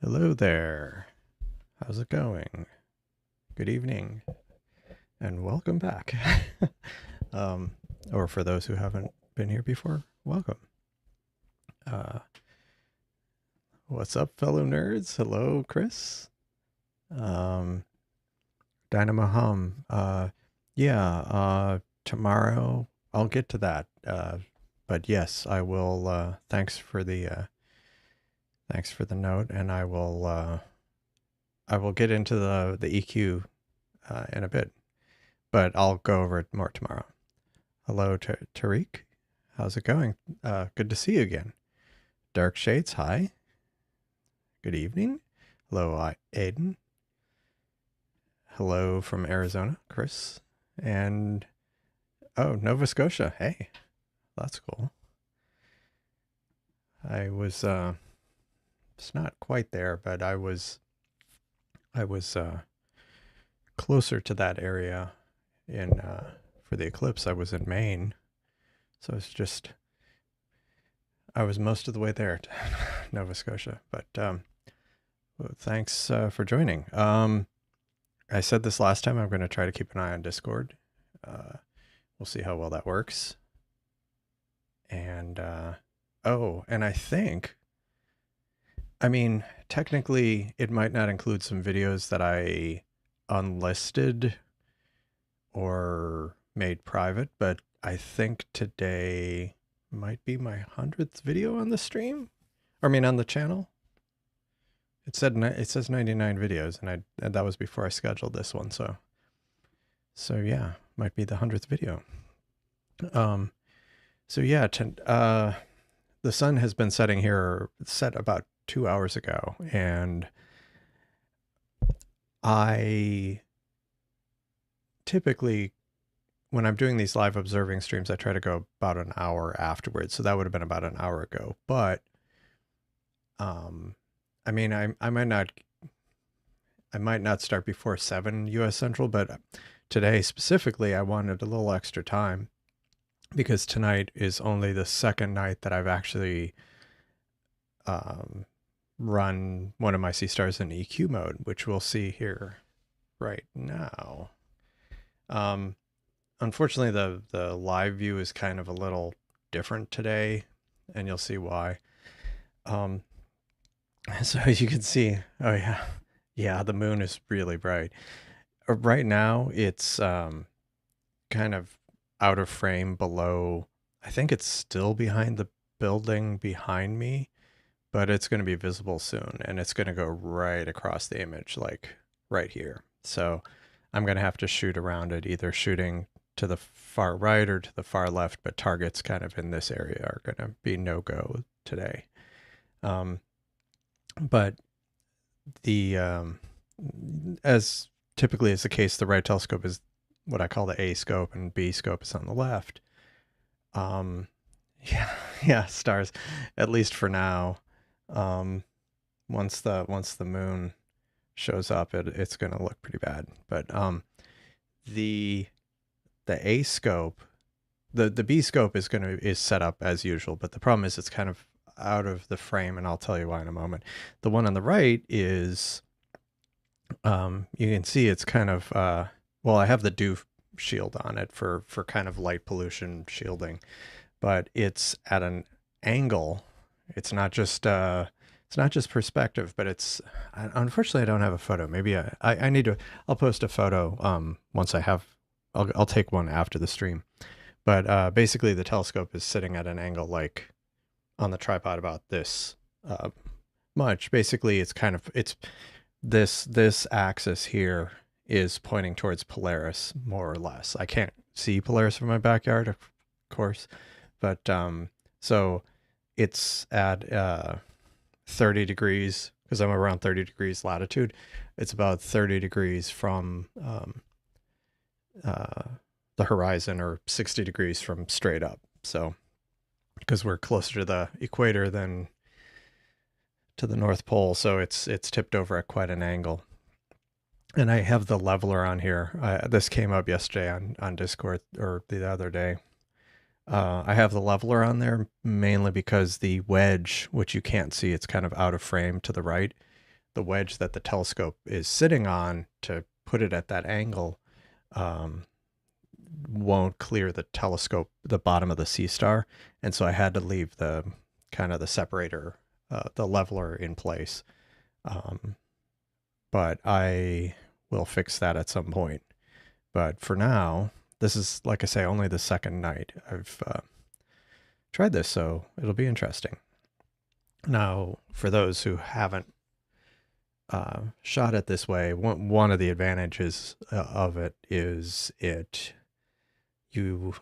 Hello there. How's it going? Good evening and welcome back. um, or for those who haven't been here before, welcome. Uh, what's up, fellow nerds? Hello, Chris. Um, Dynamo Hum. Yeah, tomorrow I'll get to that. But yes, I will. Thanks for the note, and I will get into the EQ in a bit, but I'll go over it more tomorrow. Hello, Tariq. How's it going? Good to see you again. Dark Shades, hi. Good evening. Hello, Aiden. Hello from Arizona, Chris. And, oh, Nova Scotia. Hey, that's cool. It's not quite there, but I was closer to that area for the eclipse. I was in Maine. So I was most of the way there to Nova Scotia. But well, thanks for joining. I said this last time. I'm going to try to keep an eye on Discord. We'll see how well that works. And and I mean, technically, it might not include some videos that I unlisted or made private, but I think today might be my 100th video on the stream. I mean, on the channel. It says 99 videos, and that was before I scheduled this one. So yeah, might be the 100th video. So yeah, the sun has been set about 2 hours ago, and I typically, when I'm doing these live observing streams, I try to go about an hour afterwards. So that would have been about an hour ago. But I mean, I might not start before 7 US Central, but today specifically, I wanted a little extra time because tonight is only the second night that I've actually run one of my Seestars in EQ mode, which we'll see here right now. Unfortunately, the live view is kind of a little different today, and you'll see why. So as you can see, oh yeah, the moon is really bright. Right now, it's kind of out of frame below. I think it's still behind the building behind me, but it's going to be visible soon, and it's going to go right across the image, like right here. So I'm going to have to shoot around it, either shooting to the far right or to the far left, but targets kind of in this area are going to be no-go today. But as typically is the case, the right telescope is what I call the A scope, and B scope is on the left. Yeah, stars, at least for now. Once the moon shows up, it's going to look pretty bad. But the A scope, the B scope is set up as usual, but the problem is it's kind of out of the frame, and I'll tell you why in a moment. The one on the right is, you can see it's kind of, well, I have the dew shield on it for kind of light pollution shielding, but it's at an angle. It's not just perspective, but unfortunately I don't have a photo. Maybe I need to, I'll post a photo once I'll take one after the stream. But basically the telescope is sitting at an angle like on the tripod about this much. Basically it's this axis here is pointing towards Polaris, more or less. I can't see Polaris from my backyard, of course, but so it's at 30 degrees, because I'm around 30 degrees latitude. It's about 30 degrees from the horizon, or 60 degrees from straight up. So because we're closer to the equator than to the North Pole, so it's tipped over at quite an angle. And I have the leveler on here. This came up yesterday on Discord, or the other day. I have the leveler on there mainly because the wedge, which you can't see, it's kind of out of frame to the right. the wedge that the telescope is sitting on to put it at that angle won't clear the telescope, the bottom of the Seestar. And so I had to leave the kind of the separator, the leveler in place. But I will fix that at some point. But for now, this is, like I say, only the second night I've tried this, so it'll be interesting. Now, for those who haven't shot it this way, one of the advantages of it is you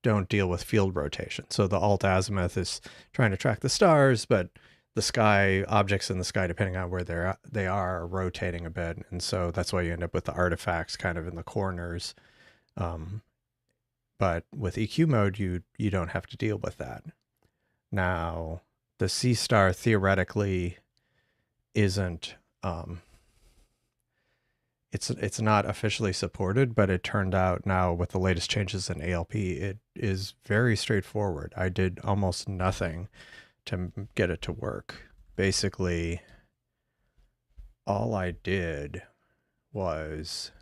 don't deal with field rotation. So the alt-azimuth is trying to track the stars, but the sky, objects in the sky, depending on where they are rotating a bit. And so that's why you end up with the artifacts kind of in the corners. But with EQ mode, you don't have to deal with that. Now, the Seestar theoretically isn't, it's not officially supported, but it turned out now with the latest changes in ALP, it is very straightforward. I did almost nothing to get it to work. Basically, all I did was,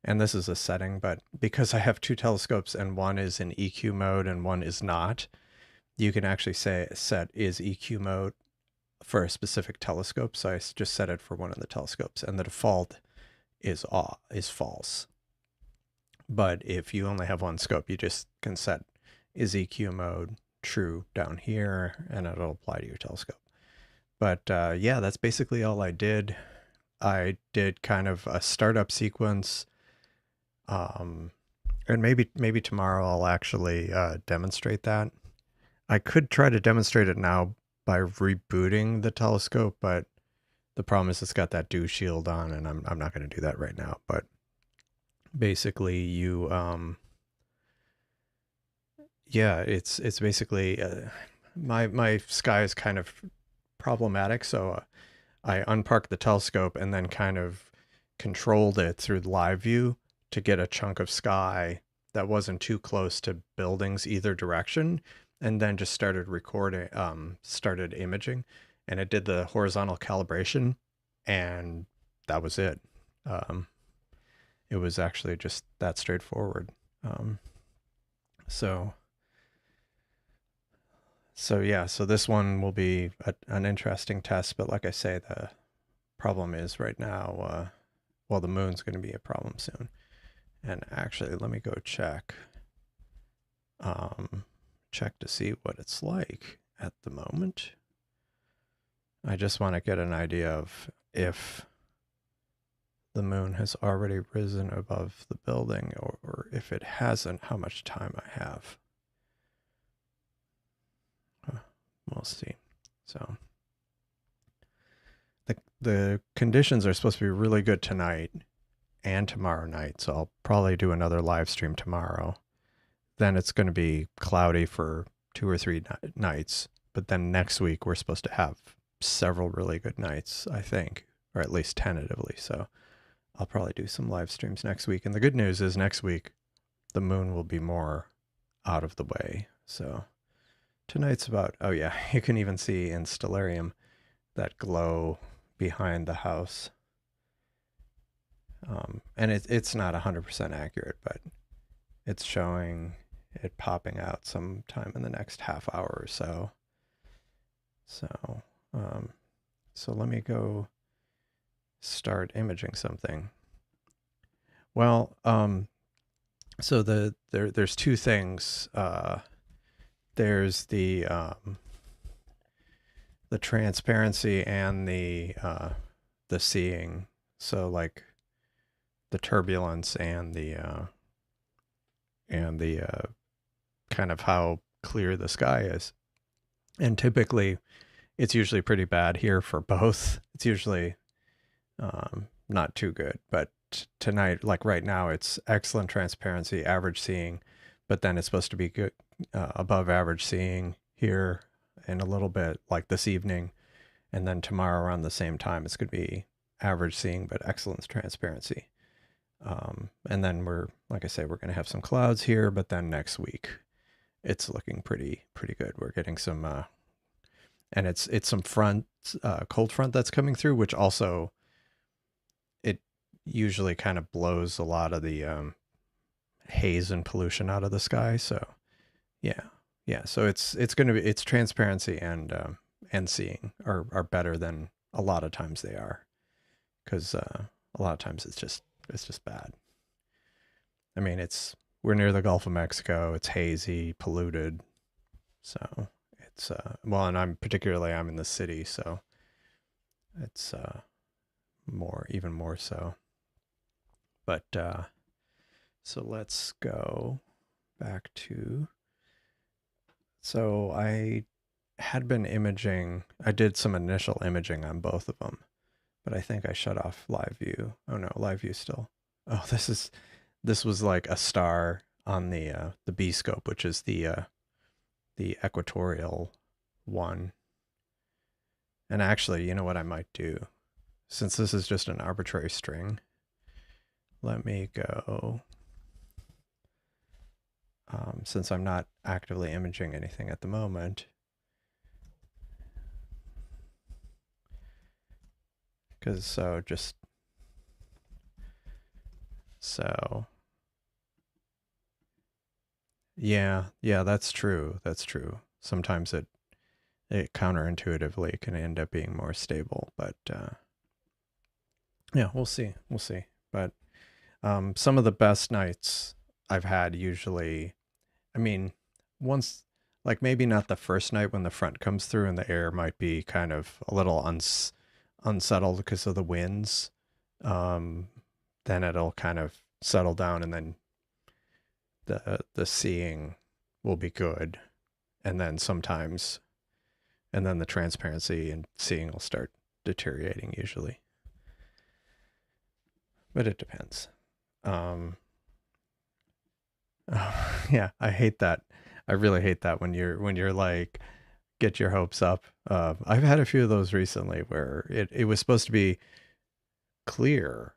and this is a setting, but because I have two telescopes and one is in EQ mode and one is not, you can actually set is EQ mode for a specific telescope. So I just set it for one of the telescopes, and the default is false. But if you only have one scope, you just can set is EQ mode true down here, and it'll apply to your telescope. But yeah, that's basically all I did. I did kind of a startup sequence, and maybe tomorrow I'll actually demonstrate that. I could try to demonstrate it now by rebooting the telescope, but the problem is it's got that dew shield on, and I'm not going to do that right now. But basically, you yeah, it's basically my sky is kind of problematic, so I unparked the telescope and then kind of controlled it through live view to get a chunk of sky that wasn't too close to buildings either direction, and then just started recording, started imaging, and it did the horizontal calibration, and that was it. It was actually just that straightforward. So yeah, so this one will be an interesting test, but like I say, the problem is right now, well, the moon's going to be a problem soon. And actually, let me go check to see what it's like at the moment. I just want to get an idea of if the moon has already risen above the building, or if it hasn't, how much time I have. We'll see. So the conditions are supposed to be really good tonight and tomorrow night, so I'll probably do another live stream tomorrow. Then it's going to be cloudy for 2 or 3 nights, but then next week we're supposed to have several really good nights, I think, or at least tentatively. So I'll probably do some live streams next week. And the good news is next week the moon will be more out of the way. So tonight's about, oh yeah, you can even see in Stellarium that glow behind the house. And it's not 100% accurate, but it's showing it popping out sometime in the next half hour or so. So let me go start imaging something. Well, so there's two things. There's the transparency and the seeing. So like the turbulence and the kind of how clear the sky is. And typically it's usually pretty bad here for both. It's usually not too good, but tonight, like right now, it's excellent transparency, average seeing, but then it's supposed to be good, above average seeing here in a little bit, like this evening. And then tomorrow around the same time, it's going to be average seeing, but excellent transparency. And then like I say, we're going to have some clouds here, but then next week it's looking pretty good. We're getting some, and it's some cold front that's coming through, which also it usually kind of blows a lot of the haze and pollution out of the sky. So yeah, yeah. So it's transparency and seeing are better than a lot of times they are, because a lot of times it's just bad. I mean, we're near the Gulf of Mexico. It's hazy, polluted. So it's well, and I'm in the city, so it's even more so. But so let's go back to. So I had been imaging. I did some initial imaging on both of them, but I think I shut off live view. Oh no, live view still. Oh, this was like a star on the B scope, which is the equatorial one. And actually, you know what I might do? Since this is just an arbitrary string, let me go, since I'm not actively imaging anything at the moment, because yeah, that's true. That's true. Sometimes it counterintuitively can end up being more stable, but yeah, we'll see. We'll see. But some of the best nights I've had usually, I mean, once, like maybe not the first night when the front comes through and the air might be kind of a little unsettled because of the winds. Then it'll kind of settle down, and then the seeing will be good, and then the transparency and seeing will start deteriorating usually. But it depends. Yeah, I hate that. I really hate that when you're like, get your hopes up. I've had a few of those recently where it was supposed to be clear,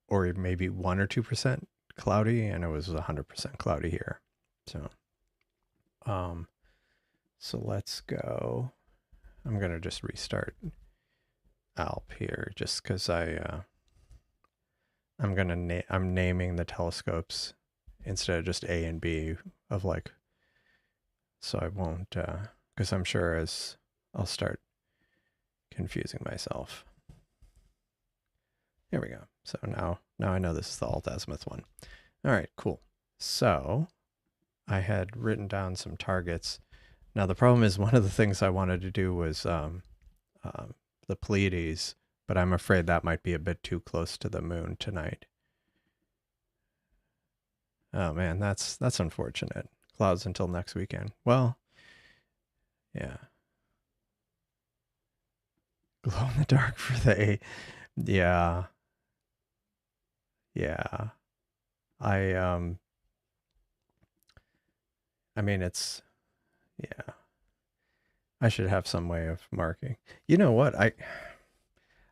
or maybe 1 or 2% cloudy, and it was 100% cloudy here. So so let's go. I'm gonna just restart Alp here, just because I'm naming the telescopes instead of just A and B of like, so I won't, because I'm sure as I'll start confusing myself. There we go. So now I know this is the AltAz one. All right, cool. So I had written down some targets. Now the problem is, one of the things I wanted to do was the Pleiades, but I'm afraid that might be a bit too close to the moon tonight. Oh man, that's unfortunate. Clouds until next weekend. Well, yeah. Glow in the dark for the yeah. Yeah. I mean, it's, yeah. I should have some way of marking. You know what?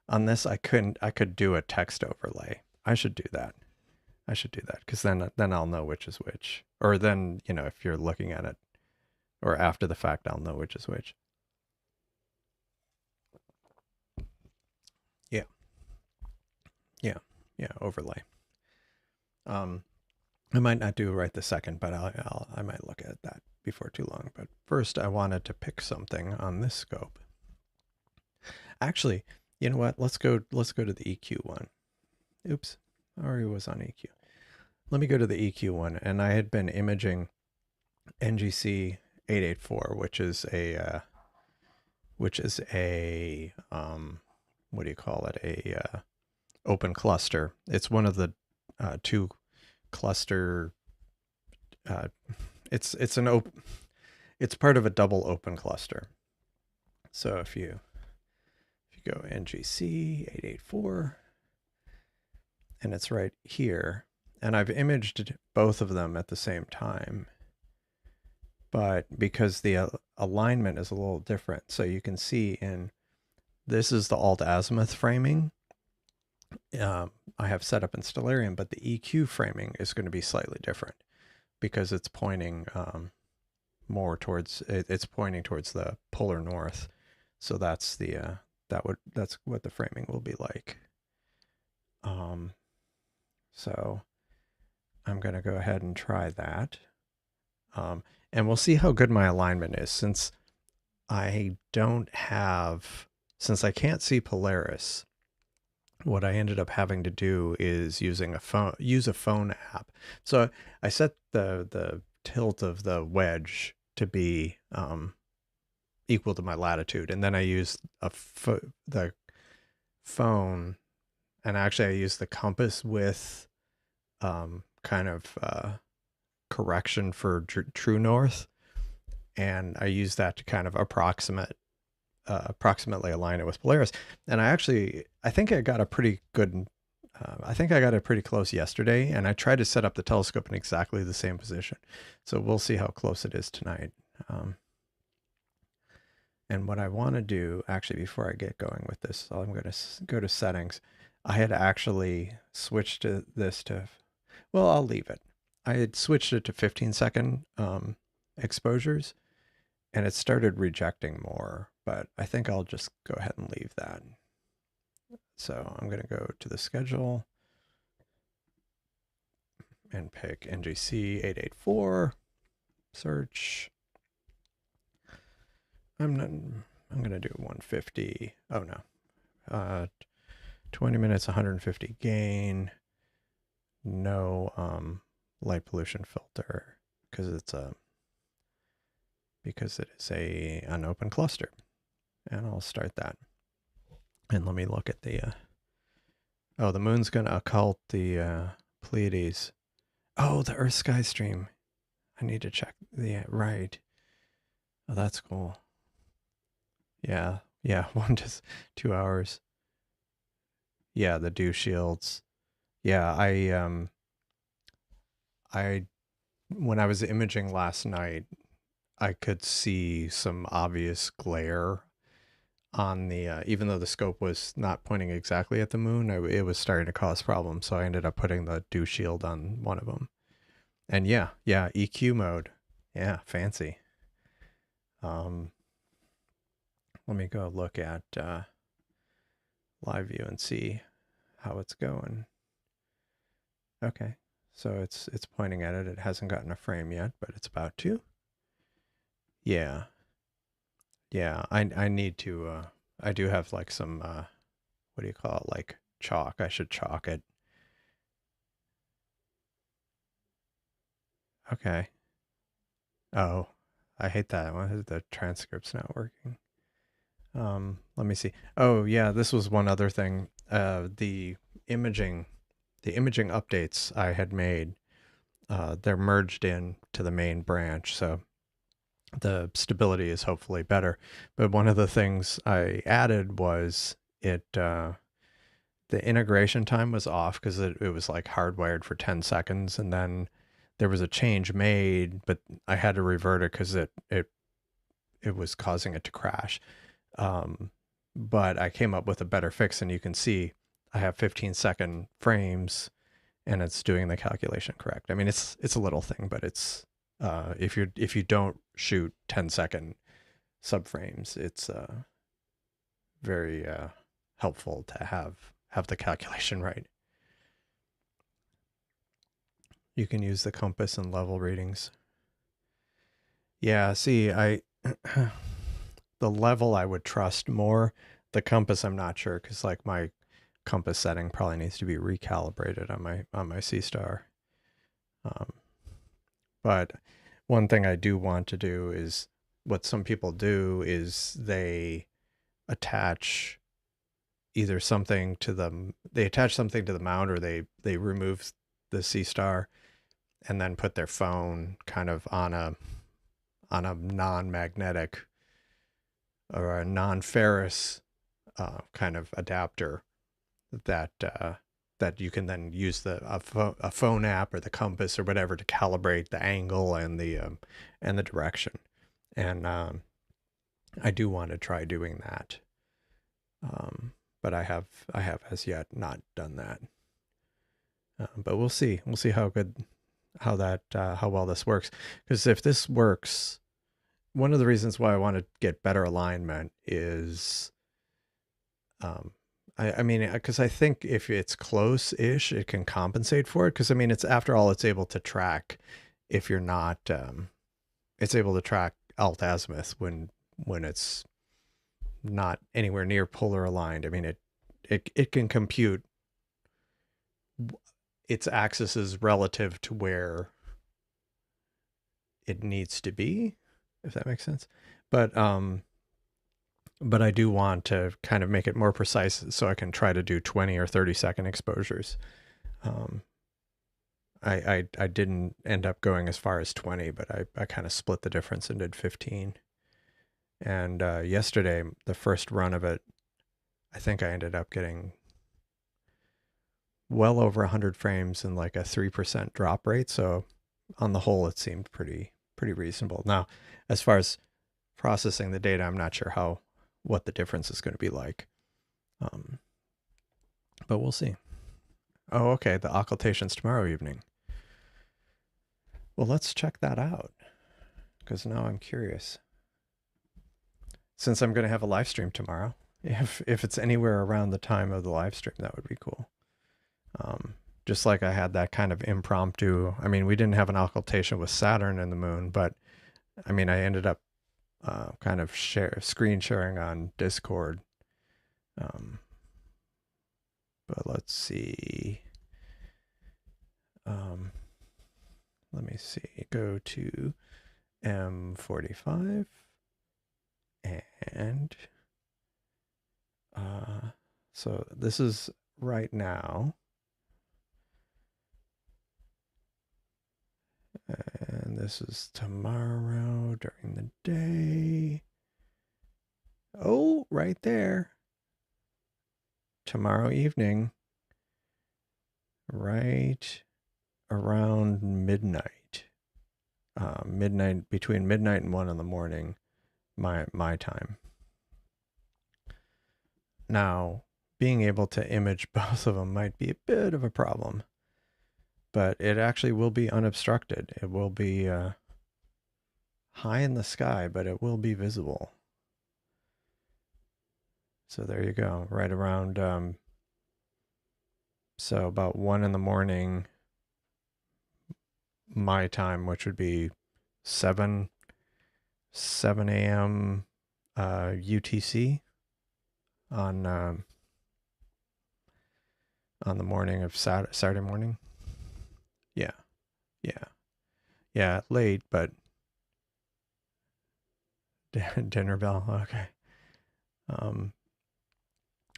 On this I could do a text overlay. I should do that. Because then I'll know which is which. Or then, if you're looking at it, or after the fact, I'll know which is which. Yeah. Yeah. Yeah. Overlay. I might not do it right this second, but I might look at that before too long. But first, I wanted to pick something on this scope. Actually, you know what? Let's go to the EQ one. Oops, I already was on EQ. Let me go to the EQ one, and I had been imaging NGC 884, which is a what do you call it? A open cluster. It's one of the two cluster. It's part of a double open cluster. So if you go NGC 884, and it's right here, and I've imaged both of them at the same time, but because the alignment is a little different, so you can see this is the alt-azimuth framing. I have set up in Stellarium, but the EQ framing is going to be slightly different because it's pointing more towards it's pointing towards the polar north. So that's the that's what the framing will be like. So I'm going to go ahead and try that. And we'll see how good my alignment is since I can't see Polaris. What I ended up having to do is use a phone app. So I set the tilt of the wedge to be equal to my latitude, and then I used the phone, and actually I used the compass with kind of correction for true north, and I used that to kind of approximately align it with Polaris. And I think I got a pretty good, I think I got it pretty close yesterday, and I tried to set up the telescope in exactly the same position. So we'll see how close it is tonight. And what I want to do, actually, before I get going with this, I'm going to go to settings. I had actually switched this to, well, I'll leave it. I had switched it to 15-second exposures, and it started rejecting more, but I think I'll just go ahead and leave that. So I'm going to go to the schedule and pick NGC 884, search. I'm going to do 150. Oh no. 20 minutes, 150 gain. No light pollution filter because it is an open cluster. And I'll start that. And let me look at the the moon's going to occult the Pleiades. Oh, the Earth sky stream. I need to check right. Oh, that's cool. Yeah, 1 to 2 hours. Yeah, the dew shields. Yeah, I when I was imaging last night, I could see some obvious glare on the even though the scope was not pointing exactly at the moon, it was starting to cause problems. So I ended up putting the dew shield on one of them. And yeah, EQ mode. Yeah, fancy. Let me go look at live view and see how it's going. Okay, so it's pointing at it. It hasn't gotten a frame yet, but it's about to. Yeah. I need to. I do have like some. What do you call it? Like chalk. I should chalk it. Okay. Oh, I hate that. Why is the transcript's not working? Let me see. Oh yeah, this was one other thing. The imaging updates I had made, they're merged in to the main branch, so the stability is hopefully better. But one of the things I added was the integration time was off because it was like hardwired for 10 seconds, and then there was a change made, but I had to revert it because it was causing it to crash. But I came up with a better fix, and you can see I have 15-second frames, and it's doing the calculation correct. I mean, it's a little thing, but it's if you don't shoot 10-second subframes, it's very helpful to have the calculation right. You can use the compass and level readings. Yeah, see, the level I would trust more. The compass I'm not sure, because like my compass setting probably needs to be recalibrated on my Seestar. But one thing I do want to do is what some people do is they attach either something to they attach something to the mount, or they remove the Seestar and then put their phone kind of on a non-magnetic or a non-ferrous kind of adapter that you can then use a phone app or the compass or whatever to calibrate the angle and the direction. And I do want to try doing that, but I have as yet not done that. But we'll see how well this works. Because if this works one of the reasons why I want to get better alignment is, um, I mean, because I think if it's close-ish, it can compensate for it. Because I mean, it's after all, it's able to track if you're not, it's able to track alt-azimuth when it's not anywhere near polar aligned. I mean, it can compute its axis is relative to where it needs to be, if that makes sense. But I do want to kind of make it more precise so I can try to do 20 or 30-second exposures. Um, I didn't end up going as far as 20, but I kind of split the difference and did 15. And yesterday, the first run of it, I think I ended up getting well over 100 frames and like a 3% drop rate. So on the whole, it seemed pretty reasonable. Now, as far as processing the data, I'm not sure what the difference is going to be like. But we'll see. Oh, okay. The occultation's tomorrow evening. Well, let's check that out because now I'm curious. Since I'm going to have a live stream tomorrow, if it's anywhere around the time of the live stream, that would be cool. Just like I had that kind of impromptu. I mean, we didn't have an occultation with Saturn and the moon, but I mean, I ended up kind of screen sharing on Discord. But let's see. Let me see. Go to M45 and so this is right now. And this is tomorrow during the day. Oh, right there. Tomorrow evening, right around midnight. Between midnight and 1 in the morning, my time. Now, being able to image both of them might be a bit of a problem, but it actually will be unobstructed. It will be high in the sky, but it will be visible. So there you go, right around, so about 1 in the morning, my time, which would be 7 a.m. UTC on the morning of Saturday morning. Yeah, late, but dinner bell. Okay.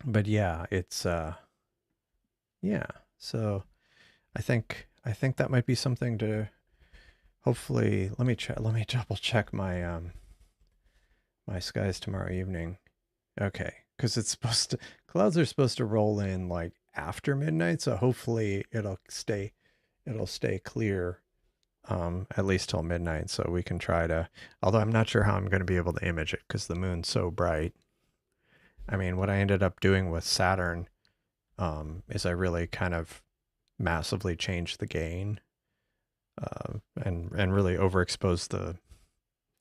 But yeah, it's yeah. So I think that might be something to hopefully let me double check my my skies tomorrow evening. Okay, because clouds are supposed to roll in like after midnight, so hopefully it'll stay clear at least till midnight, so we can try to, although I'm not sure how I'm going to be able to image it because the moon's so bright. I mean, what I ended up doing with Saturn is I really kind of massively changed the gain and really overexposed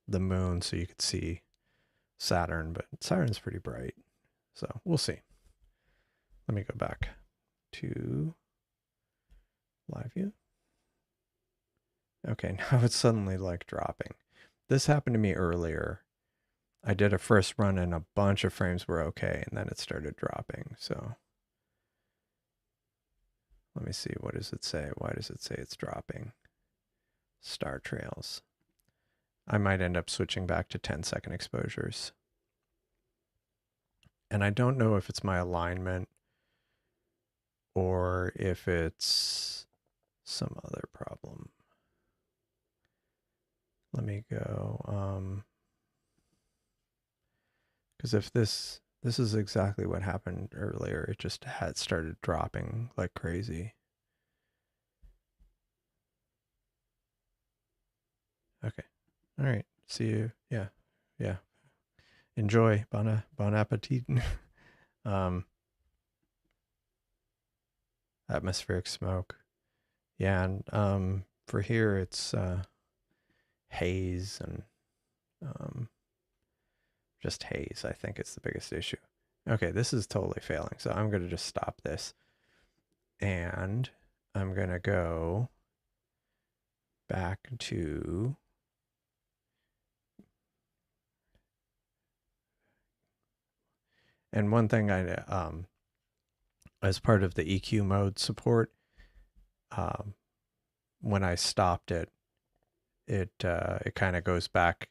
the moon so you could see Saturn, but Saturn's pretty bright, so we'll see. Let me go back to live view. Okay, now it's suddenly like dropping. This happened to me earlier. I did a first run and a bunch of frames were okay, and then it started dropping. So let me see. What does it say? Why does it say it's dropping? Star trails. I might end up switching back to 10-second exposures. And I don't know if it's my alignment or if it's some other problem. Let me go, because if this is exactly what happened earlier, it just had started dropping like crazy. Okay, all right, see you. Yeah. Enjoy. Bon appetit. Atmospheric smoke. Yeah, and for here it's haze and Just haze, I think, is the biggest issue. Okay, this is totally failing, so I'm going to just stop this. And I'm going to go back to and one thing I as part of the EQ mode support, when I stopped it, it kind of goes back,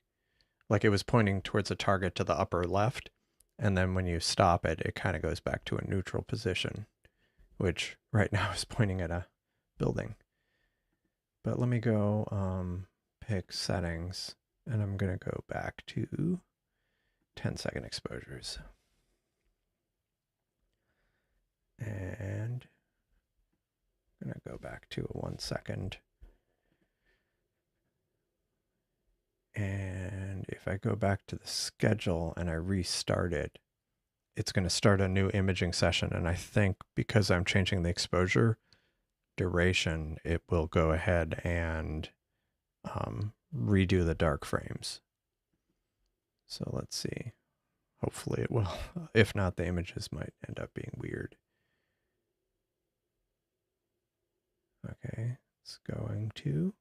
like it was pointing towards a target to the upper left, and then when you stop it, it kind of goes back to a neutral position, which right now is pointing at a building. But let me go pick settings, and I'm going to go back to 10-second exposures. And I'm going to go back to a 1 second. And if I go back to the schedule and I restart it, it's going to start a new imaging session. And I think because I'm changing the exposure duration, it will go ahead and redo the dark frames. So let's see. Hopefully it will. If not, the images might end up being weird. Okay, it's going to.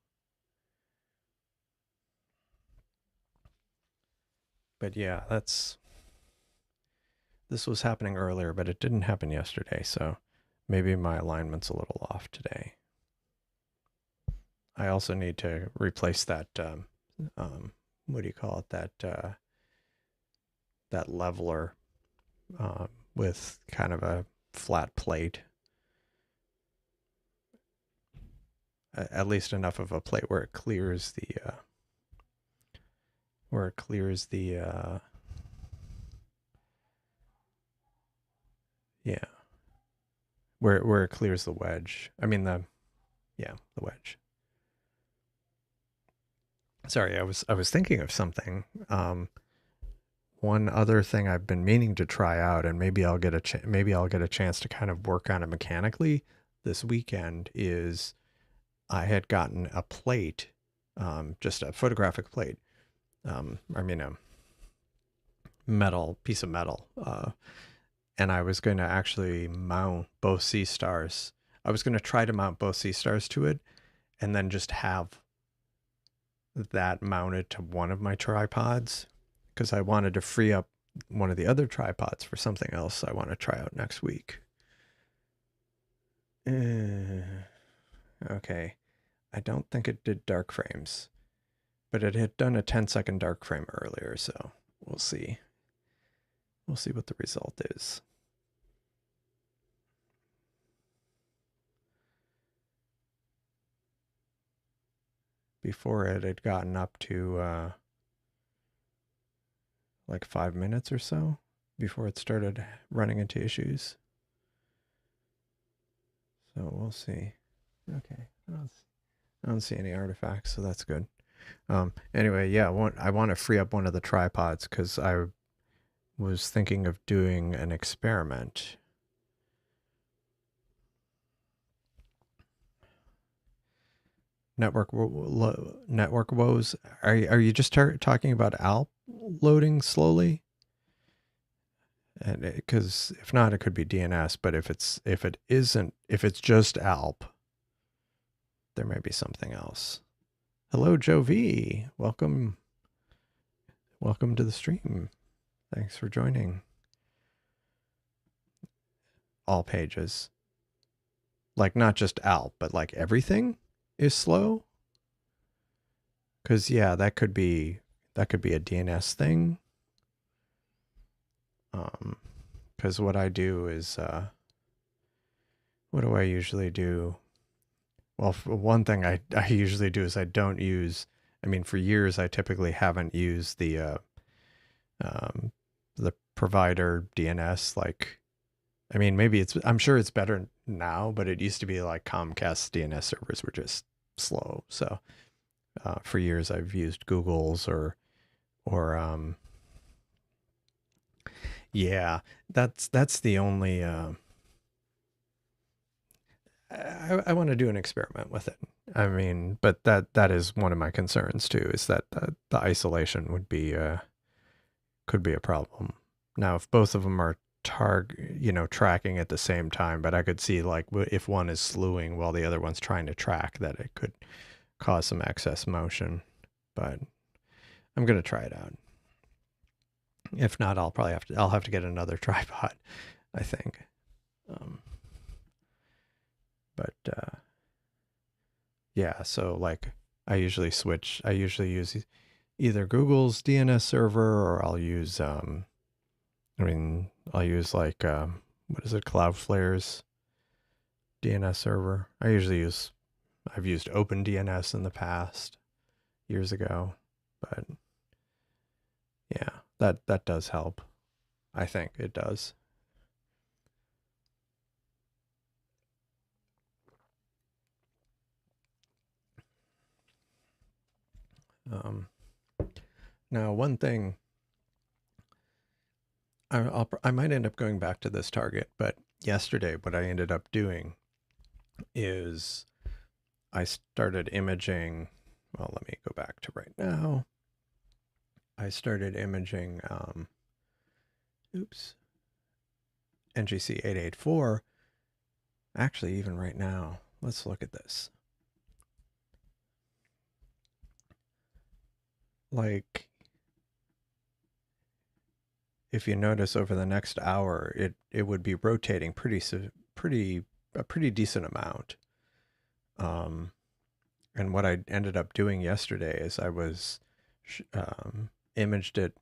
But yeah, this was happening earlier, but it didn't happen yesterday, so maybe my alignment's a little off today. I also need to replace that, what do you call it, that leveler with kind of a flat plate. At least enough of a plate where it clears the yeah, where it clears the wedge. I mean the wedge. Sorry, I was thinking of something. One other thing I've been meaning to try out, and maybe I'll get a chance to kind of work on it mechanically this weekend, is I had gotten a plate, just a photographic plate. I mean a piece of metal, and I was going to actually mount both Seestars. I was going to try to mount both Seestars to it, and then just have that mounted to one of my tripods, because I wanted to free up one of the other tripods for something else I want to try out next week. Okay, I don't think it did dark frames, but it had done a 10-second dark frame earlier, so we'll see. We'll see what the result is. Before it had gotten up to like 5 minutes or so before it started running into issues. So we'll see. Okay, I don't see any artifacts, so that's good. Anyway, yeah, I want to free up one of the tripods because I was thinking of doing an experiment. Network woes. Are you just talking about Alp loading slowly? And because if not, it could be DNS. But if it isn't, if it's just Alp, there may be something else. Hello, Joe V. Welcome to the stream. Thanks for joining. All pages, like not just Alp, but like everything is slow. Because yeah, that could be a DNS thing. Because what I do is, what do I usually do? Well, for one thing I usually do is I don't use, I mean, for years I typically haven't used the provider DNS. Like, I mean, maybe I'm sure it's better now, but it used to be like Comcast DNS servers were just slow. So for years I've used Google's or yeah, that's the only, I want to do an experiment with it. I mean, but that is one of my concerns too, is that the isolation would be could be a problem. Now, if both of them are tracking at the same time, but I could see like if one is slewing while the other one's trying to track, that it could cause some excess motion. But I'm gonna try it out. If not, I'll have to get another tripod, I think. Um, but yeah, so like I usually use either Google's DNS server, or I'll use I'll use like what is it, Cloudflare's DNS server. I've used OpenDNS in the past, years ago, but yeah, that does help. I think it does. Now, one thing I might end up going back to this target, but yesterday what I ended up doing is I started imaging. Well, let me go back to right now. I started imaging NGC 884. Actually, even right now, let's look at this. Like, if you notice over the next hour, it would be rotating a pretty decent amount. And what I ended up doing yesterday is I was imaged it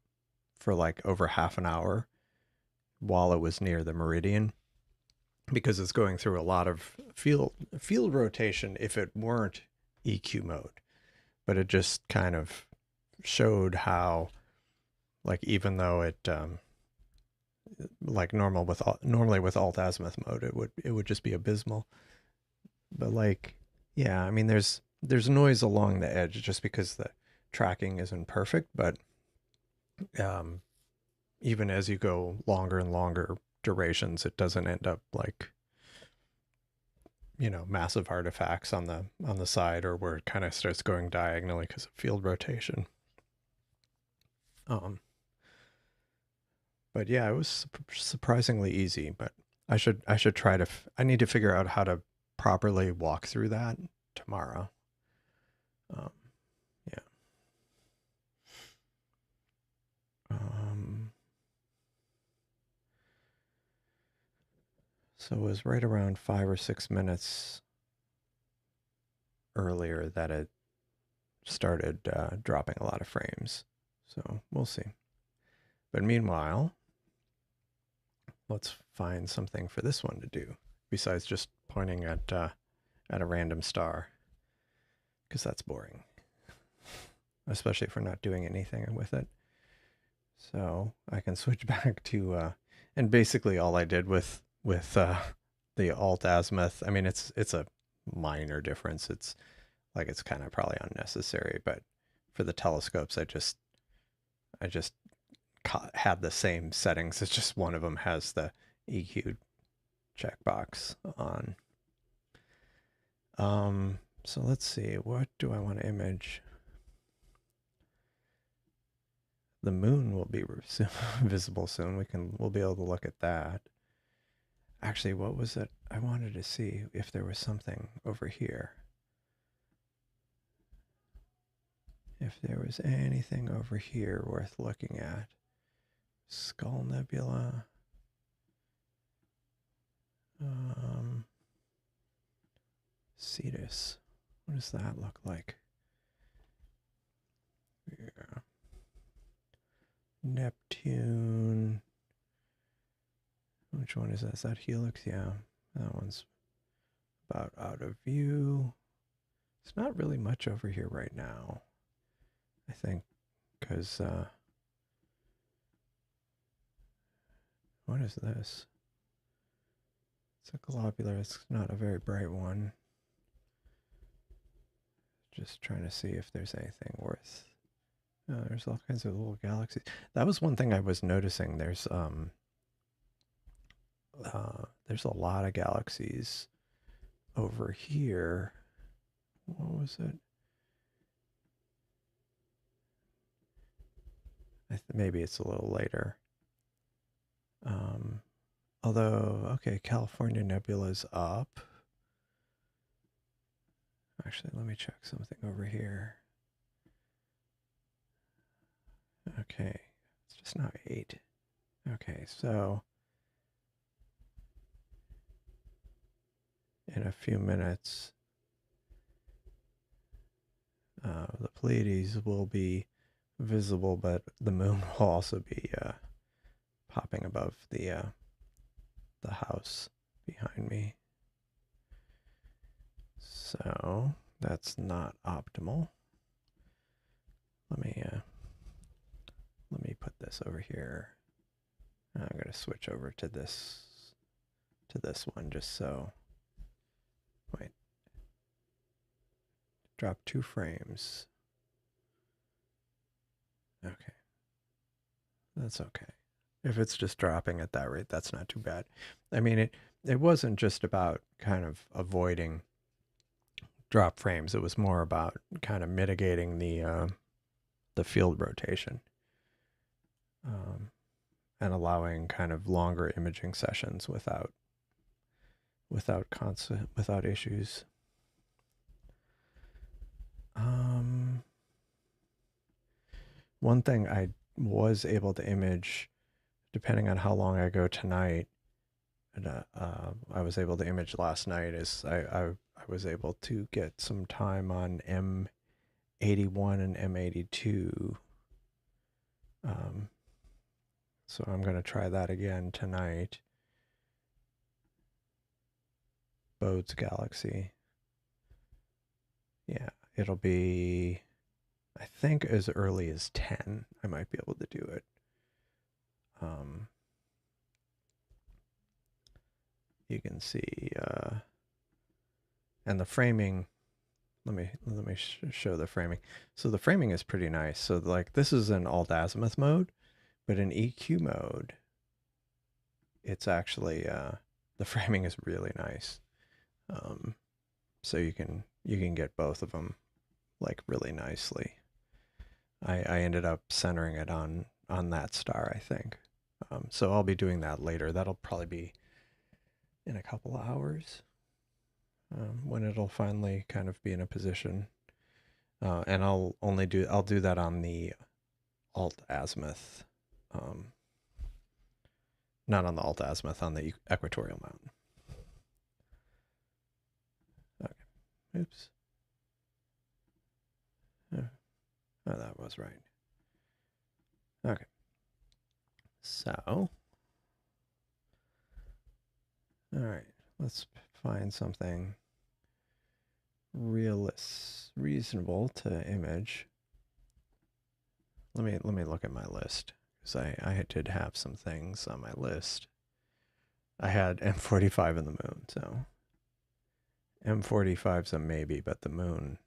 for like over half an hour while it was near the meridian, because it's going through a lot of field rotation if it weren't EQ mode. But it just kind of showed how, like, even though it like normally with alt-azimuth mode it would just be abysmal. But like, yeah, I mean there's noise along the edge just because the tracking isn't perfect, but even as you go longer and longer durations, it doesn't end up like, massive artifacts on the side, or where it kind of starts going diagonally because of field rotation. But yeah, it was surprisingly easy. But I should try to. I need to figure out how to properly walk through that tomorrow. Yeah. So it was right around 5 or 6 minutes earlier that it started dropping a lot of frames. So we'll see. But meanwhile, let's find something for this one to do besides just pointing at a random star, because that's boring, especially if we're not doing anything with it. So I can switch back to and basically all I did with the alt-azimuth, I mean it's a minor difference. It's like, it's kind of probably unnecessary, but for the telescopes I just had the same settings. It's just one of them has the EQ checkbox on. So let's see, what do I want to image? The moon will be visible soon. We'll be able to look at that. Actually, what was it? I wanted to see if there was something over here. If there was anything over here worth looking at. Skull Nebula. Cetus. What does that look like? Yeah. Neptune. Which one is that? Is that Helix? Yeah, that one's about out of view. It's not really much over here right now, I think, because what is this? It's a globular. It's not a very bright one. Just trying to see if there's anything worth. There's all kinds of little galaxies. That was one thing I was noticing. There's a lot of galaxies over here. Well, was it? Maybe it's a little later. Although, okay, California nebula's up. Actually, let me check something over here. Okay, it's just now 8. Okay, so in a few minutes, the Pleiades will be visible, but the moon will also be popping above the house behind me. So that's not optimal. Let me put this over here. I'm going to switch over to this one just so. Wait. Drop 2 frames. Okay. That's okay. If it's just dropping at that rate, that's not too bad. I mean, it wasn't just about kind of avoiding drop frames. It was more about kind of mitigating the field rotation, and allowing kind of longer imaging sessions without issues. One thing I was able to image, depending on how long I go tonight, and I was able to image last night, is I was able to get some time on M81 and M82. So I'm going to try that again tonight. Bode's Galaxy. Yeah, it'll be, I think, as early as 10. I might be able to do it. You can see, and the framing. Let me show the framing. So the framing is pretty nice. So like this is in AltAz mode, but in EQ mode, it's actually the framing is really nice. So you can get both of them like really nicely. I ended up centering it on that star, I think. So I'll be doing that later. That'll probably be in a couple of hours, when it'll finally kind of be in a position. And I'll do that on the alt-azimuth, not on the alt-azimuth, on the equatorial mountain. Okay. Oops. Oh, that was right. Okay. So, all right, let's find something reasonable to image. Let me look at my list, because I did have some things on my list. I had M45 in the moon, so M45's a maybe, but the moon,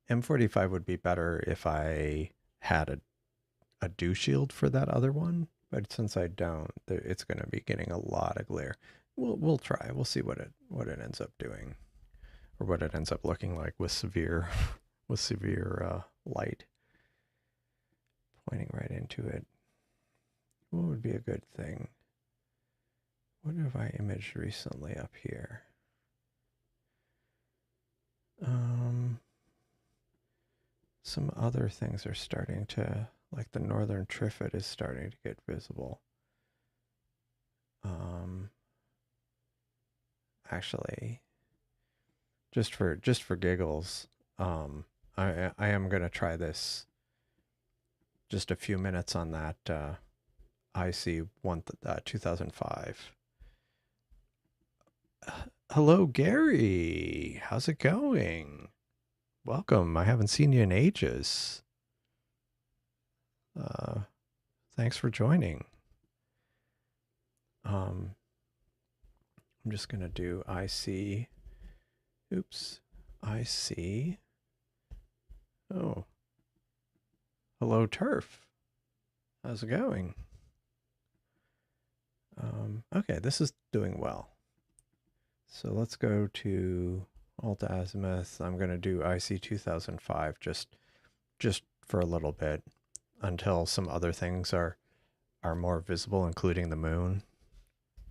M45 would be better if I had a dew shield for that other one, but since I don't, it's going to be getting a lot of glare. We'll try. We'll see what it ends up doing, or what it ends up looking like with severe light pointing right into it. What would be a good thing? What have I imaged recently up here? Some other things are starting to, like the northern Trifid is starting to get visible. Actually, just for giggles, I am gonna try this. Just a few minutes on that IC 2005. Hello, Gary. How's it going? Welcome. I haven't seen you in ages. Thanks for joining. I'm just gonna do IC. Oops. IC. Oh. Hello, Turf. How's it going? Okay, this is doing well. So let's go to AltAzimuth. I'm gonna do IC 2005 just for a little bit until some other things are more visible, including the moon.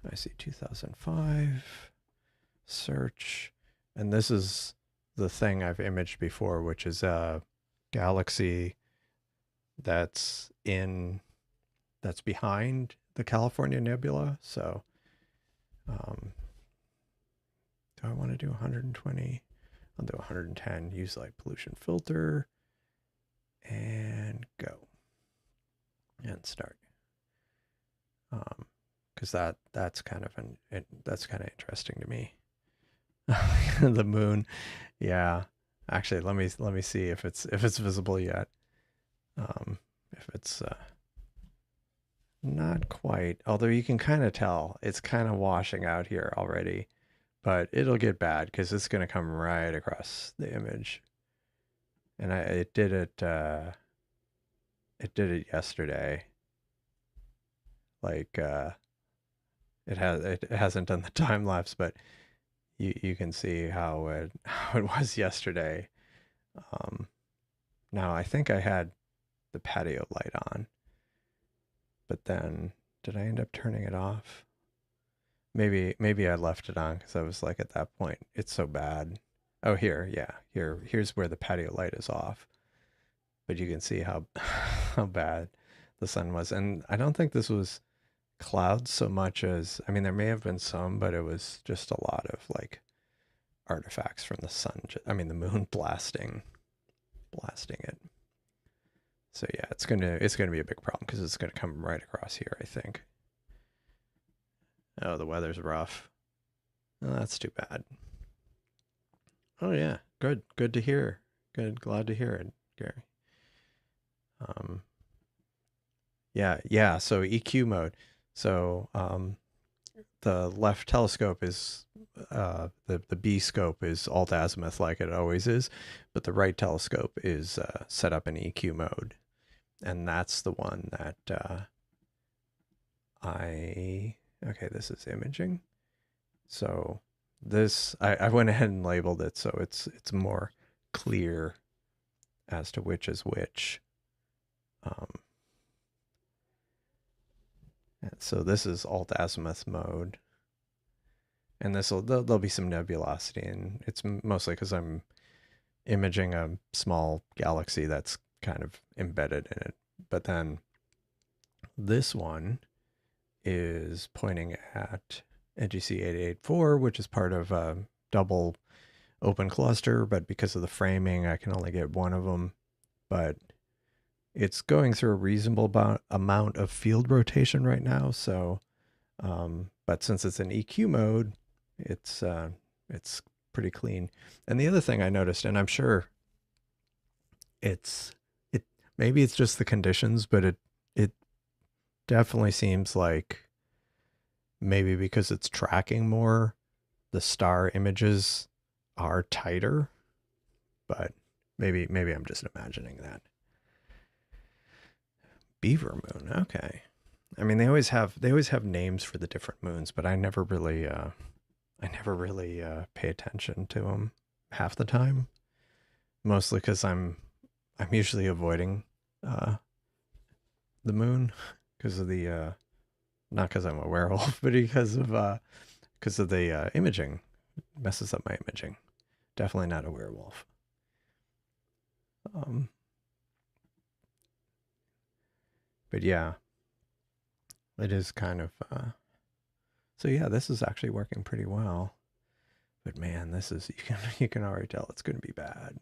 IC 2005. Search, and this is the thing I've imaged before, which is a galaxy that's behind the California Nebula. So do I want to do 120? I'll do 110. Use light pollution filter and go and start. Because that's kind of interesting to me. The moon, yeah. Actually, let me see if it's visible yet. If it's not quite, although you can kind of tell it's kind of washing out here already, but it'll get bad because it's going to come right across the image. And it did it yesterday. Like it hasn't done the time lapse, but you can see how it was yesterday. Now I think I had the patio light on, but then did I end up turning it off? Maybe I left it on because I was like, at that point, it's so bad. Oh, here's where the patio light is off, but you can see how how bad the sun was. And I don't think this was clouds so much as, I mean, there may have been some, but it was just a lot of like artifacts from the sun. I mean, the moon blasting it. So yeah, it's gonna be a big problem because it's gonna come right across here, I think. Oh, the weather's rough. Oh, that's too bad. Oh yeah, good to hear. Good, glad to hear it, Gary. Yeah. So EQ mode. So the left telescope is the B scope is alt-azimuth like it always is, but the right telescope is set up in EQ mode, and that's the one that okay, this is imaging. So this I went ahead and labeled it so it's more clear as to which is which. So this is alt-azimuth mode. And there'll be some nebulosity, and it's mostly because I'm imaging a small galaxy that's kind of embedded in it. But then this one is pointing at NGC 884, which is part of a double open cluster, but because of the framing, I can only get one of them. But it's going through a reasonable amount of field rotation right now. So, but since it's in EQ mode, it's pretty clean. And the other thing I noticed, and I'm sure maybe it's just the conditions, but it definitely seems like maybe because it's tracking more, the star images are tighter. But maybe I'm just imagining that. Beaver moon, okay. I mean, they always have names for the different moons, but I never really pay attention to them half the time. Mostly because I'm usually avoiding the moon because of the not because I'm a werewolf, but because of the imaging. It messes up my imaging. Definitely not a werewolf. But yeah, it is kind of so yeah, this is actually working pretty well. But man, this is you can already tell it's going to be bad.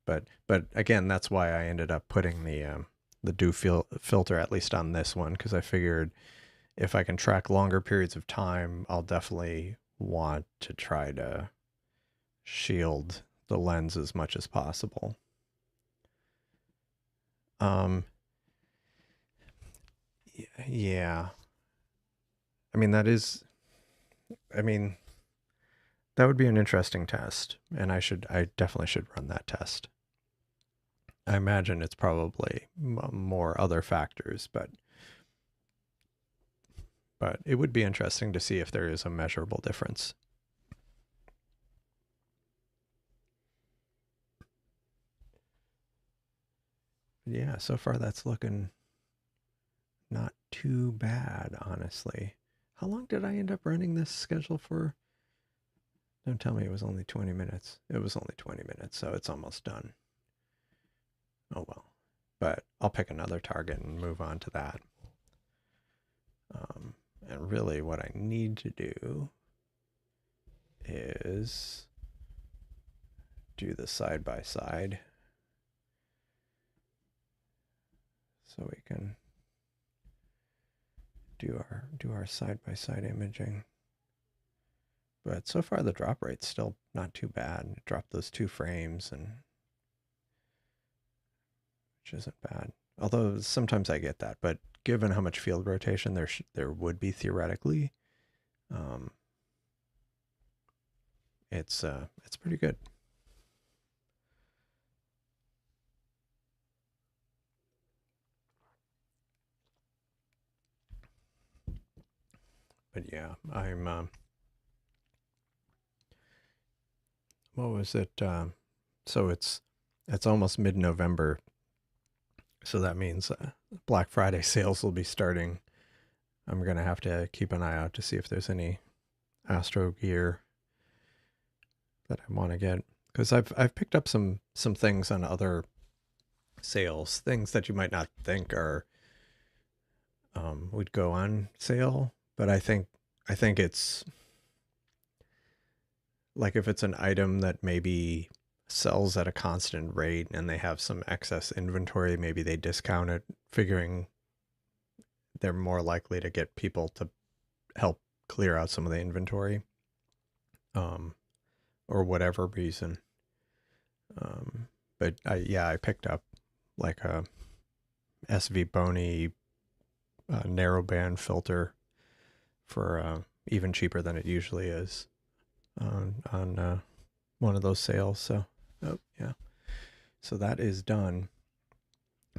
But again, that's why I ended up putting the dew filter at least on this one, because I figured if I can track longer periods of time, I'll definitely want to try to shield the lens as much as possible. Yeah. I mean, that would be an interesting test, and I definitely should run that test. I imagine it's probably more other factors, but it would be interesting to see if there is a measurable difference. Yeah, so far that's looking not too bad, honestly. How long did I end up running this schedule for? Don't tell me it was only 20 minutes. It was only 20 minutes, so it's almost done. Oh well. But I'll pick another target and move on to that. And really what I need to do is do the side by side so we can do our side by side imaging. But so far the drop rate's still not too bad. It dropped those 2 frames, and which isn't bad. Although sometimes I get that, but given how much field rotation there would be theoretically, it's pretty good. But yeah, I'm what was it? So it's almost mid-November, so that means Black Friday sales will be starting. I'm gonna have to keep an eye out to see if there's any Astro gear that I want to get, because I've picked up some things on other sales, things that you might not think are would go on sale, but I think it's like if it's an item that maybe sells at a constant rate and they have some excess inventory, maybe they discount it, figuring they're more likely to get people to help clear out some of the inventory, or whatever reason. But I picked up like a SV Bony narrowband filter for even cheaper than it usually is on one of those sales. So, oh yeah, so that is done.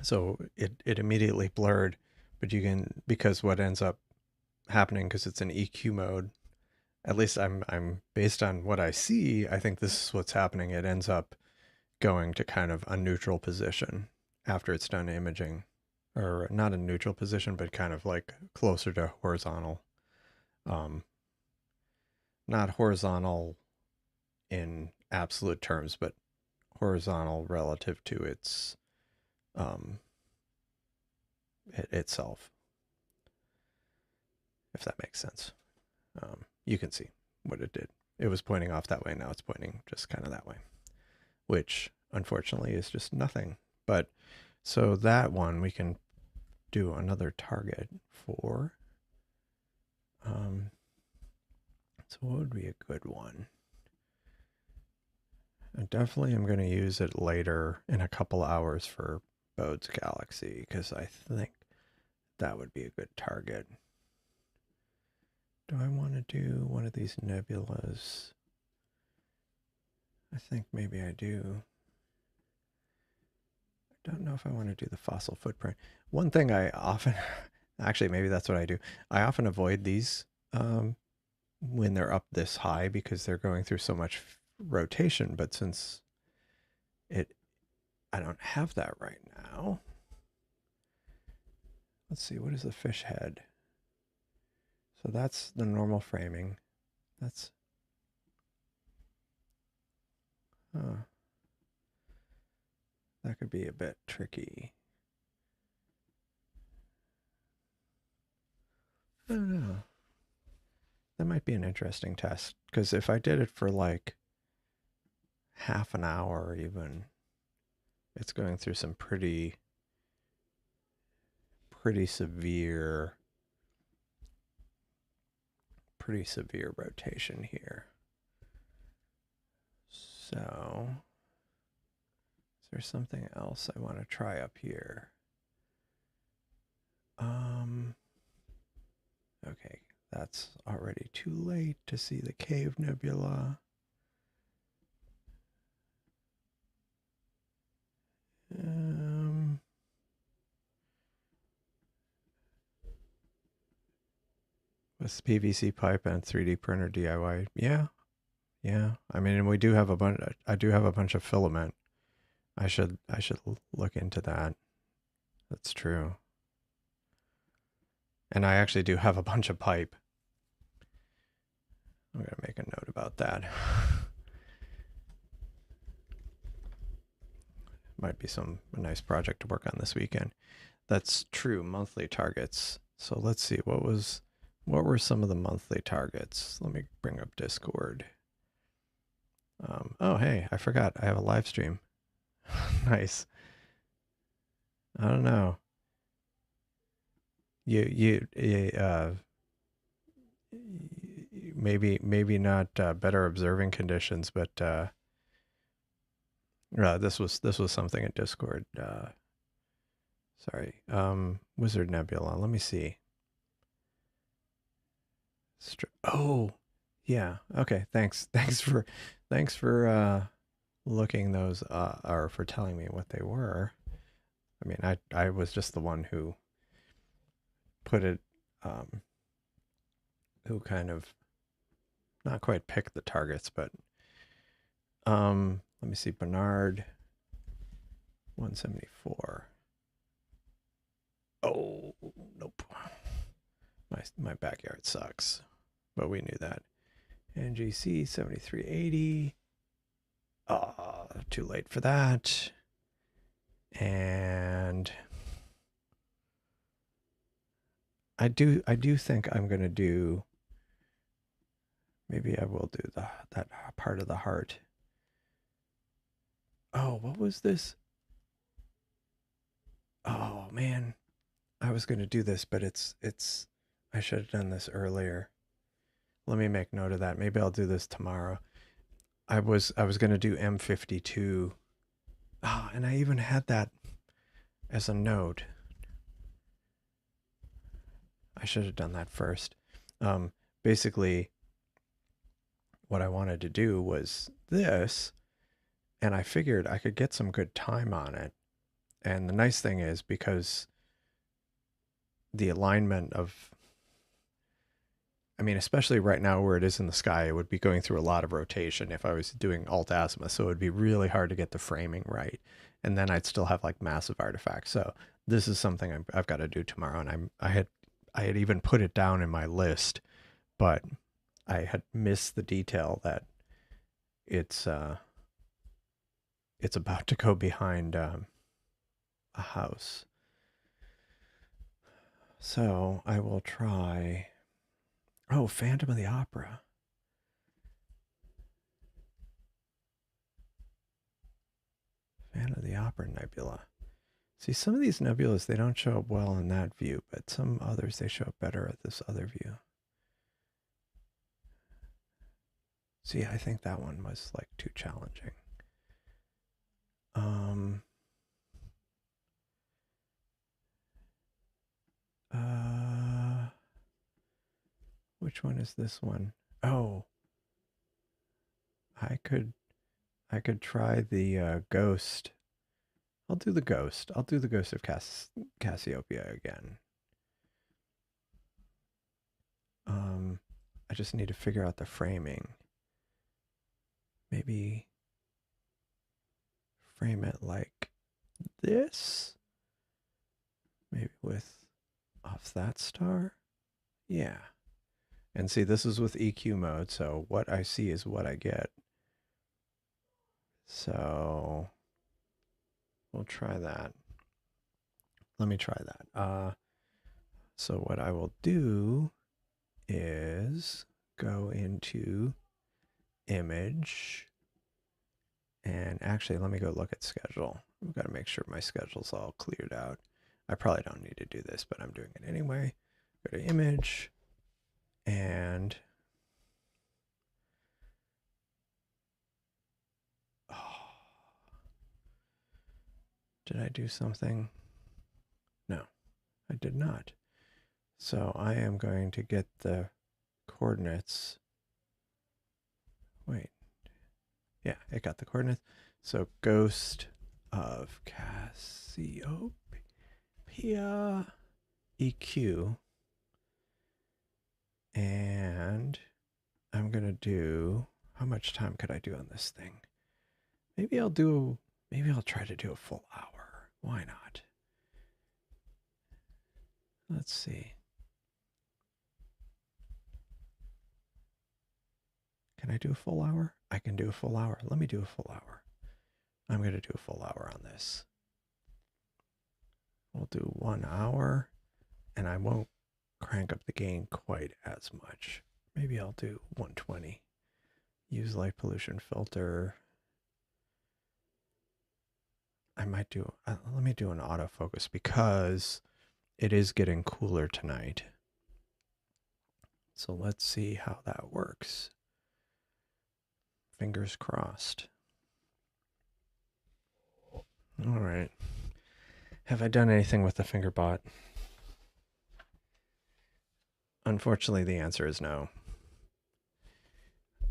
So it immediately blurred, but you can, because what ends up happening, because it's an EQ mode, at least I'm based on what I see, I think this is what's happening. It ends up going to kind of a neutral position after it's done imaging, or not a neutral position, but kind of like closer to horizontal. Not horizontal in absolute terms, but horizontal relative to its itself, if that makes sense. You can see what it did. It was pointing off that way. Now it's pointing just kind of that way, which unfortunately is just nothing. But so that one we can do another target for. So what would be a good one? I definitely am going to use it later in a couple hours for Bode's Galaxy, because I think that would be a good target. Do I want to do one of these nebulas? I think maybe I do. I don't know if I want to do the fossil footprint. One thing I often, actually maybe that's what I do. I often avoid these when they're up this high because they're going through so much rotation. But since I don't have that right now. Let's see, what is the fish head? So that's the normal framing. That's, that could be a bit tricky. I don't know. That might be an interesting test, because if I did it for like half an hour even, it's going through some pretty severe rotation here. So is there something else I want to try up here? Okay, that's already too late to see the Cave Nebula. With PVC pipe and 3D printer DIY, yeah. I mean, and we do have a bunch. I do have a bunch of filament. I should look into that. That's true. And I actually do have a bunch of pipe. I'm going to make a note about that. Might be a nice project to work on this weekend. That's true, monthly targets. So let's see, what were some of the monthly targets? Let me bring up Discord. Oh, hey, I forgot. I have a live stream. Nice. I don't know. Maybe not better observing conditions, but this was something in Discord. Sorry. Wizard Nebula. Let me see. Oh, yeah. Okay. Thanks. Thanks for looking those or for telling me what they were. I mean, I was just the one who put it who kind of not quite picked the targets, but let me see. Bernard 174. Oh, nope. My backyard sucks, but we knew that. NGC 7380. Too late for that. And I do think I'm gonna do. Maybe I will do that part of the heart. Oh, what was this? Oh man, I was gonna do this, but it's. I should have done this earlier. Let me make note of that. Maybe I'll do this tomorrow. I was gonna do M52. Oh, and I even had that as a note. I should have done that first. Basically, what I wanted to do was this, and I figured I could get some good time on it. And the nice thing is, because the alignment of, I mean, especially right now where it is in the sky, it would be going through a lot of rotation if I was doing AltAz, so it would be really hard to get the framing right. And then I'd still have like massive artifacts. So this is something I've got to do tomorrow. And I had even put it down in my list, but I had missed the detail that it's about to go behind a house. So I will try. Oh, Phantom of the Opera. Phantom of the Opera Nebula. See, some of these nebulas, they don't show up well in that view, but some others, they show up better at this other view. See, I think that one was like too challenging. Which one is this one? Oh, I could try the ghost. I'll do the ghost. I'll do the ghost of Cassiopeia again. I just need to figure out the framing. Maybe frame it like this. Maybe with off that star. Yeah. And see, this is with EQ mode, so what I see is what I get. So we'll try that. Let me try that. So what I will do is go into image, and actually let me go look at schedule. I've got to make sure my schedule's all cleared out. I probably don't need to do this, but I'm doing it anyway. Go to image, and did I do something? No, I did not. So I am going to get the coordinates. Wait. Yeah, it got the coordinates. So ghost of Cassiopeia EQ. And I'm going to do, how much time could I do on this thing? Maybe I'll try to do a full hour. Why not? Let's see. Can I do a full hour? I can do a full hour. Let me do a full hour. I'm going to do a full hour on this. We'll do 1 hour, and I won't crank up the gain quite as much. Maybe I'll do 120. Use light pollution filter. I might do, let me do an autofocus because it is getting cooler tonight. So let's see how that works. Fingers crossed. All right. Have I done anything with the fingerbot? Unfortunately, the answer is no.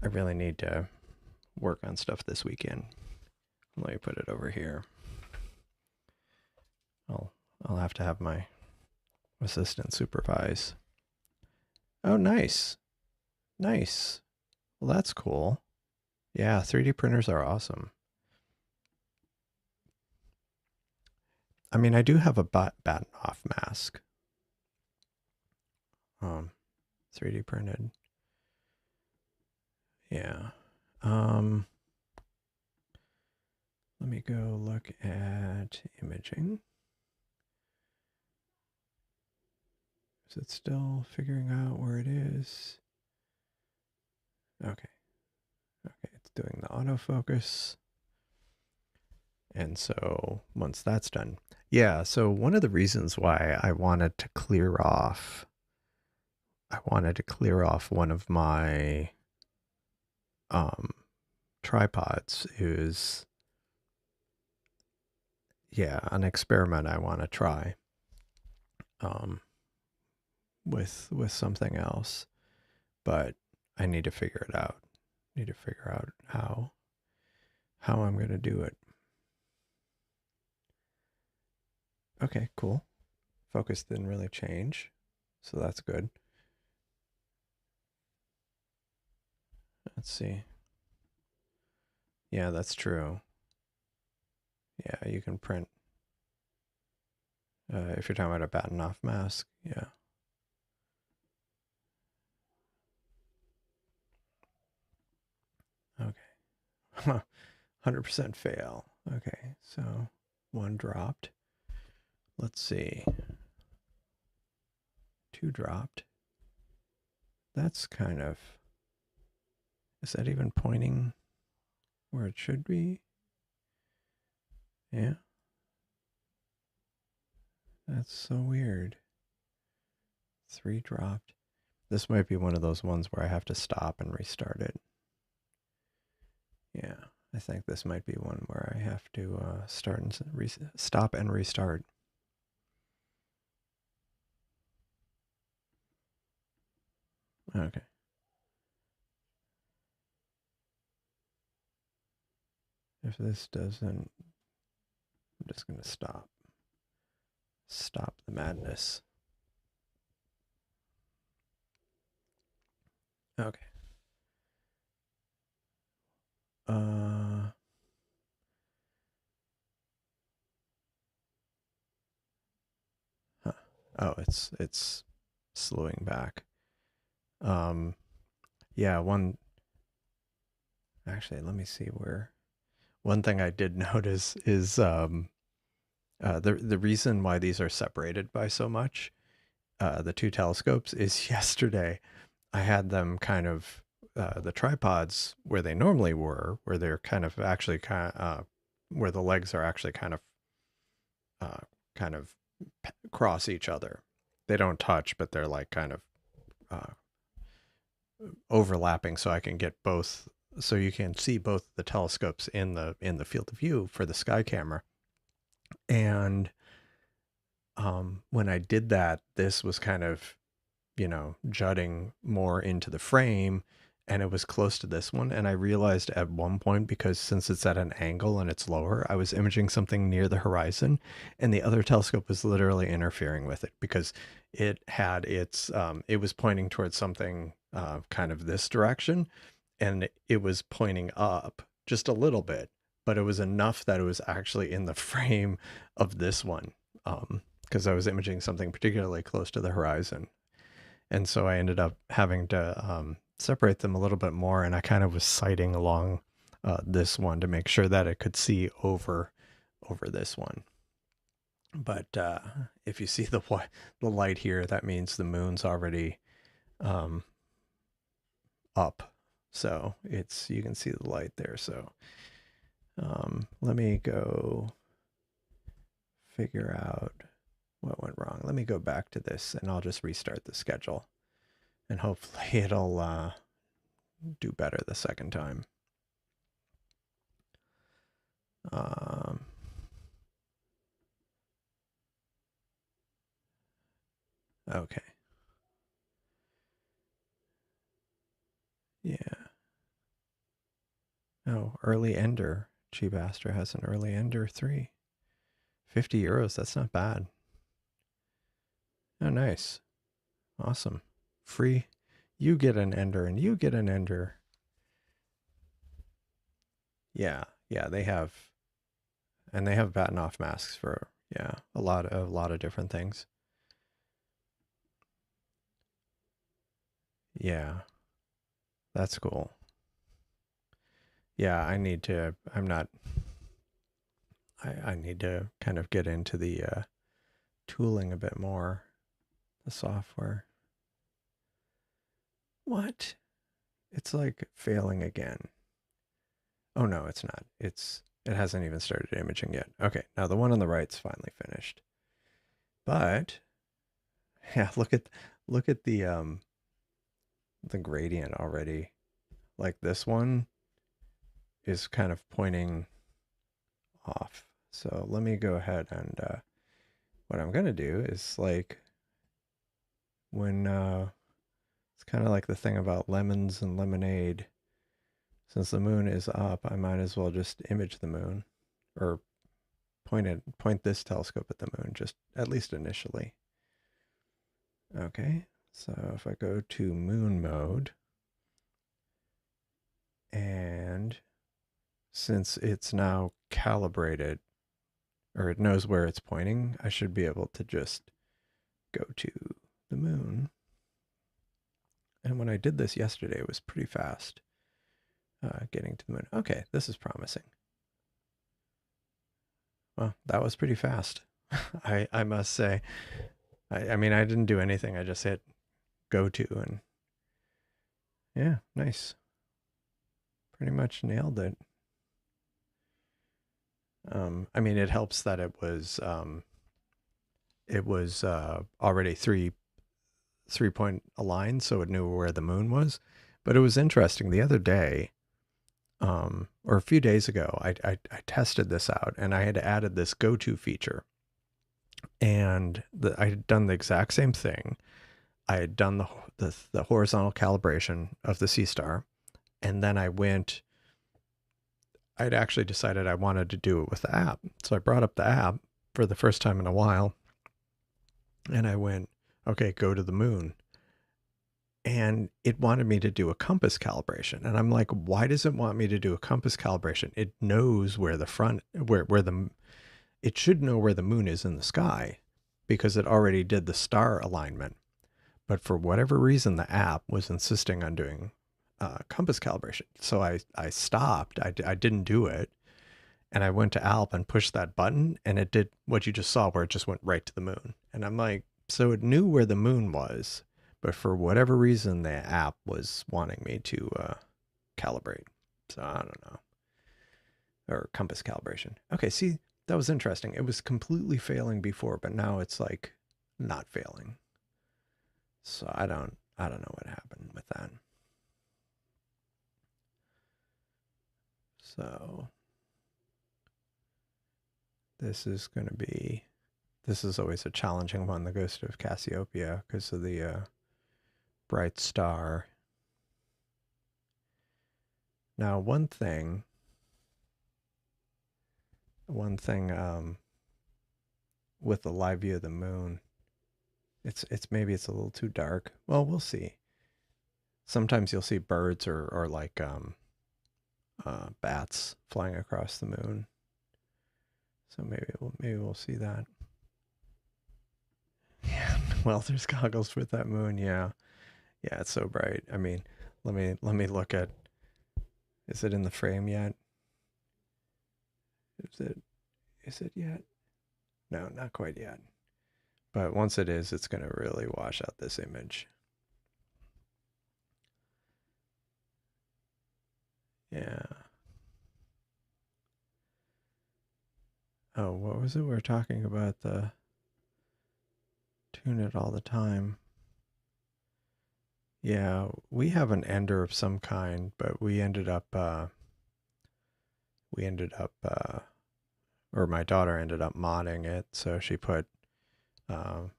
I really need to work on stuff this weekend. Let me put it over here. I'll have to have my assistant supervise. Oh, nice. Nice. Well, that's cool. Yeah, 3D printers are awesome. I mean, I do have a batten off mask. 3D printed. Yeah. Let me go look at imaging. Is it still figuring out where it is? Okay. Okay, it's doing the autofocus. And so once that's done, yeah, so one of the reasons why I wanted to clear off one of my tripods is, yeah, an experiment I want to try with something else, but I need to figure it out. Need to figure out how I'm going to do it. Okay, cool. Focus didn't really change, so that's good. Let's see. Yeah, that's true. Yeah, you can print. If you're talking about a batten off mask, yeah. Okay. 100% fail. Okay, so 1 dropped. Let's see. 2 dropped. That's kind of... Is that even pointing where it should be? Yeah. That's so weird. 3 dropped. This might be one of those ones where I have to stop and restart it. Yeah, I think this might be one where I have to stop and restart. Okay. If this doesn't, I'm just going to stop. Stop the madness. Okay. Huh. Oh, it's slowing back. Yeah, actually, let me see where. One thing I did notice is the reason why these are separated by so much, the 2 telescopes, is yesterday I had them kind of the tripods where they normally were, where they're kind of actually where the legs are actually kind of cross each other. They don't touch, but they're like kind of overlapping, so I can get both. So you can see both the telescopes in the field of view for the sky camera. And when I did that, this was kind of, you know, jutting more into the frame, and it was close to this one. And I realized at one point, because since it's at an angle and it's lower, I was imaging something near the horizon, and the other telescope was literally interfering with it because it had its, it was pointing towards something kind of this direction, and it was pointing up just a little bit, but it was enough that it was actually in the frame of this one. because I was imaging something particularly close to the horizon. And so I ended up having to separate them a little bit more, and I kind of was sighting along this one to make sure that it could see over this one. But if you see the light here, that means the moon's already up. So you can see the light there. So let me go figure out what went wrong. Let me go back to this and I'll just restart the schedule. And hopefully it'll do better the second time. Okay. Yeah. Oh, early ender. Cheap Astro has an early ender 3. 50 euros. That's not bad. Oh, nice. Awesome. Free. You get an ender and you get an ender. Yeah. Yeah, they have. And they have batten off masks for, yeah, a lot of different things. Yeah. That's cool. Yeah, I need to, I need to kind of get into the tooling a bit more, the software. What? It's like failing again. Oh no, it's not. It hasn't even started imaging yet. Okay, now the one on the right's finally finished. But yeah, look at the gradient already. Like this one is kind of pointing off. So let me go ahead and what I'm gonna do is like when it's kind of like the thing about lemons and lemonade. Since the moon is up, I might as well just image the moon or point this telescope at the moon, just at least initially. Okay, so if I go to moon mode, and since it's now calibrated, or it knows where it's pointing, I should be able to just go to the moon. And when I did this yesterday, it was pretty fast getting to the moon. Okay, this is promising. Well, that was pretty fast. I must say. I mean, I didn't do anything. I just hit go to and yeah, nice. Pretty much nailed it. I mean, it helps that it was already three point aligned, so it knew where the moon was. But it was interesting. The other day, or a few days ago, I tested this out, and I had added this go to feature, and I had done the exact same thing. I had done the horizontal calibration of the Seestar, and then I'd actually decided I wanted to do it with the app. So I brought up the app for the first time in a while, and I went, okay, go to the moon. And it wanted me to do a compass calibration. And I'm like, why does it want me to do a compass calibration? It knows where it should know where the moon is in the sky because it already did the star alignment. But for whatever reason, the app was insisting on doing compass calibration. So I stopped. I didn't do it. And I went to Alp and pushed that button, and it did what you just saw, where it just went right to the moon. And I'm like, so it knew where the moon was, but for whatever reason, the app was wanting me to calibrate. So I don't know. Or compass calibration. Okay, see, that was interesting. It was completely failing before, but now it's like not failing. So I don't know what happened with that. So this is always a challenging one, the Ghost of Cassiopeia, because of the bright star. Now, one thing with the live view of the moon, maybe it's a little too dark. Well, we'll see. Sometimes you'll see birds or like bats flying across the moon. So maybe we'll see that. welder's goggles with that moon. Yeah, yeah, it's so bright. I mean, let me look at. Is it in the frame yet? Is it? Is it yet? No, not quite yet. But once it is, it's gonna really wash out this image. Yeah. Oh, what was it? We were talking about the tune it all the time. Yeah, we have an ender of some kind, but we ended up or my daughter ended up modding it, so she put I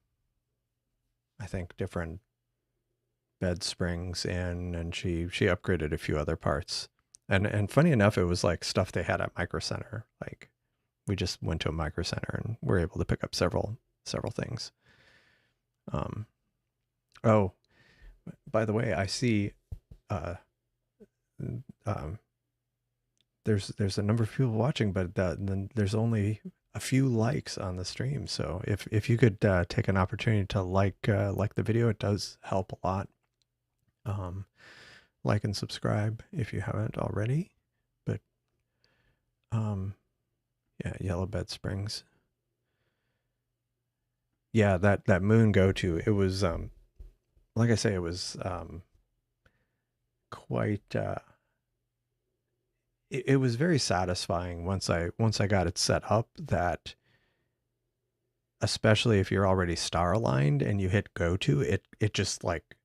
think different bed springs in, and she upgraded a few other parts. And funny enough, it was like stuff they had at Micro Center. Like we just went to a Micro Center and were able to pick up several things. Um, oh, by the way, I see uh, um, there's a number of people watching, but then there's only a few likes on the stream. So if you could take an opportunity to like the video, it does help a lot. Like and subscribe if you haven't already. But yeah, Yellow Bed Springs. Yeah, that moon go to, it was like I say, it was quite it was very satisfying once I got it set up, that especially if you're already star aligned and you hit go to, it just like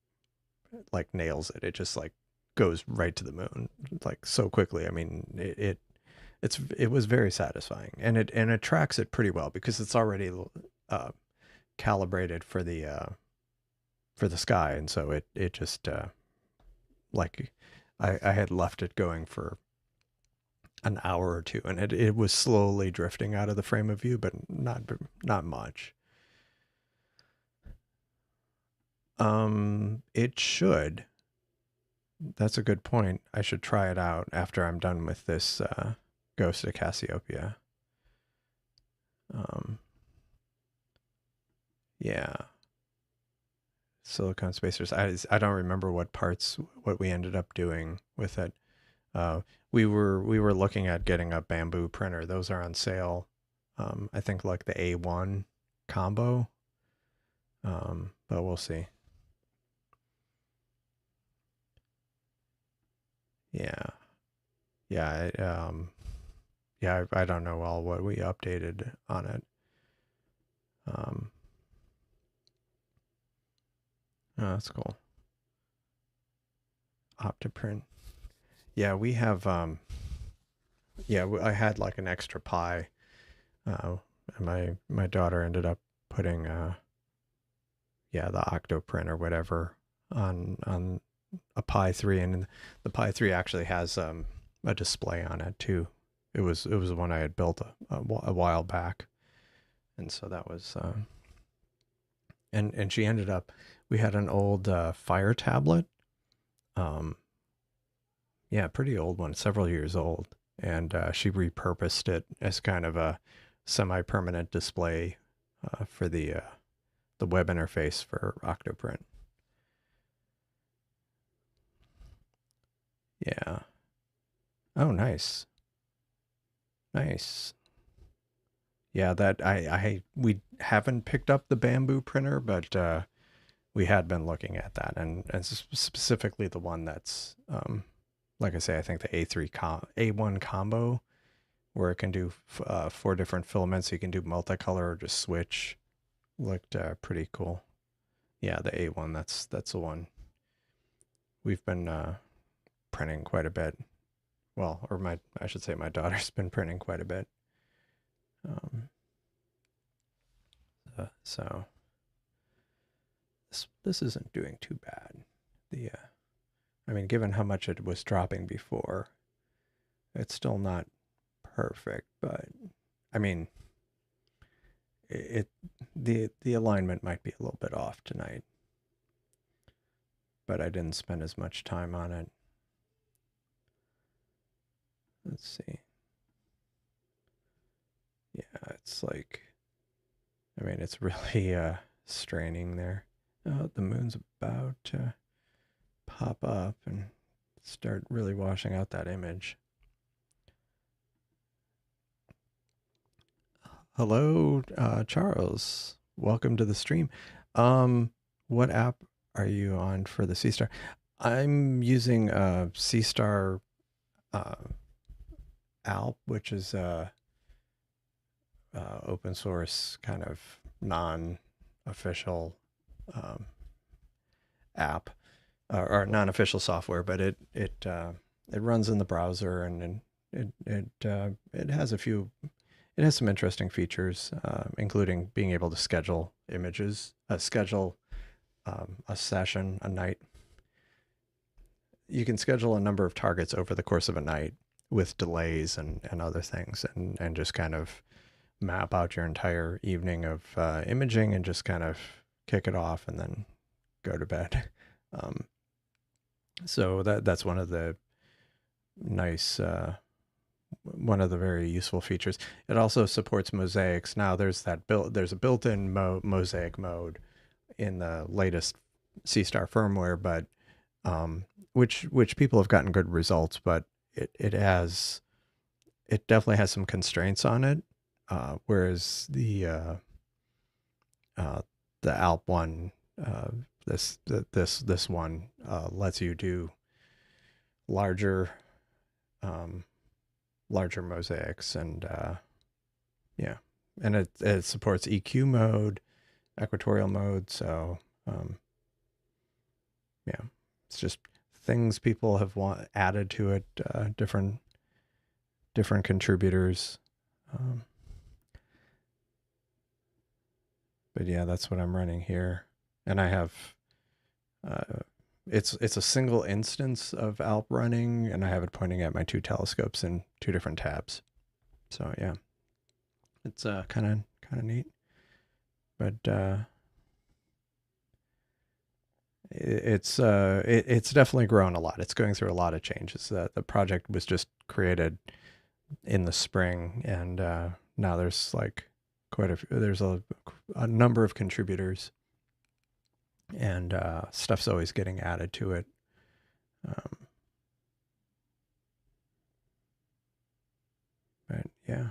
nails it. It just like goes right to the moon like so quickly. I mean, it was very satisfying, and it tracks it pretty well because it's already calibrated for the sky, and so it just like I had left it going for an hour or two, and it was slowly drifting out of the frame of view, but not much. It should. That's a good point. I should try it out after I'm done with this Ghost of Cassiopeia. Yeah. Silicon spacers. I don't remember what we ended up doing with it. We were looking at getting a bamboo printer. Those are on sale. I think like the A1 combo. But we'll see. Yeah. Yeah. Yeah, I don't know all what we updated on it. Oh, that's cool. Optoprint. Yeah, we have yeah, I had like an extra Pi. And my daughter ended up putting yeah, the Octoprint or whatever on a Pi 3, and the Pi 3 actually has a display on it too. It was one I had built a while back, and so that was and she ended up, we had an old Fire tablet, yeah, pretty old one, several years old, and she repurposed it as kind of a semi-permanent display for the web interface for Octoprint. Yeah. Oh, nice. Nice. Yeah, that we haven't picked up the bamboo printer, but we had been looking at that, and specifically the one that's like I say, I think the A1 combo, where it can do 4 different filaments. You can do multicolor or just switch. Looked pretty cool. Yeah, the A1, that's the one. We've been printing quite a bit. Well, or I should say my daughter's been printing quite a bit. So this isn't doing too bad. The I mean, given how much it was dropping before, it's still not perfect, but I mean, the alignment might be a little bit off tonight, but I didn't spend as much time on it. Let's see. Yeah, it's like, I mean, it's really straining there. Oh, the moon's about to pop up and start really washing out that image. Hello, Charles. Welcome to the stream. What app are you on for the Seestar? I'm using Seestar Alp, which is a open source kind of non-official app or non-official software, but it runs in the browser, and it has some interesting features, including being able to schedule images, schedule a session, a night. You can schedule a number of targets over the course of a night with delays and other things, and just kind of map out your entire evening of imaging and just kind of kick it off and then go to bed. So that's one of the nice, one of the very useful features. It also supports mosaics. Now there's a built-in mosaic mode in the latest Seestar firmware, but which people have gotten good results, but it definitely has some constraints on it. Whereas the Alp one, this one lets you do larger mosaics, and yeah, and it supports EQ mode, equitorial mode. So yeah, it's just things people have added to it, different contributors. But yeah, that's what I'm running here. And I have, it's a single instance of Alp running, and I have it pointing at my two telescopes in two different tabs. So yeah, it's kind of neat. But it's definitely grown a lot. It's going through a lot of changes. The project was just created in the spring, and now there's like there's a number of contributors, and stuff's always getting added to it. But yeah,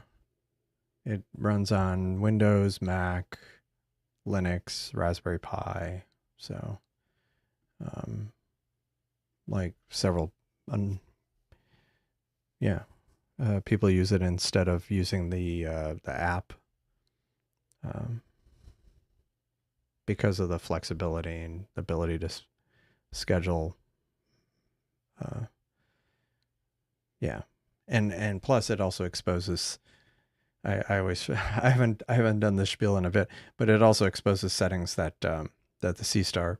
it runs on Windows, Mac, Linux, Raspberry Pi. So like several people use it instead of using the app, because of the flexibility and the ability to schedule. Yeah, and plus it also exposes. I always I haven't done this spiel in a bit, but it also exposes settings that the Seestar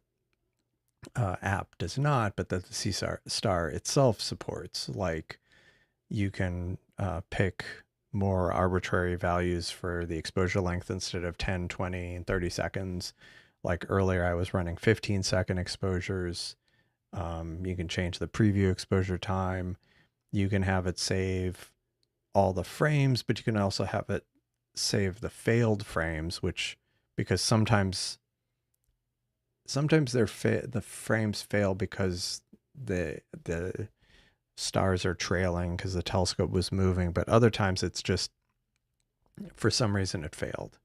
app does not, but that the Seestar itself supports. Like you can pick more arbitrary values for the exposure length instead of 10, 20, and 30 seconds. Like earlier, I was running 15-second exposures. You can change the preview exposure time. You can have it save all the frames, but you can also have it save the failed frames, because sometimes the frames fail because the stars are trailing because the telescope was moving, but other times it's just for some reason it failed.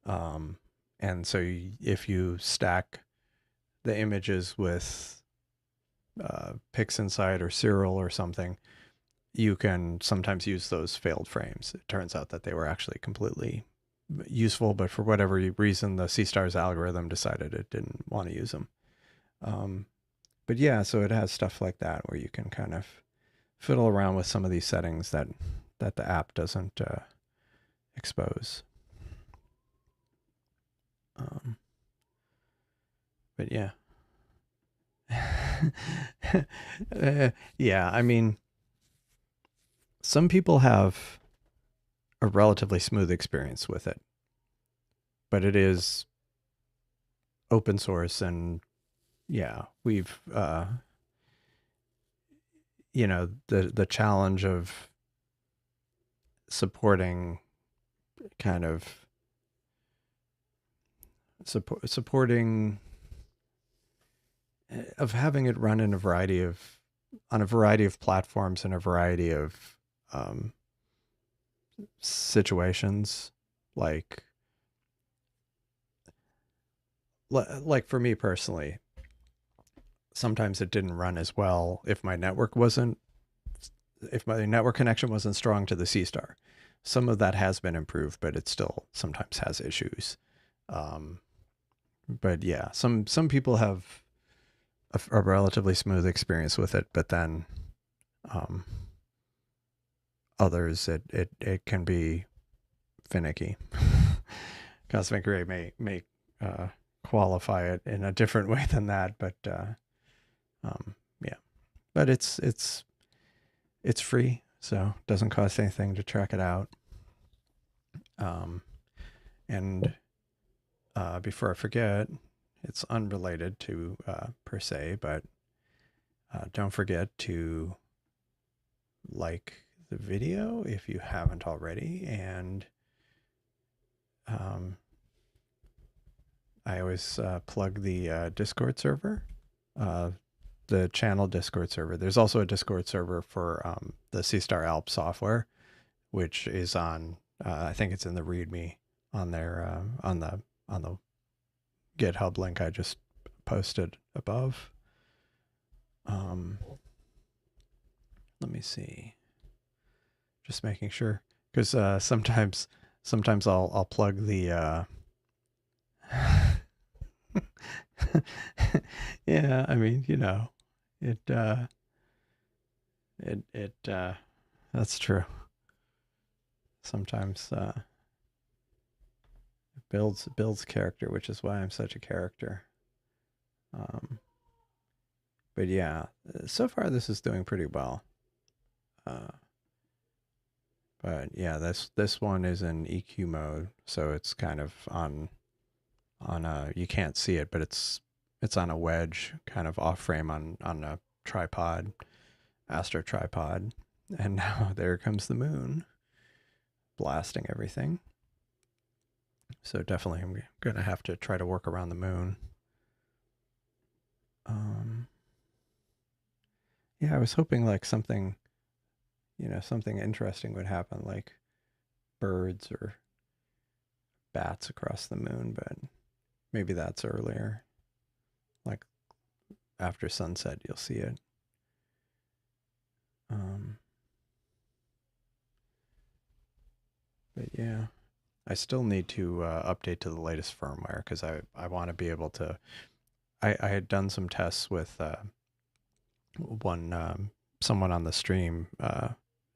And so if you stack the images with PixInsight or Serial or something, you can sometimes use those failed frames. It turns out that they were actually completely useful, but for whatever reason, the Seestars algorithm decided it didn't want to use them. But yeah, so it has stuff like that where you can kind of fiddle around with some of these settings that the app doesn't expose. But yeah. Yeah, I mean, some people have a relatively smooth experience with it, but it is open source, and yeah, we've the challenge of supporting kind of supporting of having it run in a variety of on a variety of platforms and a variety of situations, like for me personally, sometimes it didn't run as well if my network connection wasn't strong to the Seestar. Some of that has been improved, but it still sometimes has issues. But yeah, some people have a relatively smooth experience with it, but then others it can be finicky. Cosmic Ray may qualify it in a different way than that, but yeah, but it's free, so it doesn't cost anything to check it out. And before I forget, it's unrelated to per se, but don't forget to like the video if you haven't already, and I always plug the Discord server, the channel Discord server. There's also a Discord server for the Seestar Alp software, which is on I think it's in the README on their on the GitHub link I just posted above. Let me see. Just making sure, because sometimes I'll plug the yeah, I mean, you know, it that's true. Sometimes it builds character, which is why I'm such a character. But yeah, so far this is doing pretty well. But yeah, this one is in EQ mode, so it's kind of on a, you can't see it, but it's on a wedge, kind of off frame on a tripod, Astro tripod. And now there comes the moon, blasting everything. So definitely I'm gonna have to try to work around the moon. Yeah, I was hoping like something, you know, something interesting would happen, like birds or bats across the moon, but maybe that's earlier. Like after sunset, you'll see it. But yeah, I still need to update to the latest firmware, because I want to be able to. I had done some tests with someone on the stream,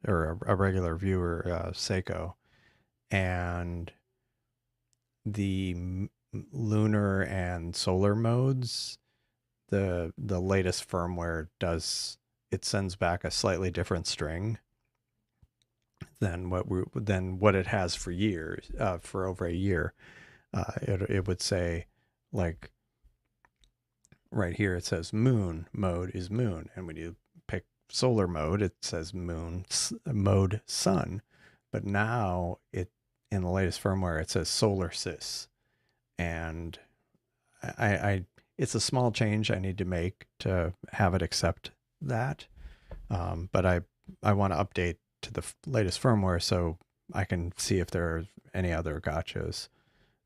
or a regular viewer, Seiko, and the lunar and solar modes. The latest firmware it sends back a slightly different string than what it has for years, for over a year. It would say, like, right here it says moon mode is moon, and when you pick solar mode it says moon mode sun. But now in the latest firmware it says solar sys, and I it's a small change I need to make to have it accept that. But I want to update to the latest firmware so I can see if there are any other gotchas.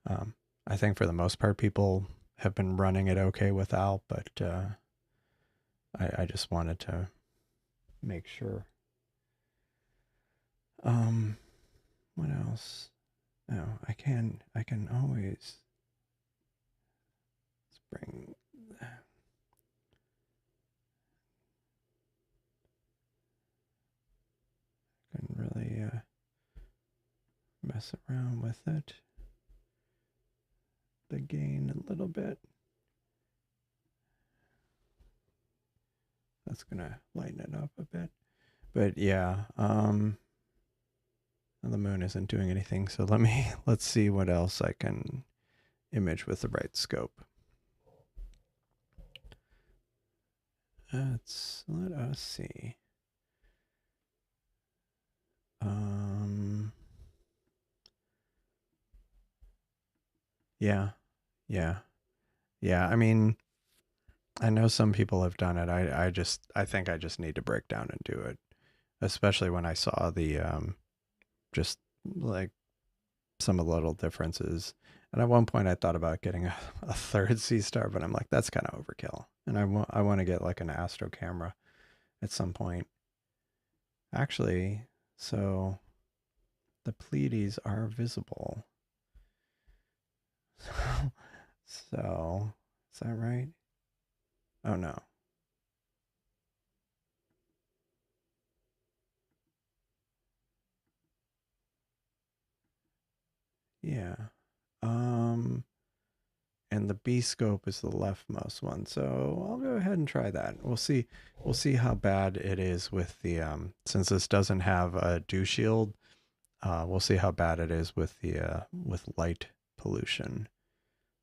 I think for the most part people have been running it okay without, but I just wanted to make sure. What else? No, I can always bring. Can really mess around with it. The gain a little bit. That's gonna lighten it up a bit. But yeah, the moon isn't doing anything, so let's see what else I can image with the right scope. Let us see. Yeah, Yeah. Yeah. I mean, I know some people have done it. I think I just need to break down and do it, especially when I saw the, just like some of the little differences. And at one point I thought about getting a third Seestar, but I'm like, that's kind of overkill. And I want to get like an Astro camera at some point. Actually, so the Pleiades are visible. So, is that right? Oh no. Yeah. Um, and the B scope is the leftmost one. So I'll go ahead and try that. We'll see how bad it is with the since this doesn't have a dew shield. We'll see how bad it is with the with light pollution.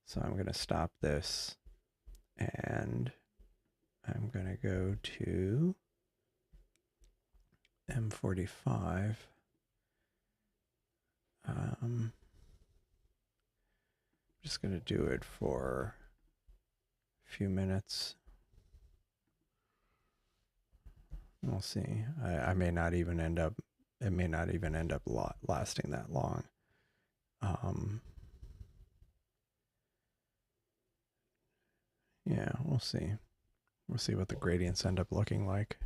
So I'm gonna stop this and I'm gonna go to M45. Just gonna do it for a few minutes. We'll see. I may not even end up. It may not even end up lasting that long. Yeah, we'll see. We'll see what the gradients end up looking like.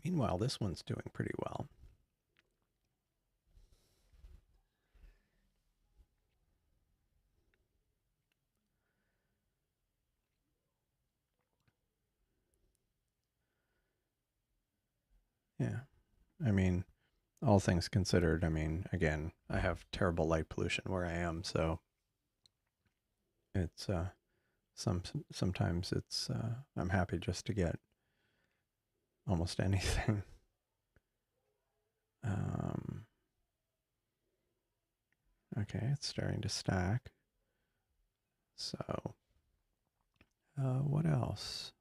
Meanwhile, this one's doing pretty well. Yeah. I mean, all things considered, I mean, again, I have terrible light pollution where I am, so it's sometimes it's I'm happy just to get almost anything. Okay, it's starting to stack. So, what else?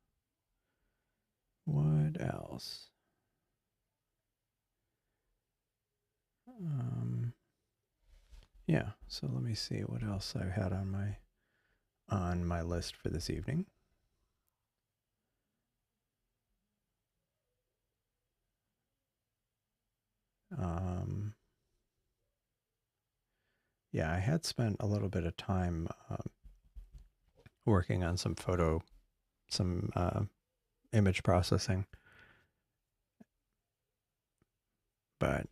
What else? Yeah, so let me see what else I had on my list for this evening. Yeah, I had spent a little bit of time working on some image processing, but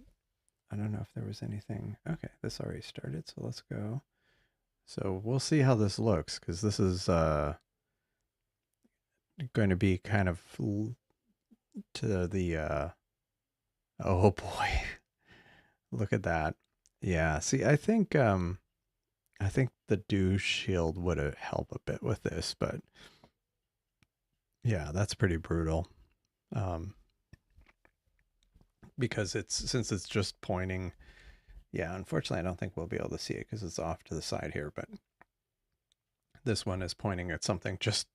I don't know if there was anything. Okay, this already started, so let's go. So we'll see how this looks, because this is going to be kind of to the oh boy, look at that. Yeah, see, I think the dew shield would help a bit with this, but yeah, that's pretty brutal. Because since it's just pointing. Yeah, unfortunately, I don't think we'll be able to see it because it's off to the side here, but this one is pointing at something just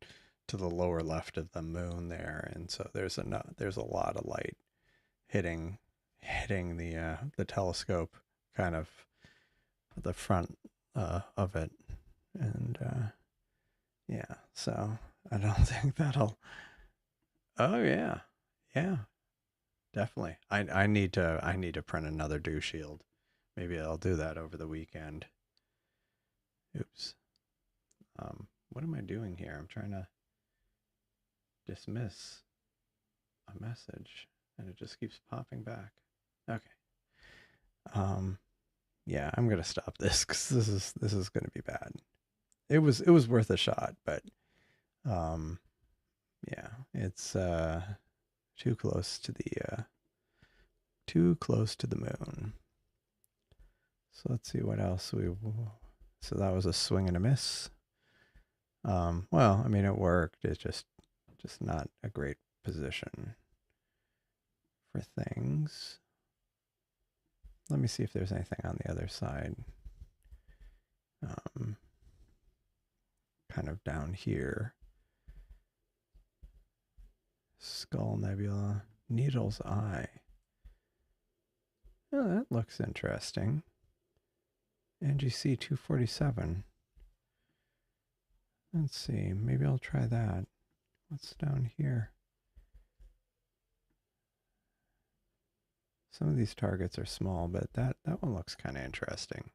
to the lower left of the moon there, and so there's a lot of light hitting the telescope, kind of the front of it, and yeah, so I don't think that'll. Oh yeah, yeah, definitely. I need to print another dew shield. Maybe I'll do that over the weekend. Oops. What am I doing here? I'm trying to dismiss a message and it just keeps popping back. Okay. Yeah, I'm gonna stop this because this is gonna be bad. It was worth a shot, but um, yeah, it's too close to the moon. So let's see what else we. So that was a swing and a miss. Well, I mean, it worked. It's just not a great position for things. Let me see if there's anything on the other side. Kind of down here. Skull Nebula. Needle's Eye. Oh, that looks interesting. NGC 247. Let's see, maybe I'll try that. What's down here? Some of these targets are small, but that one looks kind of interesting.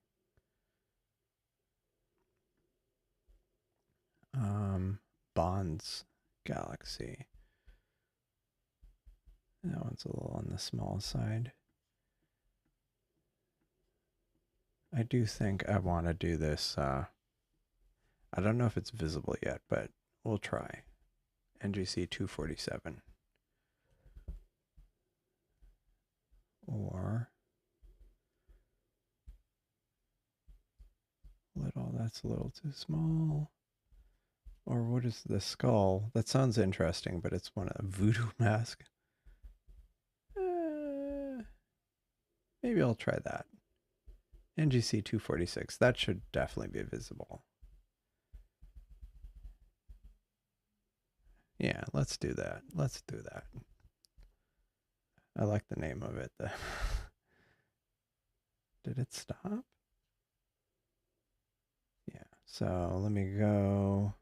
Bonds Galaxy. That one's a little on the small side. I do think I want to do this. I don't know if it's visible yet, but we'll try. NGC 247. Or little, that's a little too small. Or what is the skull? That sounds interesting, but it's one of voodoo mask. Maybe I'll try that. NGC 246. That should definitely be visible. Yeah, let's do that. Let's do that. I like the name of it. Did it stop? Yeah, so let me go.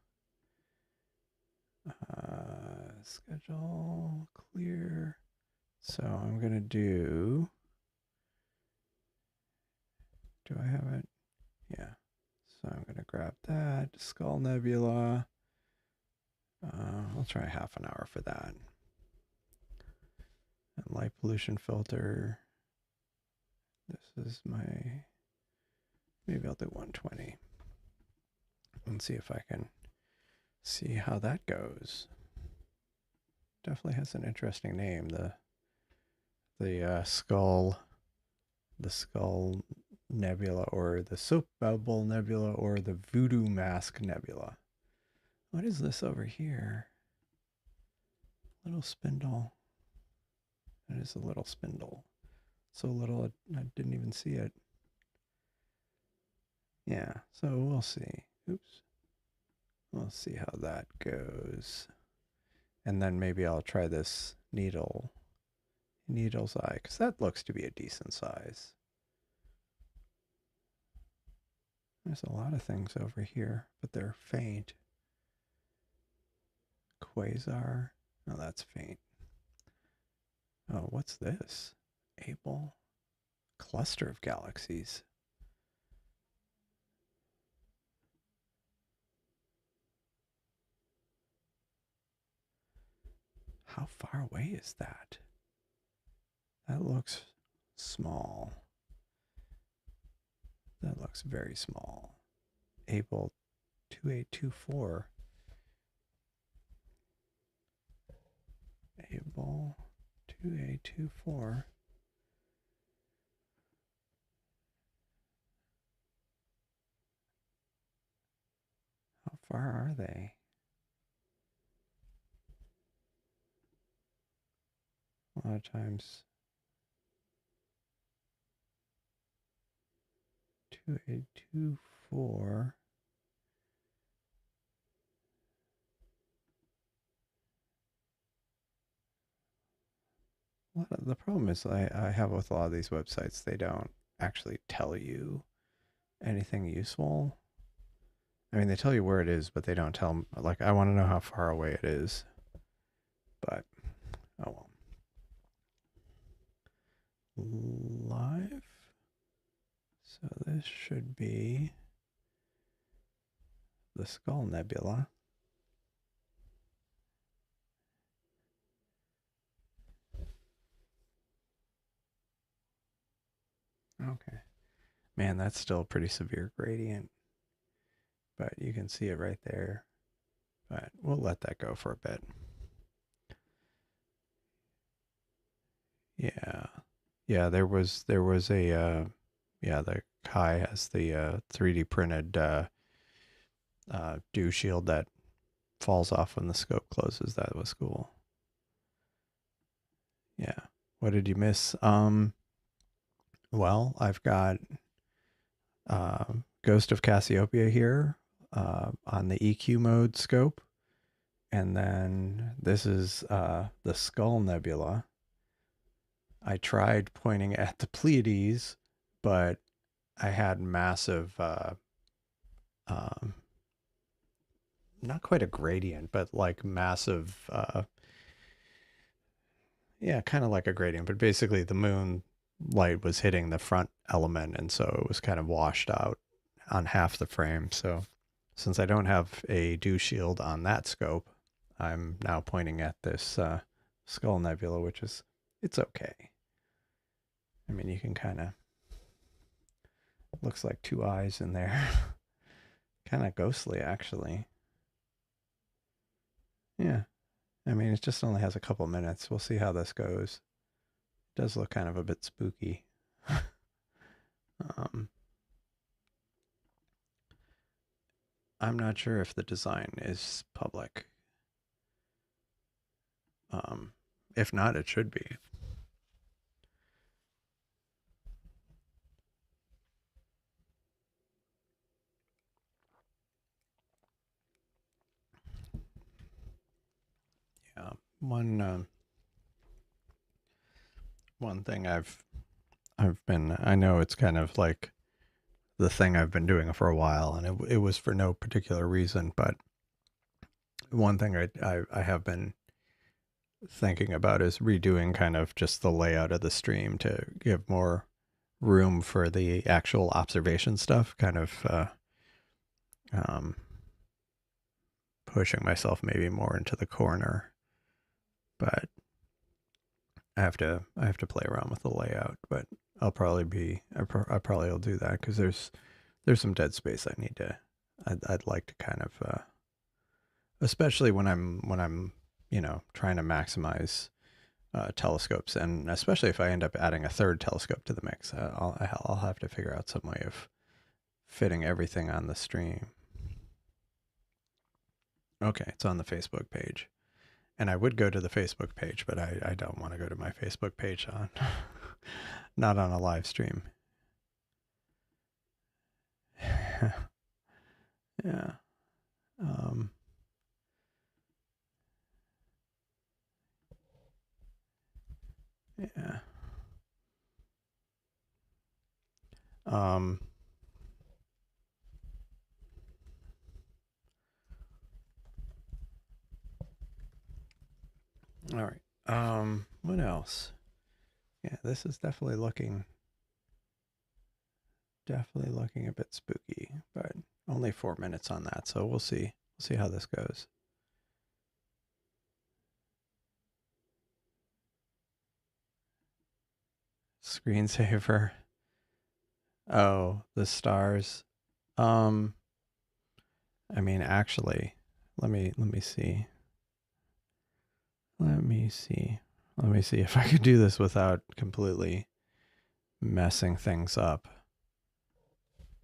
Schedule, clear. So I'm going to do I have it? Yeah. So I'm going to grab that. Skull Nebula. I'll try half an hour for that. And light pollution filter. This is my, maybe I'll do 120. And see if I can see how that goes. Definitely has an interesting name. The skull nebula, or the soap bubble nebula, or the voodoo mask nebula. What is this over here? Little spindle. That is a little spindle. So little I didn't even see it. Yeah, so we'll see. Oops. We'll see how that goes. And then maybe I'll try this needle's eye, because that looks to be a decent size. There's a lot of things over here, but they're faint. Quasar. Oh, that's faint. Oh, what's this? Able. Cluster of galaxies. How far away is that? That looks small. That looks very small. Able 2824. Able 2824. How far are they? A lot of times 2824. The problem is I have with a lot of these websites, they don't actually tell you anything useful. I mean, they tell you where it is, but they don't tell, like, I want to know how far away it is. But, oh well. Live. So this should be the Skull Nebula. Okay. Man, that's still a pretty severe gradient. But you can see it right there. But we'll let that go for a bit. Yeah. Yeah, there was a yeah, the Kai has the 3D printed dew shield that falls off when the scope closes. That was cool. Yeah. What did you miss? Well, I've got Ghost of Cassiopeia here on the EQ mode scope. And then this is the Skull Nebula. I tried pointing at the Pleiades, but I had massive, um, not quite a gradient, but like massive, yeah, kind of like a gradient, but basically the moon light was hitting the front element, and so it was kind of washed out on half the frame. So since I don't have a dew shield on that scope, I'm now pointing at this skull nebula, which is, it's okay. I mean, you can kind of, looks like two eyes in there. Kind of ghostly, actually. Yeah. I mean, it just only has a couple minutes. We'll see how this goes. It does look kind of a bit spooky. um, I'm not sure if the design is public. If not, it should be. Yeah. One thing I've been, I know it's kind of like the thing I've been doing for a while, and it was for no particular reason, but one thing I have been thinking about is redoing kind of just the layout of the stream to give more room for the actual observation stuff, kind of um, pushing myself maybe more into the corner. But I have to play around with the layout, but I'll probably be I probably will do that because there's some dead space I need to I'd like to kind of especially when I'm trying to maximize telescopes, and especially if I end up adding a third telescope to the mix, I'll have to figure out some way of fitting everything on the stream. Okay, it's on the Facebook page. And I would go to the Facebook page, but I don't want to go to my Facebook page on not on a live stream. Yeah. Yeah. All right. What else? Yeah, this is definitely looking a bit spooky, but only 4 minutes on that, so we'll see. We'll see how this goes. Screensaver. Oh, the stars. I mean, actually, let me see. Let me see. Let me see if I could do this without completely messing things up.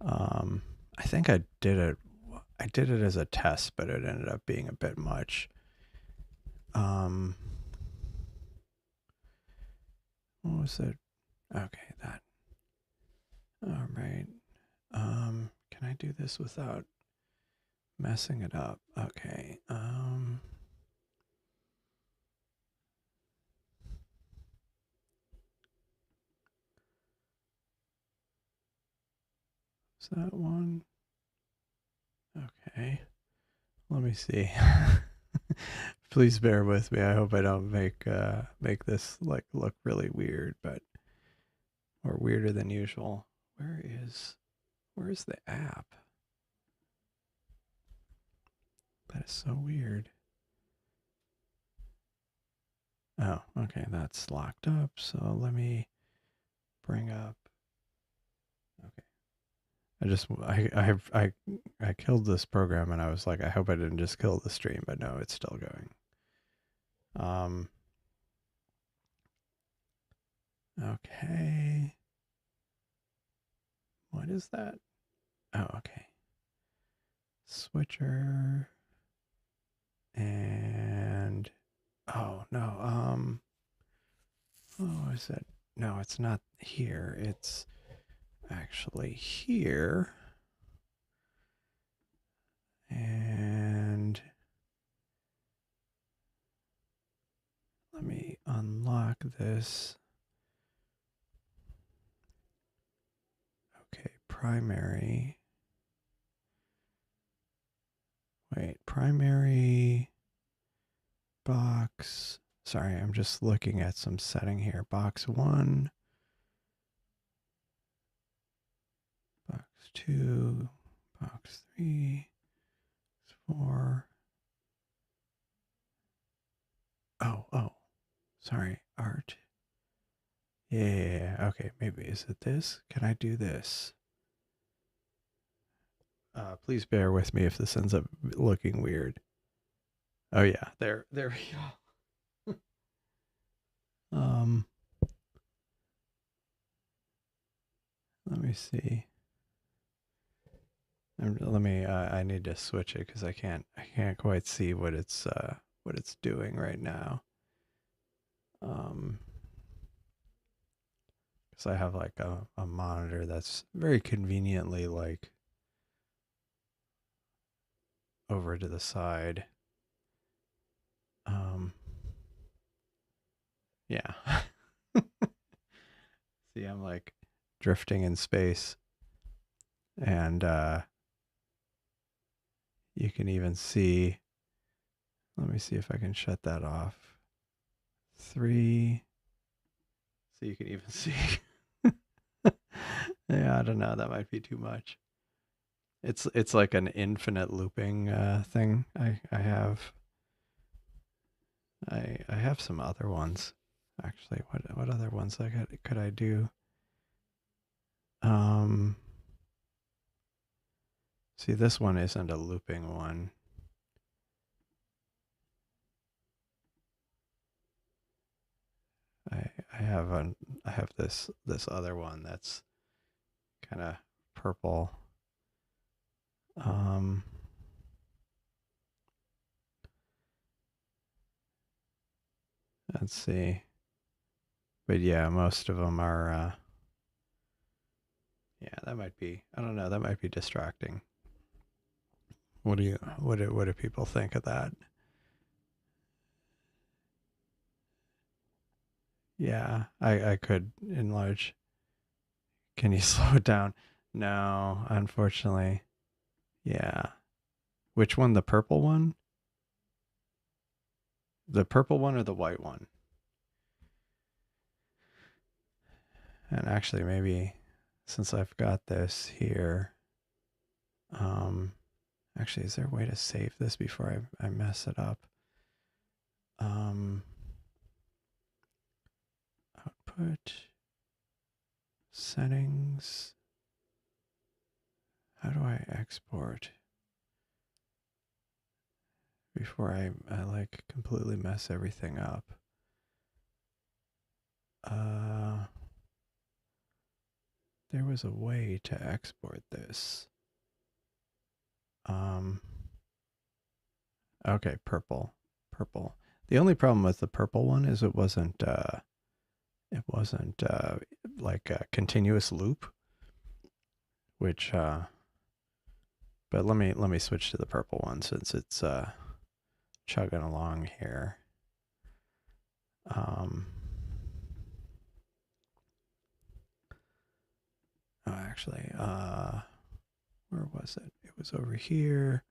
I think I did it. I did it as a test, but it ended up being a bit much. What was it? Okay, that. All right. Can I do this without messing it up? Okay. Is that one? Okay. Let me see. Please bear with me. I hope I don't make this like look really weird, but or weirder than usual. Where's the app? That is so weird. Oh, okay, that's locked up. So let me bring up. Okay. I killed this program, and I was like, I hope I didn't just kill the stream, but no, it's still going. Okay. What is that? Oh, okay. Switcher. And oh no, oh, is it? No, it's not here. It's actually here. And let me unlock this. primary. Wait, primary box. Sorry, I'm just looking at some setting here. Box 1, box 2, box 3, 4. Oh, sorry, art. Yeah, okay, maybe, is it this? Can I do this? Please bear with me if this ends up looking weird. Oh yeah, there we go. Let me see. I need to switch it because I can't quite see what it's doing right now. Because I have like a monitor that's very conveniently like over to the side. Yeah. See, I'm like drifting in space, and you can even see. Let me see if I can shut that off. 3. So you can even see. Yeah, I don't know. That might be too much. It's like an infinite looping thing. I have some other ones. Actually, what other ones could I do? See, this one isn't a looping one. I have this other one that's kind of purple. Let's see. But yeah, most of them are yeah, that might be, I don't know, that might be distracting. What do people think of that? Yeah, I could enlarge. Can you slow it down? No, unfortunately. Yeah. Which one? The purple one? The purple one or the white one? And actually, maybe since I've got this here, actually, is there a way to save this before I mess it up? Output, settings. How do I export before I like completely mess everything up? There was a way to export this. Okay, purple. The only problem with the purple one is it wasn't like a continuous loop, which but let me switch to the purple one since it's chugging along here. Oh, actually, where was it? It was over here.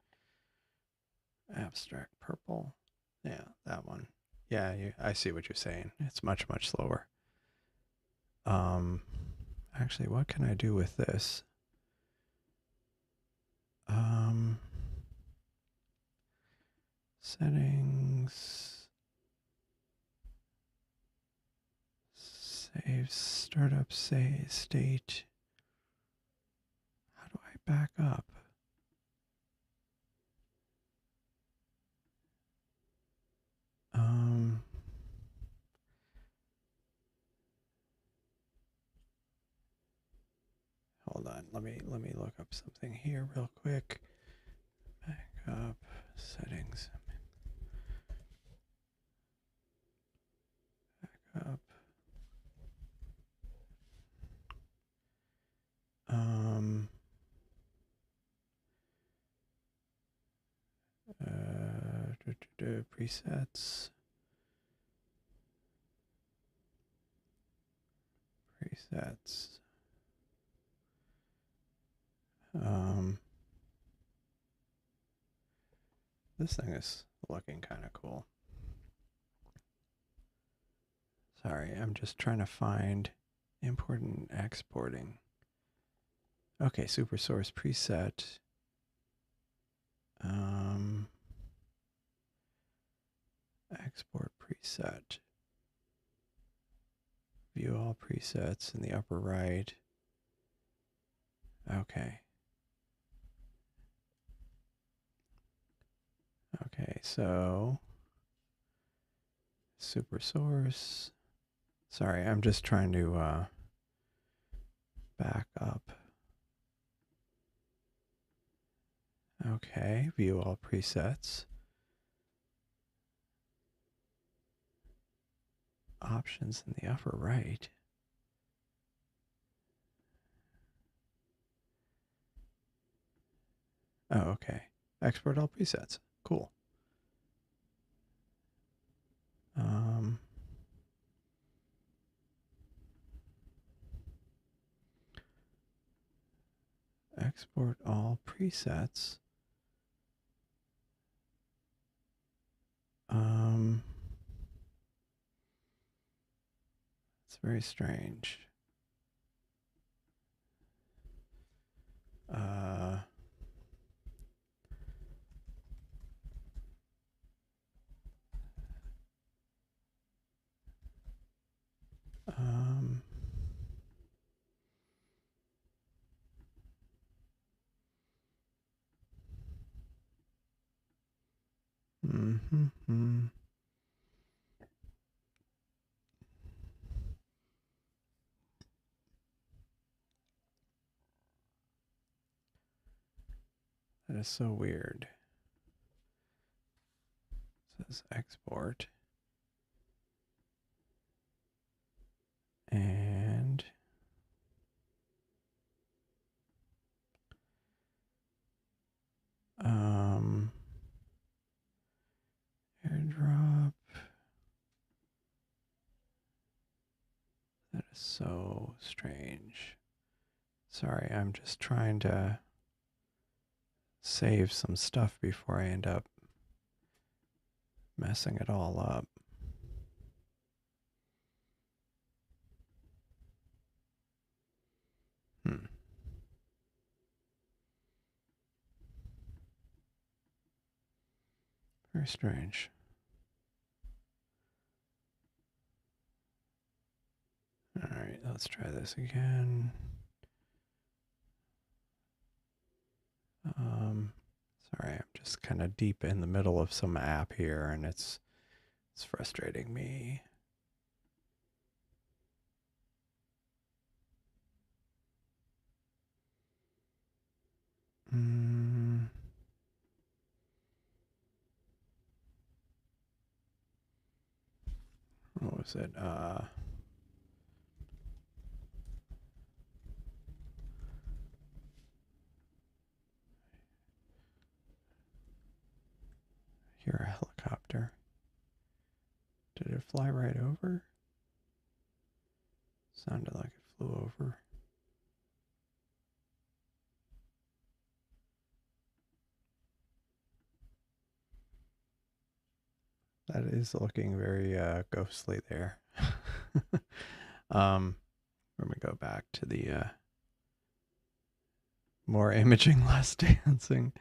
Abstract purple. Yeah, that one. Yeah, I see what you're saying. It's much slower. Actually, what can I do with this? Settings. Save startup state. How do I back up? Hold on. Let me look up something here real quick. Back up settings. Back up. Presets. This thing is looking kind of cool. Sorry, I'm just trying to find important exporting. Okay, super source preset. Export preset. View all presets in the upper right. Okay. Okay, so super source. Sorry, I'm just trying to back up. Okay, view all presets. Options in the upper right. Oh, okay. Export all presets. Cool. Export all presets. It's very strange. That is so weird. It says export. And airdrop. That is so strange. Sorry, I'm just trying to save some stuff before I end up messing it all up. Very strange. All right, let's try this again. Sorry, I'm just kind of deep in the middle of some app here, and it's frustrating me. What was it? Hear a helicopter. Did it fly right over? Sounded like it flew over. That is looking very ghostly there. Let me go back to the more imaging, less dancing,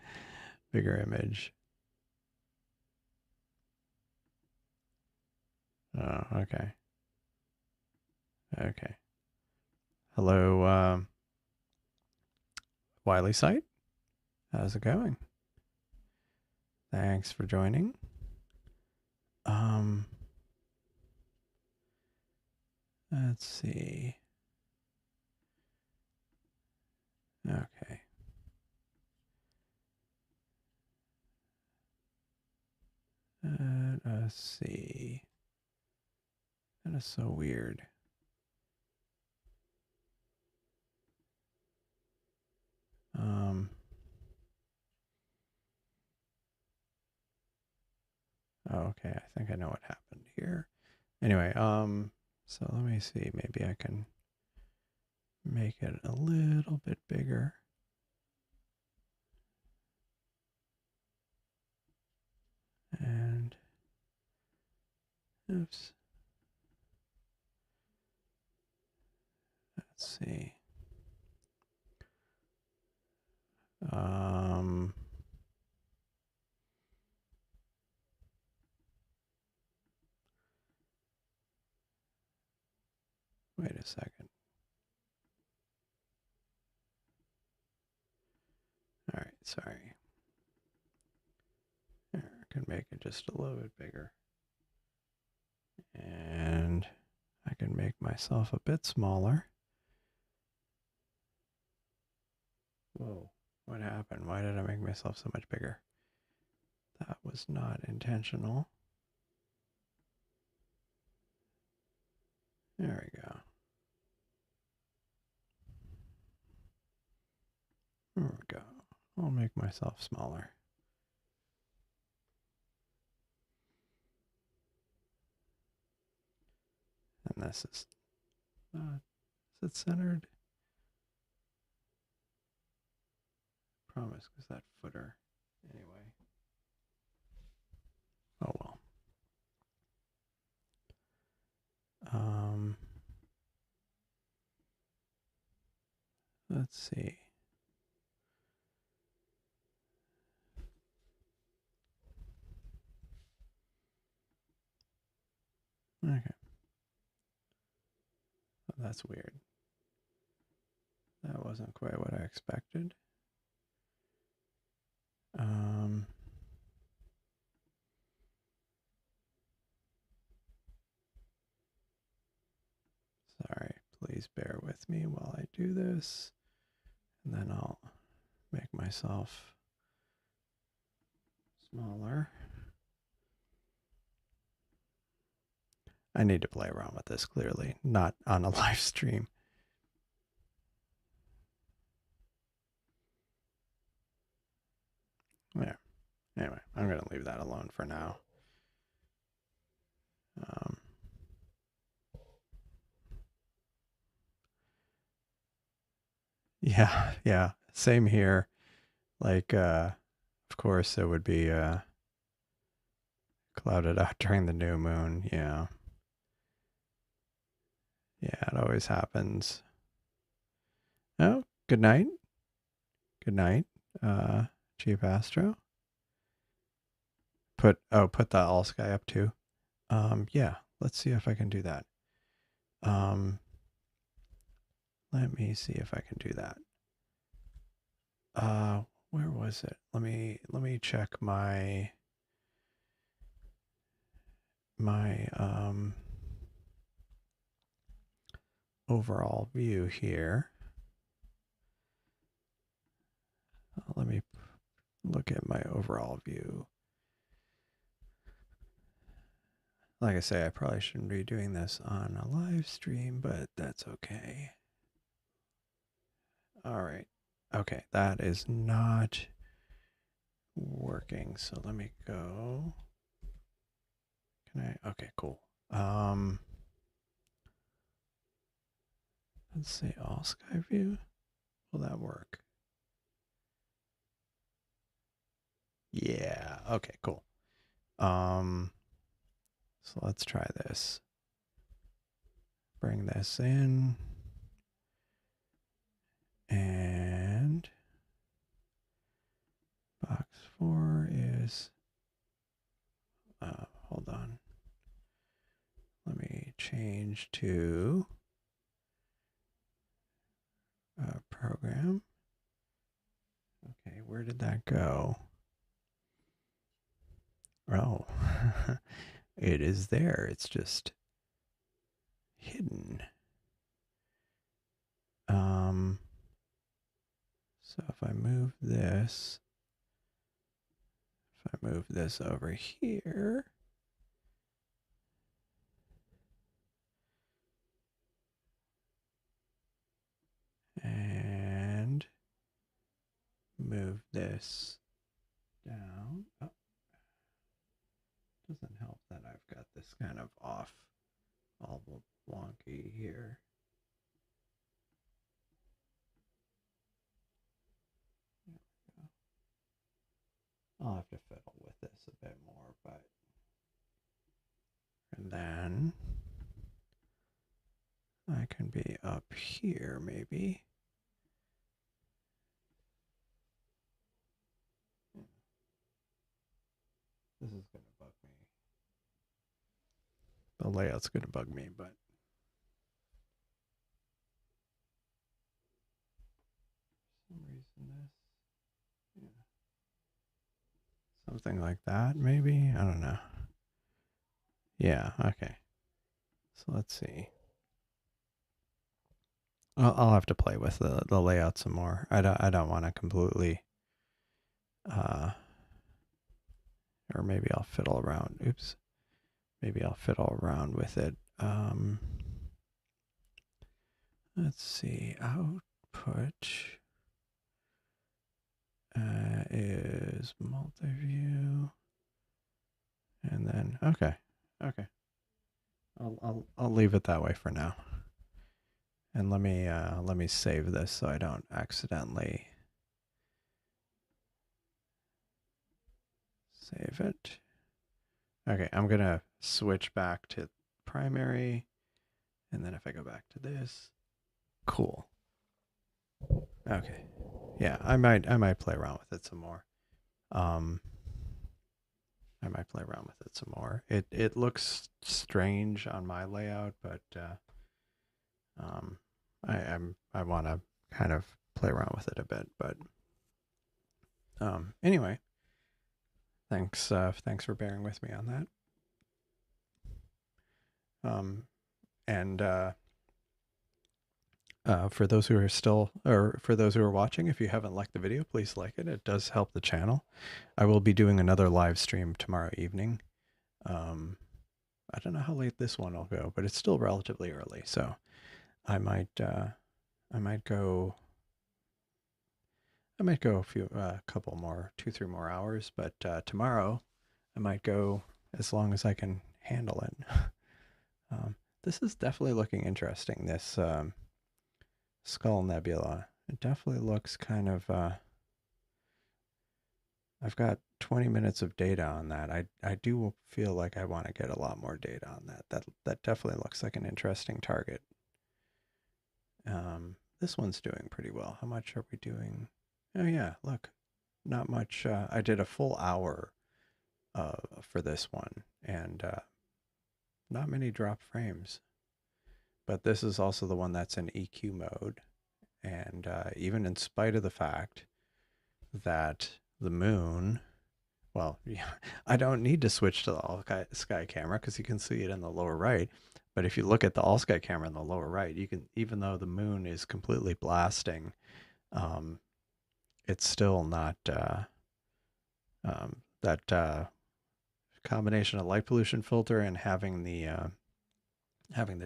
bigger image. Oh, okay. Okay. Hello, Wiley site. How's it going? Thanks for joining. Let's see. Okay. Let us see. That is so weird. Oh, okay, I think I know what happened here. Anyway, so let me see. Maybe I can make it a little bit bigger. Oops. Let's see. Wait a second. All right, sorry. Here, I can make it just a little bit bigger. And I can make myself a bit smaller. Whoa, what happened? Why did I make myself so much bigger? That was not intentional. There we go. There we go. I'll make myself smaller. And this is it centered? Promise, because that footer, anyway. Oh well. Let's see. Okay. Oh, that's weird. That wasn't quite what I expected. Sorry, please bear with me while I do this. And then I'll make myself smaller. I need to play around with this clearly, not on a live stream. There. Anyway, I'm going to leave that alone for now. Yeah, same here. Like, of course, it would be clouded out during the new moon. Yeah, it always happens. Oh, good night. Good night, Chief Astro. Put the all sky up too. Yeah, let's see if I can do that. Let me see if I can do that. Where was it? Let me check my overall view here. Let me look at my overall view. Like I say, I probably shouldn't be doing this on a live stream, but that's okay. All right. Okay, that is not working. So let me go. Can I? Okay, cool. Let's say all sky view. Will that work? Yeah. Okay, cool. So let's try this. Bring this in. And box 4 is, hold on. Let me change to program. Okay, where did that go? Oh, it is there. It's just hidden. So if I move this over here, and move this down. Oh, doesn't help that I've got this kind of off, all wonky here. I'll have to fiddle with this a bit more, but and then I can be up here maybe. This is going to bug me. The layout's going to bug me, but for some reason this, yeah. Something like that, maybe? I don't know. Yeah, okay. So let's see. I'll have to play with the layout some more. I don't want to completely, or maybe I'll fiddle around. Oops. Maybe I'll fiddle around with it. Let's see. Output is multi-view, and then okay. I'll leave it that way for now. And let me save this so I don't accidentally save it. Okay, I'm gonna switch back to primary, and then if I go back to this, cool. Okay, yeah, I might play around with it some more. I might play around with it some more. It looks strange on my layout, but I want to kind of play around with it a bit. But anyway, thanks for bearing with me on that. And for those who are still, or for those who are watching, if you haven't liked the video, please like it. It does help the channel. I will be doing another live stream tomorrow evening. I don't know how late this one will go, but it's still relatively early, so I might go a couple more, 2-3 more hours, but tomorrow I might go as long as I can handle it. This is definitely looking interesting, this Skull Nebula. It definitely looks kind of, I've got 20 minutes of data on that. I do feel like I want to get a lot more data on that. That definitely looks like an interesting target. This one's doing pretty well. How much are we doing? Oh yeah, look, not much. I did a full hour for this one, and not many drop frames. But this is also the one that's in EQ mode, and even in spite of the fact that the moon, well, yeah, I don't need to switch to the all-sky camera because you can see it in the lower right. But if you look at the all-sky camera in the lower right, you can, even though the moon is completely blasting, it's still not that combination of light pollution filter and having the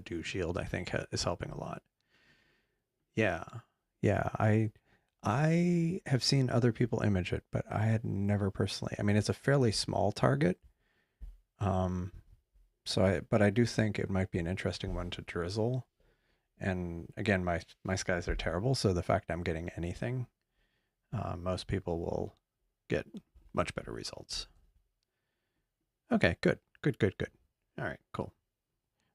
dew shield, I think, is helping a lot. Yeah, I have seen other people image it, but I had never personally. I mean, it's a fairly small target. But I do think it might be an interesting one to drizzle. And again, my skies are terrible, so the fact I'm getting anything, most people will get much better results. Okay, good. All right, cool.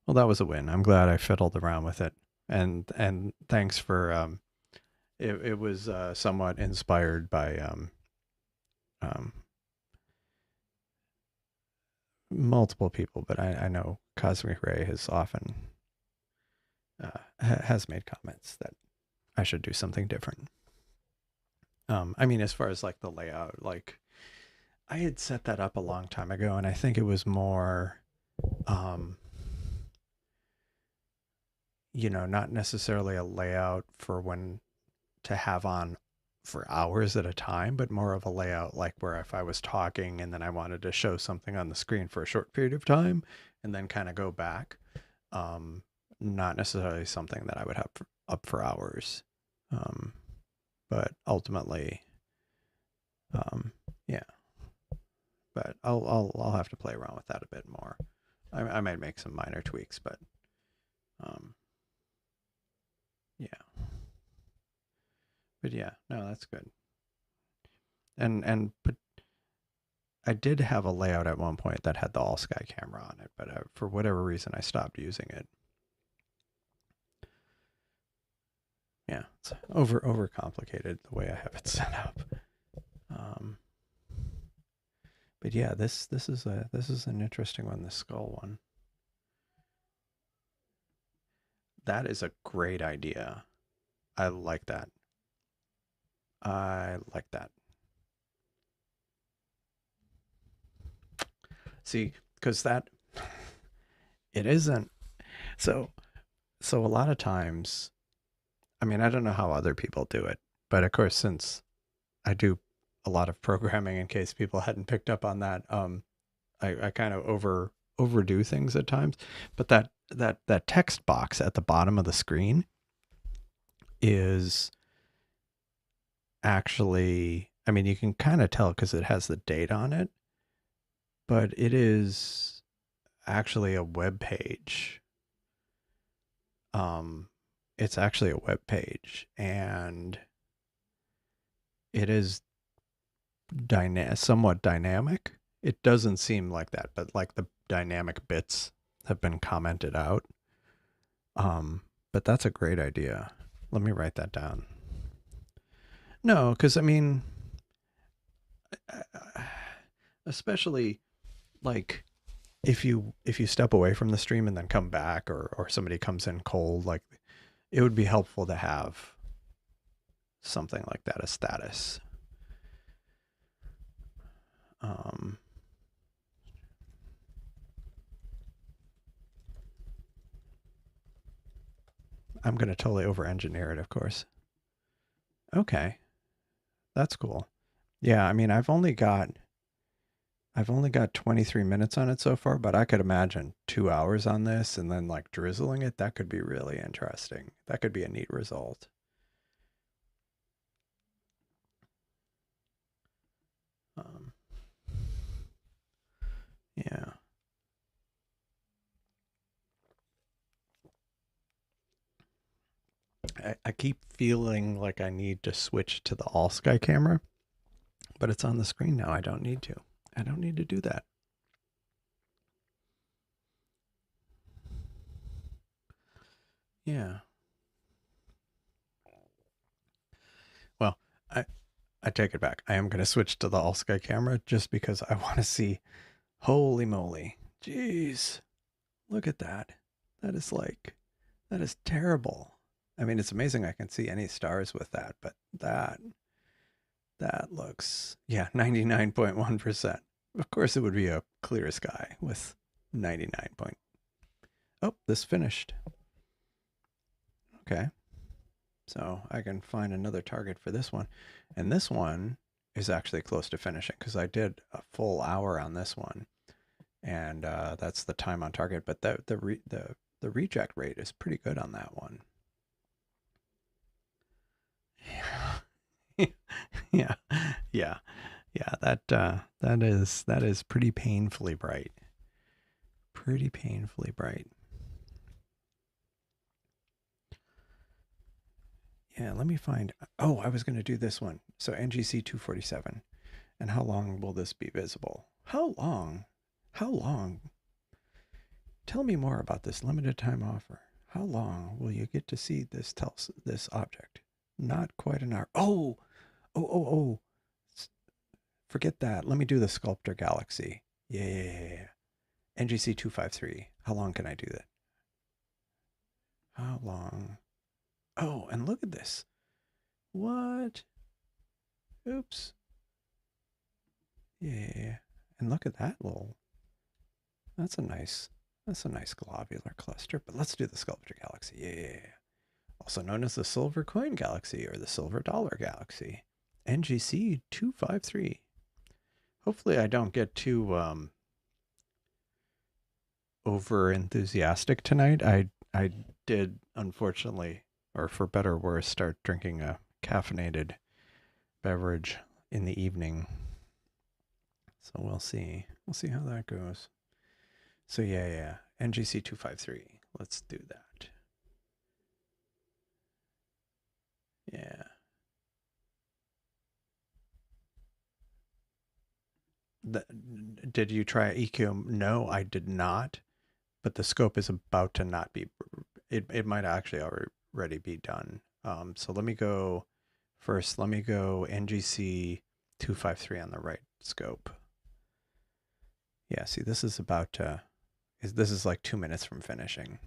Well, that was a win. I'm glad I fiddled around with it. And thanks for it was somewhat inspired by multiple people, but I know Cosmic Ray has often has made comments that I should do something different. I mean, as far as like the layout, like I had set that up a long time ago, and I think it was more, you know, not necessarily a layout for when to have on for hours at a time, but more of a layout like where if I was talking and then I wanted to show something on the screen for a short period of time and then kind of go back, not necessarily something that I would have up for hours. But ultimately, yeah, but I'll have to play around with that a bit more. I might make some minor tweaks, but yeah. But yeah, no, that's good. And but I did have a layout at one point that had the all sky camera on it, but for whatever reason I stopped using it. Yeah, it's over complicated the way I have it set up. But yeah, this is an interesting one, the skull one. That is a great idea. I like that. I like that. See, because that it isn't so a lot of times, I mean, I don't know how other people do it, but of course, since I do a lot of programming, in case people hadn't picked up on that, I kind of overdo things at times. But that text box at the bottom of the screen is actually, I mean, you can kind of tell because it has the date on it, but it is actually a web page. It's actually a web page, and it is somewhat dynamic. It doesn't seem like that, but like the dynamic bits have been commented out. But that's a great idea. Let me write that down. No, because I mean, especially like if you step away from the stream and then come back, or somebody comes in cold, like it would be helpful to have something like that, a status. I'm going to totally over-engineer it, of course. Okay. That's cool. Yeah, I mean, I've only got 23 minutes on it so far, but I could imagine 2 hours on this and then like drizzling it. That could be really interesting. That could be a neat result. Yeah. I keep feeling like I need to switch to the all sky camera, but it's on the screen now. I don't need to. I don't need to do that. Yeah. Well, I take it back. I am going to switch to the all sky camera just because I want to see. Holy moly. Jeez. Look at that. That is terrible. I mean, it's amazing I can see any stars with that, but that looks, yeah, 99.1%. Of course, it would be a clear sky with 99 point. Oh, this finished. Okay. So I can find another target for this one. And this one is actually close to finishing because I did a full hour on this one. And that's the time on target. But the reject rate is pretty good on that one. Yeah. yeah. Yeah. Yeah. That is pretty painfully bright. Pretty painfully bright. Yeah, let me find. Oh, I was going to do this one. So NGC 247. And how long will this be visible? How long? How long? Tell me more about this limited time offer. How long will you get to see this object? Not quite an hour. Oh. Forget that. Let me do the Sculptor Galaxy. Yeah. NGC 253. How long can I do that? How long? Oh, and look at this. What? Oops. Yeah. And look at that little. That's a nice globular cluster. But let's do the Sculptor Galaxy. Yeah. Also known as the Silver Coin Galaxy or the Silver Dollar Galaxy. NGC 253. Hopefully I don't get too over enthusiastic tonight. I did, unfortunately, or for better or worse, start drinking a caffeinated beverage in the evening. So we'll see. We'll see how that goes. So yeah. NGC 253. Let's do that. Yeah. Did you try EQ? No, I did not. But the scope is about to not be. It might actually already be done. So let me go first. Let me go NGC 253 on the right scope. Yeah, see, this is about to. This is like 2 minutes from finishing.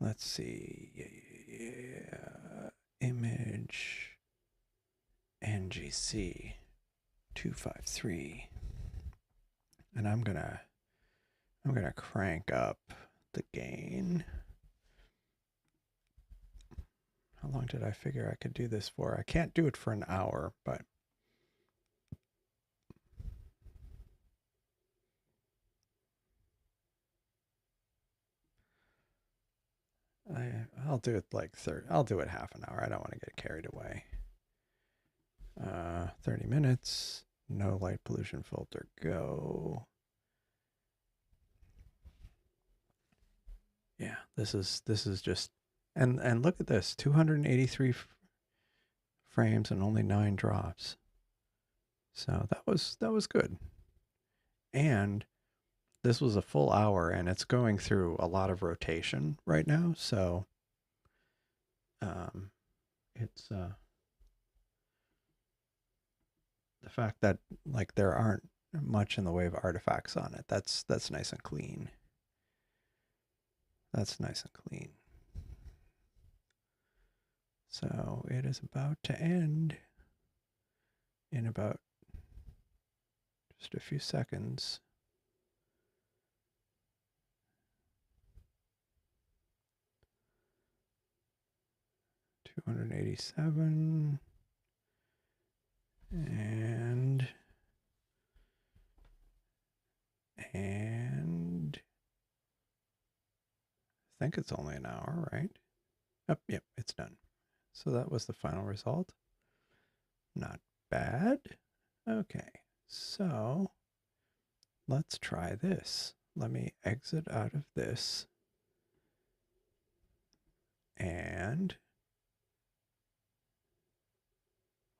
Let's see. Yeah, image NGC 253, and I'm gonna crank up the gain. How long did I figure I could do this for? I can't do it for an hour, but I'll do it like 30. I'll do it half an hour. I don't want to get carried away. 30 minutes. No light pollution filter. Go. Yeah, this is just and look at this. 283 frames and only 9 drops. So that was good. And this was a full hour, and it's going through a lot of rotation right now. So it's the fact that like there aren't much in the way of artifacts on it. That's nice and clean. That's nice and clean. So it is about to end in about just a few seconds. $287 and I think it's only an hour, right? Oh, yep, it's done. So that was the final result. Not bad. Okay, so let's try this. Let me exit out of this. And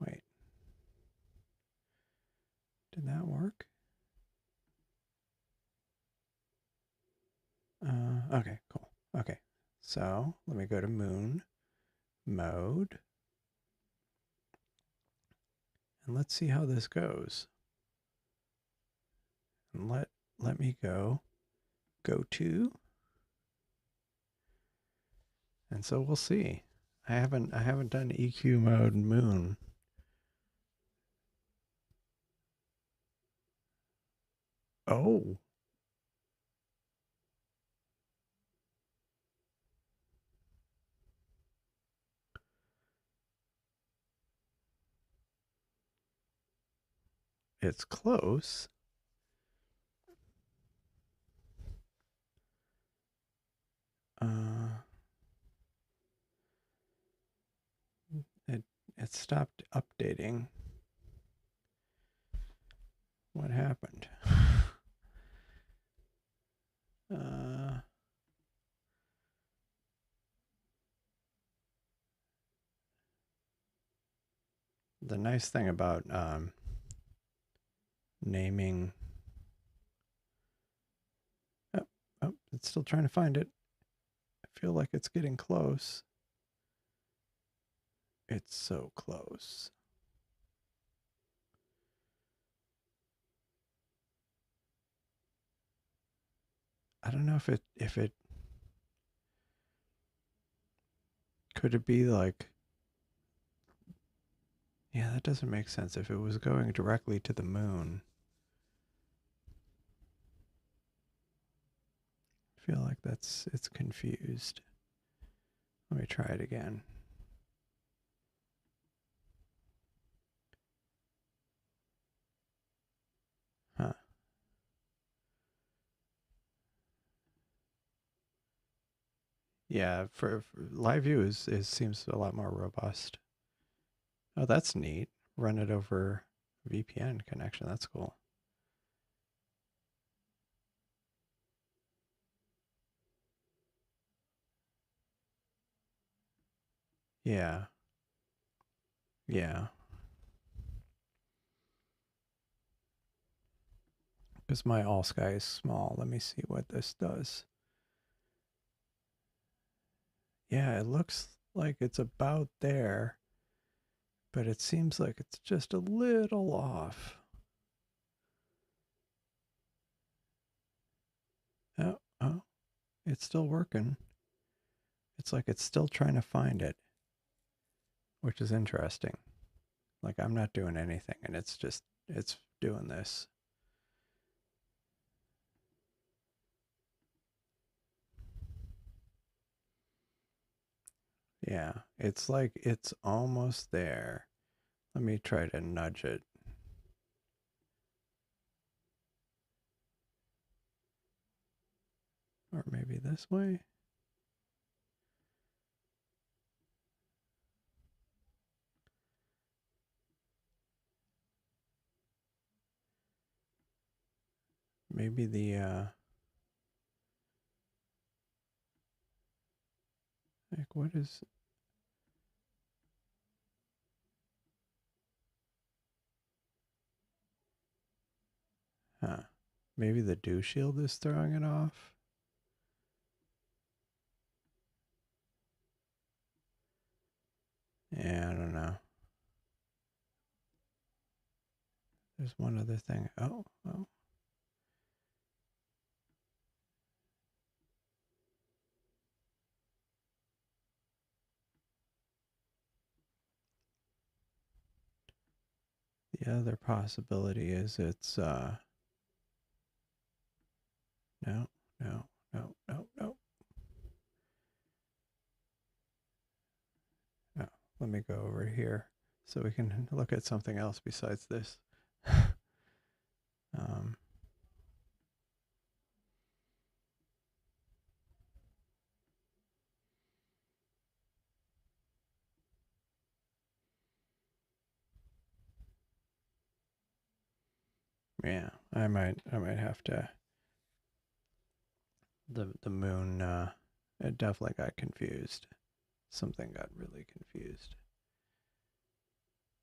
wait, did that work? Okay, cool. Okay, so let me go to moon mode. And let's see how this goes. And let me go to. And so we'll see. I haven't done EQ mode moon. Oh. It's close. It stopped updating. What happened? The nice thing about naming. Oh, it's still trying to find it. I feel like it's getting close. It's so close. I don't know if it could it be like, yeah, that doesn't make sense. If it was going directly to the moon, I feel like it's confused. Let me try it again. Huh. Yeah, for live view is seems a lot more robust. Oh, that's neat. Run it over VPN connection. That's cool. Yeah. Yeah. because my all sky is small. Let me see what this does. Yeah, it looks like it's about there, but it seems like it's just a little off. Oh, oh, it's still working. It's like it's still trying to find it, which is interesting. Like I'm not doing anything and it's doing this. Yeah, it's like it's almost there. Let me try to nudge it. Or maybe this way. Maybe the like what is maybe the dew shield is throwing it off. Yeah, I don't know. There's one other thing. Oh. The other possibility is it's no. Oh, let me go over here so we can look at something else besides this. um, yeah, I might have to. The moon it definitely got confused. Something got really confused.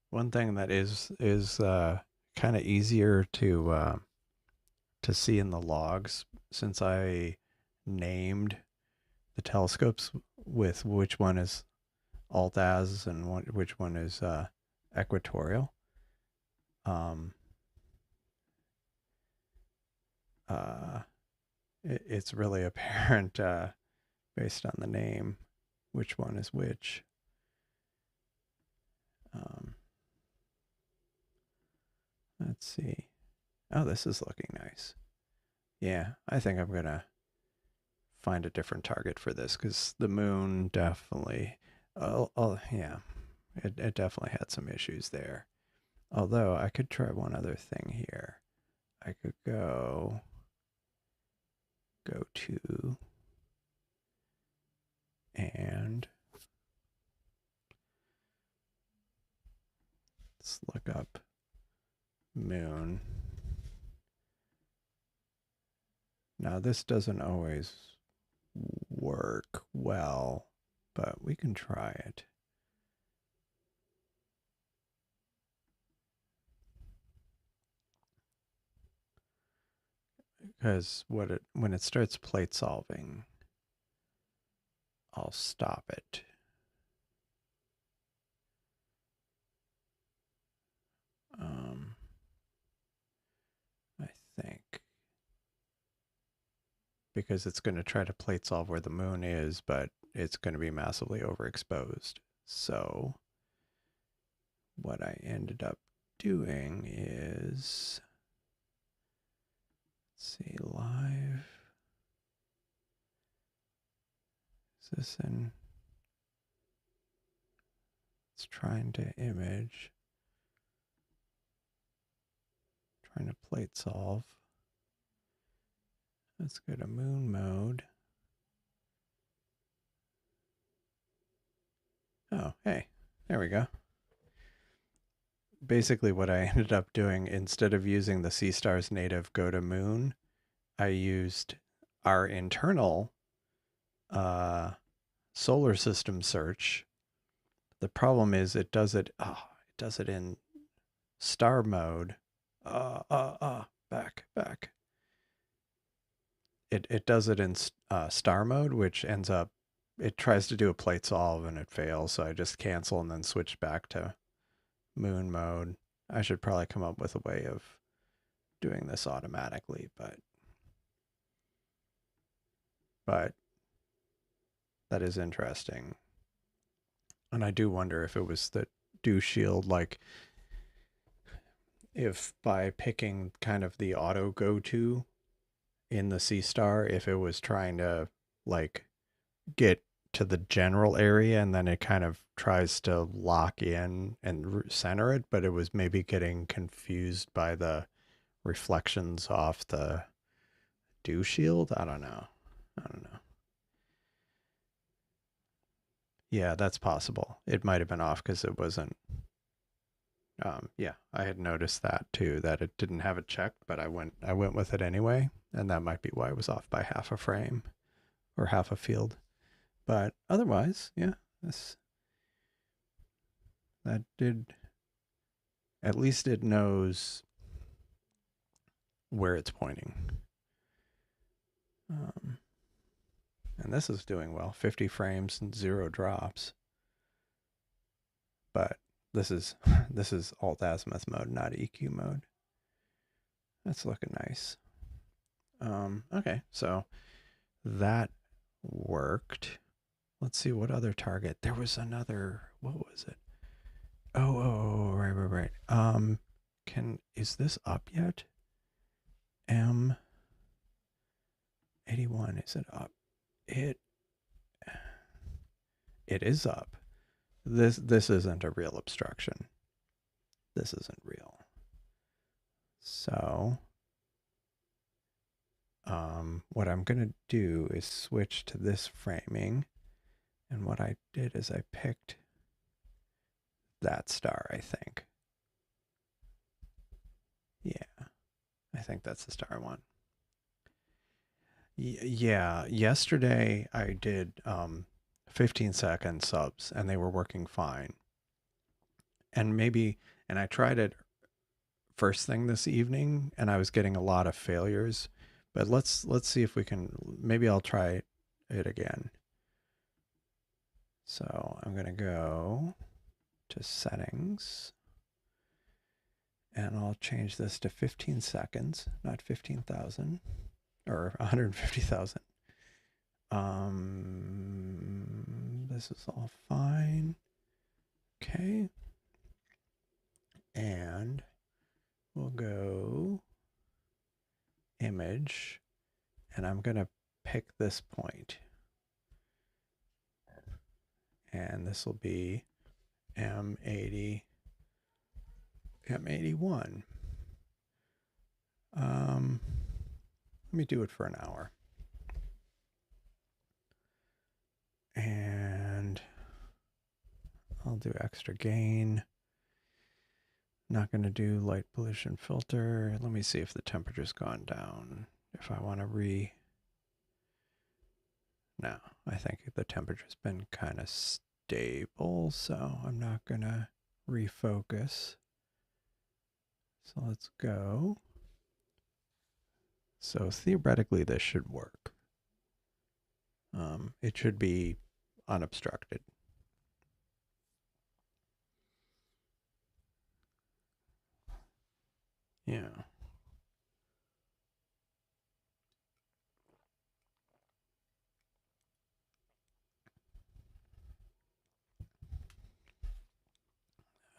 One thing that is kind of easier to see in the logs, since I named the telescopes with which one is AltAz and which one is equitorial. It's really apparent based on the name which one is which. Let's see. Oh, this is looking nice. Yeah, I think I'm going to find a different target for this because the moon definitely, yeah, it definitely had some issues there. Although I could try one other thing here. I could go to and let's look up moon. Now this doesn't always work well, but we can try it. Because when it starts plate solving, I'll stop it. I think because it's going to try to plate solve where the moon is, but it's going to be massively overexposed. So what I ended up doing is, let's see, live. Is this in? It's trying to image. Trying to plate solve. Let's go to moon mode. Oh, hey, there we go. Basically what I ended up doing, instead of using the Seestars native go to moon, I used our internal solar system search. The problem is it does it in star mode. back. It does it in star mode, which ends up, it tries to do a plate solve and it fails. So I just cancel and then switch back to moon mode. I should probably come up with a way of doing this automatically, but that is interesting. And I do wonder if it was the dew shield, like if by picking kind of the auto go-to in the Seestar, if it was trying to like get to the general area and then it kind of tries to lock in and center it, but it was maybe getting confused by the reflections off the dew shield. I don't know. Yeah, that's possible. It might have been off because it wasn't. Yeah, I had noticed that too, that it didn't have it checked, but I went with it anyway, and that might be why it was off by half a frame or half a field. But otherwise, yeah, that did, at least it knows where it's pointing. And this is doing well, 50 frames and 0 drops. But this is AltAz mode, not EQ mode. That's looking nice. Okay, so that worked. Let's see what other target. There was another, what was it? Oh, right. Is this up yet? M81, is it up? It is up. This isn't a real obstruction. This isn't real. So what I'm going to do is switch to this framing. And what I did is I picked that star, I think. Yeah, I think that's the star I want. Yeah, yesterday I did 15-second subs and they were working fine. And I tried it first thing this evening and I was getting a lot of failures. But let's see if we can, maybe I'll try it again. So I'm going to go to settings and I'll change this to 15 seconds, not 15,000 or 150,000. This is all fine. Okay. And we'll go image and I'm going to pick this point. And this will be M81. Let me do it for an hour. And I'll do extra gain. Not going to do light pollution filter. Let me see if the temperature's gone down. If I want to no, I think the temperature's been kind of stable, so I'm not going to refocus. So let's go. So theoretically, this should work. It should be unobstructed. Yeah.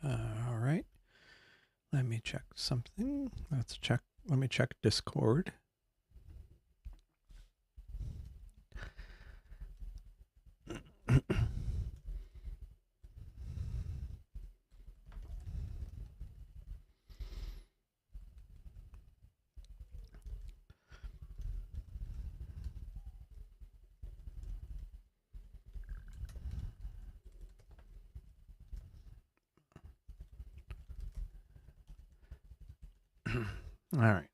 All right. Let me check something. Let me check Discord. All right.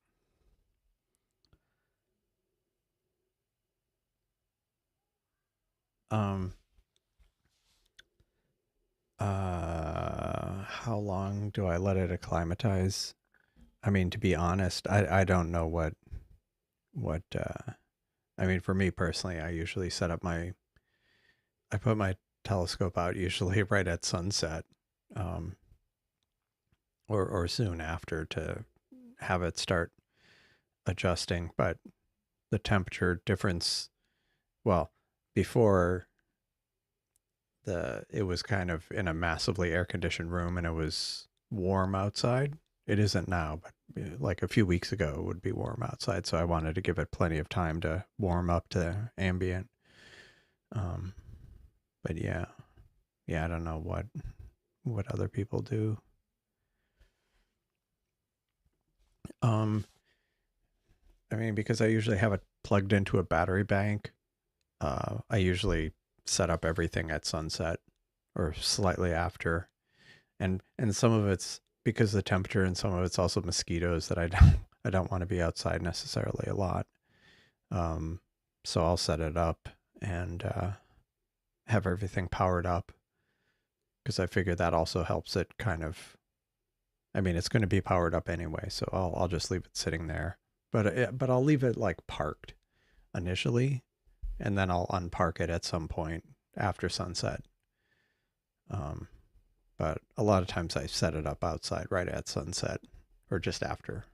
How long do I let it acclimatize? I mean, to be honest, I don't know I mean, for me personally, I usually I put my telescope out usually right at sunset, um, or soon after to have it start adjusting. But the temperature difference, well, before it was kind of in a massively air conditioned room and it was warm outside. It isn't now, but like a few weeks ago, it would be warm outside. So I wanted to give it plenty of time to warm up to ambient. Um, but yeah, I don't know what other people do. Um, I mean, because I usually have it plugged into a battery bank, I usually set up everything at sunset or slightly after, and some of it's because of the temperature, and some of it's also mosquitoes that I don't want to be outside necessarily a lot. Um, so I'll set it up and have everything powered up because I figure that also helps it kind of. I mean, it's going to be powered up anyway, so I'll just leave it sitting there. But I'll leave it like parked initially, and then I'll unpark it at some point after sunset. Um, but a lot of times I set it up outside right at sunset or just after.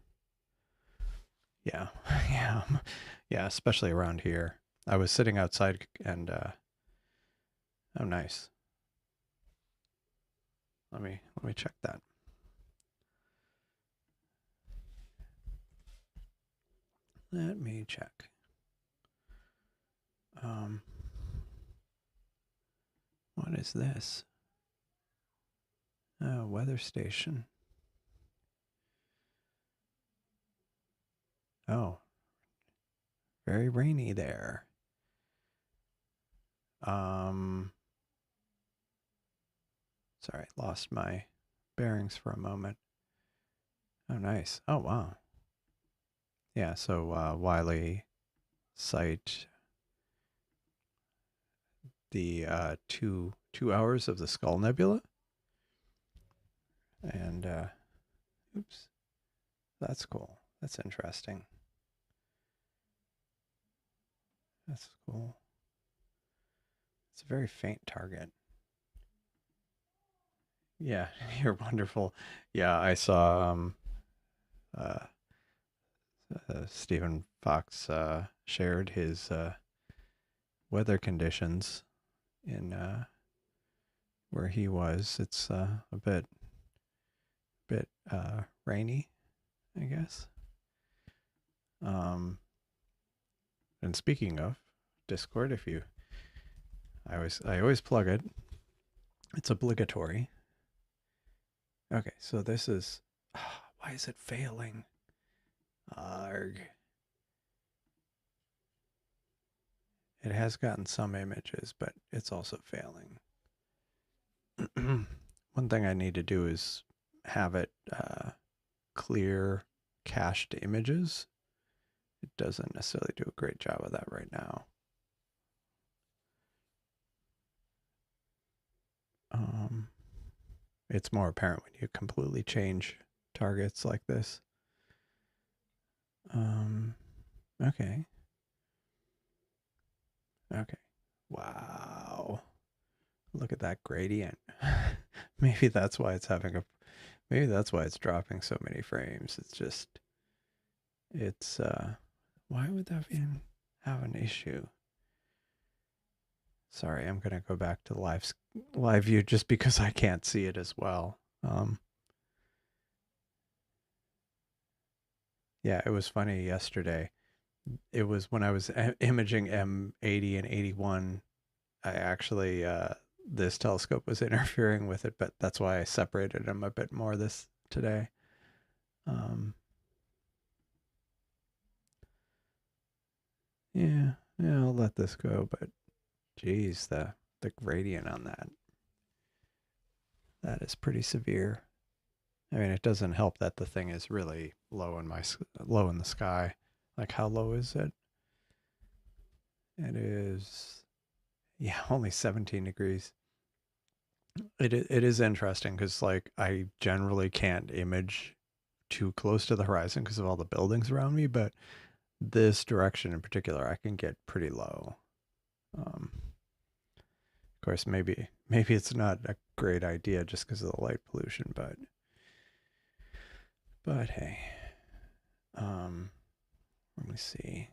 Yeah, yeah, yeah. Especially around here, I was sitting outside and oh, nice. Let me check that. Let me check. Um, what is this? Oh, weather station. Oh, very rainy there. Um, sorry, lost my bearings for a moment. Oh, nice. Oh, wow. Yeah, so Wiley site the 2 hours of the Skull Nebula, and oops, that's cool. That's interesting. That's cool. It's a very faint target. Yeah, you're wonderful. Yeah, I saw uh, Stephen Fox shared his weather conditions in where he was. It's a bit rainy, I guess. Um, and speaking of Discord, if you, I always plug it. It's obligatory. Okay, so this is. Why is it failing? Arg. It has gotten some images, but it's also failing. One thing I need to do is have it clear cached images. It doesn't necessarily do a great job of that right now. It's more apparent when you completely change targets like this. Okay. Okay. Wow. Look at that gradient. Maybe that's why it's maybe that's why it's dropping so many frames. It's why would that even have an issue? Sorry, I'm gonna go back to live view just because I can't see it as well. Yeah, it was funny yesterday. It was when I was imaging M80 and 81. I actually this telescope was interfering with it, but that's why I separated them a bit more today. Yeah, I'll let this go, but geez, the gradient on that is pretty severe. I mean, it doesn't help that the thing is really low in the sky. Like, how low is it? It is, yeah, only 17 degrees. It is interesting because like I generally can't image too close to the horizon because of all the buildings around me, but this direction in particular, I can get pretty low. Of course, maybe it's not a great idea just because of the light pollution, but hey, let me see.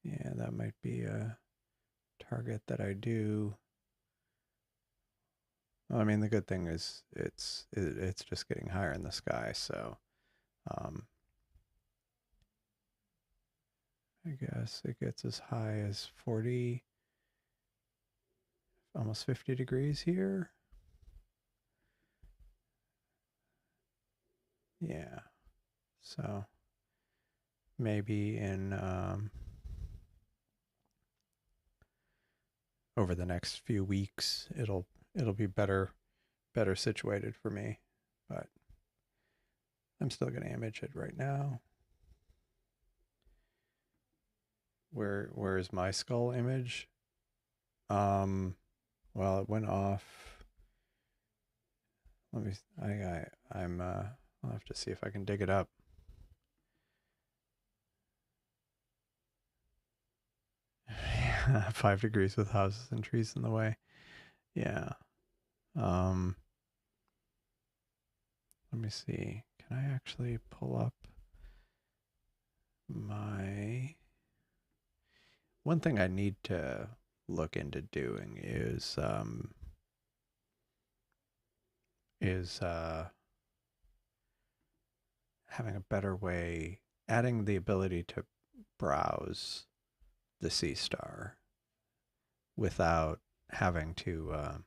Yeah, that might be a target that I do. Well, I mean, the good thing is it's just getting higher in the sky, so I guess it gets as high as 40, almost 50 degrees here. Yeah, so maybe in over the next few weeks it'll be better situated for me, but I'm still going to image it right now. Where is my skull image? Well, it went off. Let me. I'll have to see if I can dig it up. Yeah, 5 degrees with houses and trees in the way. Yeah. Let me see. Can I actually pull up my... One thing I need to look into doing is having a better way, adding the ability to browse the Seestar without having to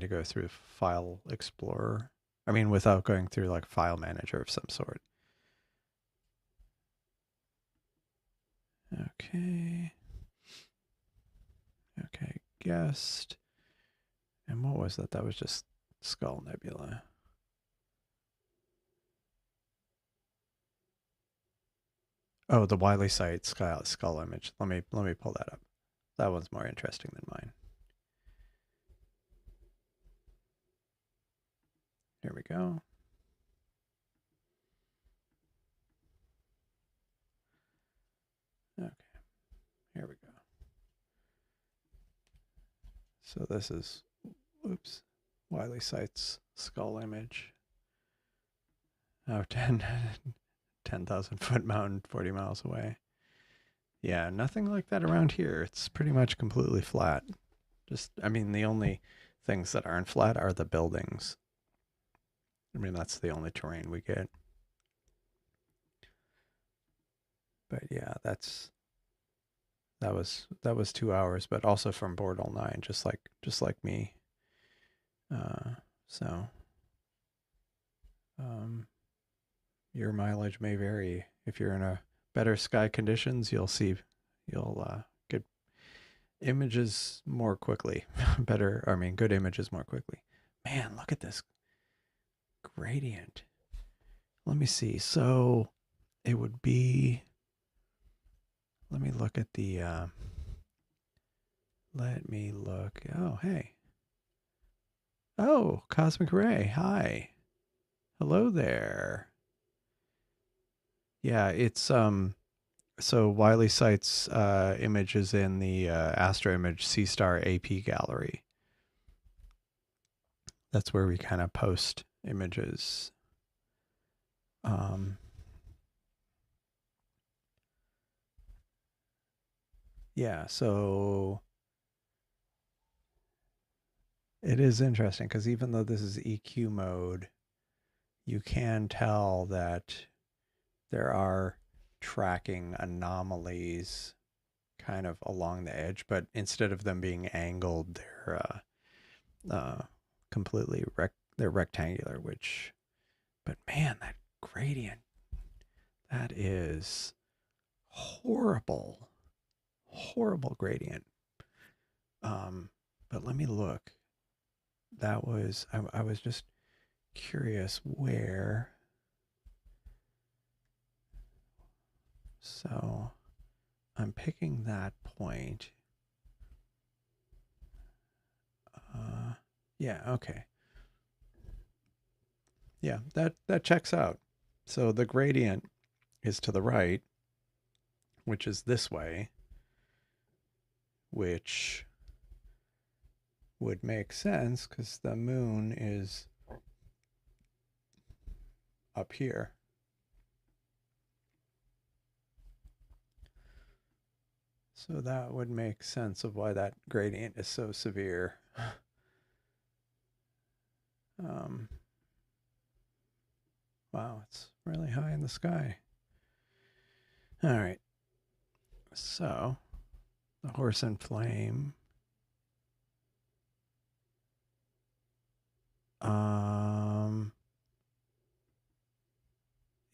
go through File Explorer. I mean, without going through like File Manager of some sort. Okay. Okay, guessed. And what was that? That was just Skull Nebula. Oh, the Wiley site skull image. Let me pull that up. That one's more interesting than mine. Here we go. Okay, here we go. So this is, oops, Wiley site's skull image. Oh, 10,000 foot mountain 40 miles away. Yeah, nothing like that around here. It's pretty much completely flat. Just, I mean, the only things that aren't flat are the buildings. I mean, that's the only terrain we get. But yeah, that was 2 hours, but also from Bortle 9, just like me. So your mileage may vary. If you're in a better sky conditions, you'll get images more quickly. Good images more quickly. Man, look at this gradient. Let me see. So it would be, let me look. Oh, hey. Oh, Cosmic Ray. Hi. Hello there. Yeah, it's so Wiley cites images in the Astro image Seestar AP gallery. That's where we kind of post images. Yeah, so it is interesting because even though this is EQ mode, you can tell that there are tracking anomalies kind of along the edge, but instead of them being angled, they're completely they're rectangular, but man, that gradient, that is horrible gradient. But let me look. That was, I was just curious where. So I'm picking that point. Yeah, okay. Yeah, that checks out. So the gradient is to the right, which is this way, which would make sense because the moon is up here. So that would make sense of why that gradient is so severe. Wow, it's really high in the sky. All right. So the horse and flame.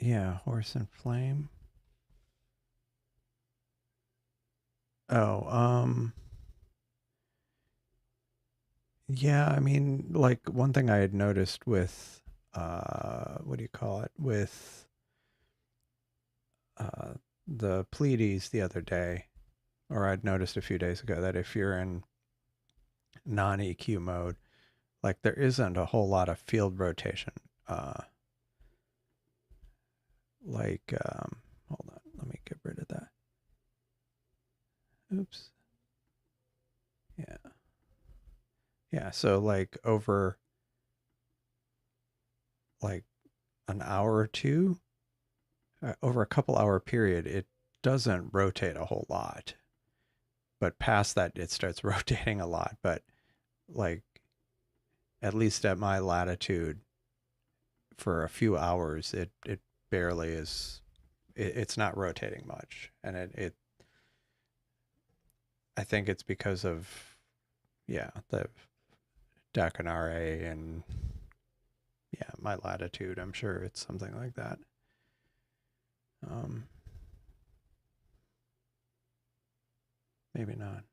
Yeah, horse and flame. Oh, yeah, I mean, like one thing I had noticed with, what do you call it? With uh, the Pleiades the other day, or I'd noticed a few days ago that if you're in non-EQ mode, like there isn't a whole lot of field rotation. Hold on, let me get rid of that. Oops. Yeah. Yeah, so like over like an hour or two, over a couple hour period, it doesn't rotate a whole lot. But past that, it starts rotating a lot. But like, at least at my latitude, for a few hours, it barely is. It's not rotating much, and I think it's because of, yeah, the Dakanare and, yeah, my latitude. I'm sure it's something like that. Maybe not.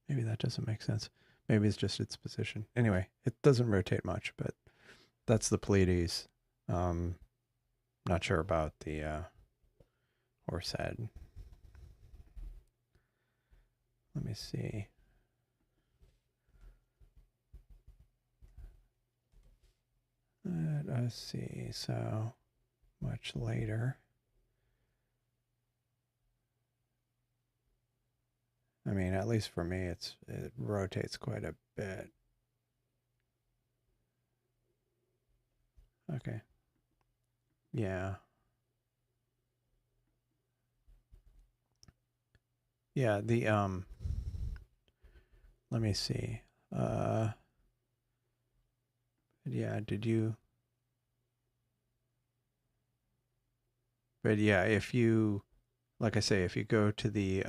Maybe that doesn't make sense. Maybe it's just its position. Anyway, it doesn't rotate much, but that's the Pleiades. Not sure about the horse head. Let me see. Let us see. So much later. I mean, at least for me, it rotates quite a bit. Okay. Yeah. Yeah, let me see. Yeah, did you? But yeah, if you, like I say, if you go to the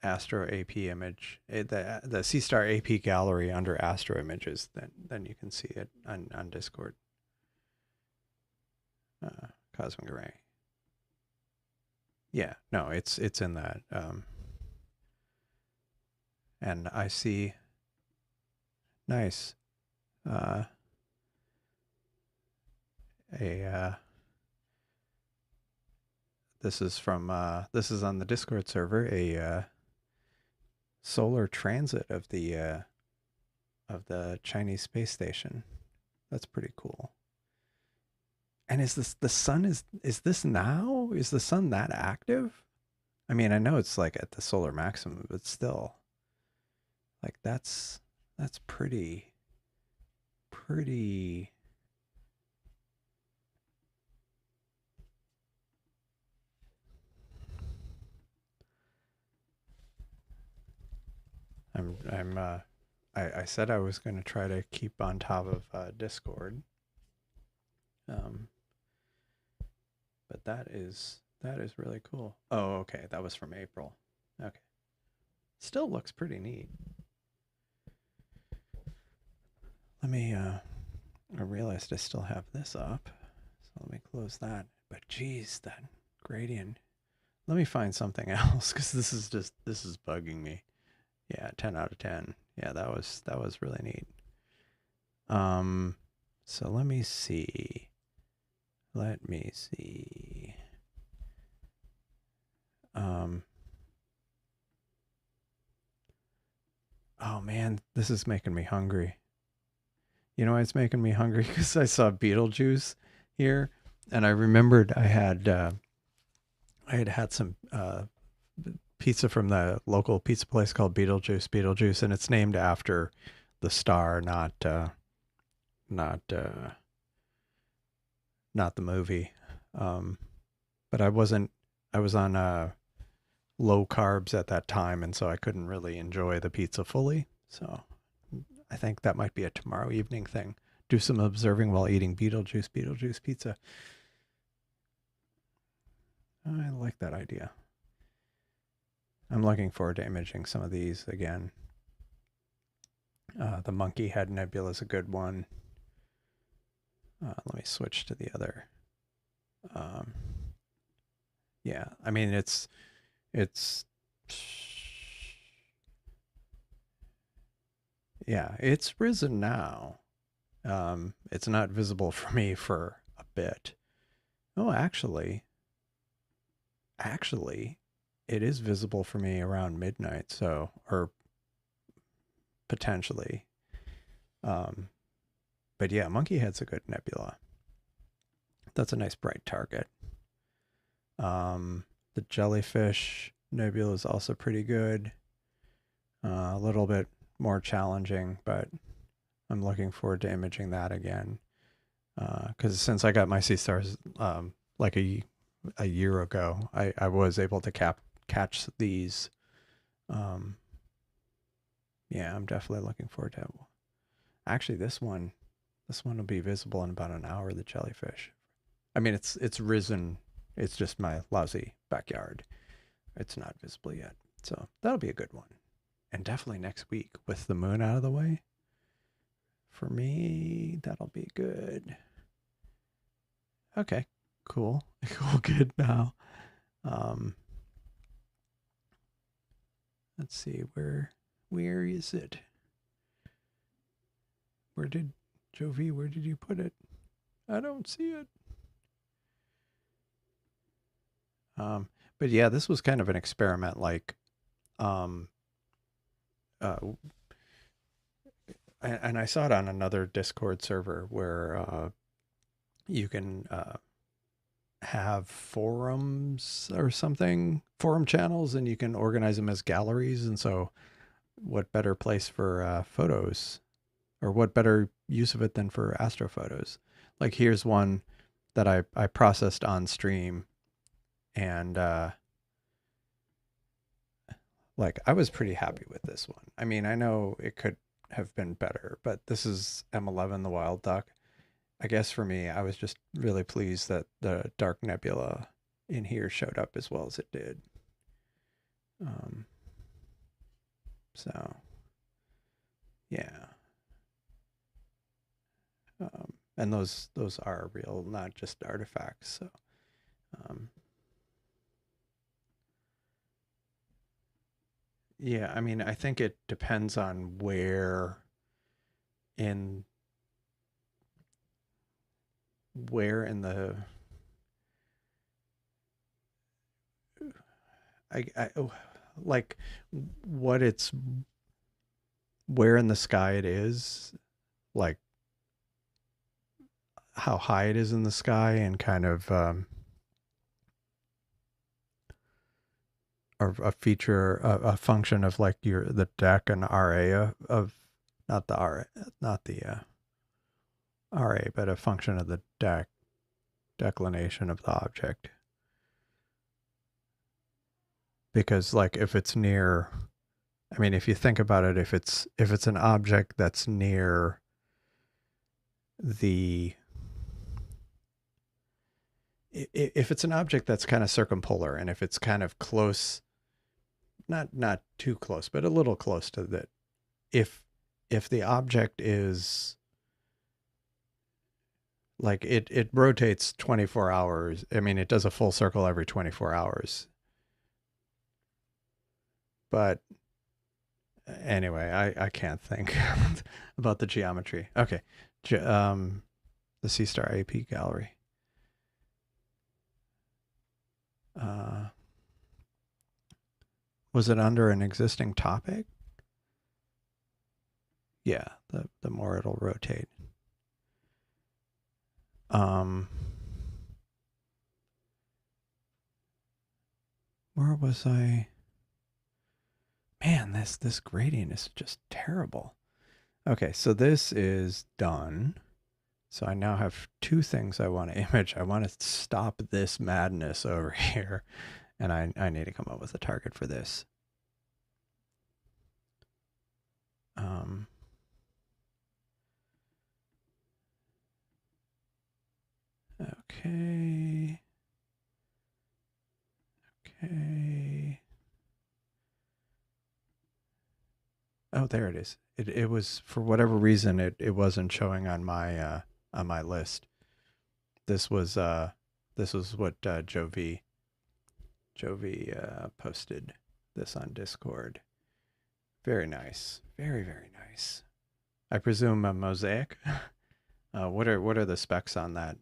Astro AP image, the Seestar AP gallery under Astro images, then you can see it on Discord. Cosmic Array. Yeah, no, it's in that. And I see. Nice. This is from this is on the Discord server, a solar transit of the Chinese space station. That's pretty cool. And is this the sun is this now? Is the sun that active? I mean, I know it's like at the solar maximum, but still. Like that's pretty I said I was going to try to keep on top of Discord. But that is really cool. Oh, okay, that was from April. Okay. Still looks pretty neat. Let me I realized I still have this up. So let me close that. But geez, that gradient. Let me find something else because this is bugging me. Yeah, 10 out of 10. Yeah, that was really neat. So let me see. Oh man, this is making me hungry. You know why it's making me hungry? Because I saw Beetlejuice here, and I remembered I had had some pizza from the local pizza place called Beetlejuice, and it's named after the star, not not the movie. But I wasn't. I was on low carbs at that time, and so I couldn't really enjoy the pizza fully. So I think that might be a tomorrow evening thing. Do some observing while eating Beetlejuice pizza. I like that idea. I'm looking forward to imaging some of these again. The monkey head nebula is a good one. Let me switch to the other. Yeah, I mean it's yeah, it's risen now. It's not visible for me for a bit. Oh, actually, it is visible for me around midnight. So, or potentially. Um, but yeah, Monkey Head's a good nebula. That's a nice bright target. The Jellyfish nebula is also pretty good. A little bit more challenging, but I'm looking forward to imaging that again. Because since I got my Seestars like a year ago, I was able to catch these. Yeah, I'm definitely looking forward to it. Actually, this one will be visible in about an hour. The Jellyfish. I mean, it's risen. It's just my lousy backyard. It's not visible yet, so that'll be a good one. And definitely next week with the moon out of the way. For me, that'll be good. Okay, cool. Cool, good now. Let's see, where is it? Where did Jovi, where did you put it? I don't see it. But yeah, this was kind of an experiment, like, and I saw it on another Discord server where you can have forums or something, forum channels, and you can organize them as galleries. And so, what better place for photos, or what better use of it than for astro photos? Like, here's one that I processed on stream, and like, I was pretty happy with this one. I mean, I know it could have been better, but this is M11, the wild duck. I guess for me, I was just really pleased that the dark nebula in here showed up as well as it did. So, yeah. And those are real, not just artifacts. So, yeah, I mean, I think it depends on in where in the like what it's where in the sky it is, like how high it is in the sky, and kind of or a feature, a function of like the deck and RA of not the RA, not the RA, but a function of the declination of the object. Because like if it's near, I mean, if you think about it, if it's an object that's near the if it's an object that's kind of circumpolar, and if it's kind of close, not too close, but a little close to that, if the object is like it rotates 24 hours. I mean, it does a full circle every 24 hours. But anyway, I can't think about the geometry. Okay. The Seestar AP gallery. Was it under an existing topic? Yeah, the more it'll rotate. Where was I? Man, this gradient is just terrible. Okay, so this is done. So I now have two things I want to image. I want to stop this madness over here, and I need to come up with a target for this. Okay. Okay. Oh, there it is. It was, for whatever reason, it wasn't showing on my list. This was what Joe V posted this on Discord. Very nice. Very, very nice. I presume a mosaic. What are the specs on that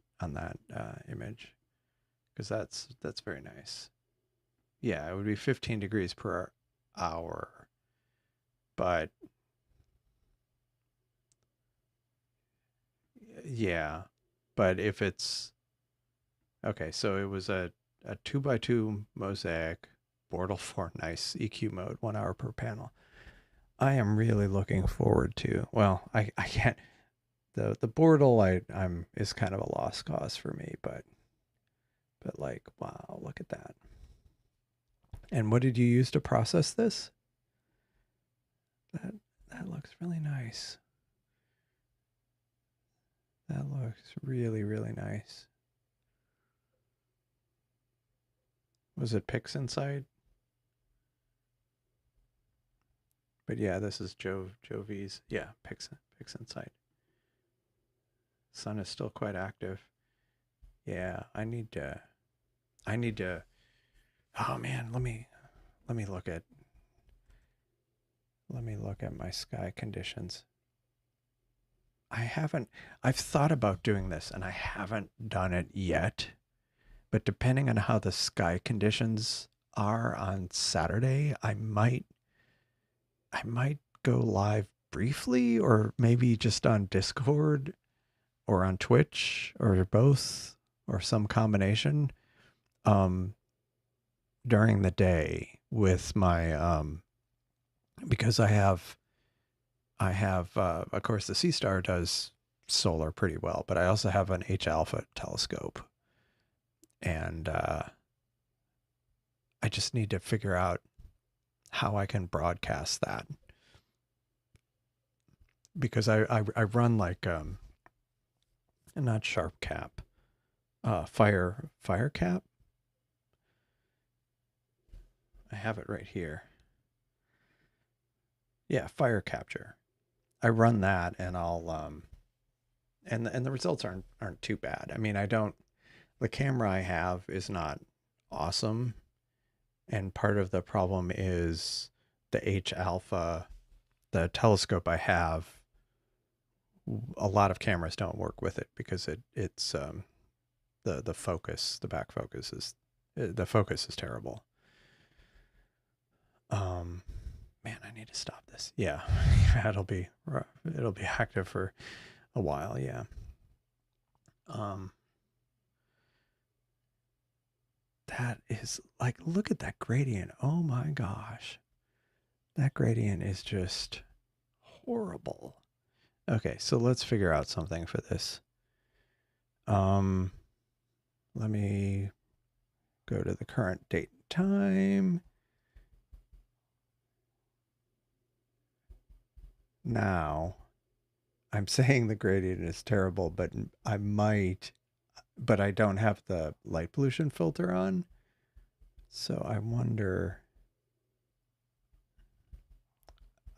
image? Because that's very nice. Yeah, it would be 15 degrees per hour. But yeah, but if it's okay, so it was a 2x2 mosaic, Bortle 4, nice EQ mode, 1 hour per panel. I am really looking forward to, well, I can't, the Bortle I'm is kind of a lost cause for me, but like, wow, look at that. And what did you use to process this? That looks really nice. That looks really, really nice. Was it PixInsight? But yeah, this is Joe V's. Yeah, PixInsight. Sun is still quite active. Yeah, I need to. Oh man, let me look at my sky conditions. I've thought about doing this and I haven't done it yet. But depending on how the sky conditions are on Saturday, I might go live briefly, or maybe just on Discord or on Twitch or both or some combination during the day with my because I have of course the Seestar does solar pretty well, but I also have an H alpha telescope, and I just need to figure out how I can broadcast that, because I run like not sharp cap, fire cap. I have it right here. Yeah, fire capture. I run that, and I'll and the results aren't too bad. I mean, the camera I have is not awesome, and part of the problem is the H alpha, the telescope I have. A lot of cameras don't work with it because it's the focus, the back focus is the focus is terrible. Man, I need to stop this. Yeah, it'll be active for a while. Yeah. That is like, look at that gradient. Oh my gosh, that gradient is just horrible. Okay, so let's figure out something for this. Let me go to the current date and time. Now, I'm saying the gradient is terrible, but but I don't have the light pollution filter on. So I wonder,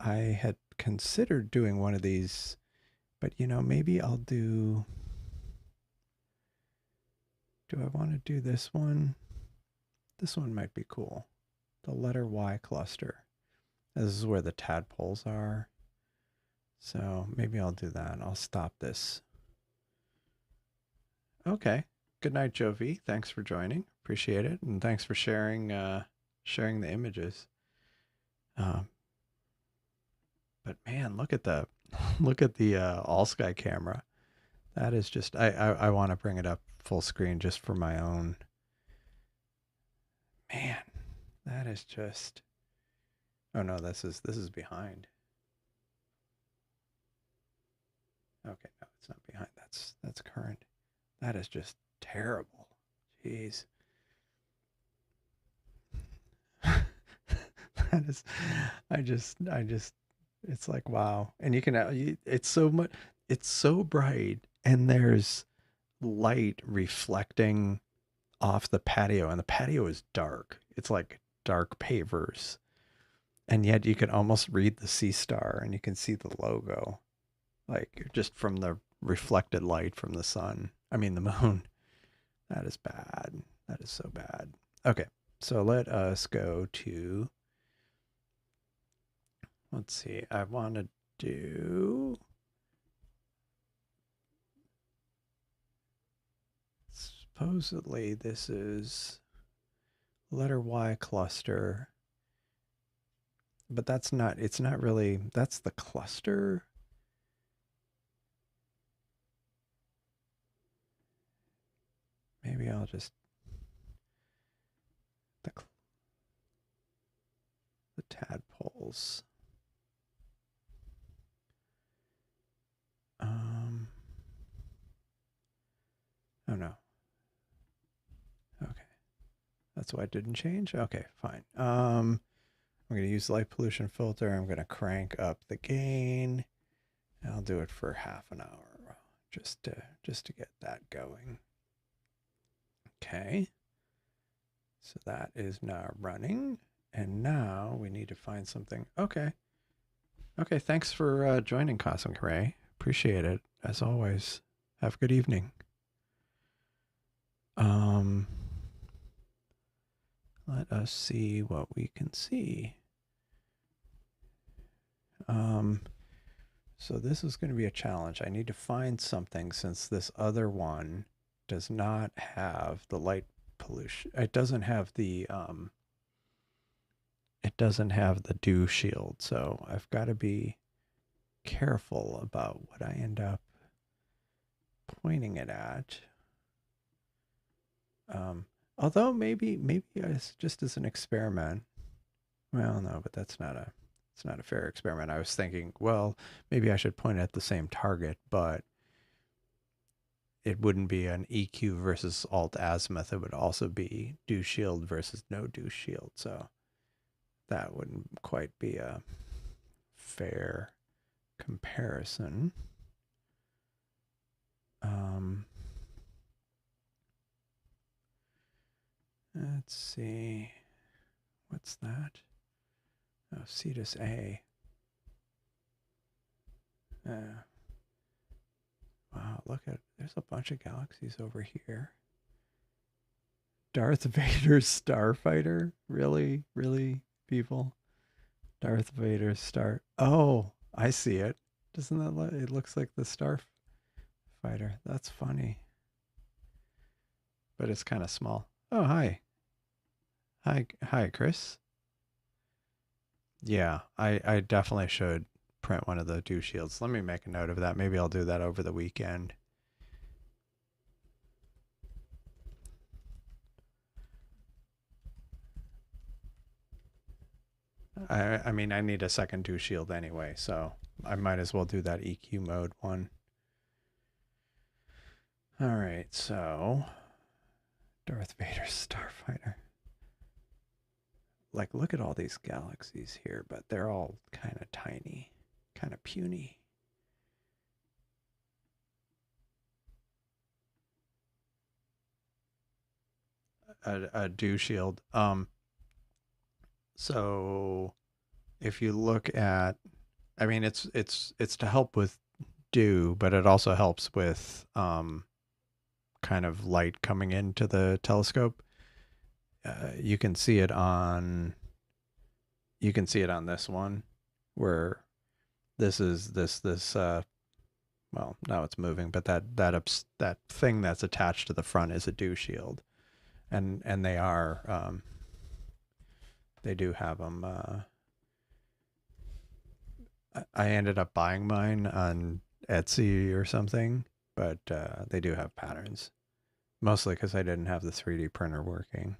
I had considered doing one of these, but maybe I'll do I want to do this one? This one might be cool. The letter Y cluster. This is where the tadpoles are. So maybe I'll do that. I'll stop this. Okay. Good night, Jovi. Thanks for joining. Appreciate it. And thanks for sharing the images. Um, but man, look at the all sky camera. That is just I want to bring it up full screen just for my own. Man, that is just. Oh no, this is behind. Okay, no, it's not behind. That's current. That is just terrible. Jeez. That is I just it's like wow. And you can it's so much it's so bright and there's light reflecting off the patio and the patio is dark. It's like dark pavers. And yet you can almost read the Seestar and you can see the logo like just from the reflected light from the sun. I mean the moon. That is bad. That is so bad. Okay. So let us go to let's see. I want to do supposedly this is letter Y cluster, but that's not, it's not really, that's the cluster. Maybe I'll just, the tadpoles. Oh no. Okay. That's why it didn't change? Okay, fine. I'm going to use light pollution filter. I'm going to crank up the gain. I'll do it for half an hour just to get that going. Okay. So that is now running. And now we need to find something. Okay. Okay, thanks for joining Cosmic Ray. Appreciate it, as always. Have a good evening. Let us see what we can see. So this is going to be a challenge. I need to find something since this other one does not have the light pollution. It doesn't have the dew shield. So I've got to be careful about what I end up pointing it at. Although maybe it's just as an experiment. Well, no, but it's not a fair experiment. I was thinking, well, maybe I should point at the same target, but it wouldn't be an EQ versus AltAz method. It would also be dew shield versus no dew shield. So that wouldn't quite be a fair comparison. Let's see. What's that? Oh, Seestar A. Wow, look at, there's a bunch of galaxies over here. Darth Vader's starfighter? Really? Really, people? Darth Vader's star. Oh, I see it. Doesn't that look, it looks like the starfighter. That's funny. But it's kind of small. Oh, hi. Hi, Chris. Yeah, I definitely should print one of the dew shields. Let me make a note of that. Maybe I'll do that over the weekend. I mean, I need a second dew shield anyway, so I might as well do that EQ mode one. All right, so Darth Vader's starfighter. Like, look at all these galaxies here, but they're all kind of tiny, kind of puny. A dew shield. So if you look at, I mean, it's to help with dew, but it also helps with kind of light coming into the telescope. You can see it on this one where this is this well, now it's moving, but that thing that's attached to the front is a dew shield, and they are they do have them I ended up buying mine on Etsy or something, but they do have patterns. Mostly because I didn't have the 3D printer working.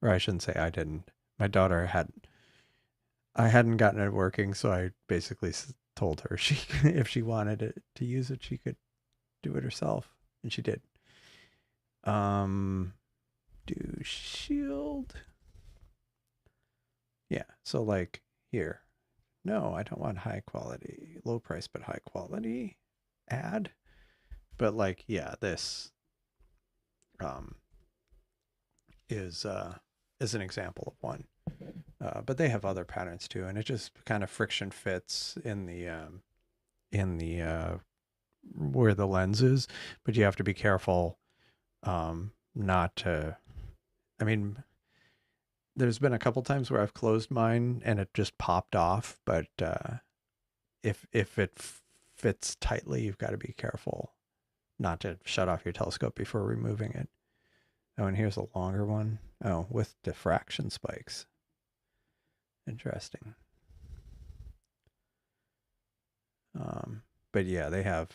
Or I shouldn't say I didn't. My daughter had. I hadn't gotten it working, so I basically told her she, if she wanted it to use it, she could do it herself, and she did. Do shield. Yeah, so like here. No, I don't want high quality, low price, but high quality ad. But like, yeah, this um, is an example of one. But they have other patterns too, and it just kind of friction fits in the where the lens is. But you have to be careful not to. I mean, there's been a couple times where I've closed mine and it just popped off, but if it fits tightly, you've got to be careful not to shut off your telescope before removing it. Oh, and here's a longer one. Oh, with diffraction spikes. Interesting. But yeah, they have.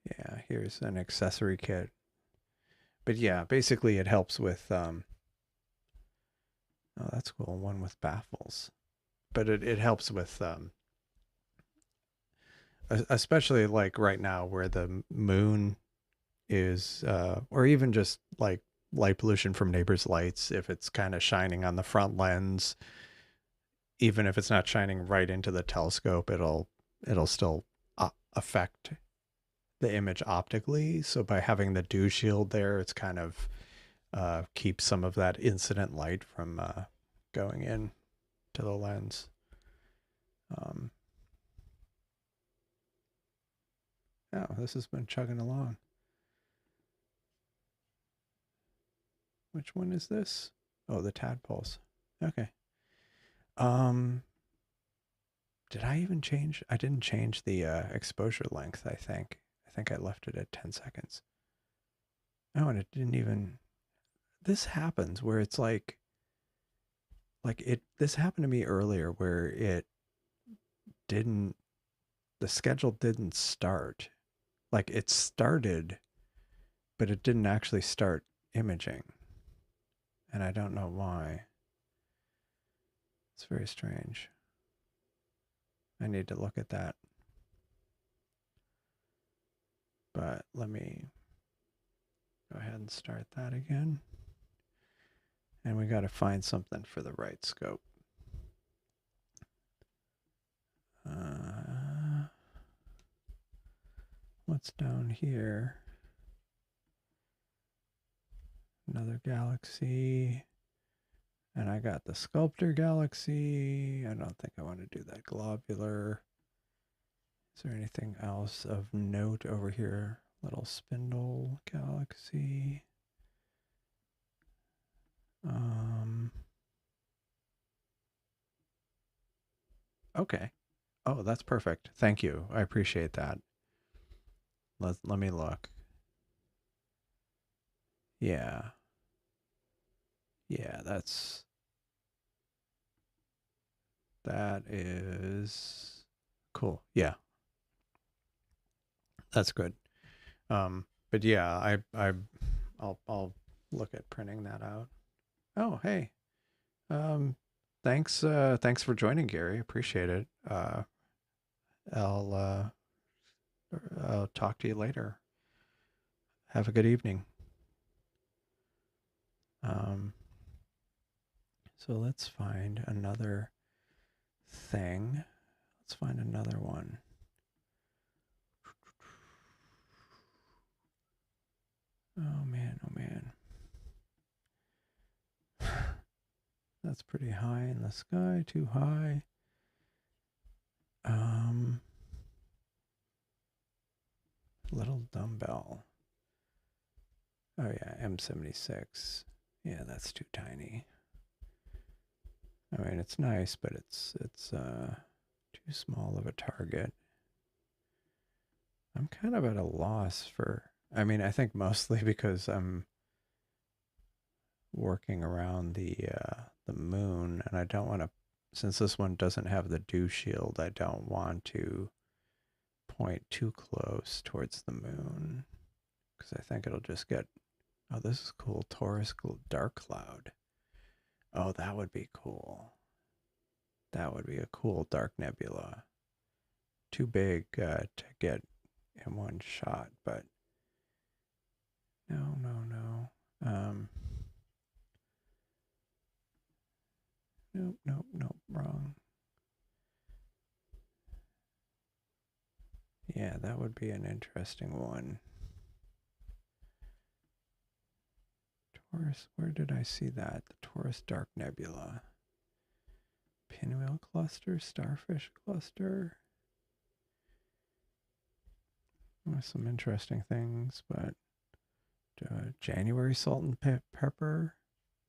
Yeah, here's an accessory kit. But yeah, basically it helps with. Oh, that's cool. One with baffles. But it helps with especially like right now where the moon is or even just like light pollution from neighbors' lights, if it's kind of shining on the front lens, even if it's not shining right into the telescope, it'll still affect the image optically. So by having the dew shield there, it's kind of keeps some of that incident light from going in to the lens. Oh, this has been chugging along. Which one is this? Oh, the tadpoles. Okay. Did I even change? I didn't change the exposure length, I think. I think I left it at 10 seconds. Oh, and it didn't even. This happens where it's like this happened to me earlier where it didn't, the schedule didn't start. Like it started, but it didn't actually start imaging. And I don't know why. It's very strange. I need to look at that. But let me go ahead and start that again. And we got to find something for the right scope. What's down here? Another galaxy. And I got the sculptor galaxy. I don't think I want to do that globular. Is there anything else of note over here? Little spindle galaxy. Okay. Oh, that's perfect. Thank you. I appreciate that. Let me look. Yeah. Yeah, that is cool. Yeah. That's good. But yeah, I'll look at printing that out. Oh, hey. Thanks for joining, Gary. Appreciate it. I'll uh I'll talk to you later. Have a good evening. So let's find another thing. Let's find another one. Oh man, oh man. That's pretty high in the sky, too high. Little dumbbell. Oh yeah, M76. Yeah, that's too tiny. I mean, it's nice, but it's too small of a target. I'm kind of at a loss for, I mean, I think mostly because I'm working around the moon and I don't want to since this one doesn't have the dew shield, I don't want to point too close towards the moon, because I think it'll just get, oh, this is cool, Taurus dark cloud. Oh, that would be cool. That would be a cool dark nebula. Too big to get in one shot, but no. Nope, wrong. Yeah, that would be an interesting one. Taurus, where did I see that? The Taurus Dark Nebula. Pinwheel cluster, starfish cluster. Some interesting things, but January salt and pepper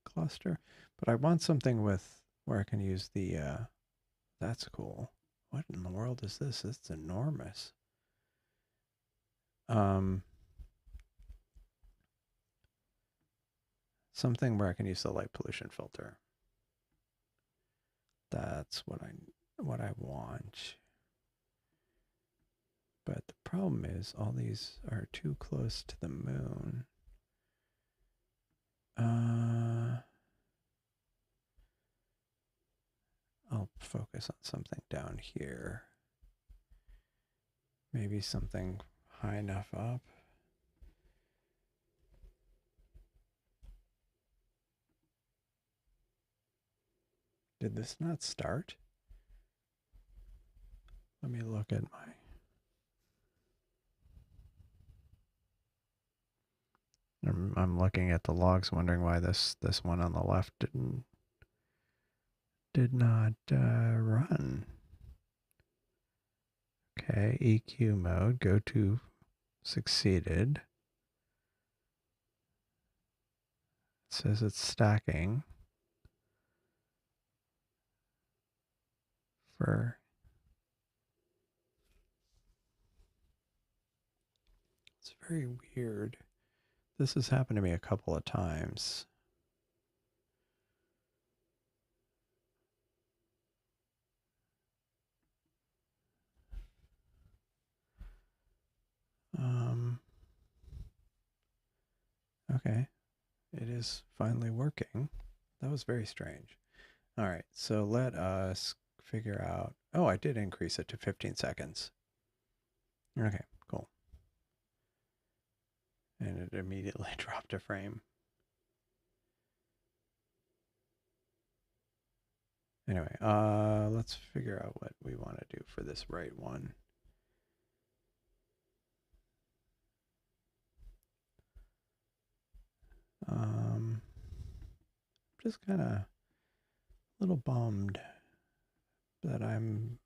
cluster. But I want something with where I can use the, that's cool. What in the world is this? It's enormous. Something where I can use the light pollution filter. That's what I want. But the problem is all these are too close to the moon. I'll focus on something down here. Maybe something high enough up. Did this not start? Let me look at my... I'm looking at the logs, wondering why this one on the left did not run. Okay, EQ mode, go to succeeded. It says it's stacking for... It's very weird. This has happened to me a couple of times. Okay, it is finally working. That was very strange. All right, so let us figure out... Oh, I did increase it to 15 seconds. Okay, cool. And it immediately dropped a frame. Anyway, let's figure out what we want to do for this right one. Just kind of a little bummed that I'm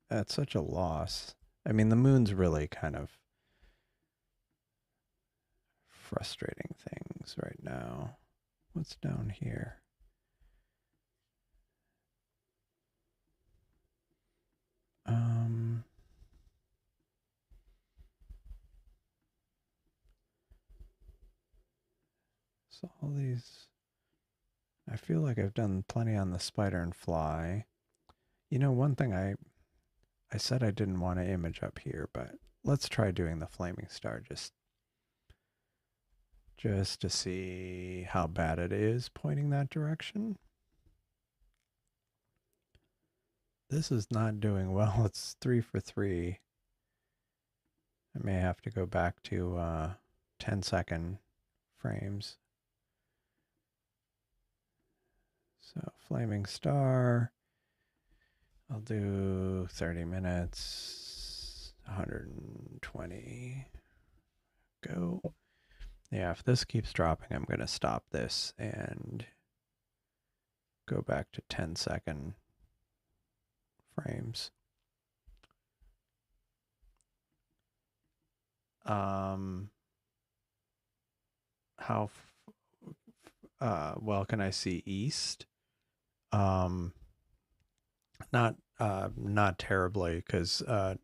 at such a loss. I mean, the moon's really kind of frustrating things right now. What's down here? So all these, I feel like I've done plenty on the spider and fly. You know, one thing I said I didn't want to image up here, but let's try doing the flaming star just to see how bad it is pointing that direction. This is not doing well. It's 3 for 3. I may have to go back to 10-second frames. So flaming star, I'll do 30 minutes, 120, go. Yeah, if this keeps dropping, I'm going to stop this and go back to 10-second frames. How well can I see east? Not terribly, because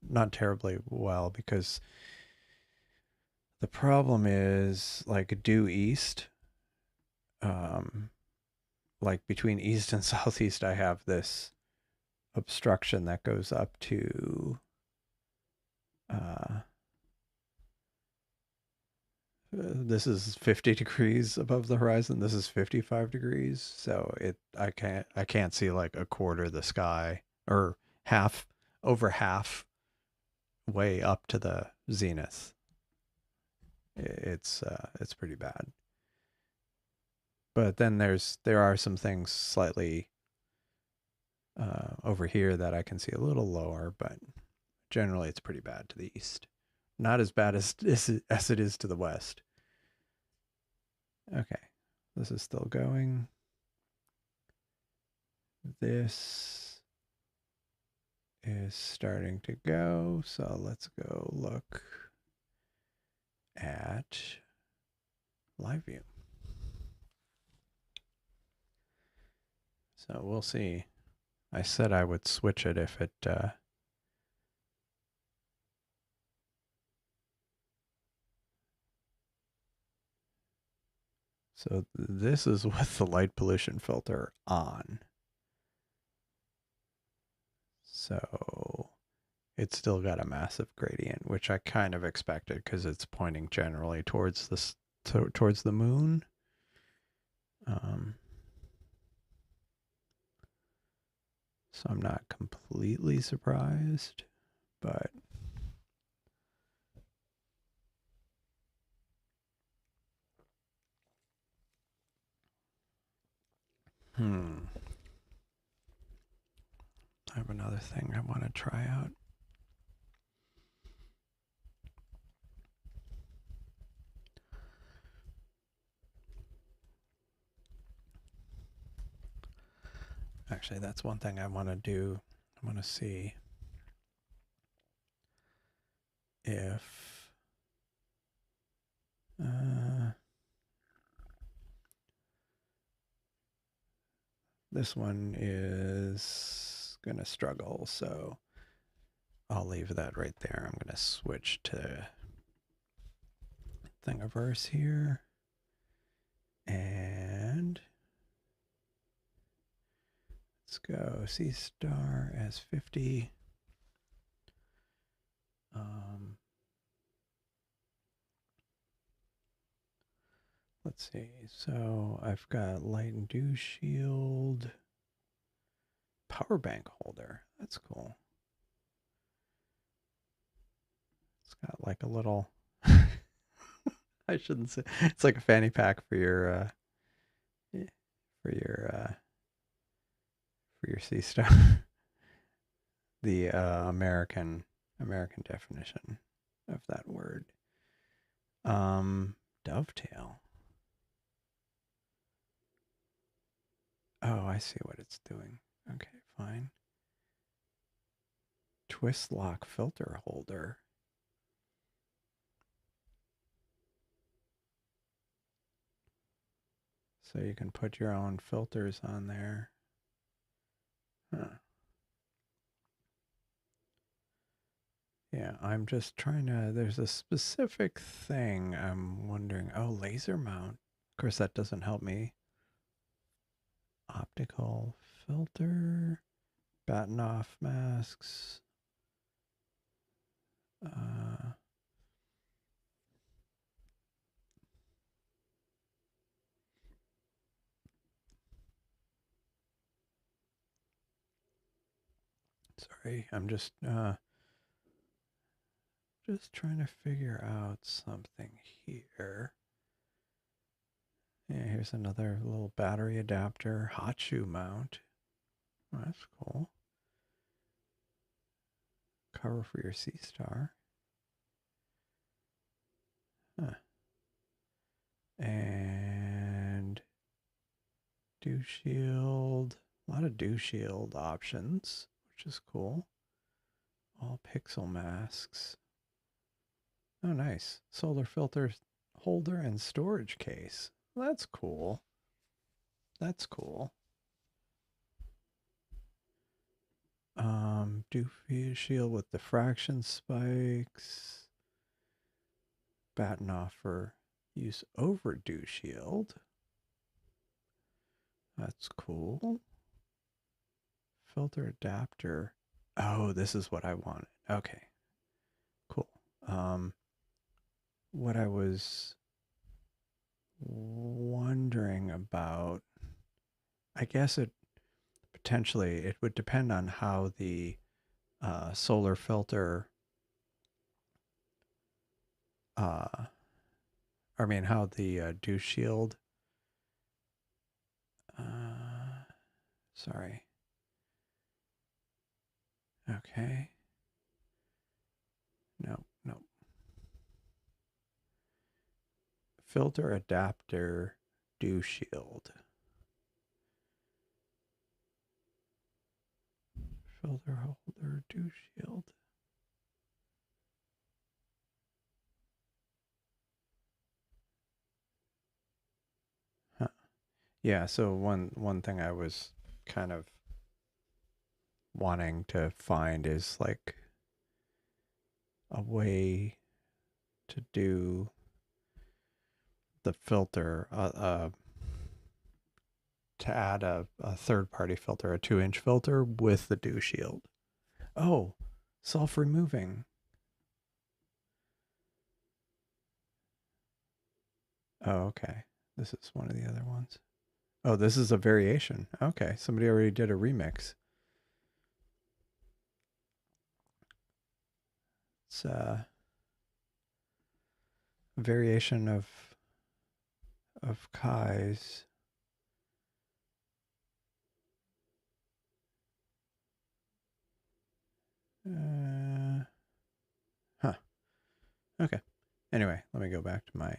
not terribly well, because the problem is like due east, like between east and southeast, I have this obstruction that goes up to this is 50 degrees above the horizon. This is 55 degrees. So I can't see like a quarter of the sky, or over half way up to the zenith. It's pretty bad. But then there are some things slightly over here that I can see a little lower, but generally it's pretty bad to the east. Not as bad as it is to the west. Okay, this is still going. This is starting to go, so let's go look at live view. So we'll see. I said I would switch it if it so this is with the light pollution filter on. So it's still got a massive gradient, which I kind of expected because it's pointing generally towards towards the moon. So I'm not completely surprised, but I have another thing I want to try out. Actually, that's one thing I want to do. I want to see if this one is going to struggle, so I'll leave that right there. I'm going to switch to Thingiverse here. And let's go Seestar S50. Let's see. So I've got light and dew shield, power bank holder. That's cool. It's got like a little I shouldn't say, it's like a fanny pack for your Seestar. The American definition of that word. Dovetail. Oh, I see what it's doing. Okay, fine. Twist lock filter holder. So you can put your own filters on there. Huh. Yeah, I'm just trying to, there's a specific thing I'm wondering. Oh, laser mount. Of course, that doesn't help me. Optical filter, batten off masks. Sorry, I'm just trying to figure out something here. Yeah, here's another little battery adapter, hot shoe mount. Oh, that's cool. Cover for your Seestar. Huh. And dew shield. A lot of dew shield options, which is cool. All pixel masks. Oh, nice. Solar filter holder and storage case. That's cool. That's cool. Dew shield with diffraction spikes. Batten off for use over dew shield. That's cool. filter adapter. Oh, this is what I wanted. Okay, cool. What I was wondering about, I guess it potentially, it would depend on how the solar filter, I mean, how the dew shield, sorry. Okay. No, no. Filter adapter dew shield. Filter holder dew shield. Huh. Yeah, so one thing I was kind of wanting to find is like a way to do the filter, to add a third-party filter, a 2-inch filter with the dew shield. Oh, self-removing. Oh, okay. This is one of the other ones. Oh, this is a variation. Okay, somebody already did a remix. It's a variation of Kai's. Huh. Okay. Anyway, let me go back to my.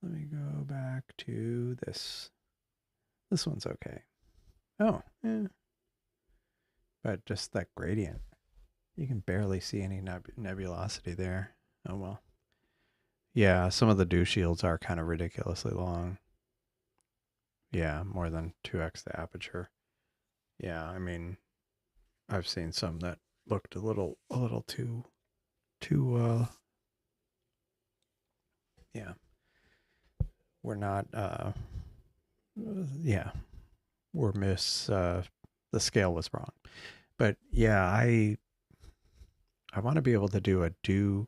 Let me go back to this. This one's okay. Oh, yeah. But just that gradient. You can barely see any nebulosity there. Oh well. Yeah, some of the dew shields are kind of ridiculously long. Yeah, more than 2x the aperture. Yeah, I mean, I've seen some that looked a little too yeah. We're not yeah, we're the scale was wrong. But yeah, I want to be able to do a dew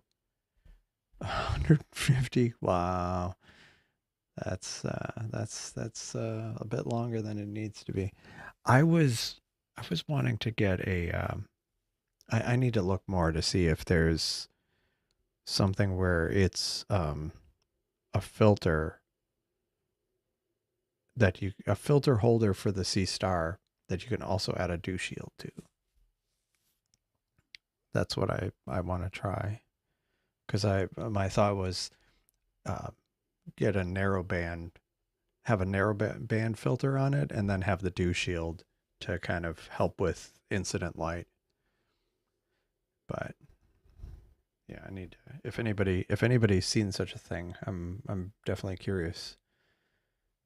150. Wow. That's a bit longer than it needs to be. I was wanting to get a I need to look more to see if there's something where it's a filter a filter holder for the Seestar that you can also add a dew shield to. That's what I want to try, because my thought was get a narrow band, have a narrow band filter on it, and then have the dew shield to kind of help with incident light. But yeah, I need to, if anybody's seen such a thing, I'm definitely curious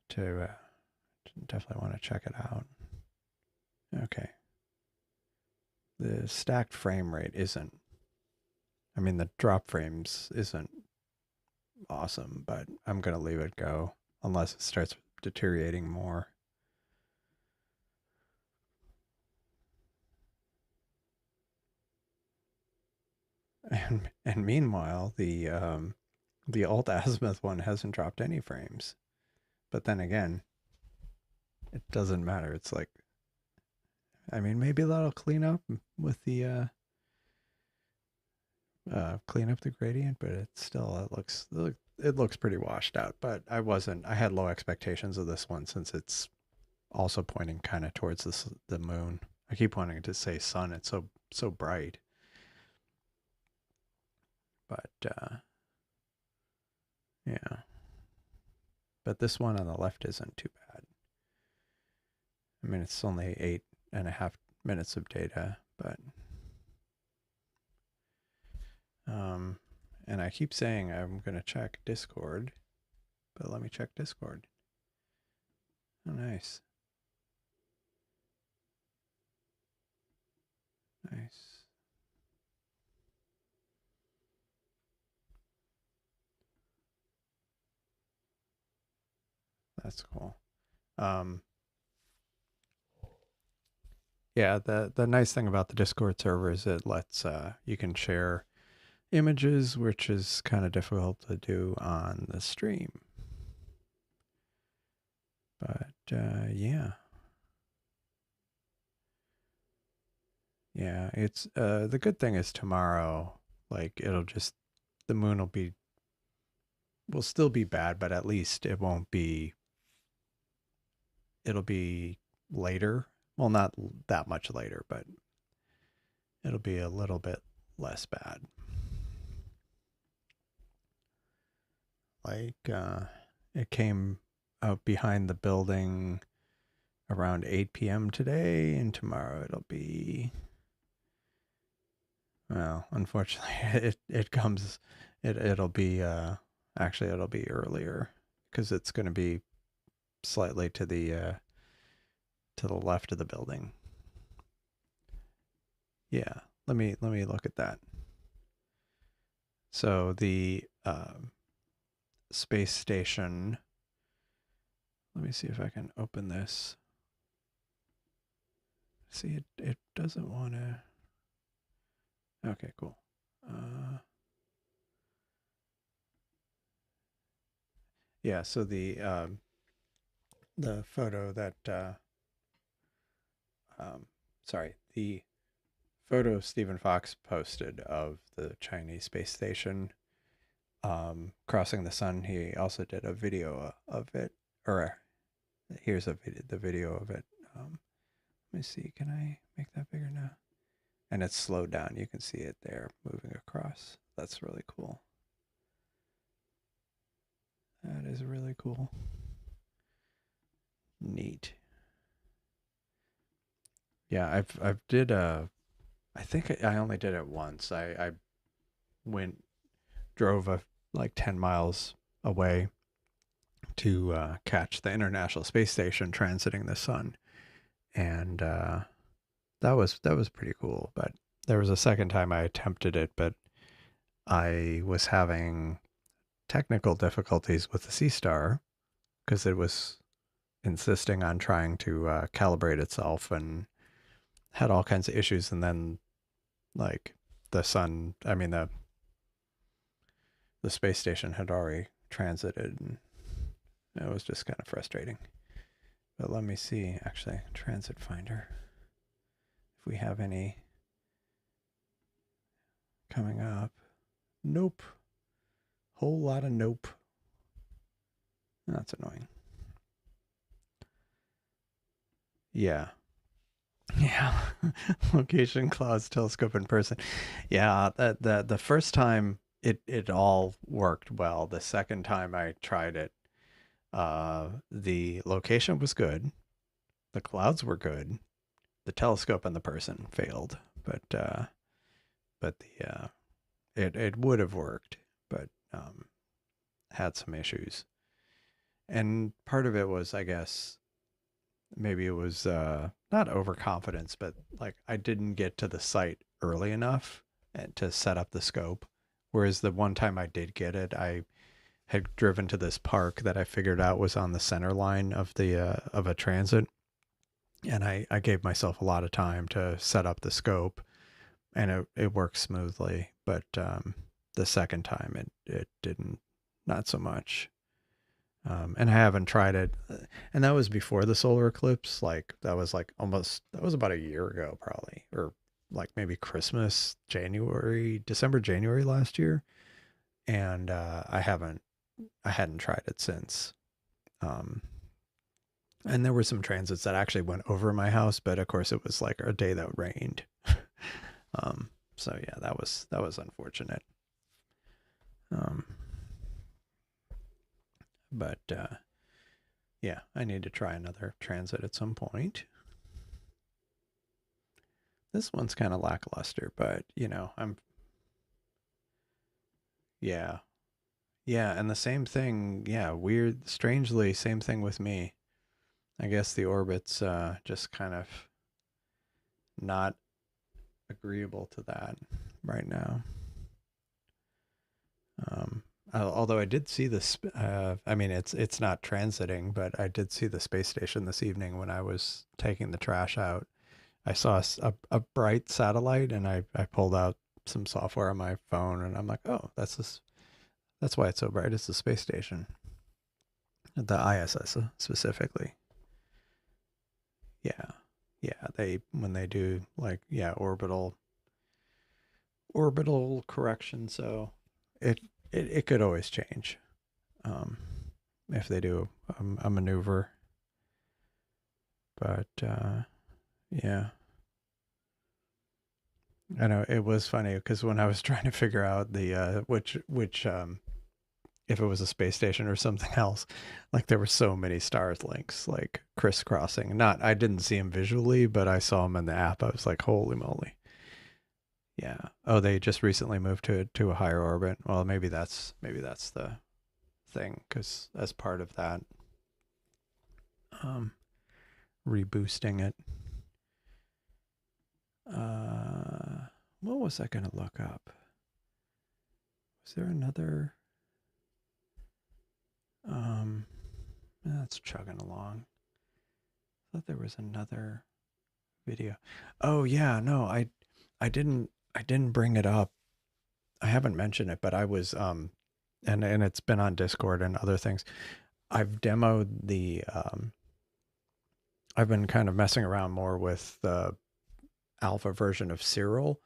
to definitely want to check it out. Okay. The stacked frame rate isn't, I mean, the drop frames isn't awesome, but I'm going to leave it go unless it starts deteriorating more. And meanwhile, the AltAz one hasn't dropped any frames. But then again, it doesn't matter. It's like, I mean, maybe that'll clean up with the clean up the gradient, but it still it looks pretty washed out. But I had low expectations of this one since it's also pointing kind of towards the moon. I keep wanting to say sun. It's so bright. But yeah. But this one on the left isn't too bad. I mean, it's only 8.5 minutes of data, but and I keep saying I'm gonna check Discord, but let me check Discord. Oh, nice. Nice. That's cool. Um, yeah, the nice thing about the Discord server is it lets you can share images, which is kind of difficult to do on the stream. But yeah. Yeah, it's the good thing is tomorrow, like the moon will still be bad, but at least it'll be later. Well, not that much later, but it'll be a little bit less bad. Like it came out behind the building around 8 p.m. today, and tomorrow it'll be, well, unfortunately it'll be actually it'll be earlier because it's going to be slightly to the left of the building. Yeah, let me look at that. So the space station. Let me see if I can open this. See, it doesn't want to. Okay, cool. Yeah, so the photo that sorry, the photo Stephen Fox posted of the Chinese space station crossing the sun. He also did a video of it, or here's the video of it. Let me see, can I make that bigger now? And it's slowed down. You can see it there moving across. That's really cool. That is really cool. Neat. Yeah, I think I only did it once. I drove like 10 miles away to catch the International Space Station transiting the sun, and that was pretty cool. But there was a second time I attempted it, but I was having technical difficulties with the Seestar because it was insisting on trying to calibrate itself and had all kinds of issues. And then, like, the space station had already transited, and it was just kind of frustrating. But let me see, actually, transit finder, if we have any coming up. Nope. Whole lot of nope. That's annoying. Yeah. Yeah. Location, claws, telescope in person. Yeah, the first time it all worked well. The second time I tried it, the location was good. The clouds were good. The telescope and the person failed, but the it would have worked, but had some issues. And part of it was, I guess, maybe it was not overconfidence, but like I didn't get to the site early enough to set up the scope. Whereas the one time I did get it, I had driven to this park that I figured out was on the center line of a transit, and I gave myself a lot of time to set up the scope, and it worked smoothly. But the second time it didn't, not so much. And I haven't tried it, and that was before the solar eclipse. Like that was about a year ago, probably, or like maybe Christmas, December, January last year, and I hadn't tried it since. And there were some transits that actually went over my house, but of course it was like a day that rained. So yeah, that was unfortunate. But yeah, I need to try another transit at some point. This one's kind of lackluster, but you know, yeah. Yeah, and the same thing, yeah, strangely, same thing with me. I guess the orbit's just kind of not agreeable to that right now. Although I did see this, I mean, it's not transiting, but I did see the space station this evening when I was taking the trash out. I saw a bright satellite, and I pulled out some software on my phone, and I'm like, oh, that's why it's so bright. It's the space station, the ISS specifically. Yeah, yeah. They when they do like orbital correction, so it it could always change um, if they do a maneuver. But yeah, I know it was funny because when I was trying to figure out the which if it was a space station or something else, like there were so many stars links like crisscrossing. Not I didn't see them visually, but I saw them in the app. I was like, holy moly. Yeah. Oh, they just recently moved to a higher orbit. Well, maybe that's the thing because as part of that, um, reboosting it. What was I gonna look up? Was there another? Um, that's chugging along. I thought there was another video. Oh yeah, no, I didn't bring it up. I haven't mentioned it, but I was and it's been on Discord and other things. I've demoed the I've been kind of messing around more with the alpha version of Cyril,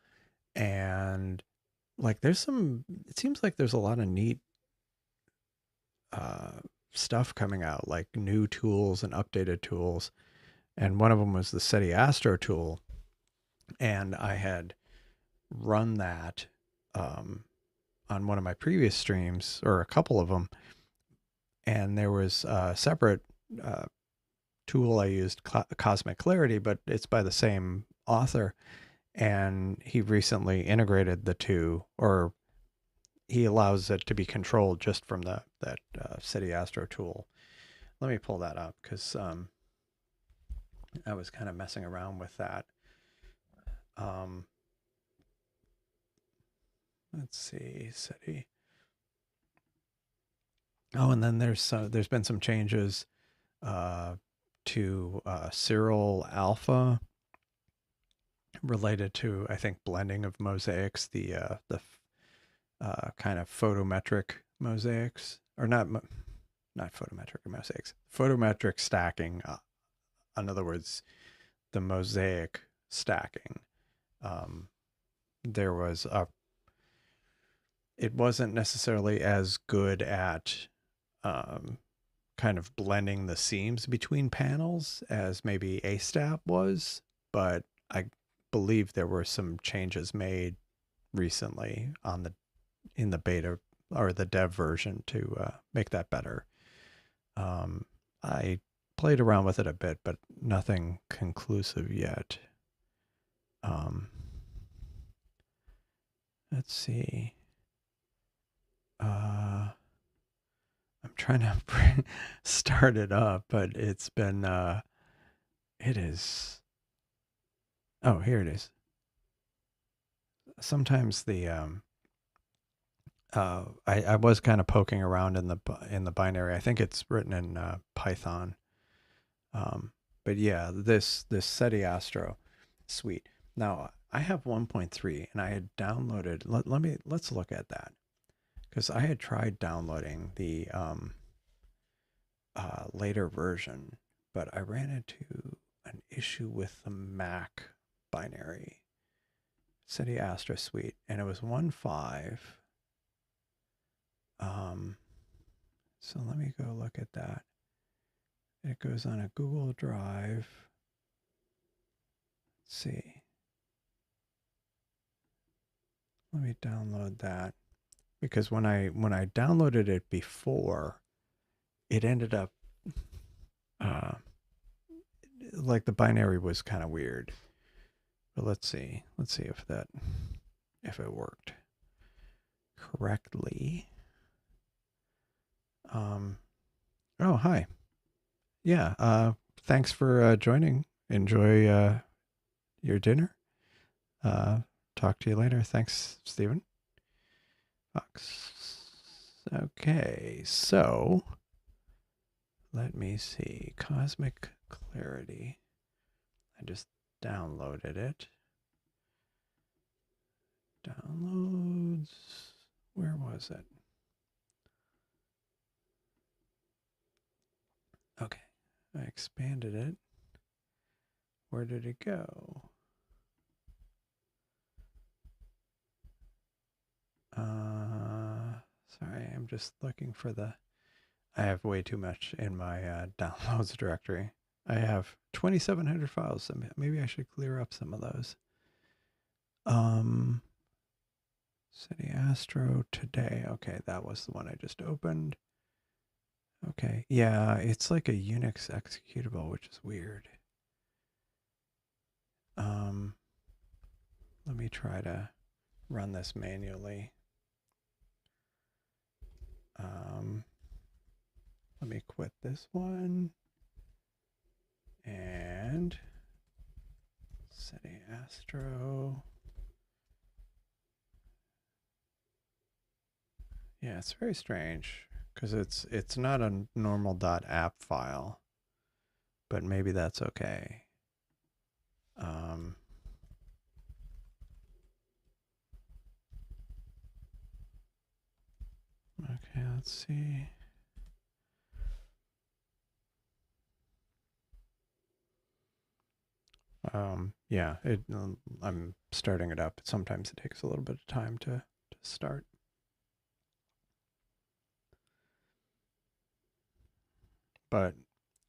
and like there's some it seems like there's a lot of neat uh stuff coming out, like new tools and updated tools. And one of them was the SETI Astro tool, and I had run that um on one of my previous streams, or a couple of them, and there was a separate uh, tool I used, Cosmic Clarity, but it's by the same author. And he recently integrated the two, or he allows it to be controlled just from that SETI Astro tool. Let me pull that up because I was kind of messing around with that. Um, let's see, SETI. Oh, and then there's been some changes uh, to Cyril Alpha related to, I think, blending of mosaics, the kind of photometric mosaics, or not photometric mosaics, photometric stacking. In other words, the mosaic stacking. Um, there was a it wasn't necessarily as good at um, kind of blending the seams between panels as maybe ASTAP was, but I believe there were some changes made recently in the beta or the dev version to make that better. I played around with it a bit, but nothing conclusive yet. Um, let's see. I'm trying to start it up, but it's been it is. Oh, here it is. Sometimes the I was kind of poking around in the binary. I think it's written in Python. Um, but yeah, this SETI Astro suite. Now I have 1.3, and I had downloaded. Let's look at that, because I had tried downloading the later version, but I ran into an issue with the Mac binary SETI Astro suite, and it was 1.5. So let me go look at that. It goes on a Google Drive. Let's see. Let me download that, because when I downloaded it before, it ended up like the binary was kind of weird. But let's see if it worked correctly. Oh, hi. Yeah, thanks for joining. Enjoy your dinner. Talk to you later. Thanks, Stephen. Fox Okay, so let me see. Cosmic clarity. I just downloaded it. Downloads. Where was it? Okay, I expanded it. Where did it go? Sorry, I'm just looking for the... I have way too much in my downloads directory. I have 2,700 files, so maybe I should clear up some of those. City Astro today. Okay, that was the one I just opened. Okay, yeah, it's like a Unix executable, which is weird. Let me try to run this manually. Let me quit this one. And City Astro. Yeah, it's very strange because it's not a normal .app file, but maybe that's okay. Okay, let's see. Yeah, I'm starting it up. Sometimes it takes a little bit of time to start. But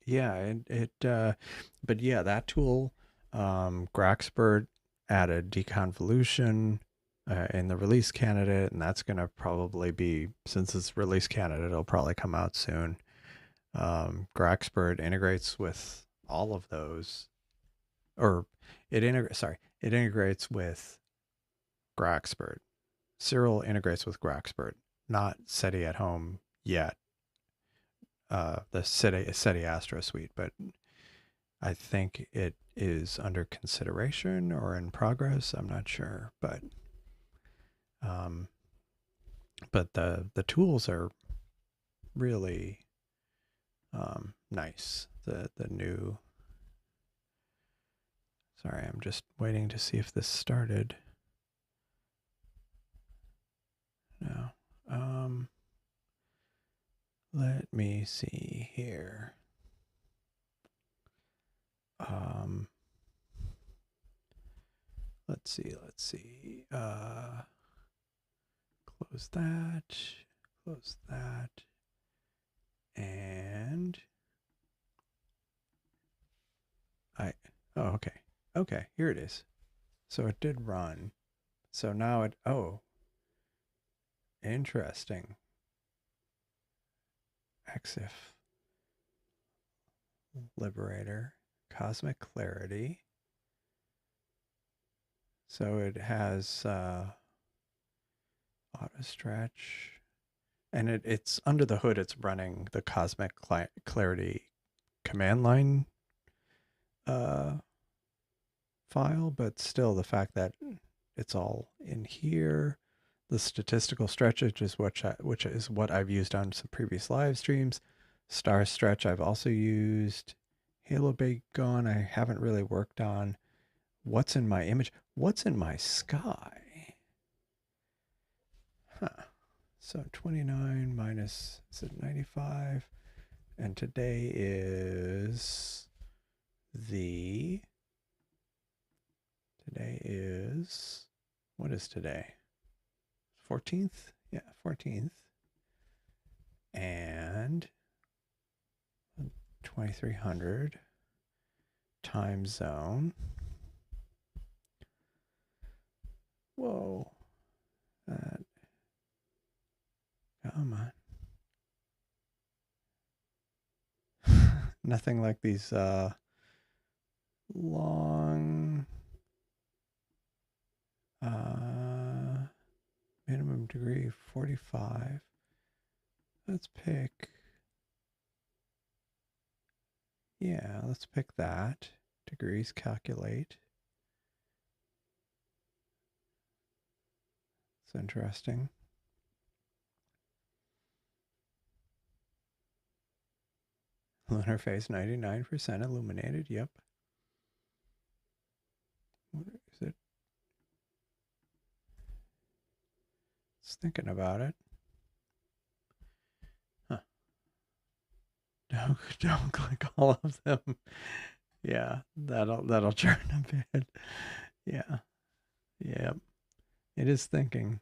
yeah, but yeah, that tool, Graxpert added deconvolution in the release candidate, and that's going to probably be, since it's release candidate, it'll probably come out soon. Graxpert integrates with all of those, or it integrates with Graxpert. Cyril integrates with Graxpert, not SETI at home yet. The SETI Astro suite, but I think it is under consideration or in progress. I'm not sure, but the tools are really nice. The new. Sorry, I'm just waiting to see if this started. No. Let me see here. Let's see. Close that, and oh, okay, here it is. So it did run. So now interesting. EXIF Liberator, Cosmic Clarity. So it has auto stretch, and it's under the hood. It's running the Cosmic Clarity command line file, but still the fact that it's all in here. The statistical stretch, which is what I've used on some previous live streams. Star stretch I've also used. Halo Bacon I haven't really worked on. What's in my image? What's in my sky? Huh. So 29 minus, is it 95? And today is what is today? 14th? Yeah, 14th. And 2300 time zone. Whoa. Come on. Nothing like these long minimum degree 45. Let's pick, let's pick that. Degrees calculate. It's interesting. Lunar phase 99% illuminated. Yep. What is it? It's thinking about it. Huh. Don't click all of them. Yeah, that'll churn a bit. Yeah. Yep. It is thinking.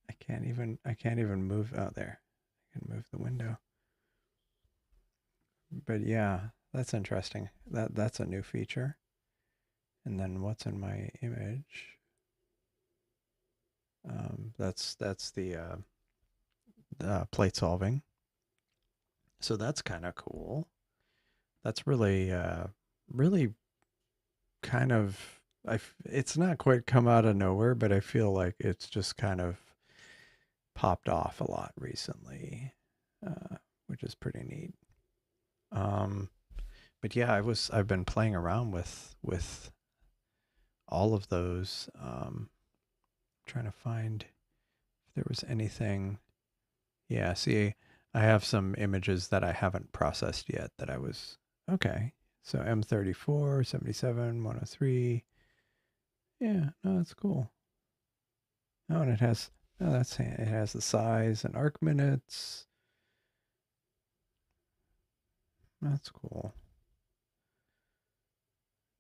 I can't even move out there. I can move the window. But yeah, that's interesting. That's a new feature. And then what's in my image? That's the plate solving. So that's kind of cool. That's really really kind of it's not quite come out of nowhere, but I feel like it's just kind of popped off a lot recently, which is pretty neat. But yeah, I've been playing around with all of those. Trying to find if there was anything. Yeah, see, I have some images that I haven't processed yet that I was okay. So M34, 77, 103. Yeah, no, that's cool. Oh, and it has it has the size and arc minutes. That's cool.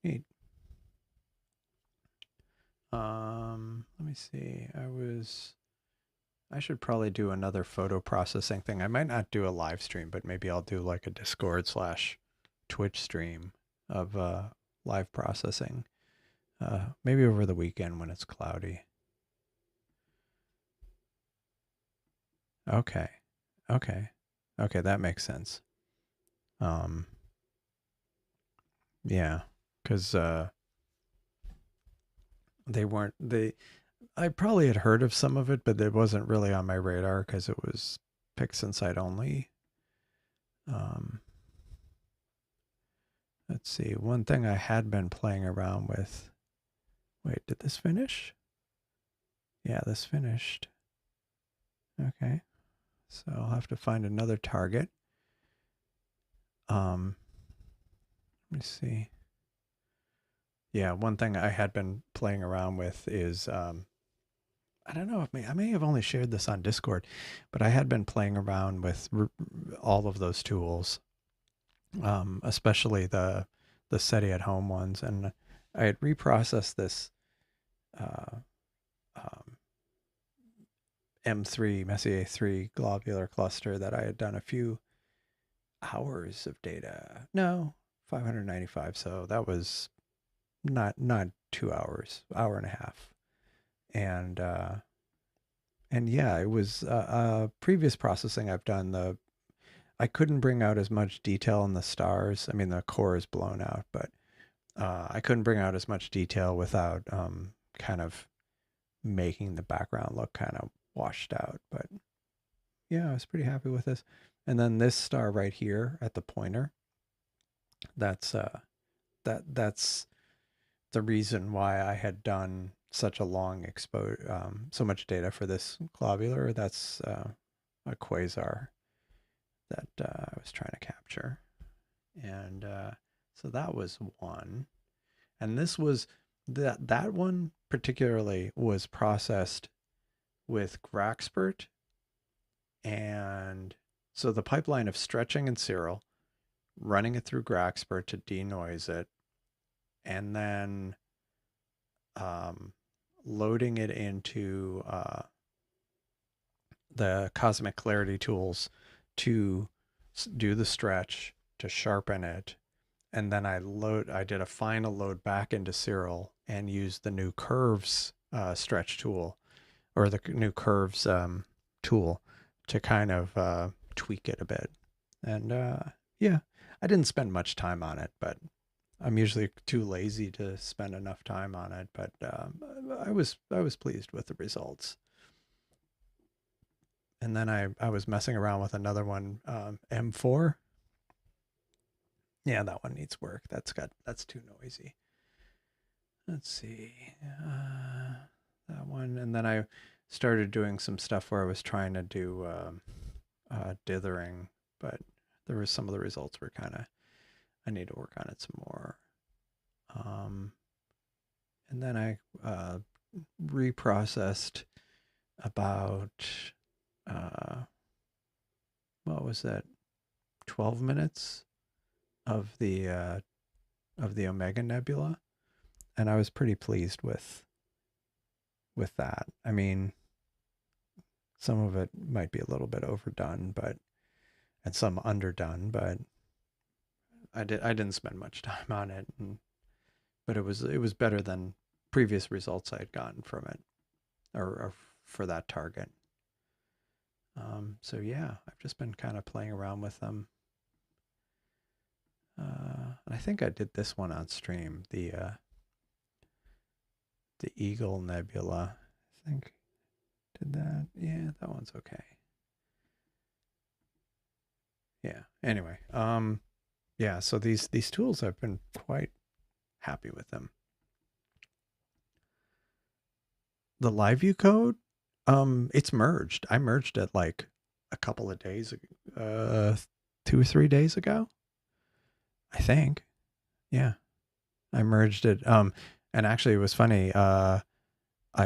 Neat. Let me see. I should probably do another photo processing thing. I might not do a live stream, but maybe I'll do like a Discord / Twitch stream of live processing. Maybe over the weekend when it's cloudy. Okay. Okay. Okay, that makes sense. Yeah, because I probably had heard of some of it, but it wasn't really on my radar because it was PixInsight only. Let's see. One thing I had been playing around with. Wait, did this finish? Yeah, this finished. Okay. So I'll have to find another target. Let me see. Yeah, one thing I had been playing around with is I don't know if I may have only shared this on Discord, but I had been playing around with all of those tools, especially the SETI at home ones, and I had reprocessed this uh, um, M3 Messier 3 globular cluster that I had done a few hours of data. No, 595. So that was not 2 hours, hour and a half, and yeah, it was previous processing I've done. I couldn't bring out as much detail in the stars. I mean, the core is blown out, but I couldn't bring out as much detail without kind of making the background look kind of washed out. But yeah, I was pretty happy with this. And then this star right here at the pointer, that's that's the reason why I had done such a long so much data for this globular. That's a quasar that I was trying to capture. And so that was one. And this was that one particularly was processed with Graxpert. And so the pipeline of stretching and Cyril, running it through Graxpert to denoise it, and then loading it into the cosmic clarity tools to do the stretch, to sharpen it, and then I did a final load back into Cyril and used the new curves stretch tool, or the new curves tool, to kind of tweak it a bit. And yeah, I didn't spend much time on it, but I'm usually too lazy to spend enough time on it. But I was pleased with the results. And then I was messing around with another one, M4. Yeah, that one needs work. That's too noisy. Let's see, that one, and then I started doing some stuff where I was trying to do dithering, but there was some of the results were kind of, I need to work on it some more. And then I reprocessed about, what was that, 12 minutes of the Omega Nebula, and I was pretty pleased with that. I mean, some of it might be a little bit overdone, and some underdone, but I didn't spend much time on it, but it was better than previous results I'd gotten from it, or for that target. So yeah, I've just been kind of playing around with them. I think I did this one on stream, the Eagle Nebula. I think did that. Yeah, that one's okay. Yeah. Anyway, yeah. So these tools, I've been quite happy with them. The live view code, it's merged. I merged it like a couple of days ago, 2 or 3 days ago, I think. Yeah, I merged it. And actually, it was funny. I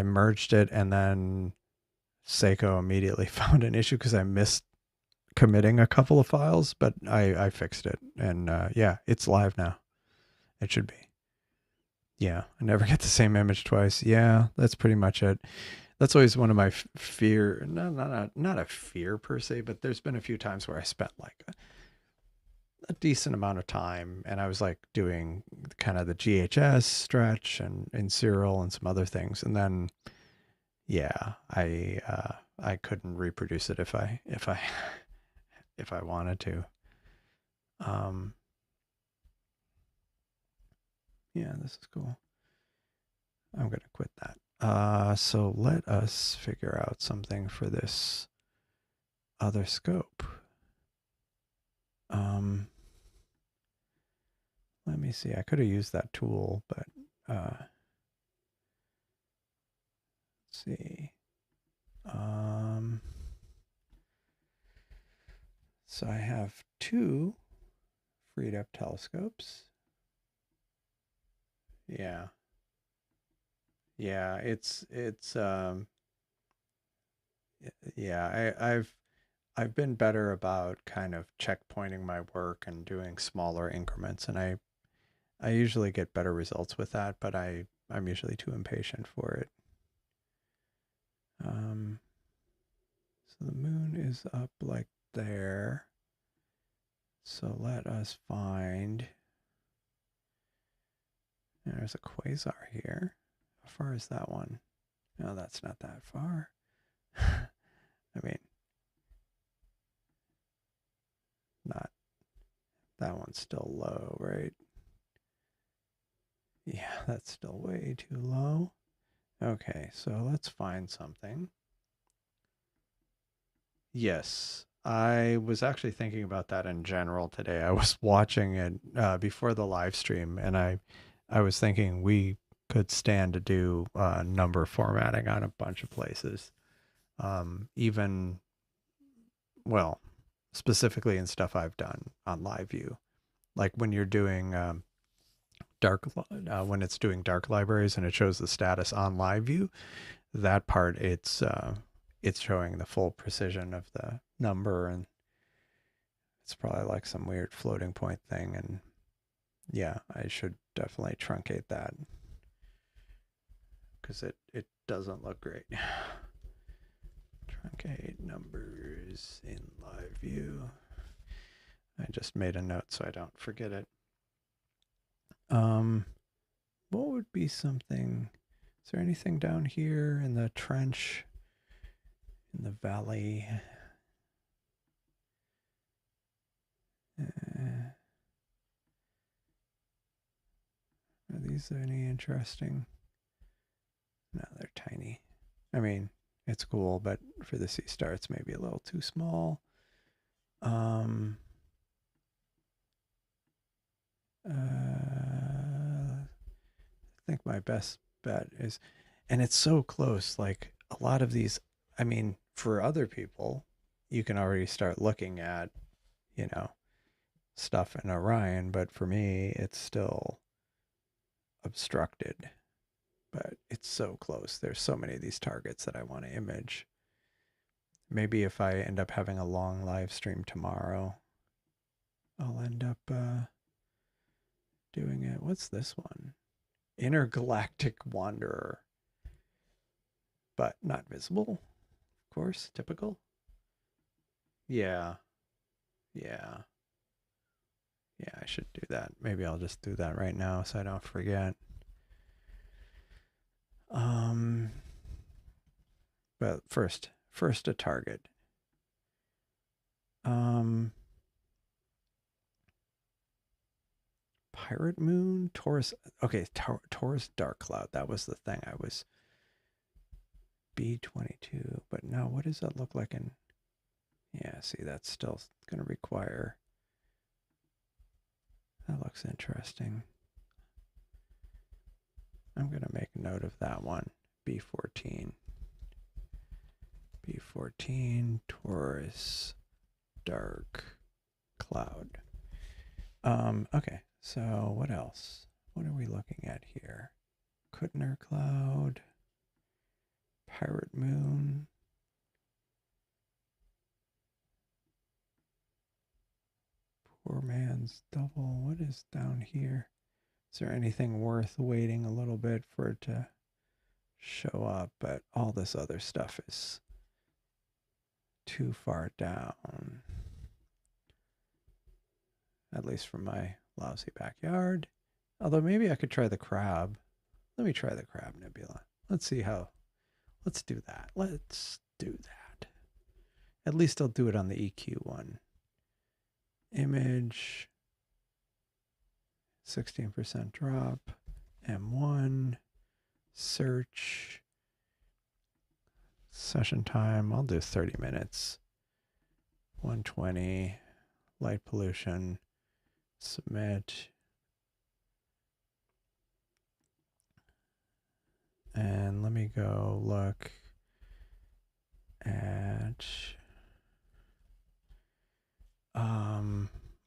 merged it, and then Seiko immediately found an issue because I missed committing a couple of files, but I fixed it, and yeah, it's live now. It should be. Yeah, I never get the same image twice. Yeah, that's pretty much it. That's always one of my fear. Not a fear per se, but there's been a few times where I spent like a decent amount of time, and I was like doing kind of the GHS stretch and in serial and some other things, and then yeah, I couldn't reproduce it if I wanted to. Yeah, this is cool. I'm gonna quit that. So let us figure out something for this other scope. Let me see. I could have used that tool, but let's see. So I have 2 freed up telescopes. Yeah. Yeah, yeah, I've been better about kind of checkpointing my work and doing smaller increments, and I usually get better results with that, but I'm usually too impatient for it. So the moon is up like there. So let us find. There's a quasar here. How far is that one? No, that's not that far. I mean, not that one's still low, right? Yeah, that's still way too low. Okay, so let's find something. Yes, I was actually thinking about that in general today. I was watching it before the live stream, and I was thinking we could stand to do number formatting on a bunch of places. Even, well, specifically in stuff I've done on live view, like when you're doing when it's doing dark libraries and it shows the status on live view, that part it's showing the full precision of the number, and it's probably like some weird floating point thing, and yeah, I should definitely truncate that because it doesn't look great. Truncate numbers in live view. I just made a note so I don't forget it. What would be something? Is there anything down here in the trench, in the valley? Are these any interesting? No, they're tiny. I mean, it's cool, but for the Seestar, it's maybe a little too small. I think my best bet is, and it's so close, like a lot of these, I mean, for other people, you can already start looking at, you know, stuff in Orion, but for me, it's still obstructed. But it's so close. There's so many of these targets that I want to image. Maybe if I end up having a long live stream tomorrow, I'll end up doing it. What's this one? Intergalactic Wanderer. But not visible, of course. Typical. Yeah. Yeah. Yeah, I should do that. Maybe I'll just do that right now so I don't forget. But first a target. Pirate Moon, Taurus. Okay, Taurus Dark Cloud. That was the thing I was. B22. But now, what does that look like in? Yeah, see, that's still going to require. That looks interesting. I'm going to make note of that one. B14. B14, Taurus, Dark Cloud. Okay, so what else? What are we looking at here? Kuttner Cloud, Pirate Moon. Poor man's double. What is down here? Is there anything worth waiting a little bit for it to show up? But all this other stuff is too far down. At least from my lousy backyard. Although maybe I could try the crab. Let me try the crab nebula. Let's see how. Let's do that. Let's do that. At least I'll do it on the EQ one. Image. 16% drop. M1. Search. Session time. I'll do 30 minutes. 120. Light pollution. Submit. And let me go look at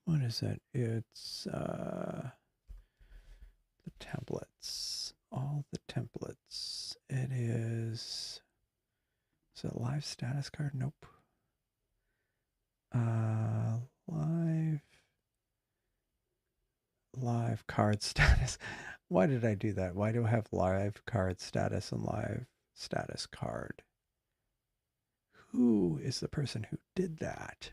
what is it? It's the templates. All the templates. It is it live status card? Nope. Live card status. Why did I do that? Why do I have live card status and live status card? Who is the person who did that?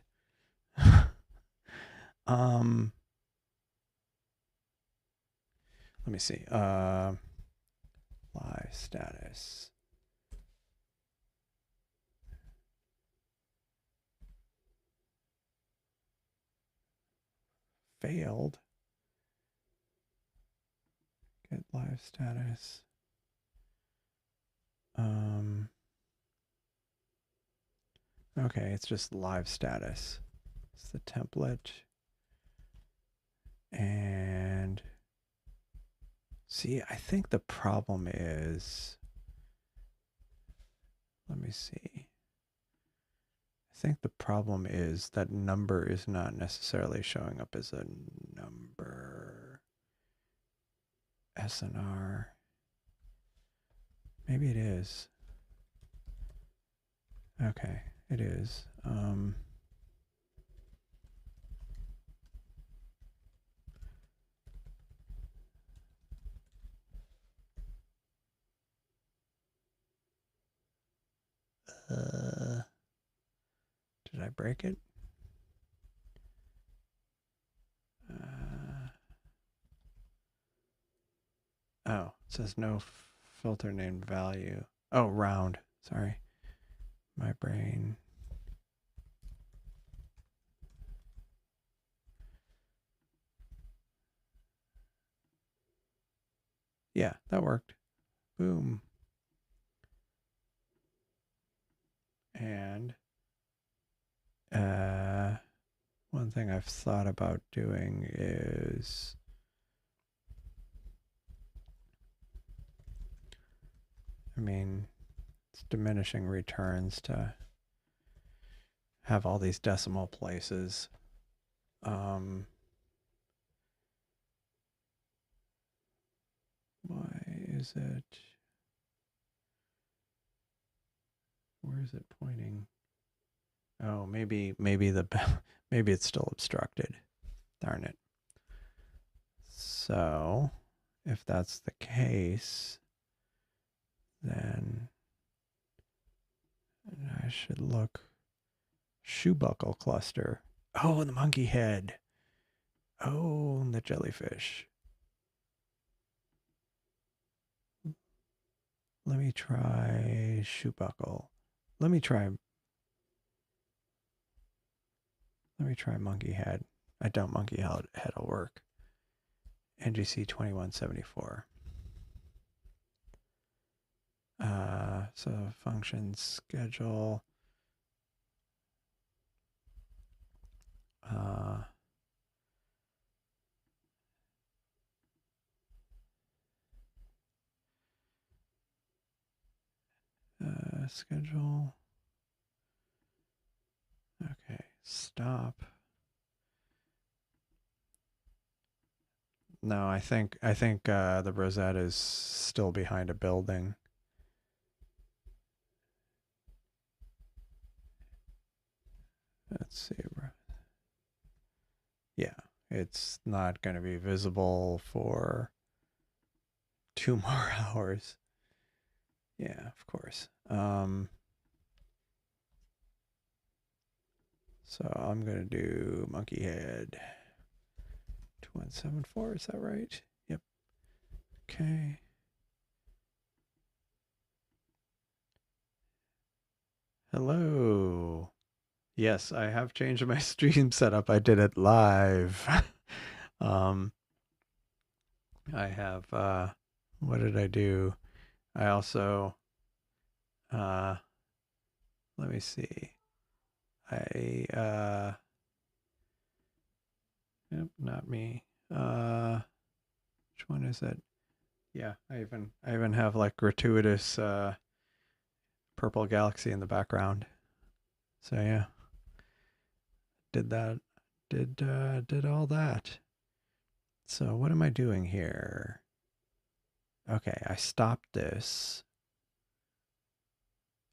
Let me see. Live status. Failed. Get live status. Okay, it's just live status. It's the template. And see, I think the problem is, let me see. I think the problem is that number is not necessarily showing up as a number. SNR. Maybe it is. Okay, it is. Did I break it? Oh, it says no filter named value. Oh, round. Sorry. My brain. Yeah, that worked. Boom. And one thing I've thought about doing is it's diminishing returns to have all these decimal places. Why is it? Where is it pointing? Oh, maybe maybe it's still obstructed. Darn it. So, if that's the case, then I should look shoe buckle cluster. Oh, the monkey head. Oh, the jellyfish. Let me try shoe buckle. Let me try monkey head. I doubt monkey head will work. NGC 2174. So function schedule. Schedule. Okay, stop. No, I think the Rosette is still behind a building. Let's see. Yeah, it's not going to be visible for 2 more hours. Yeah, of course. So I'm going to do monkey head 2174. Is that right? Yep. Okay. Hello. Yes, I have changed my stream setup. I did it live. I have, what did I do? I also, let me see. Yep, not me. Which one is it? Yeah, I even have like gratuitous, purple galaxy in the background. So yeah, did that, did all that. So what am I doing here? Okay, I stopped this.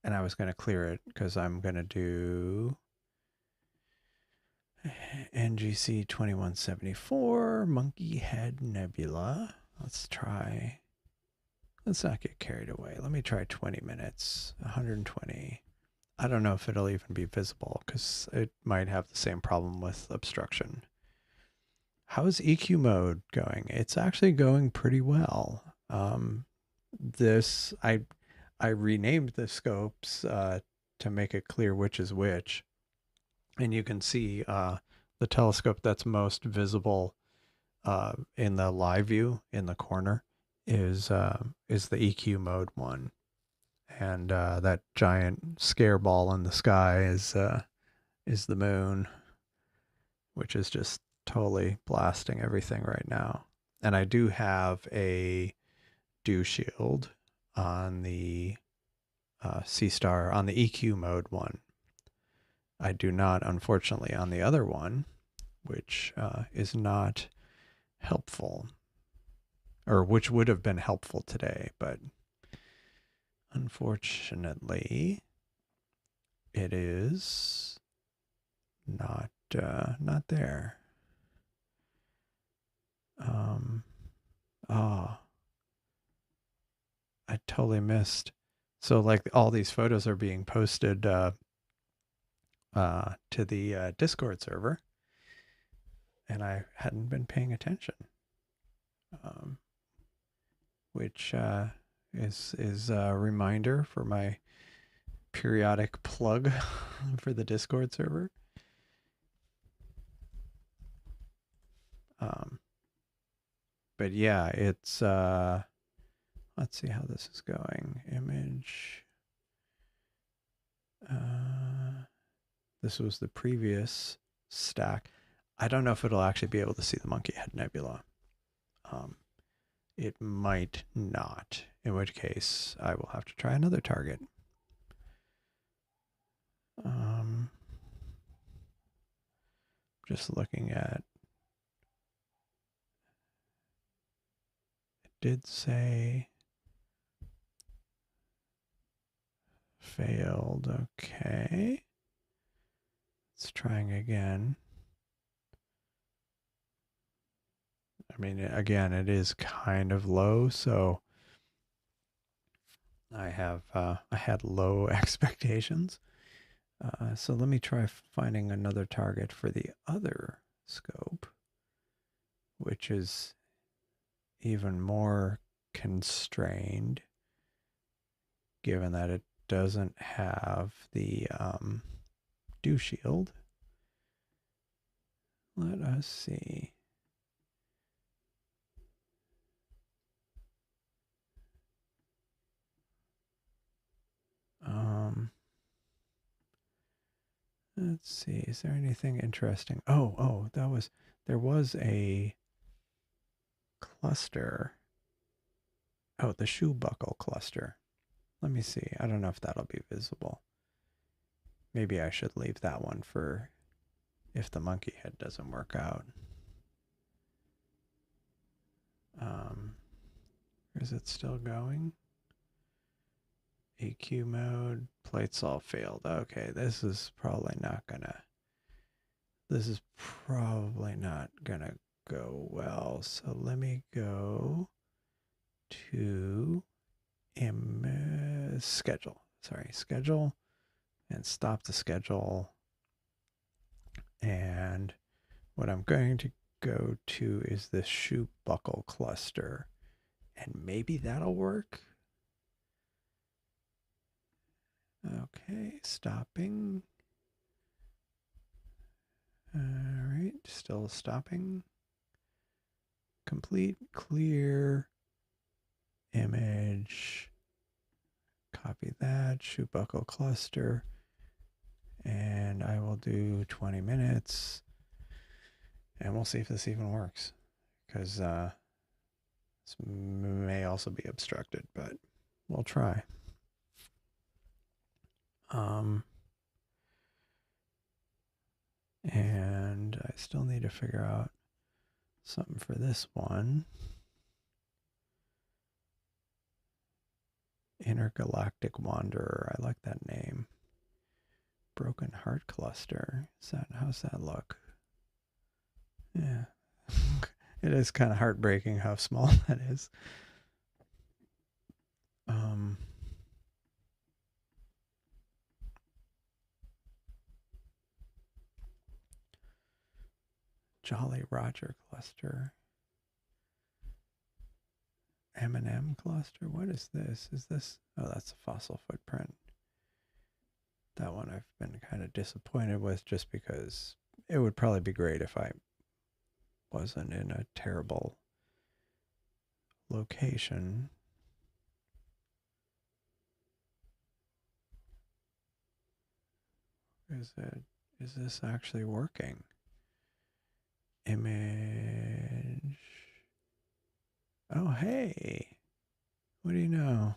And I was going to clear it because I'm going to do NGC 2174 Monkey Head Nebula. Let's try. Let's not get carried away. Let me try 20 minutes, 120. I don't know if it'll even be visible because it might have the same problem with obstruction. How's EQ mode going? It's actually going pretty well. I renamed the scopes to make it clear which is which. And you can see the telescope that's most visible in the live view in the corner is the EQ mode one. And that giant scare ball in the sky is the moon, which is just totally blasting everything right now. And I do have a dew shield on the Seestar, on the EQ mode one. I do not, unfortunately, on the other one, which is not helpful, or which would have been helpful today, but unfortunately, it is not there. Oh, I totally missed. So like all these photos are being posted to the Discord server, and I hadn't been paying attention, which is a reminder for my periodic plug for the Discord server. But yeah, it's let's see how this is going. Image. This was the previous stack. I don't know if it'll actually be able to see the Monkey Head Nebula. It might not, in which case I will have to try another target. just looking at, it did say failed. Okay. It's trying again. I mean, again, it is kind of low, so I had low expectations. So let me try finding another target for the other scope, which is even more constrained, given that it doesn't have the dew shield. Let us see. Let's see. Is there anything interesting? Oh, there was a cluster. Oh, the shoe buckle cluster. Let me see. I don't know if that'll be visible. Maybe I should leave that one for if the monkey head doesn't work out. Is it still going? EQ mode, plates all failed. Okay, this is probably not gonna go well. So let me go to schedule. Sorry, schedule, and stop the schedule. And what I'm going to go to is this shoe buckle cluster, and maybe that'll work. Okay, stopping. All right, still stopping. Complete, clear, image. Copy that, shoe buckle cluster. And I will do 20 minutes. And we'll see if this even works. Because this may also be obstructed, but we'll try. And I still need to figure out something for this one. Intergalactic Wanderer. I like that name. Broken Heart Cluster. How's that look? Yeah. It is kind of heartbreaking how small that is. Jolly Roger cluster. M&M cluster. What is this? Is this? Oh, that's a fossil footprint. That one I've been kind of disappointed with, just because it would probably be great if I wasn't in a terrible location. Is this actually working? Image. Oh, hey. What do you know?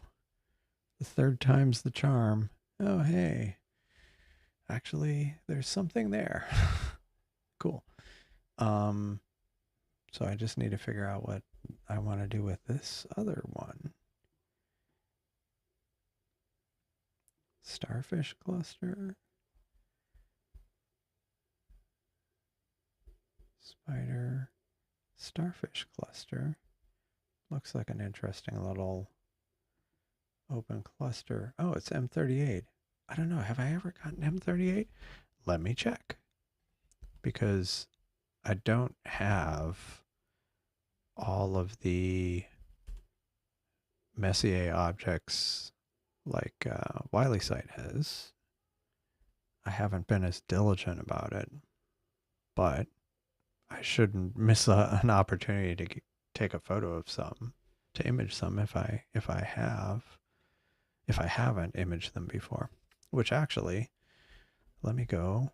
The third time's the charm. Oh, hey. Actually, there's something there. Cool. So I just need to figure out what I want to do with this other one. Starfish cluster. Spider. Starfish cluster. Looks like an interesting little open cluster. Oh, it's M38. I don't know. Have I ever gotten M38? Let me check. Because I don't have all of the Messier objects like Wiley Sight has. I haven't been as diligent about it, but I shouldn't miss an opportunity to take a photo of some, to image some if I haven't imaged them before. Which actually, let me go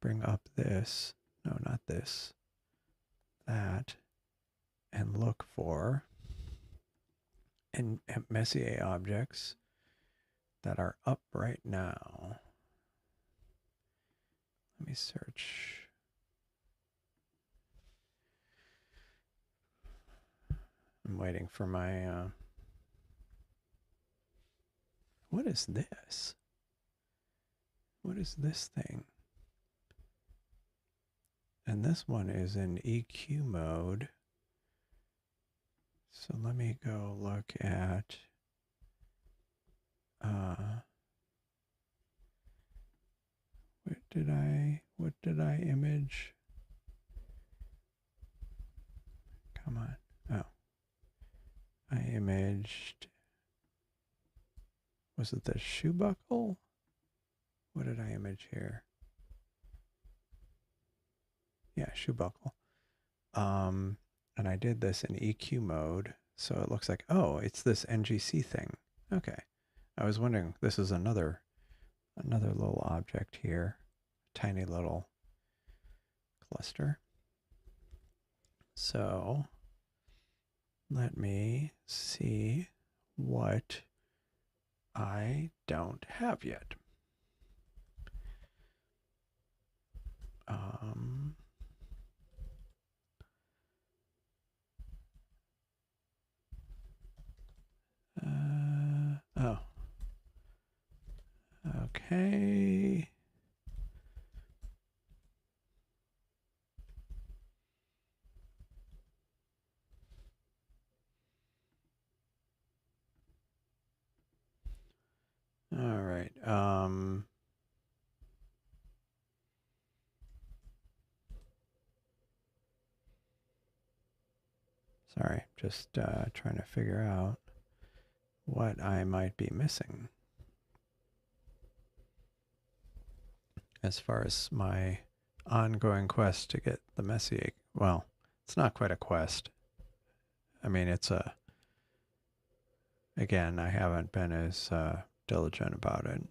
bring up this. No, not this. That. And look for Messier objects that are up right now. Let me search I'm waiting for my, what is this? What is this thing? And this one is in EQ mode. So let me go look at, what did I image? Come on. Oh. I imaged, was it the shoe buckle? What did I image here? Yeah, shoe buckle. And I did this in EQ mode, so it looks like, oh, it's this NGC thing. Okay. I was wondering, this is another little object here, tiny little cluster. So let me see what I don't have yet. Oh. Okay. All right. Sorry, just trying to figure out what I might be missing as far as my ongoing quest to get the Messier. Well, it's not quite a quest. I mean, it's a, again, I haven't been as diligent about it.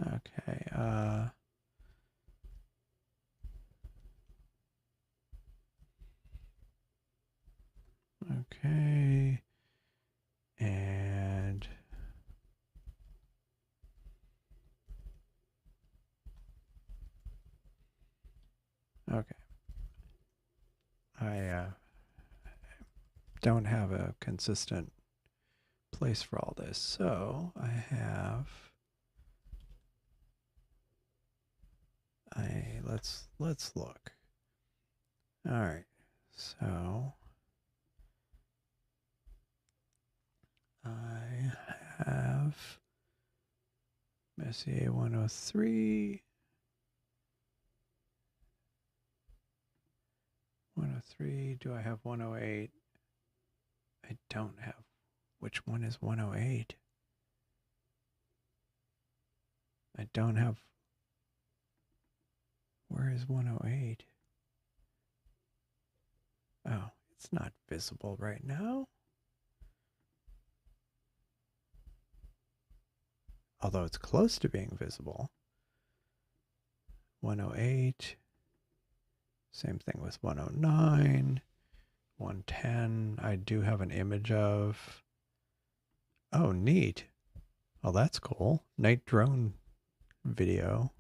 Okay. Okay. And okay. I don't have a consistent place for all this, so I have let's look. All right. So I have Messier 103. 103. Do I have 108? I don't have. Which one is 108? I don't have. Where is 108? Oh, it's not visible right now. Although it's close to being visible. 108. Same thing with 109. 110. I do have an image of. Oh, neat. Oh, that's cool. Night drone video.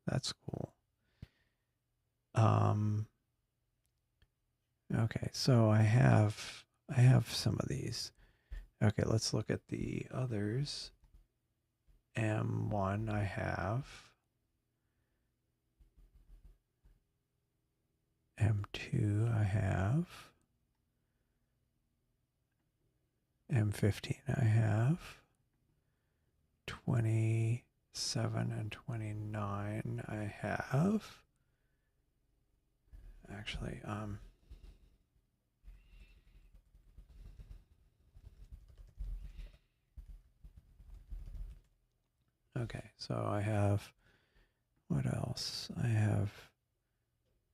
That's cool. Okay, so I have some of these. Okay, let's look at the others. M1 I have. M2 I have. M15 I have. 27 and 29 I have. Actually, okay, so I have, what else? I have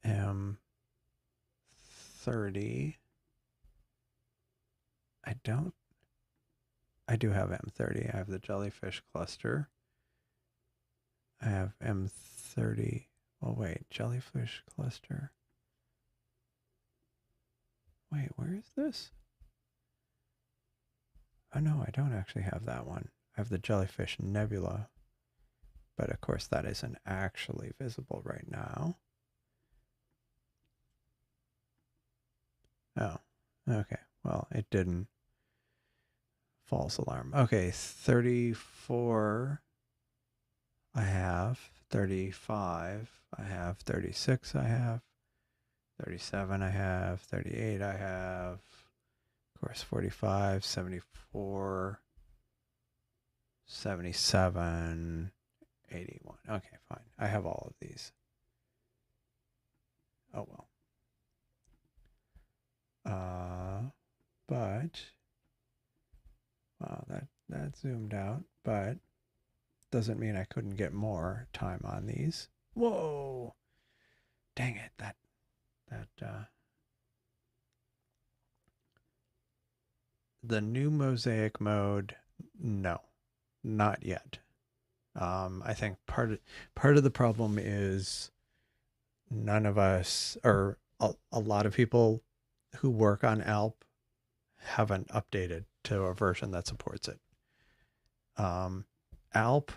M30. I do have M30. I have the jellyfish cluster. I have M30. Oh, wait, jellyfish cluster. Wait, where is this? Oh no, I don't actually have that one. I have the jellyfish nebula, but of course that isn't actually visible right now. Oh, okay. Well, it didn't. False alarm. Okay, 34 I have, 35 I have, 36 I have, 37 I have, 38 I have, of course 45, 74, 77, 81. Okay, fine. I have all of these. Oh well. But wow, that zoomed out, but doesn't mean I couldn't get more time on these. Whoa! Dang it! The new mosaic mode, no, not yet. I think part of the problem is none of us, or a lot of people who work on Alp, haven't updated to a version that supports it. Alp,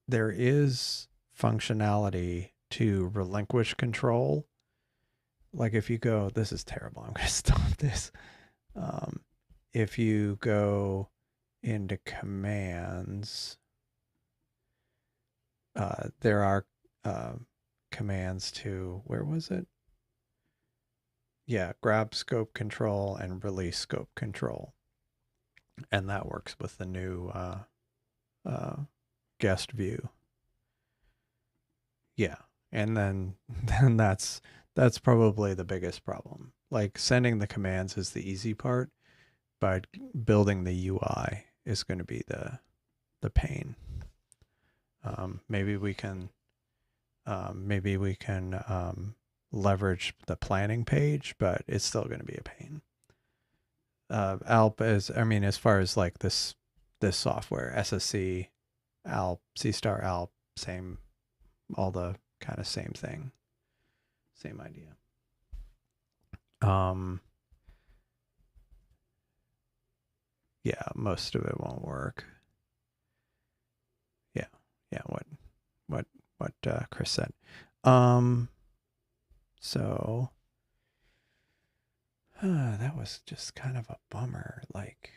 there is functionality to relinquish control. Like if you go, this is terrible. I'm going to stop this. If you go into commands, there are commands to, where was it? Yeah, grab scope control and release scope control. And that works with the new guest view. Yeah, and then that's probably the biggest problem. Like sending the commands is the easy part, but building the UI is going to be the pain. Maybe we can leverage the planning page, but it's still going to be a pain. Alp is, I mean, as far as like this software, SSC, Alp, Seestar Alp, same, all the kind of same thing, same idea. Yeah, most of it won't work. Yeah, what Chris said. So that was just kind of a bummer. Like,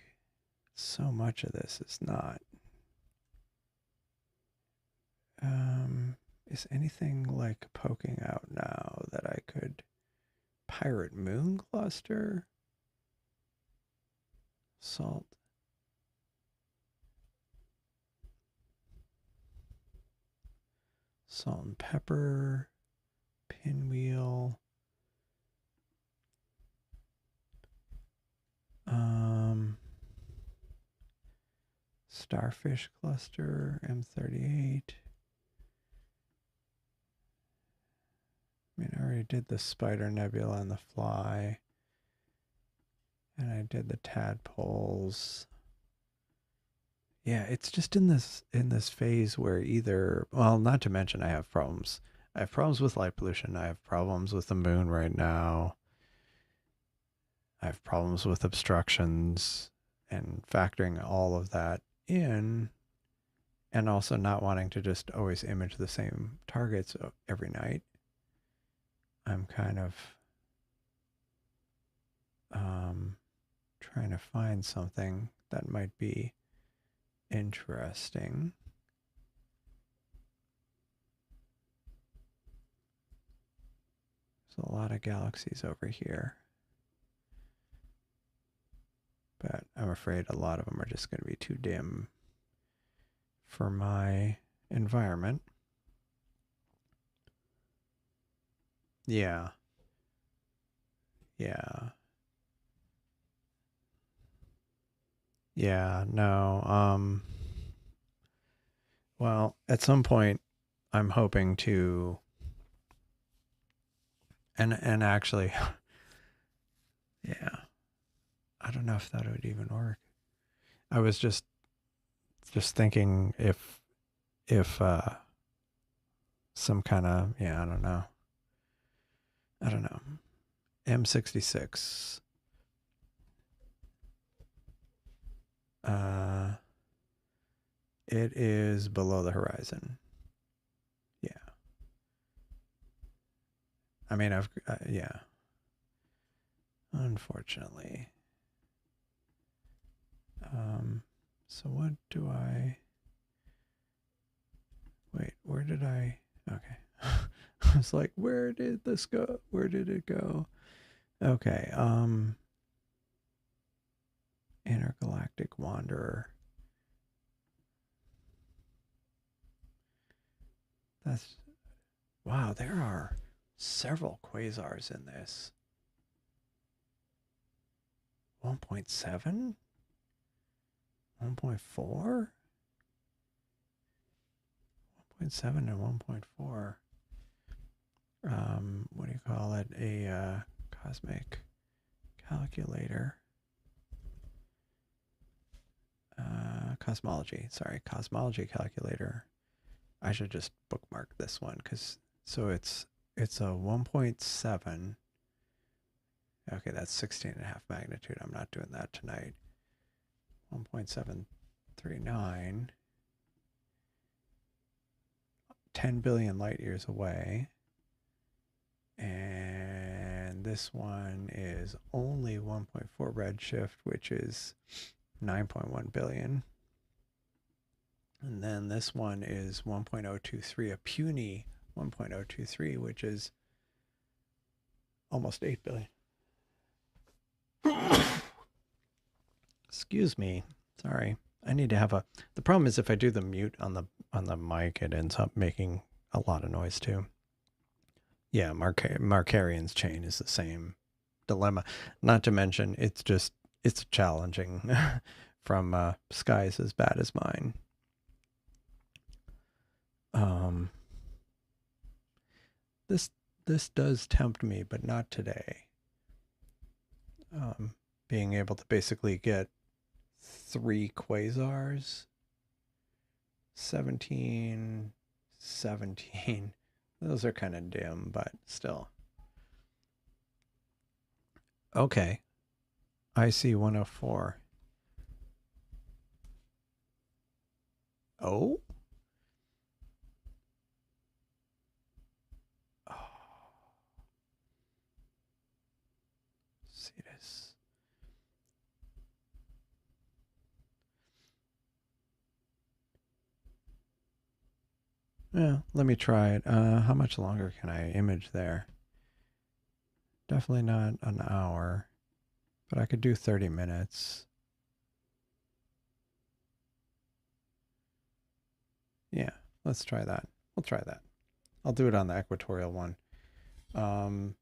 so much of this is not. Is anything like poking out now that I could pirate moon cluster? Salt. Salt and pepper. Pinwheel. Starfish cluster, M38. I mean, I already did the spider nebula and the fly. And I did the tadpoles. Yeah, it's just in this phase where either, well, not to mention I have problems. I have problems with light pollution. I have problems with the moon right now. I have problems with obstructions, and factoring all of that in, and also not wanting to just always image the same targets every night. I'm kind of trying to find something that might be interesting. There's a lot of galaxies over here, but I'm afraid a lot of them are just going to be too dim for my environment. Yeah. No. Well, at some point I'm hoping to, and actually yeah, I don't know if that would even work. I was just thinking if some kind of, yeah, I don't know. M66 It is below the horizon. Yeah. I mean, yeah. Unfortunately. So what do I... Wait, where did I... Okay. I was like, where did this go? Where did it go? Okay, Intergalactic Wanderer. That's... Wow, there are several quasars in this. 1.7? 1.4? 1.7 and 1.4. What do you call it? A cosmic calculator. Cosmology. Sorry, cosmology calculator. I should just bookmark this one because so it's a 1.7. Okay, that's 16.5 magnitude. I'm not doing that tonight. 1.739. 10 billion light years away. And this one is only 1.4 redshift, which is 9.1 billion. And then this one is 1.023, a puny 1.023, which is almost 8 billion. Excuse me. Sorry. I need to have a... The problem is if I do the mute on the mic, it ends up making a lot of noise too. Yeah, Markarian's chain is the same dilemma. Not to mention, it's challenging from skies as bad as mine. This does tempt me, but not today. Being able to basically get 3 quasars, 17, 17. Those are kind of dim, but still. Okay. I see 104. Oh? Cetus. Yeah, let me try it. How much longer can I image there? Definitely not an hour, but I could do 30 minutes. Yeah, let's try that. We'll try that. I'll do it on the equatorial one. I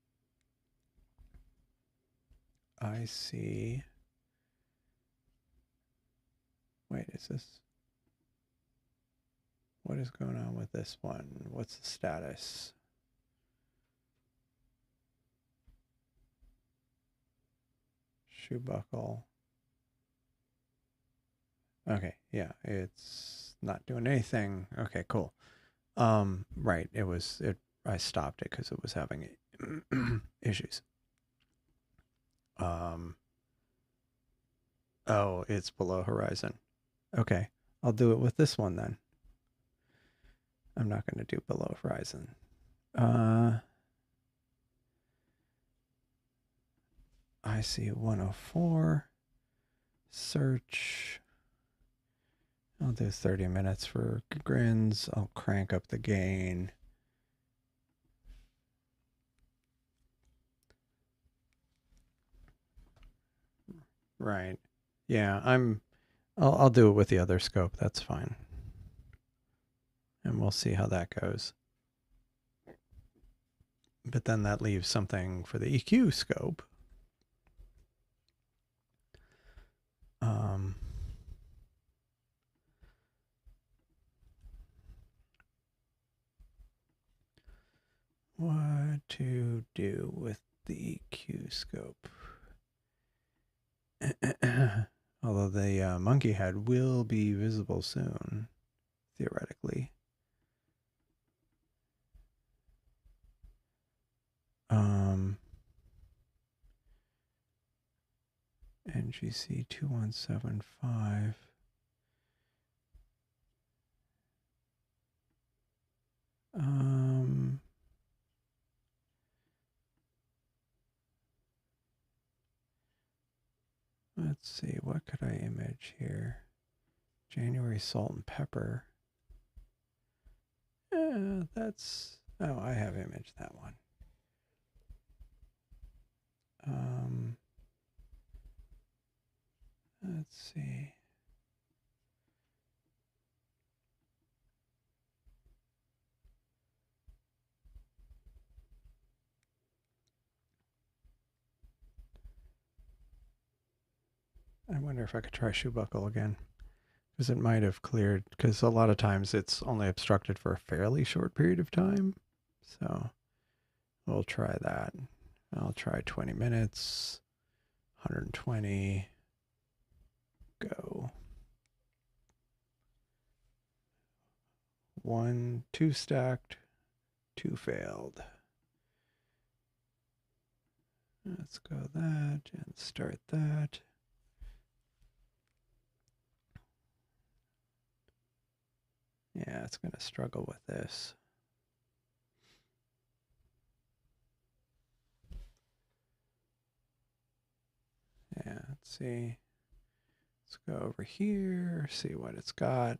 see. Wait, is this... What is going on with this one? What's the status? Shoe buckle. Okay, yeah, it's not doing anything. Okay, cool. Right, I stopped it because it was having issues. Oh, it's below horizon. Okay, I'll do it with this one then. I'm not going to do below horizon. I see 104. Search. I'll do 30 minutes for grins. I'll crank up the gain. Right. Yeah, I'll do it with the other scope. That's fine. And we'll see how that goes. But then that leaves something for the EQ scope. What to do with the EQ scope? Although the monkey head will be visible soon, theoretically. NGC 2175. Let's see, what could I image here? January salt and pepper. That's, oh, I have imaged that one. Let's see. I wonder if I could try shoe buckle again, because it might have cleared, because a lot of times it's only obstructed for a fairly short period of time. So we'll try that. I'll try 20 minutes, 120, go. 1, 2 stacked, 2 failed. Let's go that and start that. Yeah, it's going to struggle with this. Yeah, let's see. Let's go over here, see what it's got.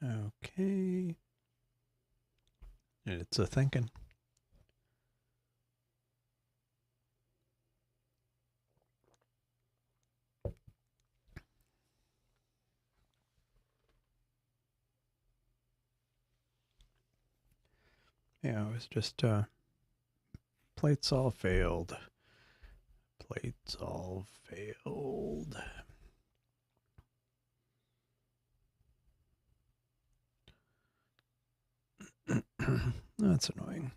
Okay. It's a thinking. Yeah, it was just plates all failed. Plates all failed. That's annoying.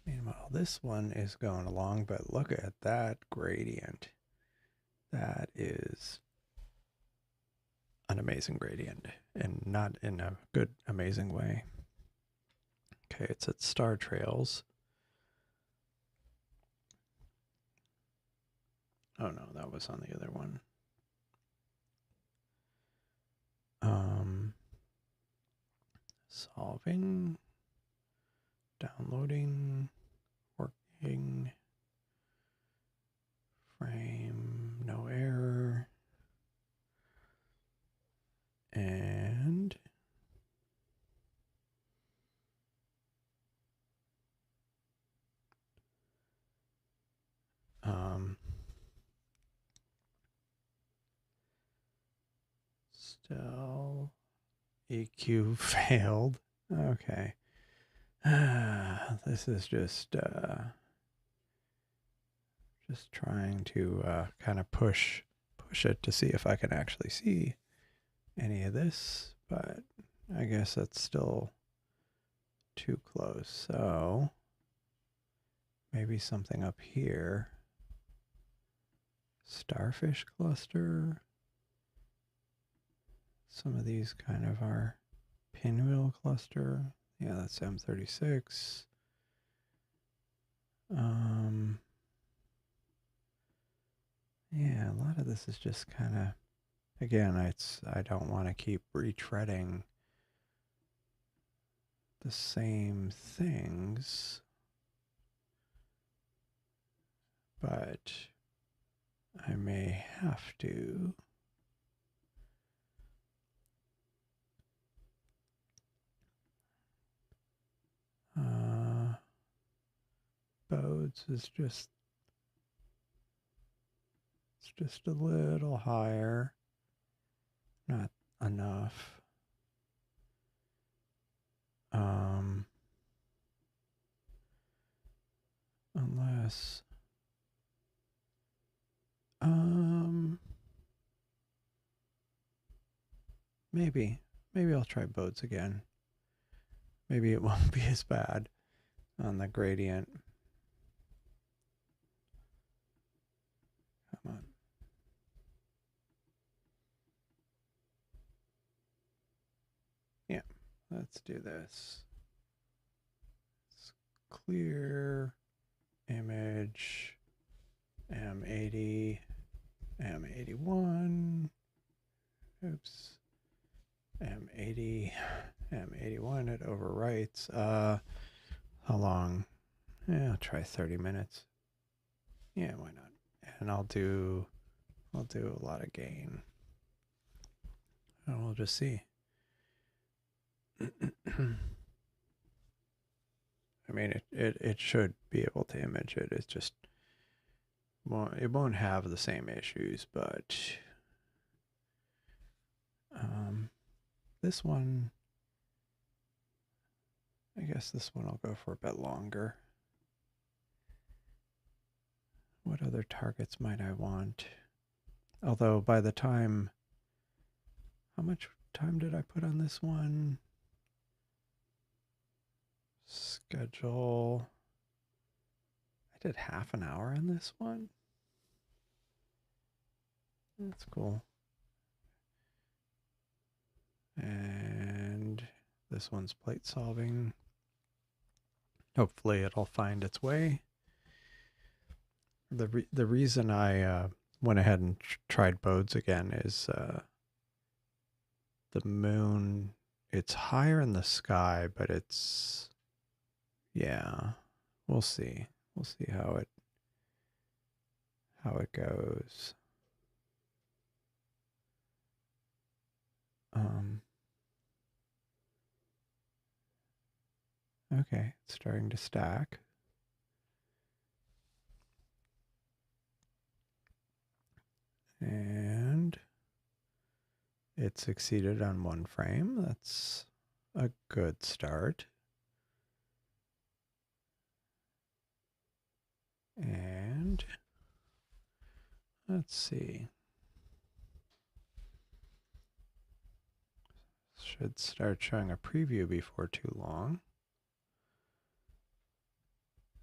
Meanwhile, this one is going along, but look at that gradient. That is an amazing gradient, and not in a good, amazing way. Okay, it's at Star Trails. Oh no, that was on the other one. Solving, downloading, working, frame, no error, and still EQ failed. Okay. This is just trying to kind of push it to see if I can actually see any of this, but I guess that's still too close. So maybe something up here. Starfish cluster. Some of these kind of are pinwheel cluster. Yeah, that's M36. Yeah, a lot of this is just kind of, again, I don't want to keep retreading the same things, but I may have to. Bodes is just, it's just a little higher, not enough. Unless, maybe I'll try bodes again. Maybe it won't be as bad on the gradient. let's do this. Let's clear image M80, M81. Oops. M80, M81, it overwrites. How long? Yeah, I'll try 30 minutes. Yeah, why not? And I'll do a lot of gain. And we'll just see. I mean, it should be able to image it. It's just, it won't have the same issues, but this one, I guess this one I'll go for a bit longer. What other targets might I want? Although by the time, how much time did I put on this one? Schedule. I did half an hour on this one. That's cool. And this one's plate solving. Hopefully it'll find its way. The reason I went ahead and tried bodes again is the moon, it's higher in the sky, but it's, yeah, we'll see. We'll see how it goes. Okay, it's starting to stack. And it succeeded on one frame. That's a good start. And let's see. Should start showing a preview before too long.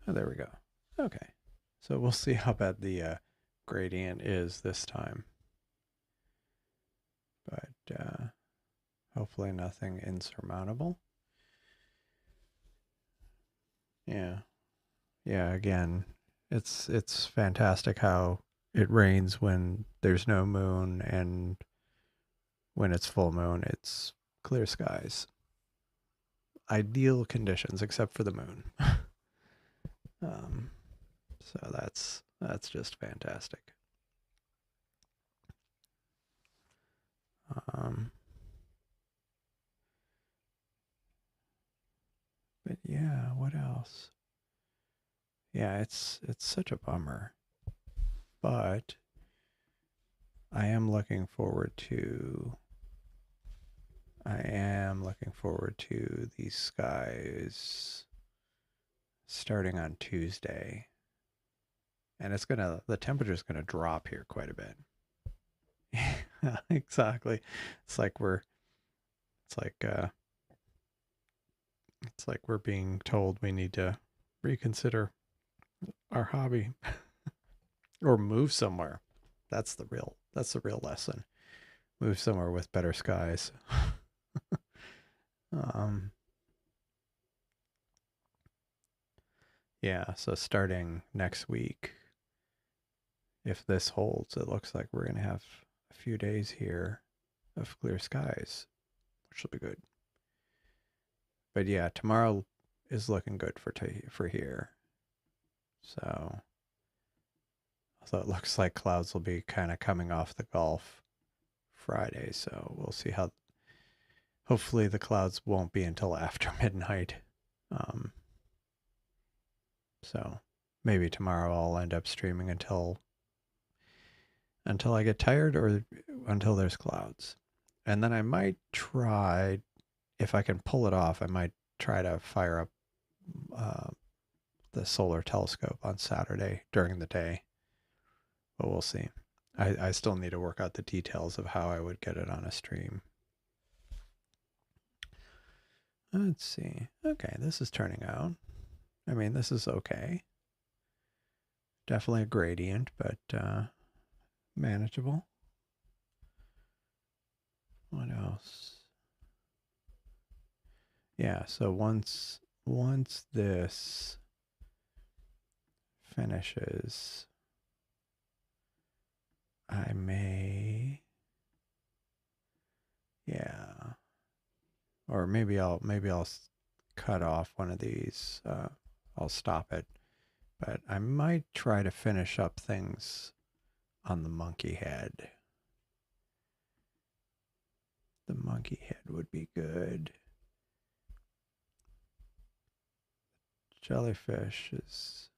Oh, there we go. Okay. So we'll see how bad the gradient is this time. But hopefully nothing insurmountable. Yeah. Yeah, again, it's fantastic how it rains when there's no moon, and when it's full moon, it's clear skies. Ideal conditions, except for the moon. So that's just fantastic. But yeah, what else? Yeah, it's such a bummer. But I am looking forward to these skies starting on Tuesday. And the temperature's gonna drop here quite a bit. Yeah, exactly. It's like we're being told we need to reconsider our hobby or move somewhere. That's the real lesson. Move somewhere with better skies. Yeah, so starting next week, if this holds, it looks like we're going to have a few days here of clear skies, which will be good. But yeah, tomorrow is looking good for here. So, although it looks like clouds will be kind of coming off the Gulf Friday, so we'll see how. Hopefully the clouds won't be until after midnight. So maybe tomorrow I'll end up streaming until I get tired, or until there's clouds. And then I might try, if I can pull it off, I might try to fire up the solar telescope on Saturday during the day. But we'll see. I still need to work out the details of how I would get it on a stream. Let's see. Okay, this is turning out. I mean, this is okay. Definitely a gradient, but manageable. What else? Yeah, so once this finishes, I may, yeah, or maybe I'll cut off one of these. I'll stop it, but I might try to finish up things on the monkey head. The monkey head would be good. Jellyfish is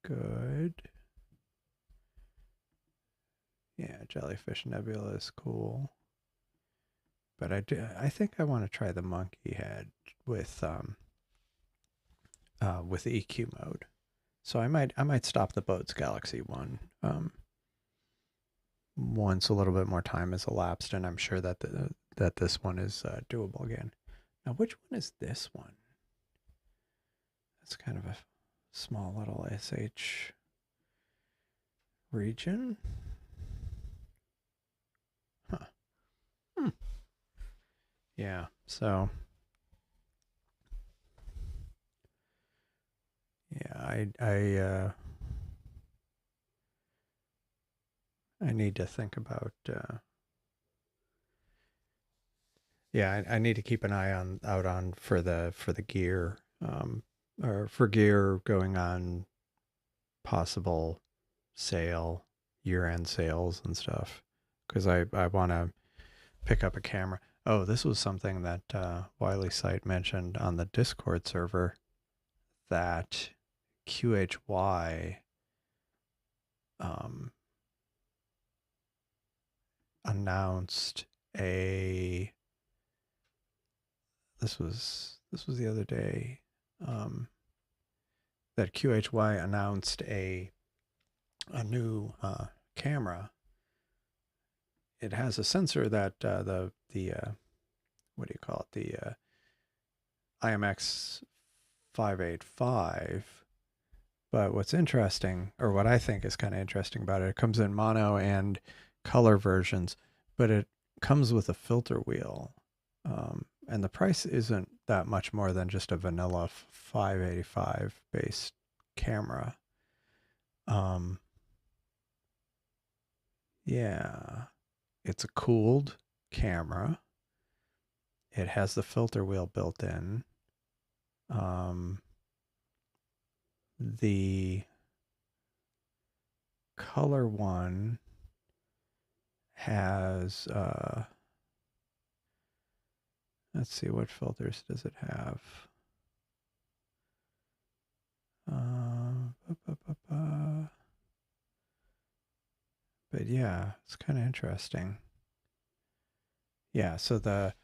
good. Yeah, jellyfish nebula is cool. But I think I want to try the monkey head with EQ mode. So I might stop the Boats Galaxy one once a little bit more time has elapsed, and I'm sure that that this one is doable again. Now, which one is this one? That's kind of a small little SH region. Huh. Yeah, so yeah, I need to think about yeah, I need to keep an eye out on for the gear or for gear going on possible sale, year-end sales and stuff, because I want to pick up a camera. Oh, this was something that Wiley Site mentioned on the Discord server, that QHY announced a this was the other day, that QHY announced a new camera. It has a sensor that the what do you call it, the IMX 585. But what's interesting, or what I think is kind of interesting about it, it comes in mono and color versions, but it comes with a filter wheel. And the price isn't that much more than just a vanilla 585 based camera. Yeah, it's a cooled camera. It has the filter wheel built in. The color one has let's see, what filters does it have? But yeah, it's kind of interesting. Yeah, so the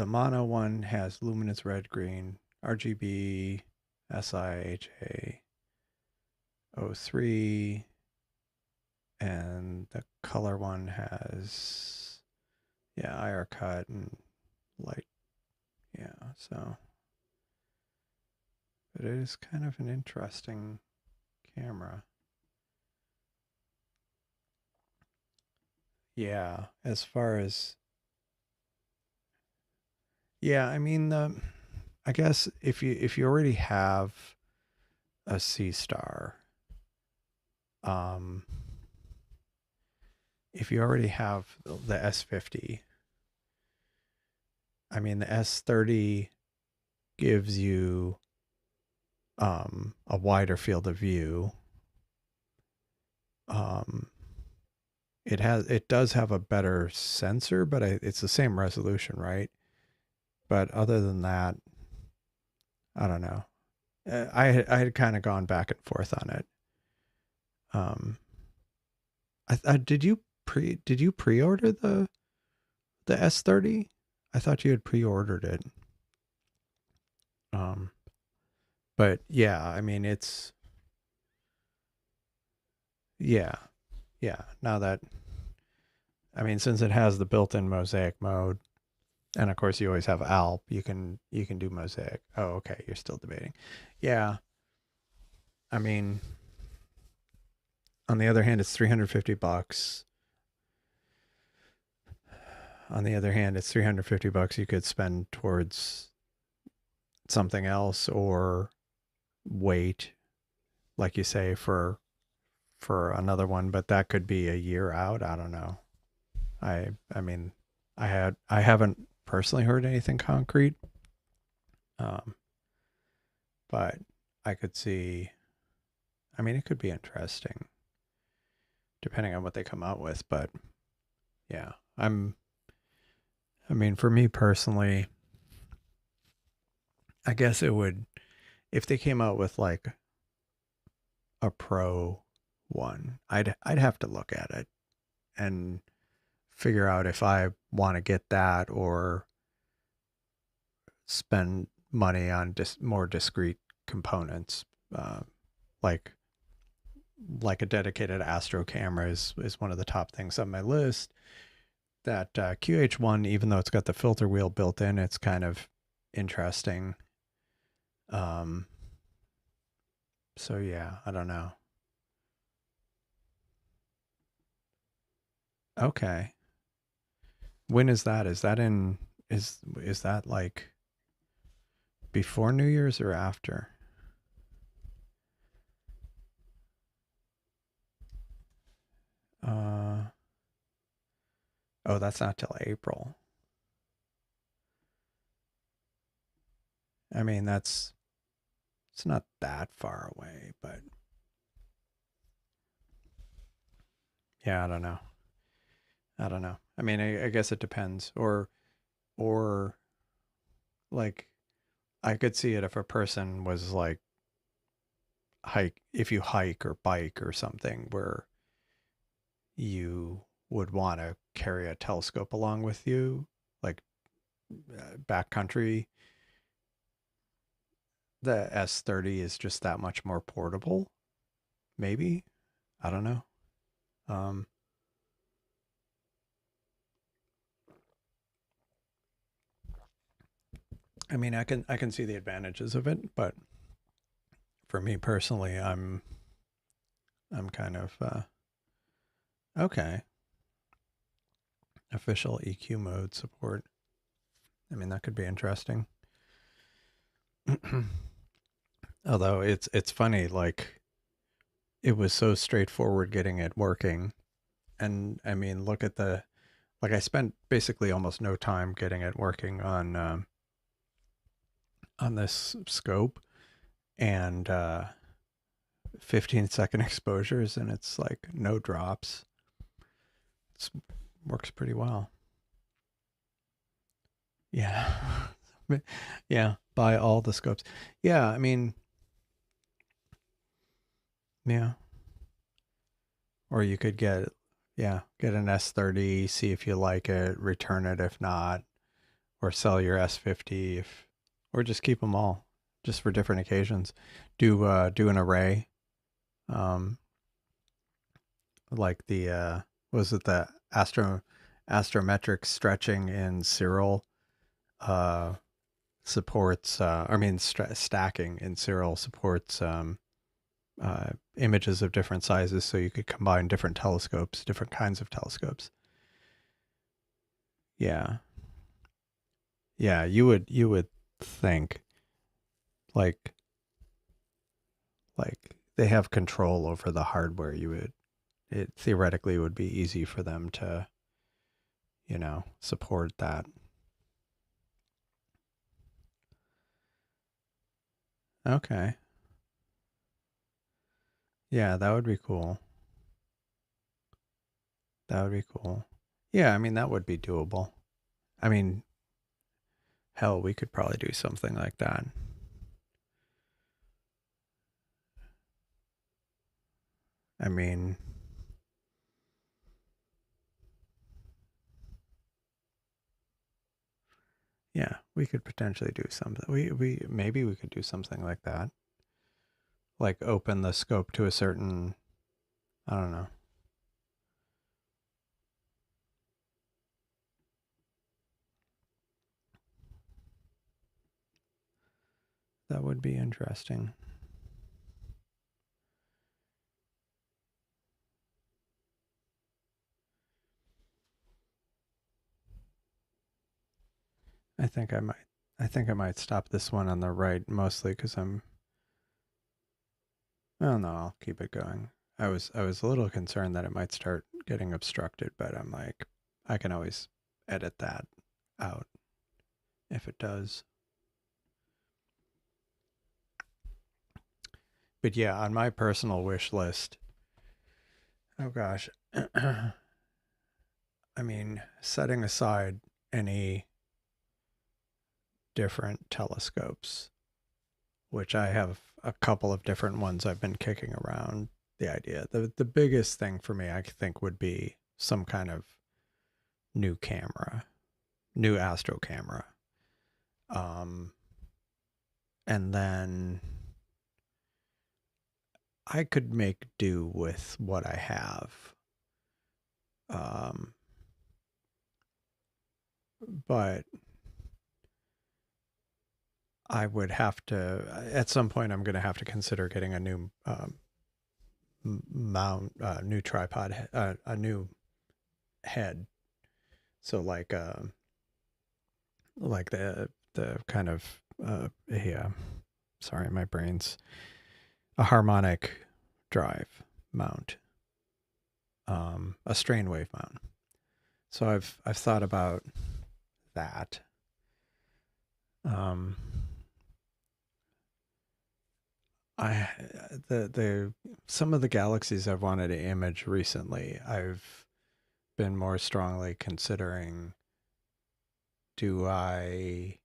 mono one has luminance red, green, RGB, SIHA, O3, and the color one has, yeah, IR cut and light. Yeah, so, but it is kind of an interesting camera. Yeah, as far as, yeah, I mean, I guess if you already have a Seestar, if you already have the S50, I mean, the S30 gives you a wider field of view. It does have a better sensor, but it's the same resolution, right? But other than that, I don't know. I had kind of gone back and forth on it. Did you pre-order the S30? I thought you had pre-ordered it. But yeah, I mean, it's, yeah. Now that, I mean, since it has the built-in mosaic mode, and of course you always have Alp, you can do mosaic. Oh, okay, you're still debating. Yeah. I mean, on the other hand, it's $350. On the other hand, it's $350 you could spend towards something else or wait, like you say, for another one, but that could be a year out. I don't know. I mean, I haven't personally heard anything concrete. Um, but I could see, I mean, it could be interesting depending on what they come out with, but yeah, I mean, for me personally, I guess it would, if they came out with like a pro one, I'd have to look at it and figure out if I want to get that or spend money on more discrete components, uh, like like a dedicated Astro camera is one of the top things on my list. That QH1, even though it's got the filter wheel built in, it's kind of interesting. Um, so yeah, I don't know. Okay, when is that? Is that in is that like before New Year's or after? Uh, oh, that's not till April. I mean, it's not that far away, but yeah, I don't know. I don't know. I mean, I guess it depends. Or like I could see it if a person was like if you hike or bike or something where you would want to carry a telescope along with you, like backcountry, the S30 is just that much more portable. Maybe. I don't know. Um, I mean, I can see the advantages of it, but for me personally, I'm kind of okay. Official EQ mode support. I mean, that could be interesting. Although it's funny, like it was so straightforward getting it working, and I mean, look at the like I spent basically almost no time getting it working on this scope, and 15-second exposures, and it's like no drops. It works pretty well. Yeah. Yeah, buy all the scopes. Yeah, I mean, yeah. Or you could get, yeah, get an S30, see if you like it, return it if not, or sell your S50 if, or just keep them all, just for different occasions. Do an array, um, like the was it the astrometric stretching in Cyril uh supports I mean stacking in Cyril supports images of different sizes, so you could combine different telescopes, different kinds of telescopes. Yeah, yeah, you would think like like they have control over the hardware. You would it theoretically would be easy for them to support that. Okay, yeah, that would be cool. That would be cool. Yeah, I mean that would be doable. I mean, hell, we could probably do something like that. I mean, yeah, we could potentially do something. We maybe we could do something like that. Like open the scope to a certain, I don't know. That would be interesting. I think I might I think I might stop this one on the right mostly because well, no, I'll keep it going. I was a little concerned that it might start getting obstructed, but I'm like, I can always edit that out if it does. But yeah, on my personal wish list, oh gosh, I mean, setting aside any different telescopes, which I have a couple of different ones I've been kicking around the idea. The biggest thing for me, I think, would be some kind of new camera, new Astro camera. And then I could make do with what I have. But I would have to, at some point, I'm going to have to consider getting a new mount, new tripod, a new head. So like the kind of yeah, sorry, my brain's a harmonic drive mount, a strain wave mount. So I've thought about that. I the some of the galaxies I've wanted to image recently, I've been more strongly considering, do I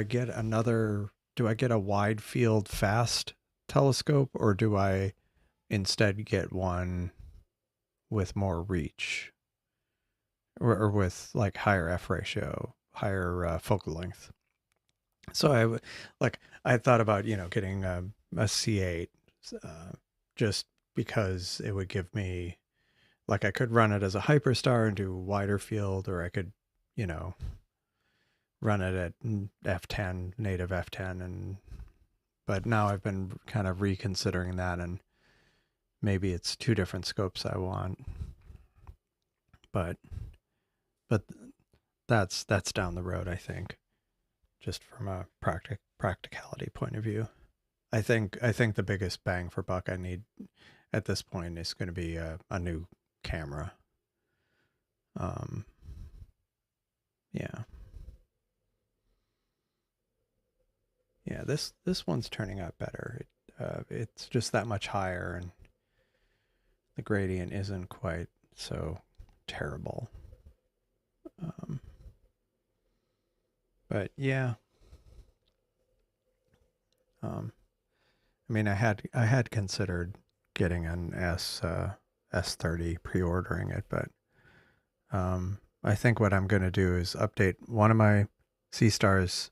get a wide field fast telescope, or do I instead get one with more reach, or with like higher f ratio, higher focal length? So I thought about, getting a C8, just because it would give me, like, I could run it as a hyperstar and do wider field, or I could, run it at f10, native f10. But now I've been kind of reconsidering that, and maybe it's two different scopes I want. But that's down the road, I think, just from a practicality point of view. I think the biggest bang for buck I need at this point is going to be a new camera. Yeah. Yeah, this one's turning out better. It's just that much higher, and the gradient isn't quite so terrible. But yeah, I mean, I had considered getting an S30, pre-ordering it, but I think what I'm going to do is update one of my Seestars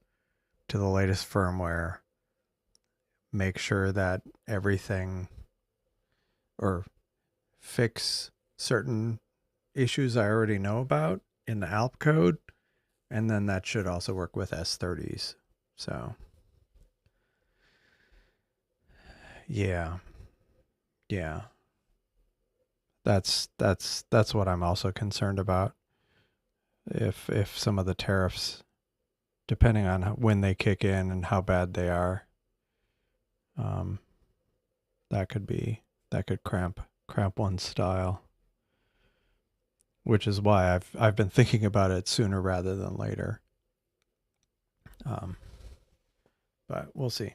to the latest firmware, make sure that everything, or fix certain issues I already know about in the Alp code, and then that should also work with S30s. So yeah, that's what I'm also concerned about. If some of the tariffs, depending on when they kick in and how bad they are, that could cramp one's style, which is why I've been thinking about it sooner rather than later. But we'll see.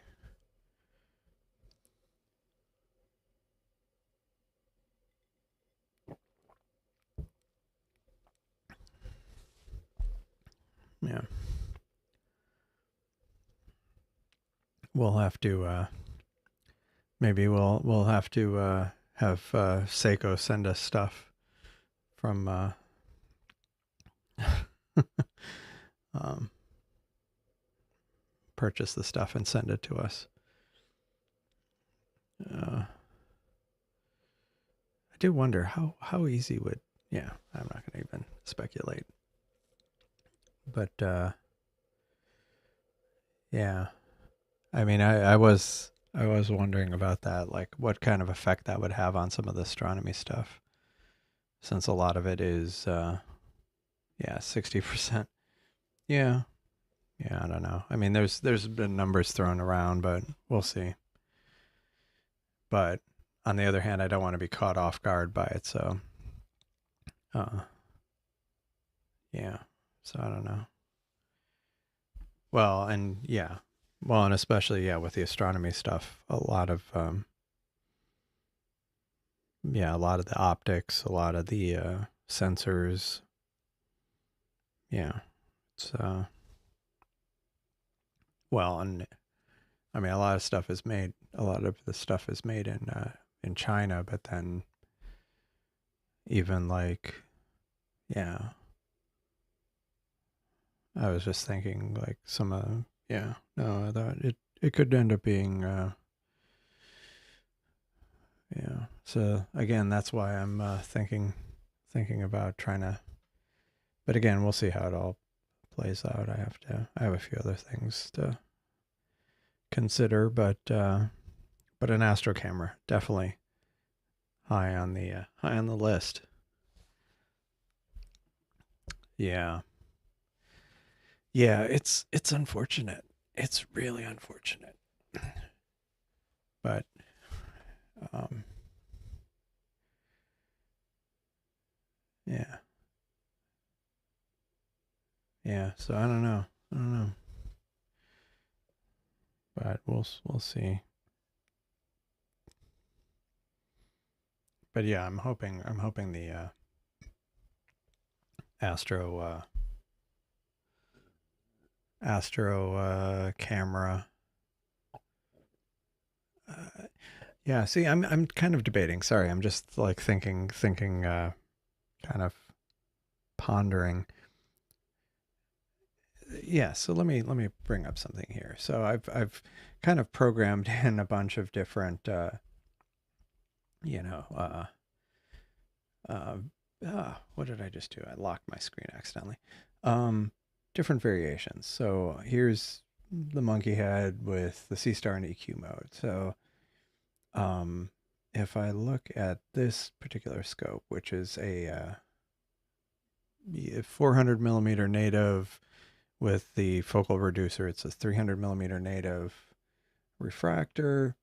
Yeah. We'll have to maybe we'll have to have Seiko send us stuff from purchase the stuff and send it to us. I do wonder how easy would, yeah, I'm not going to even speculate. But yeah, I mean, I was wondering about that, like what kind of effect that would have on some of the astronomy stuff, since a lot of it is yeah, 60%. Yeah, Yeah, I don't know. I mean, there's been numbers thrown around, but we'll see. But on the other hand, I don't want to be caught off guard by it, so yeah. So I don't know. Well, and yeah. Well, and especially yeah, with the astronomy stuff, a lot of yeah, a lot of the optics, a lot of the sensors. Yeah. It's well, and I mean, a lot of stuff is made. A lot of the stuff is made in China, but then even like, yeah, I was just thinking like some yeah, no, I thought it could end up being yeah. So again, that's why I'm thinking about trying to. But again, we'll see how it all plays out. I have a few other things to consider, but an Astro camera definitely high on the list. Yeah. Yeah, it's unfortunate. It's really unfortunate. But um yeah. Yeah, so I don't know. I don't know. But we'll see. But yeah, I'm hoping the Astro camera. Yeah, see, I'm kind of debating. Sorry, I'm just like thinking, kind of pondering. Yeah, so let me bring up something here. So I've kind of programmed in a bunch of different, you know, uh, what did I just do? I locked my screen accidentally. Um, Different variations. So here's the monkey head with the Seestar and EQ mode. So um, if I look at this particular scope, which is a 400 millimeter native with the focal reducer, it's a 300 millimeter native refractor.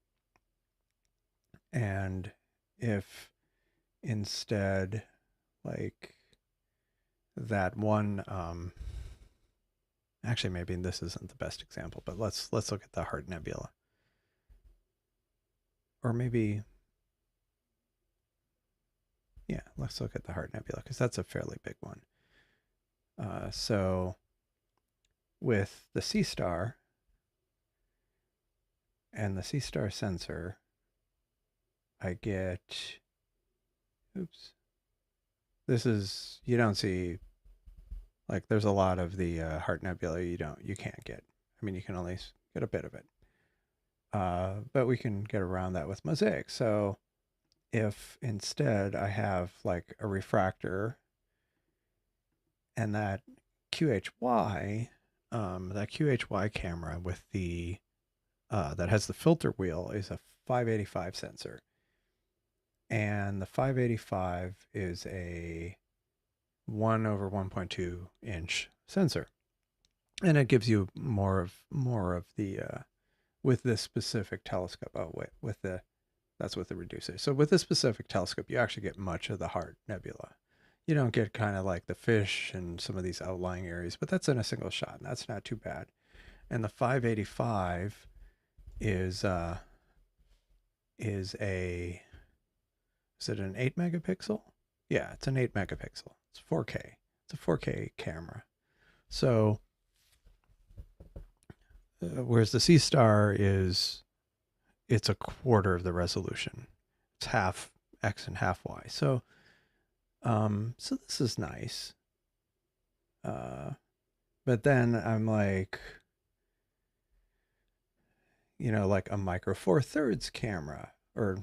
And if instead, like that one, actually maybe this isn't the best example, but let's look at the Heart Nebula, or maybe yeah, let's look at the Heart Nebula because that's a fairly big one. So with the Seestar and the Seestar sensor, I get, oops, this is, you don't see, like there's a lot of the Heart Nebula you can't get. I mean, you can only get a bit of it. But we can get around that with Mosaic. So if instead I have like a refractor and that QHY, that QHY camera with the that has the filter wheel is a 585 sensor, and the 585 is a 1/1.2 inch sensor, and it gives you more of the with this specific telescope. Oh wait, with the that's with the reducer. So with this specific telescope, you actually get much of the Heart Nebula. You don't get kind of like the fish and some of these outlying areas, but that's in a single shot, and that's not too bad. And the 585 is a is it an 8 megapixel? Yeah, it's an 8 megapixel. It's 4K. It's a 4K camera. So whereas the Seestar it's a quarter of the resolution. It's half X and half Y. So so this is nice. But then I'm like, like a micro four thirds camera, or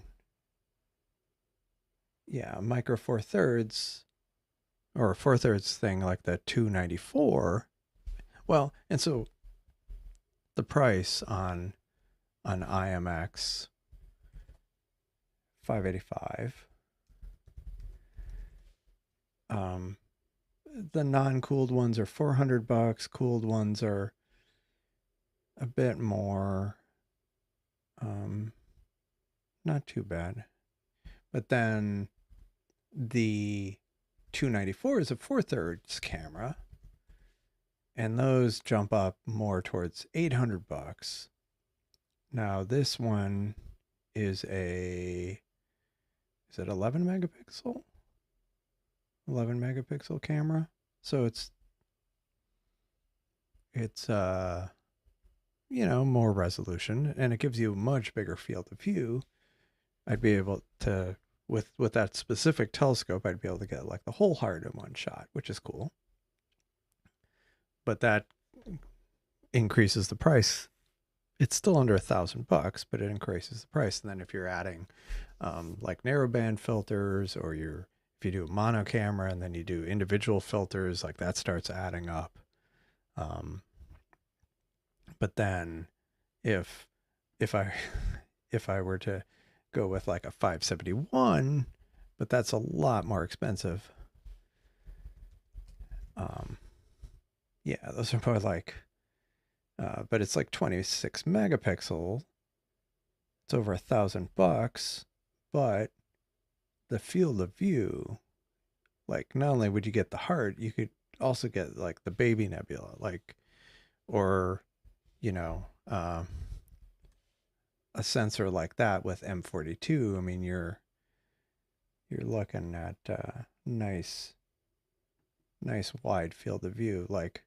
yeah, a micro four thirds or a four thirds thing like the 294. Well, and so the price on IMX 585, the non-cooled ones are $400. Cooled ones are a bit more, not too bad. But then the 294 is a 4/3 camera, and those jump up more towards $800. Now this one is it 11 megapixel? 11 megapixel camera. So it's more resolution, and it gives you a much bigger field of view. I'd be able to, with that specific telescope, I'd be able to get like the whole heart in one shot, which is cool. But that increases the price. It's still under $1,000, but it increases the price. And then if you're adding like narrowband filters, or if you do a mono camera and then you do individual filters, like that starts adding up. But then if I were to go with like a 571, but that's a lot more expensive. Yeah, those are more like, but it's like 26 megapixel. It's over $1,000, but the field of view, like not only would you get the heart, you could also get like the baby nebula, like, or, a sensor like that with M42. I mean, you're looking at nice wide field of view, like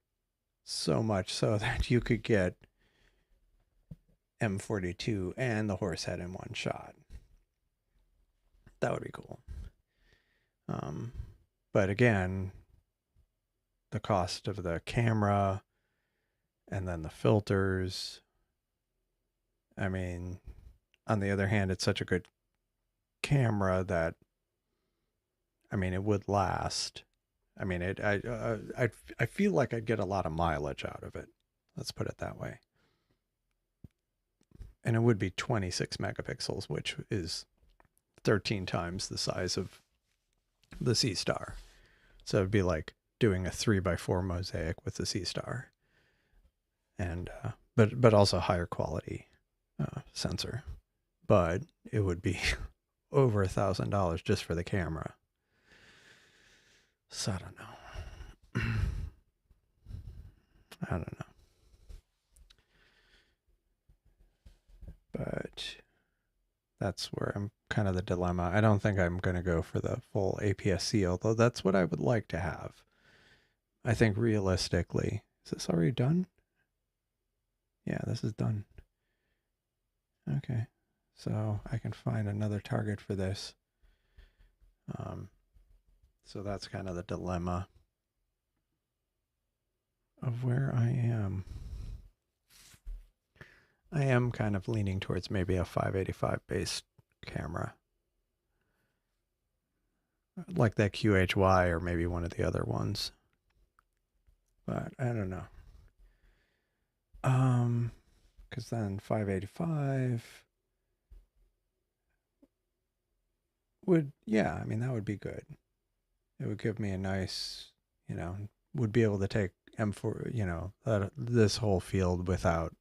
so much so that you could get M42 and the horse head in one shot. That would be cool. But again, the cost of the camera and then the filters. I mean, on the other hand, it's such a good camera that, I mean, it would last. I mean, I feel like I'd get a lot of mileage out of it. Let's put it that way. And it would be 26 megapixels, which is 13 times the size of the Seestar. So it'd be like doing a 3x4 mosaic with the Seestar, and but also higher quality sensor. But it would be over $1,000 just for the camera. So I don't know. I don't know. But that's where I'm kind of the dilemma. I don't think I'm going to go for the full APS-C, although that's what I would like to have. I think realistically, is this already done? Yeah, this is done. Okay, so I can find another target for this. So that's kind of the dilemma of where I am. I am kind of leaning towards maybe a 585 based camera, like that QHY or maybe one of the other ones. But I don't know. Because then 585 would, yeah, I mean, that would be good. It would give me a nice, would be able to take M4, this whole field without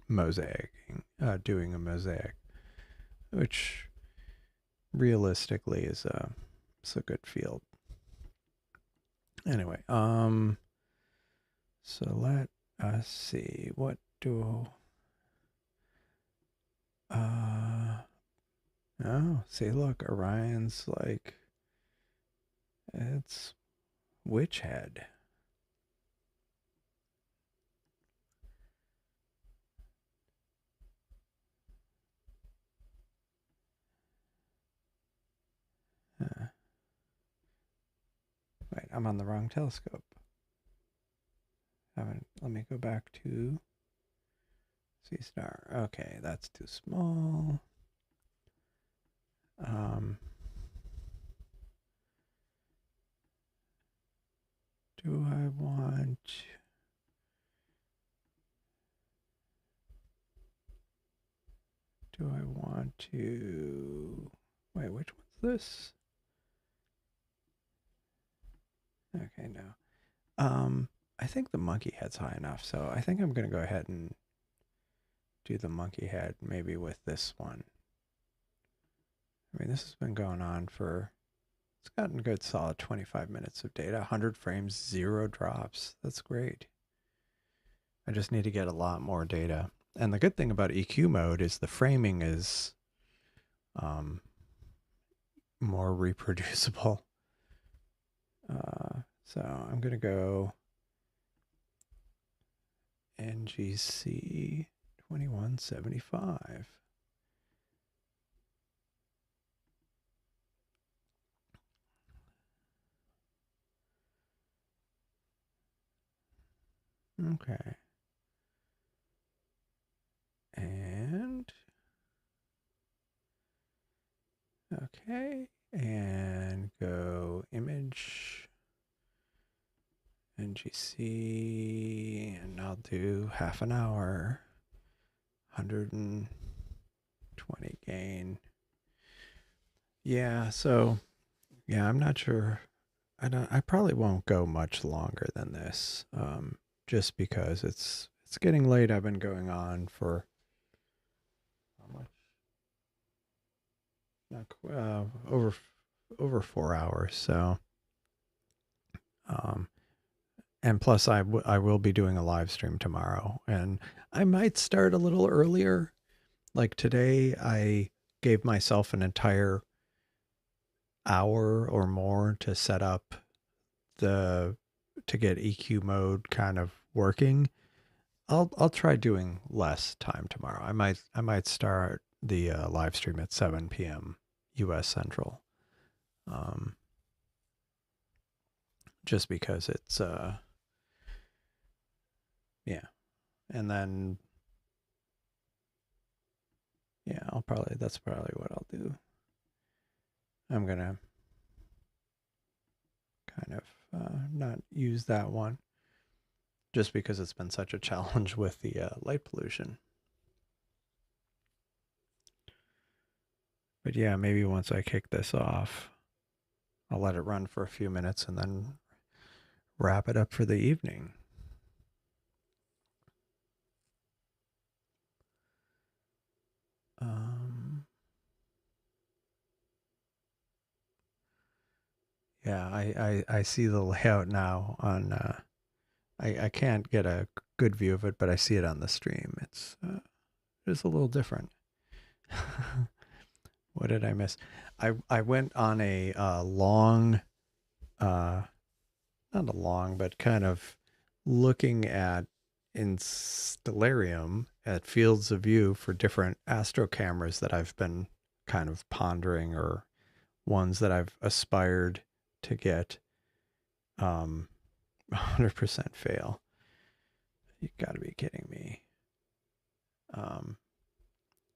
mosaicing, doing a mosaic, which realistically is a good field. Anyway, so let us see, what do, oh, see, look, Orion's like, it's witch head. Wait, I'm on the wrong telescope. Let me go back to Seestar. Okay, that's too small. Do I want... Do I want to... Wait, which one's this? Okay, no. I think the monkey head's high enough, so I think I'm going to go ahead and do the monkey head maybe with this one. I mean, this has been going on for, it's gotten a good solid 25 minutes of data, 100 frames, 0 drops. That's great. I just need to get a lot more data. And the good thing about EQ mode is the framing is more reproducible. So I'm going to go NGC 2175. Okay. And okay, and go image NGC, and I'll do half an hour, 120 gain. Yeah, so yeah, I'm not sure. I probably won't go much longer than this. Just because it's getting late. I've been going on for how much? Not over 4 hours. So, and plus I will be doing a live stream tomorrow, and I might start a little earlier. Like today, I gave myself an entire hour or more to set up to get EQ mode kind of working. I'll try doing less time tomorrow. I might start the live stream at 7 p.m. U.S. Central, just because it's yeah, and then yeah, that's probably what I'll do. I'm gonna kind of not use that one, just because it's been such a challenge with the light pollution. But yeah, maybe once I kick this off, I'll let it run for a few minutes and then wrap it up for the evening. Yeah, I see the layout now on, I can't get a good view of it, but I see it on the stream. It's a little different. What did I miss? I went on a long, not a long, but kind of looking at in Stellarium at fields of view for different Astro cameras that I've been kind of pondering, or ones that I've aspired to get 100% fail. You gotta be kidding me.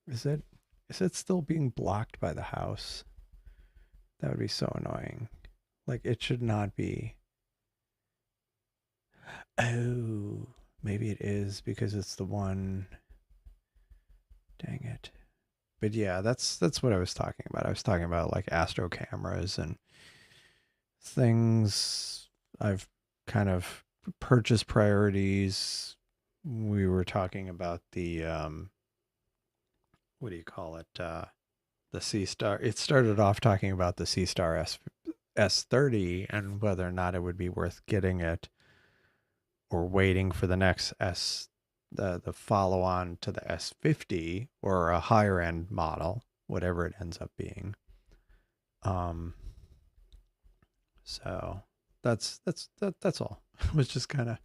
Is it still being blocked by the house? That would be so annoying. Like, it should not be. Oh, maybe it is because it's the one. Dang it. But yeah, that's what I was talking about. I was talking about like Astro cameras and things. I've kind of purchased priorities. We were talking about the what do you call it? The Seestar. It started off talking about the Seestar S30 and whether or not it would be worth getting it or waiting for the next the follow on to the S50 or a higher end model, whatever it ends up being. So that's all. It was just kind of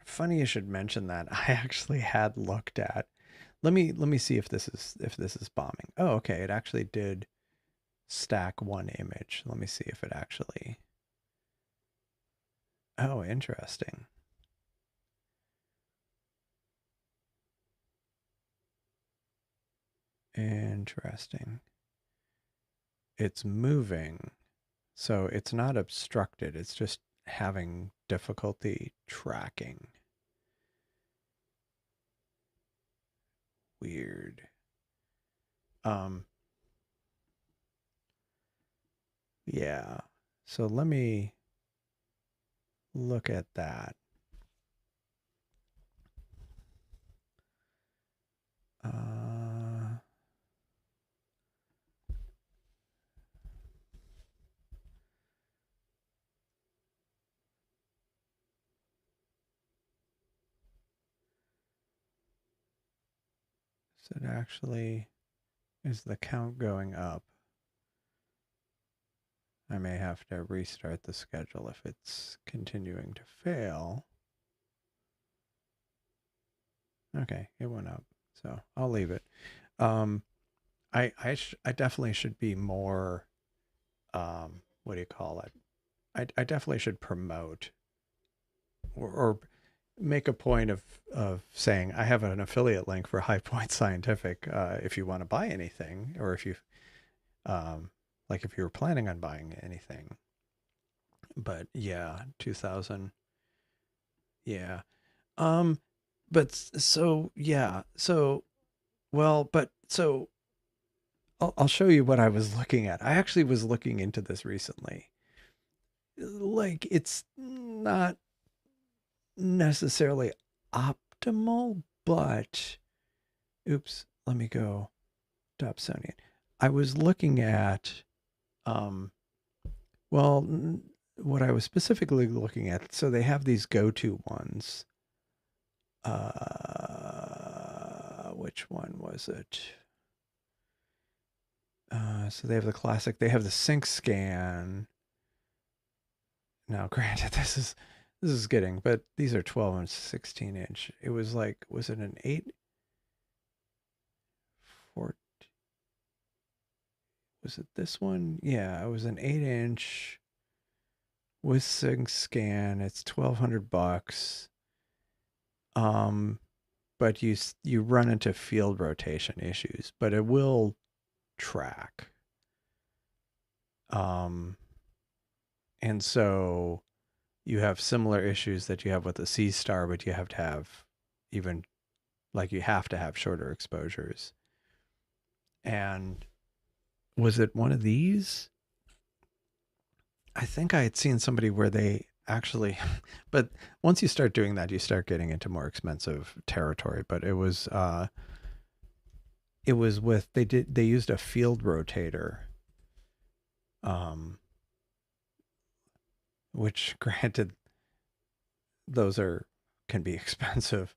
funny you should mention that. I actually had looked at. Let me see if this is bombing. Oh, okay. It actually did stack one image. Let me see if it actually. Oh, interesting. Interesting. It's moving, so it's not obstructed. It's just having difficulty tracking. Weird. Yeah. So let me look at that. So it actually is the count going up. I may have to restart the schedule if it's continuing to fail. Okay, it went up, so I'll leave it. I definitely should be more, what do you call it? I definitely should promote or make a point of saying I have an affiliate link for High Point Scientific if you want to buy anything, or if you like if you were planning on buying anything. But yeah, 2000. Yeah. But so yeah, so well, but so I'll show you what I was looking at. I actually was looking into this recently. Like it's not necessarily optimal, but oops, let me go Dobsonian. I was looking at, um, well, what I was specifically looking at. So they have these go-to ones. Which one was it? So they have the classic. They have the sync scan. Now, granted, this is getting, but these are 12 and 16 inch. It was like, was it an 8? 4, was it this one? Yeah, it was an 8-inch with sync scan. It's $1,200. But you run into field rotation issues, but it will track. And so you have similar issues that you have with the Seestar, but you have to have even like you have to have shorter exposures. And was it one of these? I think I had seen somebody where they actually, but once you start doing that, you start getting into more expensive territory. But it was with they used a field rotator, which granted those can be expensive.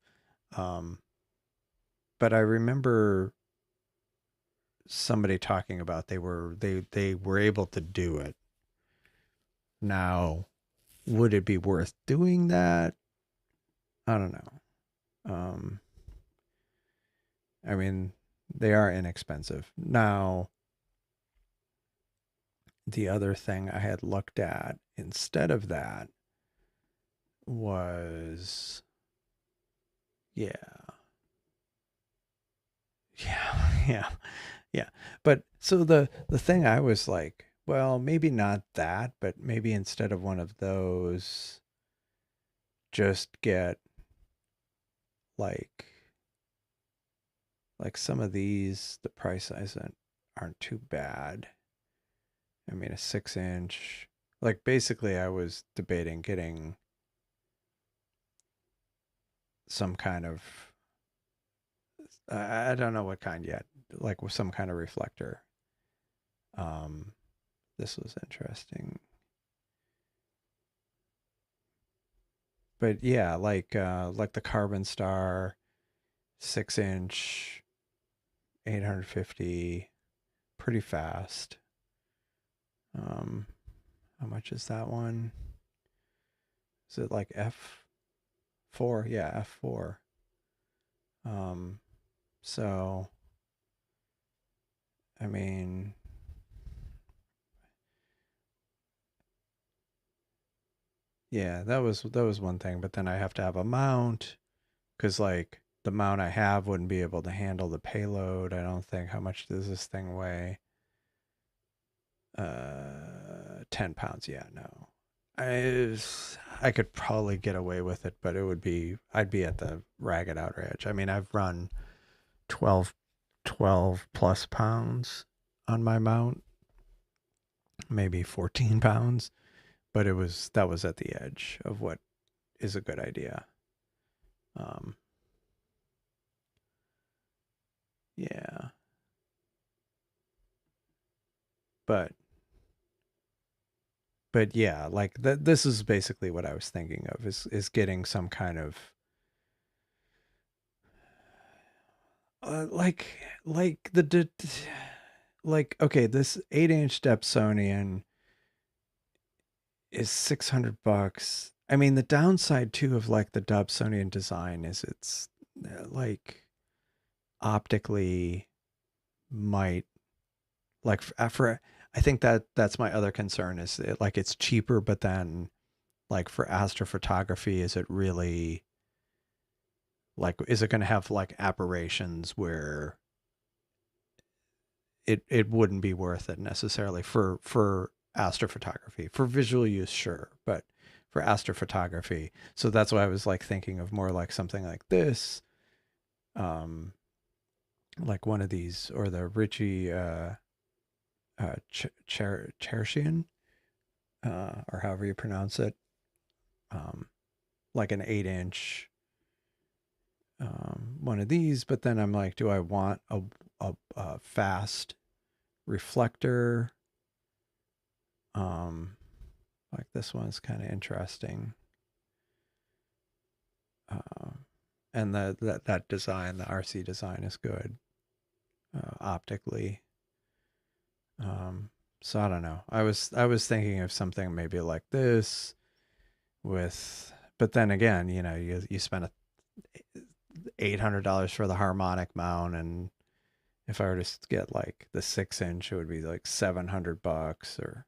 But I remember somebody talking about they were able to do it. Now, would it be worth doing that? I don't know. I mean, they are inexpensive. Now, the other thing I had looked at instead of that was, yeah. But so the thing I was like, well, maybe not that, but maybe instead of one of those, just get like some of these. The price aren't too bad. I mean, a 6-inch. Like basically, I was debating getting some kind of I don't know what kind yet, like with some kind of reflector. This was interesting. But yeah, like the Carbon Star 6-inch 850, pretty fast. How much is that one? Is it like F4? Yeah, F4. So I mean, yeah, that was one thing, but then I have to have a mount because like the mount I have wouldn't be able to handle the payload. I don't think. How much does this thing weigh? 10 pounds. Yeah, no. I could probably get away with it, but I'd be at the ragged outer edge. I mean, I've run 12 plus pounds on my mount, maybe 14 pounds, but that was at the edge of what is a good idea. Yeah. But yeah, like this is basically what I was thinking of is getting some kind of like like okay, this 8-inch Depsonian is $600. I mean, the downside too of like the Dobsonian design is it's like optically might like for I think that's my other concern is like it's cheaper, but then like for astrophotography, is it really like is it going to have like aberrations where it wouldn't be worth it necessarily for astrophotography. For visual use, sure, but for astrophotography. So that's why I was like thinking of more like something like this, like one of these or the Ritchie Chershian, or however you pronounce it, like an 8-inch one of these. But then I'm like, do I want a fast reflector? Like this one's kind of interesting. And that design, the RC design is good optically. So I don't know. I was thinking of something maybe like this with, but then again, you know, you spend $800 for the harmonic mount, and if I were to get like the 6-inch, it would be like $700 or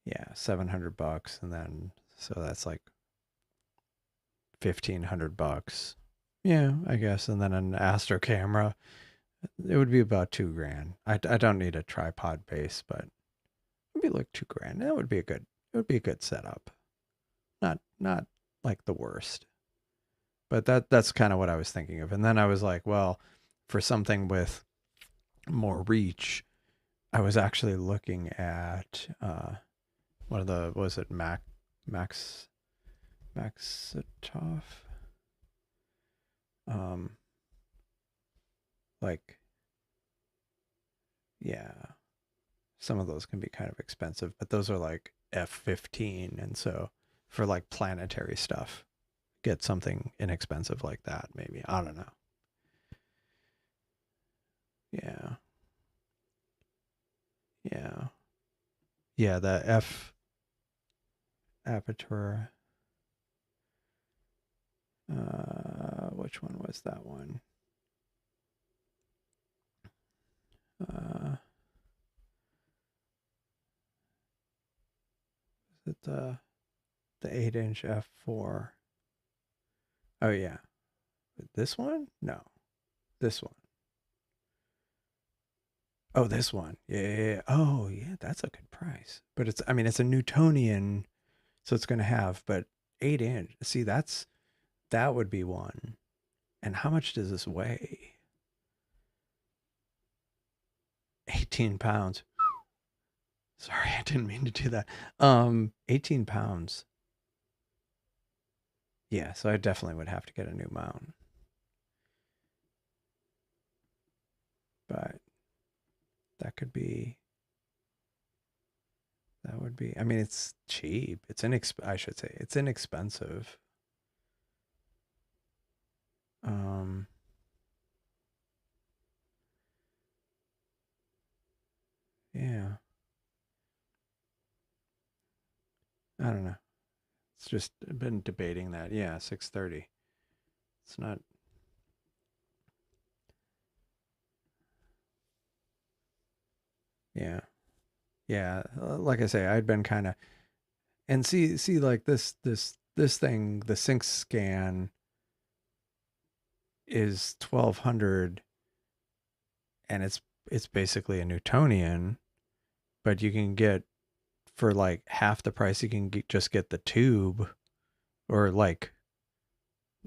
yeah, $700, and then so that's like $1,500. Yeah, I guess, and then an Astro camera, it would be about $2,000. I don't need a tripod base, but it'd be like $2,000. That would be a good. It would be a good setup. Not like the worst, but that's kind of what I was thinking of. And then I was like, well, for something with more reach, I was actually looking at one of the was it Maxitov, like yeah, some of those can be kind of expensive, but those are like F15, and so for like planetary stuff, get something inexpensive like that maybe. I don't know. Yeah. Yeah. Yeah, the F aperture. Which one was that one? Uh, is it the 8-inch F4? Oh yeah, this one? No, this one. Oh, this one. Yeah, yeah, yeah. Oh yeah, that's a good price. But it's I mean it's a Newtonian, so it's gonna have but 8-inch. See, that would be one. And how much does this weigh? 18 pounds. Sorry, I didn't mean to do that. 18 pounds. Yeah, so I definitely would have to get a new mount. But that could be that would be I mean it's cheap. I should say it's inexpensive. Um yeah. I don't know. It's just been debating that. Yeah, 630. It's not yeah. Yeah, like I say, I'd been kind of and see like this thing, the sync scan is 1200, and it's basically a Newtonian, but you can get for like half the price you can just get the tube, or like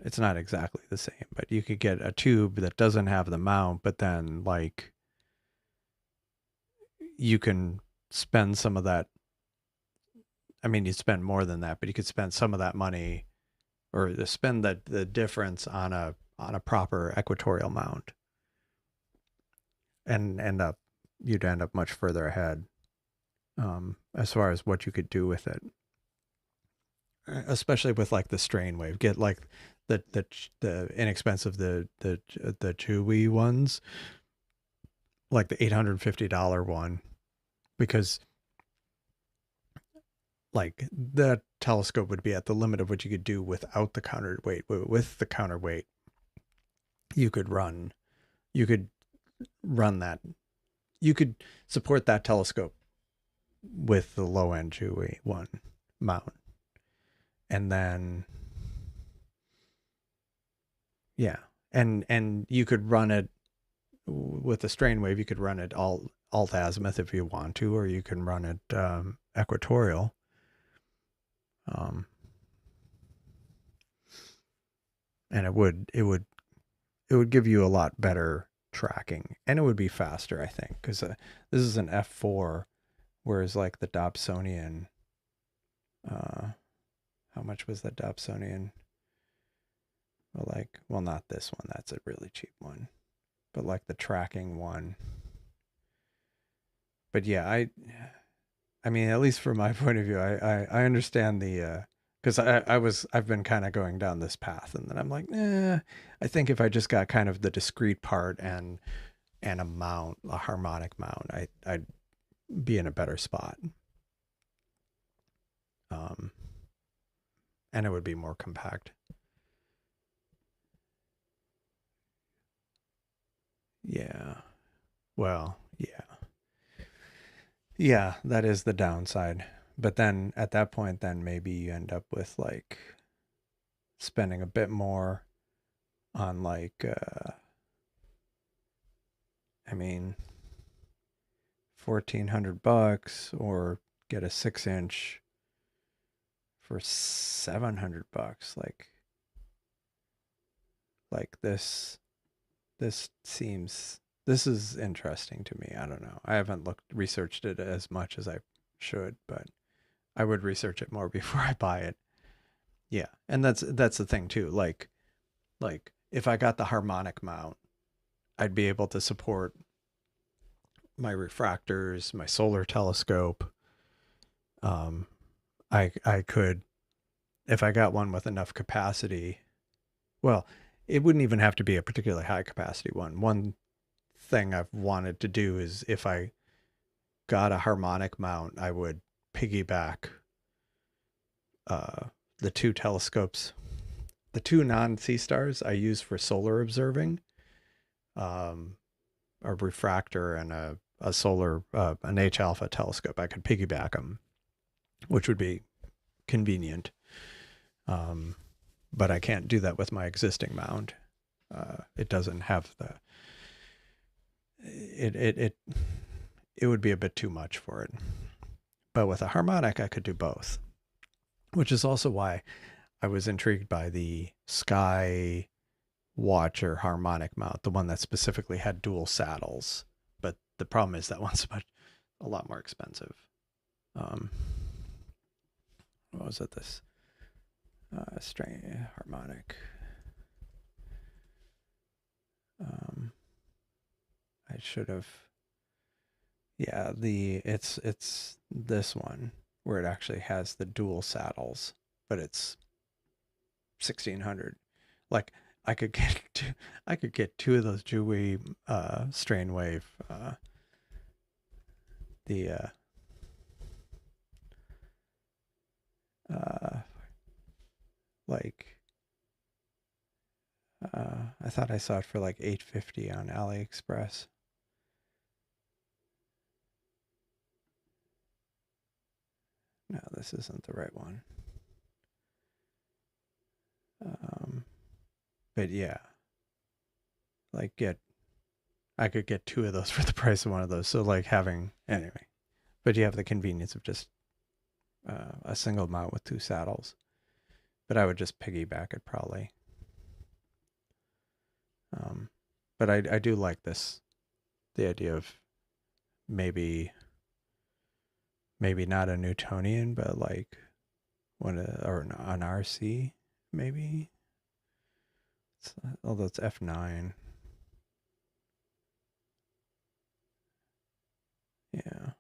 it's not exactly the same, but you could get a tube that doesn't have the mount, but then like you can spend some of that I mean, you'd spend more than that, but you could spend some of that money, or spend the difference on a proper equatorial mount, and you'd end up much further ahead, as far as what you could do with it, especially with like the strain wave. Get like the inexpensive, the chewy ones, like the $850 one, because like that telescope would be at the limit of what you could do without the counterweight. With the counterweight, you could run that, you could support that telescope with the low end Chewy one mount. And then, yeah. And you could run it with the strain wave, you could run it alt-azimuth if you want to, or you can run it equatorial. And it would give you a lot better tracking, and it would be faster, I think, because this is an f4, whereas like the Dobsonian, how much was the Dobsonian? Well, not this one, that's a really cheap one, but like the tracking one. But yeah, I mean, at least from my point of view, I understand the, because I've been kind of going down this path, and then I'm like, I think if I just got kind of the discrete part and a mount, a harmonic mount, I'd be in a better spot. And it would be more compact. Yeah. Well, yeah. Yeah, that is the downside. But then at that point, then maybe you end up with like spending a bit more on like, I mean, $1,400, or get a 6-inch for $700. Like this is interesting to me. I don't know. I haven't researched it as much as I should, but I would research it more before I buy it. Yeah. And that's the thing too. Like if I got the harmonic mount, I'd be able to support my refractors, my solar telescope. I could, if I got one with enough capacity, well, it wouldn't even have to be a particularly high capacity one. One thing I've wanted to do is, if I got a harmonic mount, I would piggyback the two telescopes, the two non-Seestars I use for solar observing, a refractor and a solar, an H alpha telescope. I could piggyback them, which would be convenient. But I can't do that with my existing mount. It doesn't have the, it would be a bit too much for it. But with a harmonic, I could do both, which is also why I was intrigued by the Sky Watcher harmonic mount, the one that specifically had dual saddles. But the problem is that one's a lot more expensive. What was it? This strain harmonic. I should have. Yeah, it's this one where it actually has the dual saddles, but it's 1,600. Like I could get two of those Dewey strain wave, like I thought I saw it for like $850 on AliExpress. No, this isn't the right one. But yeah, like I could get two of those for the price of one of those. So like anyway, but you have the convenience of just a single mount with two saddles. But I would just piggyback it probably. But I do like the idea of maybe maybe not a Newtonian, but like or an RC maybe. Although it's F9. Yeah.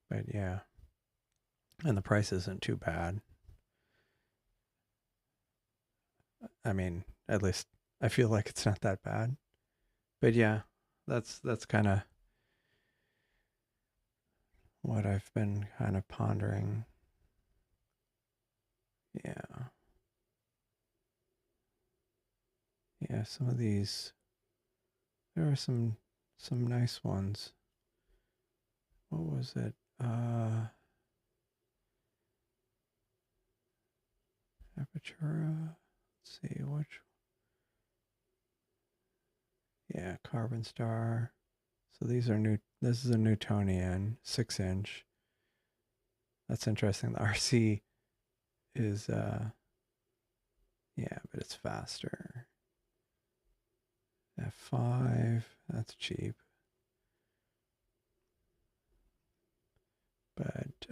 But yeah. And the price isn't too bad. I mean, at least I feel like it's not that bad. But yeah, that's kind of what I've been kind of pondering. Yeah. Yeah, some of these, there are some nice ones. What was it? Apertura. Let's see which. Yeah, Carbon Star. So these are new. This is a Newtonian 6-inch. That's interesting. The RC is yeah, but it's faster. F5. That's cheap. But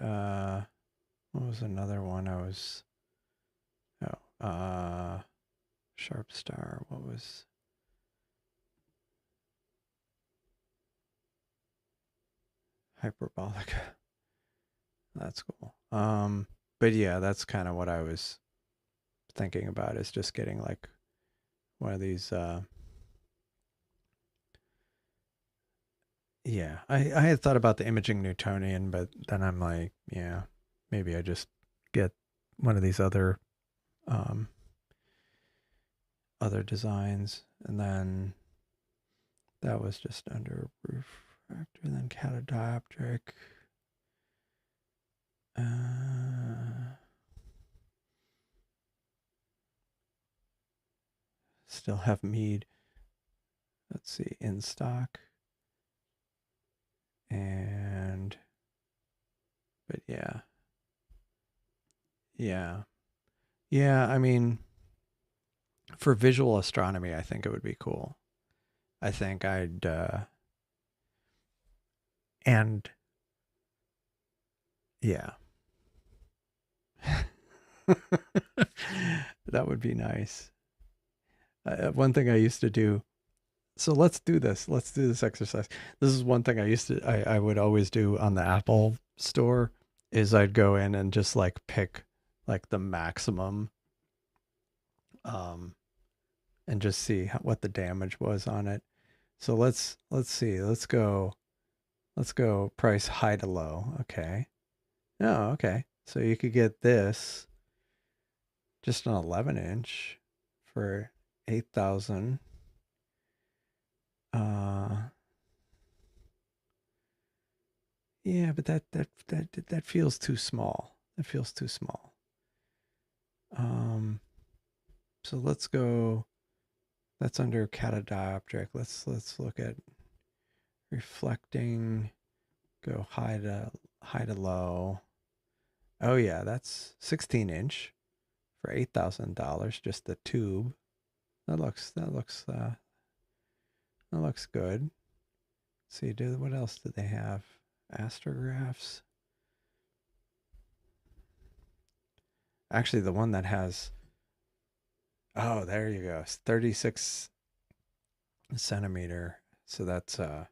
what was another one I was, Sharp Star. What was Hyperbolic? That's cool. But yeah, that's kind of what I was thinking about, is just getting like one of these yeah. I had thought about the imaging Newtonian, but then I'm like, yeah, maybe I just get one of these um other designs, and then that was just under refractor, then catadioptric. Still have Mead. Let's see, in stock. And, but yeah. Yeah. Yeah, I mean, for visual astronomy, I think it would be cool. I think I'd, and yeah. That would be nice. One thing I used to do. So let's do this. Let's do this exercise. This is one thing I would always do on the Apple store, is I'd go in and just like pick like the maximum, um, and just see what the damage was on it. So let's see. Let's go price high to low. Okay. Oh, okay. So you could get this, just an 11-inch for 8,000. Uh, yeah, but that feels too small. That feels too small. Um, so let's go. That's under catadioptric. Let's look at reflecting. Go high to low. Oh yeah, that's 16-inch for $8,000. Just the tube. That looks good. Let's see, what else do they have? Astrographs. Actually, the one that has, oh, there you go. It's 36 centimeter. So that's how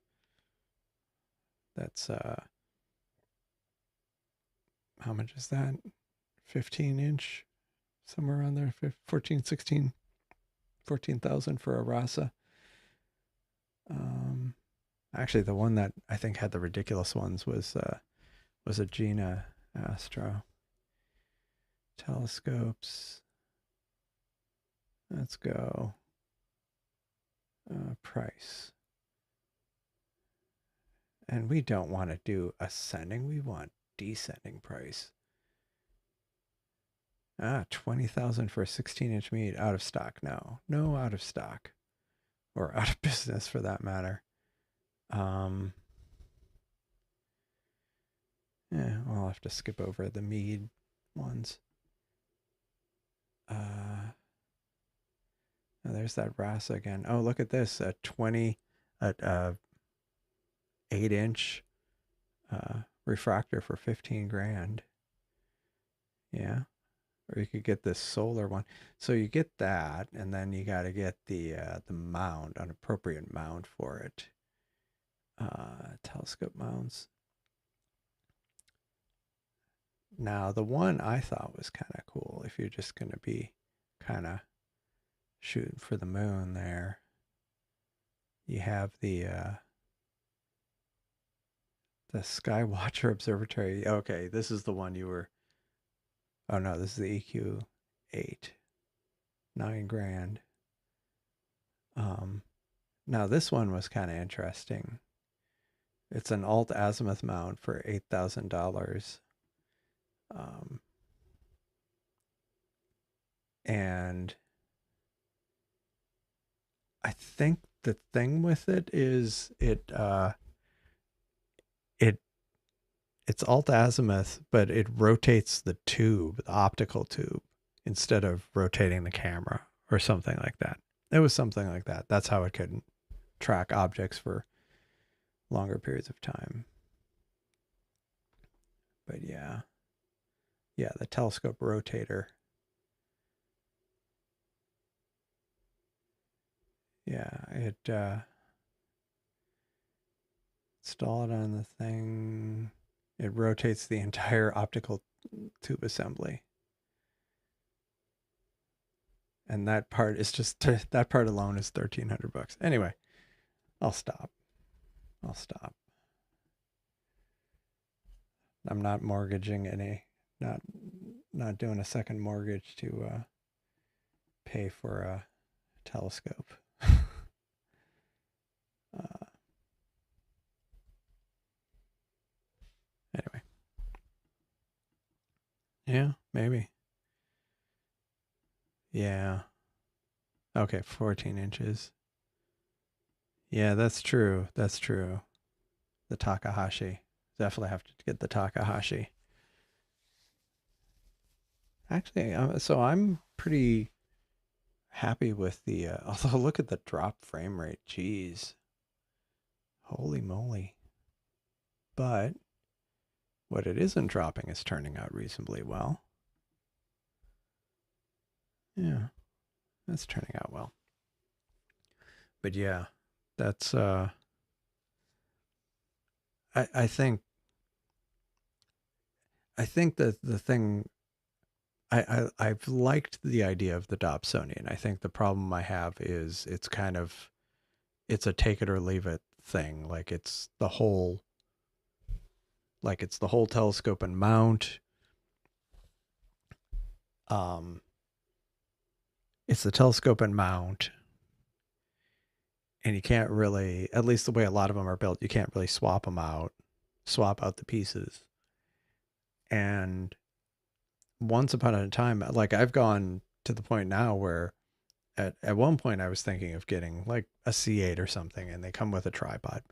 much is that? 15-inch, somewhere around there. 14, 16, 14,000 for a Rasa. Actually, the one that I think had the ridiculous ones was a Gina Astro. Telescopes. Let's go. Price. And we don't want to do ascending. We want descending price. 20,000 for a 16-inch mead. Out of stock. No, out of stock, or out of business for that matter. Yeah, I'll have to skip over the mead ones. Oh, there's that Rasa again. Oh, look at this. A 20. a 8-inch refractor for 15 grand. Yeah. Or you could get this solar one. So you get that, and then you got to get the mount, an appropriate mount for it. Telescope mounts. Now, the one I thought was kind of cool, if you're just going to be kind of shooting for the moon there, you have the Skywatcher Observatory. Okay, this is the one you were. Oh no, this is the EQ8, 9 grand. Now this one was kind of interesting. It's an alt azimuth mount for $8,000. And I think the thing with it is it's alt azimuth, but it rotates the tube, the optical tube, instead of rotating the camera or something like that. It was something like that. That's how it could track objects for longer periods of time. But yeah, the telescope rotator. Yeah, it install it on the thing. It rotates the entire optical tube assembly. And that part is just, that part alone is $1,300. Anyway, I'll stop. I'm not mortgaging any, not doing a second mortgage to pay for a telescope. Anyway. Yeah, maybe. Yeah. Okay, 14 inches. Yeah, that's true. That's true. The Takahashi. Definitely have to get the Takahashi. Actually, so I'm pretty happy with the, although look at the drop frame rate. Jeez. Holy moly. But what it isn't dropping is turning out reasonably well. Yeah, that's turning out well. But yeah, that's, I think that the thing, I've liked the idea of the Dobsonian. I think the problem I have is it's a take it or leave it thing. Like it's the whole telescope and mount. It's the telescope and mount. And you can't really, at least the way a lot of them are built, you can't really swap out the pieces. And once upon a time, like I've gone to the point now where at one point I was thinking of getting like a C8 or something, and they come with a tripod.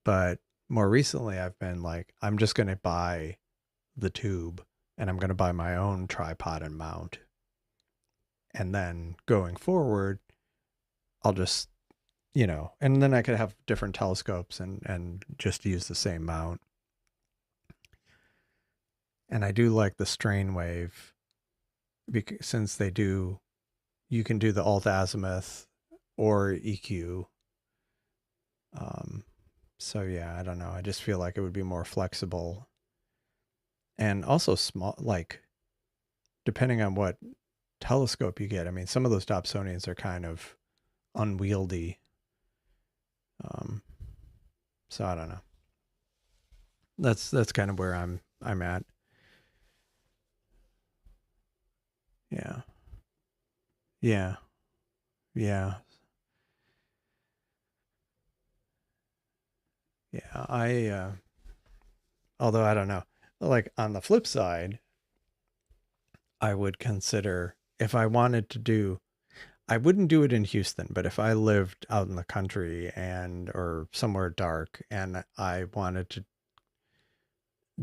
But more recently I've been like, I'm just going to buy the tube, and I'm going to buy my own tripod and mount. And then going forward, I'll just, and then I could have different telescopes and just use the same mount. And I do like the strain wave, because since you can do the alt azimuth or EQ. So yeah, I don't know. I just feel like it would be more flexible, and also small, like depending on what telescope you get. I mean, some of those Dobsonians are kind of unwieldy. So I don't know. That's kind of where I'm at. Yeah. Yeah. Yeah. Yeah. Although I don't know. Like on the flip side, I would consider, if I wanted to do, I wouldn't do it in Houston, but if I lived out in the country or somewhere dark and I wanted to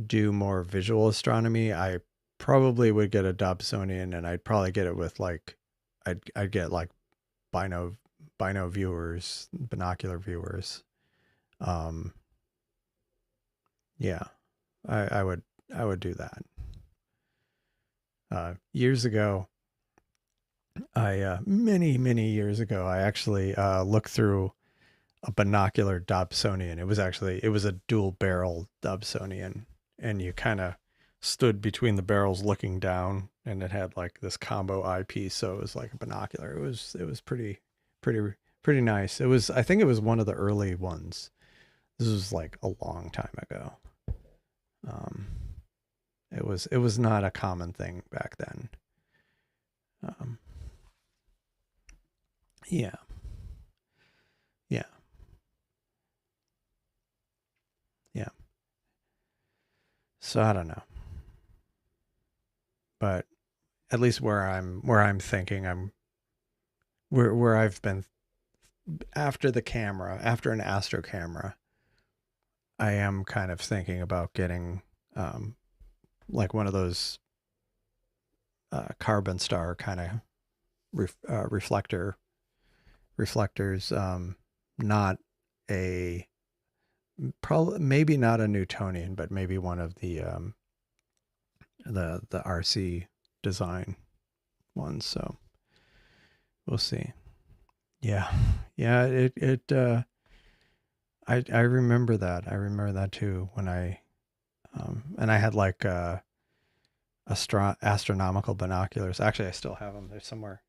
do more visual astronomy, I probably would get a Dobsonian, and I'd probably get it with like, I'd get like bino viewers, binocular viewers. Yeah, I would do that. Years ago, many years ago, I actually looked through a binocular Dobsonian. It was a dual barrel Dobsonian, and you kind of stood between the barrels looking down, and it had like this combo eyepiece, so it was like a binocular. It was pretty nice. I think it was one of the early ones. This was like a long time ago. It was not a common thing back then. Yeah. Yeah. Yeah. So I don't know. But at least where I'm thinking where I've been after an Astro camera, I am kind of thinking about getting like one of those carbon star kind of reflectors, not a probably maybe not a Newtonian, but maybe one of the RC design ones. So we'll see. Yeah, yeah. I remember that. I remember that too when and I had like astronomical binoculars. Actually, I still have them. They're somewhere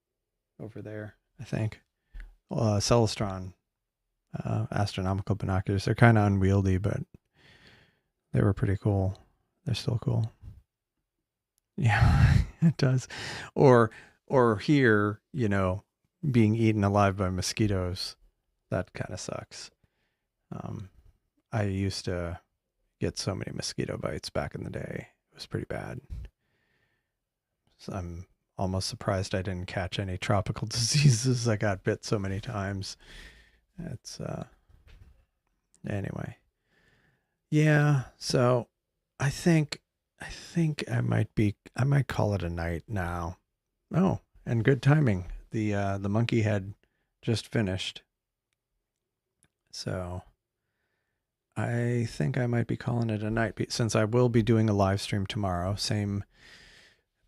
over there, I think. Celestron astronomical binoculars. They're kind of unwieldy, but they were pretty cool. They're still cool. Yeah, it does. Or here, being eaten alive by mosquitoes. That kind of sucks. I used to get so many mosquito bites back in the day. It was pretty bad. So I'm almost surprised I didn't catch any tropical diseases. I got bit so many times. It's anyway. Yeah, so I think I might call it a night now. Oh, and good timing. The monkey had just finished. So I think I might be calling it a night since I will be doing a live stream tomorrow.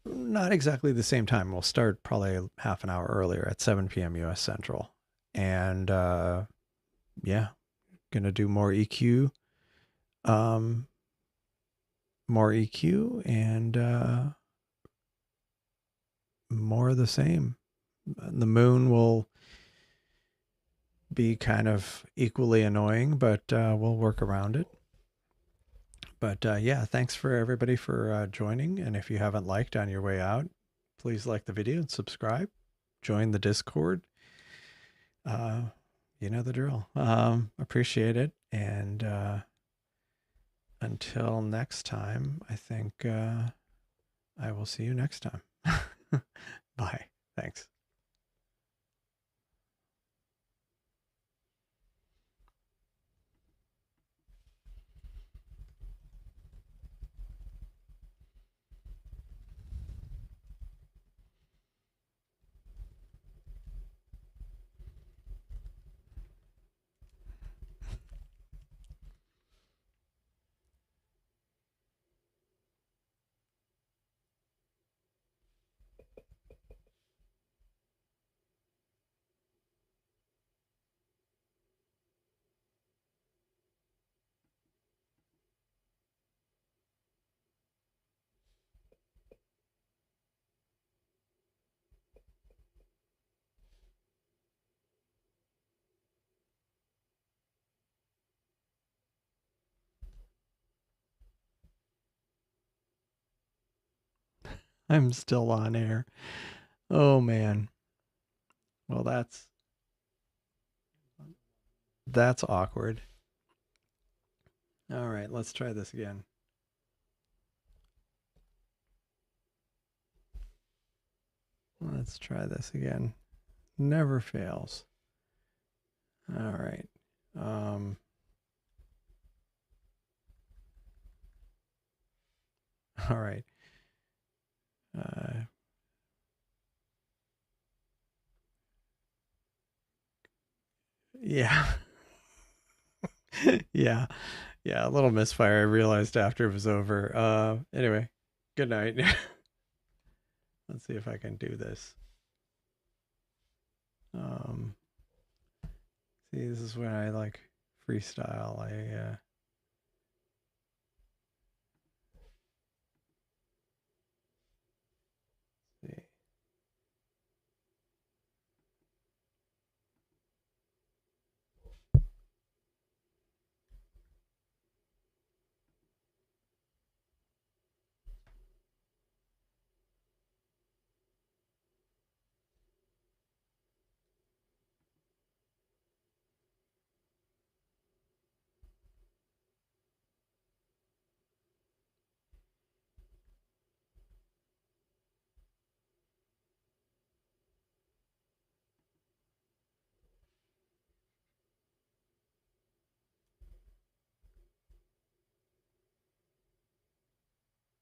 Not exactly the same time. We'll start probably half an hour earlier at 7 p.m. US Central. And yeah, gonna do more EQ. More EQ and more of the same. The moon will be kind of equally annoying, but we'll work around it. But yeah, thanks for everybody for joining. And if you haven't liked on your way out, please like the video and subscribe. Join the Discord. You know the drill. Appreciate it. And until next time, I think I will see you next time. Bye. Thanks. I'm still on air. Oh man. Well, that's awkward. All right, let's try this again. Let's try this again. Never fails. All right. All right. Yeah. Yeah. Yeah, a little misfire I realized after it was over. Anyway, good night. Let's see if I can do this. See, this is when I like freestyle.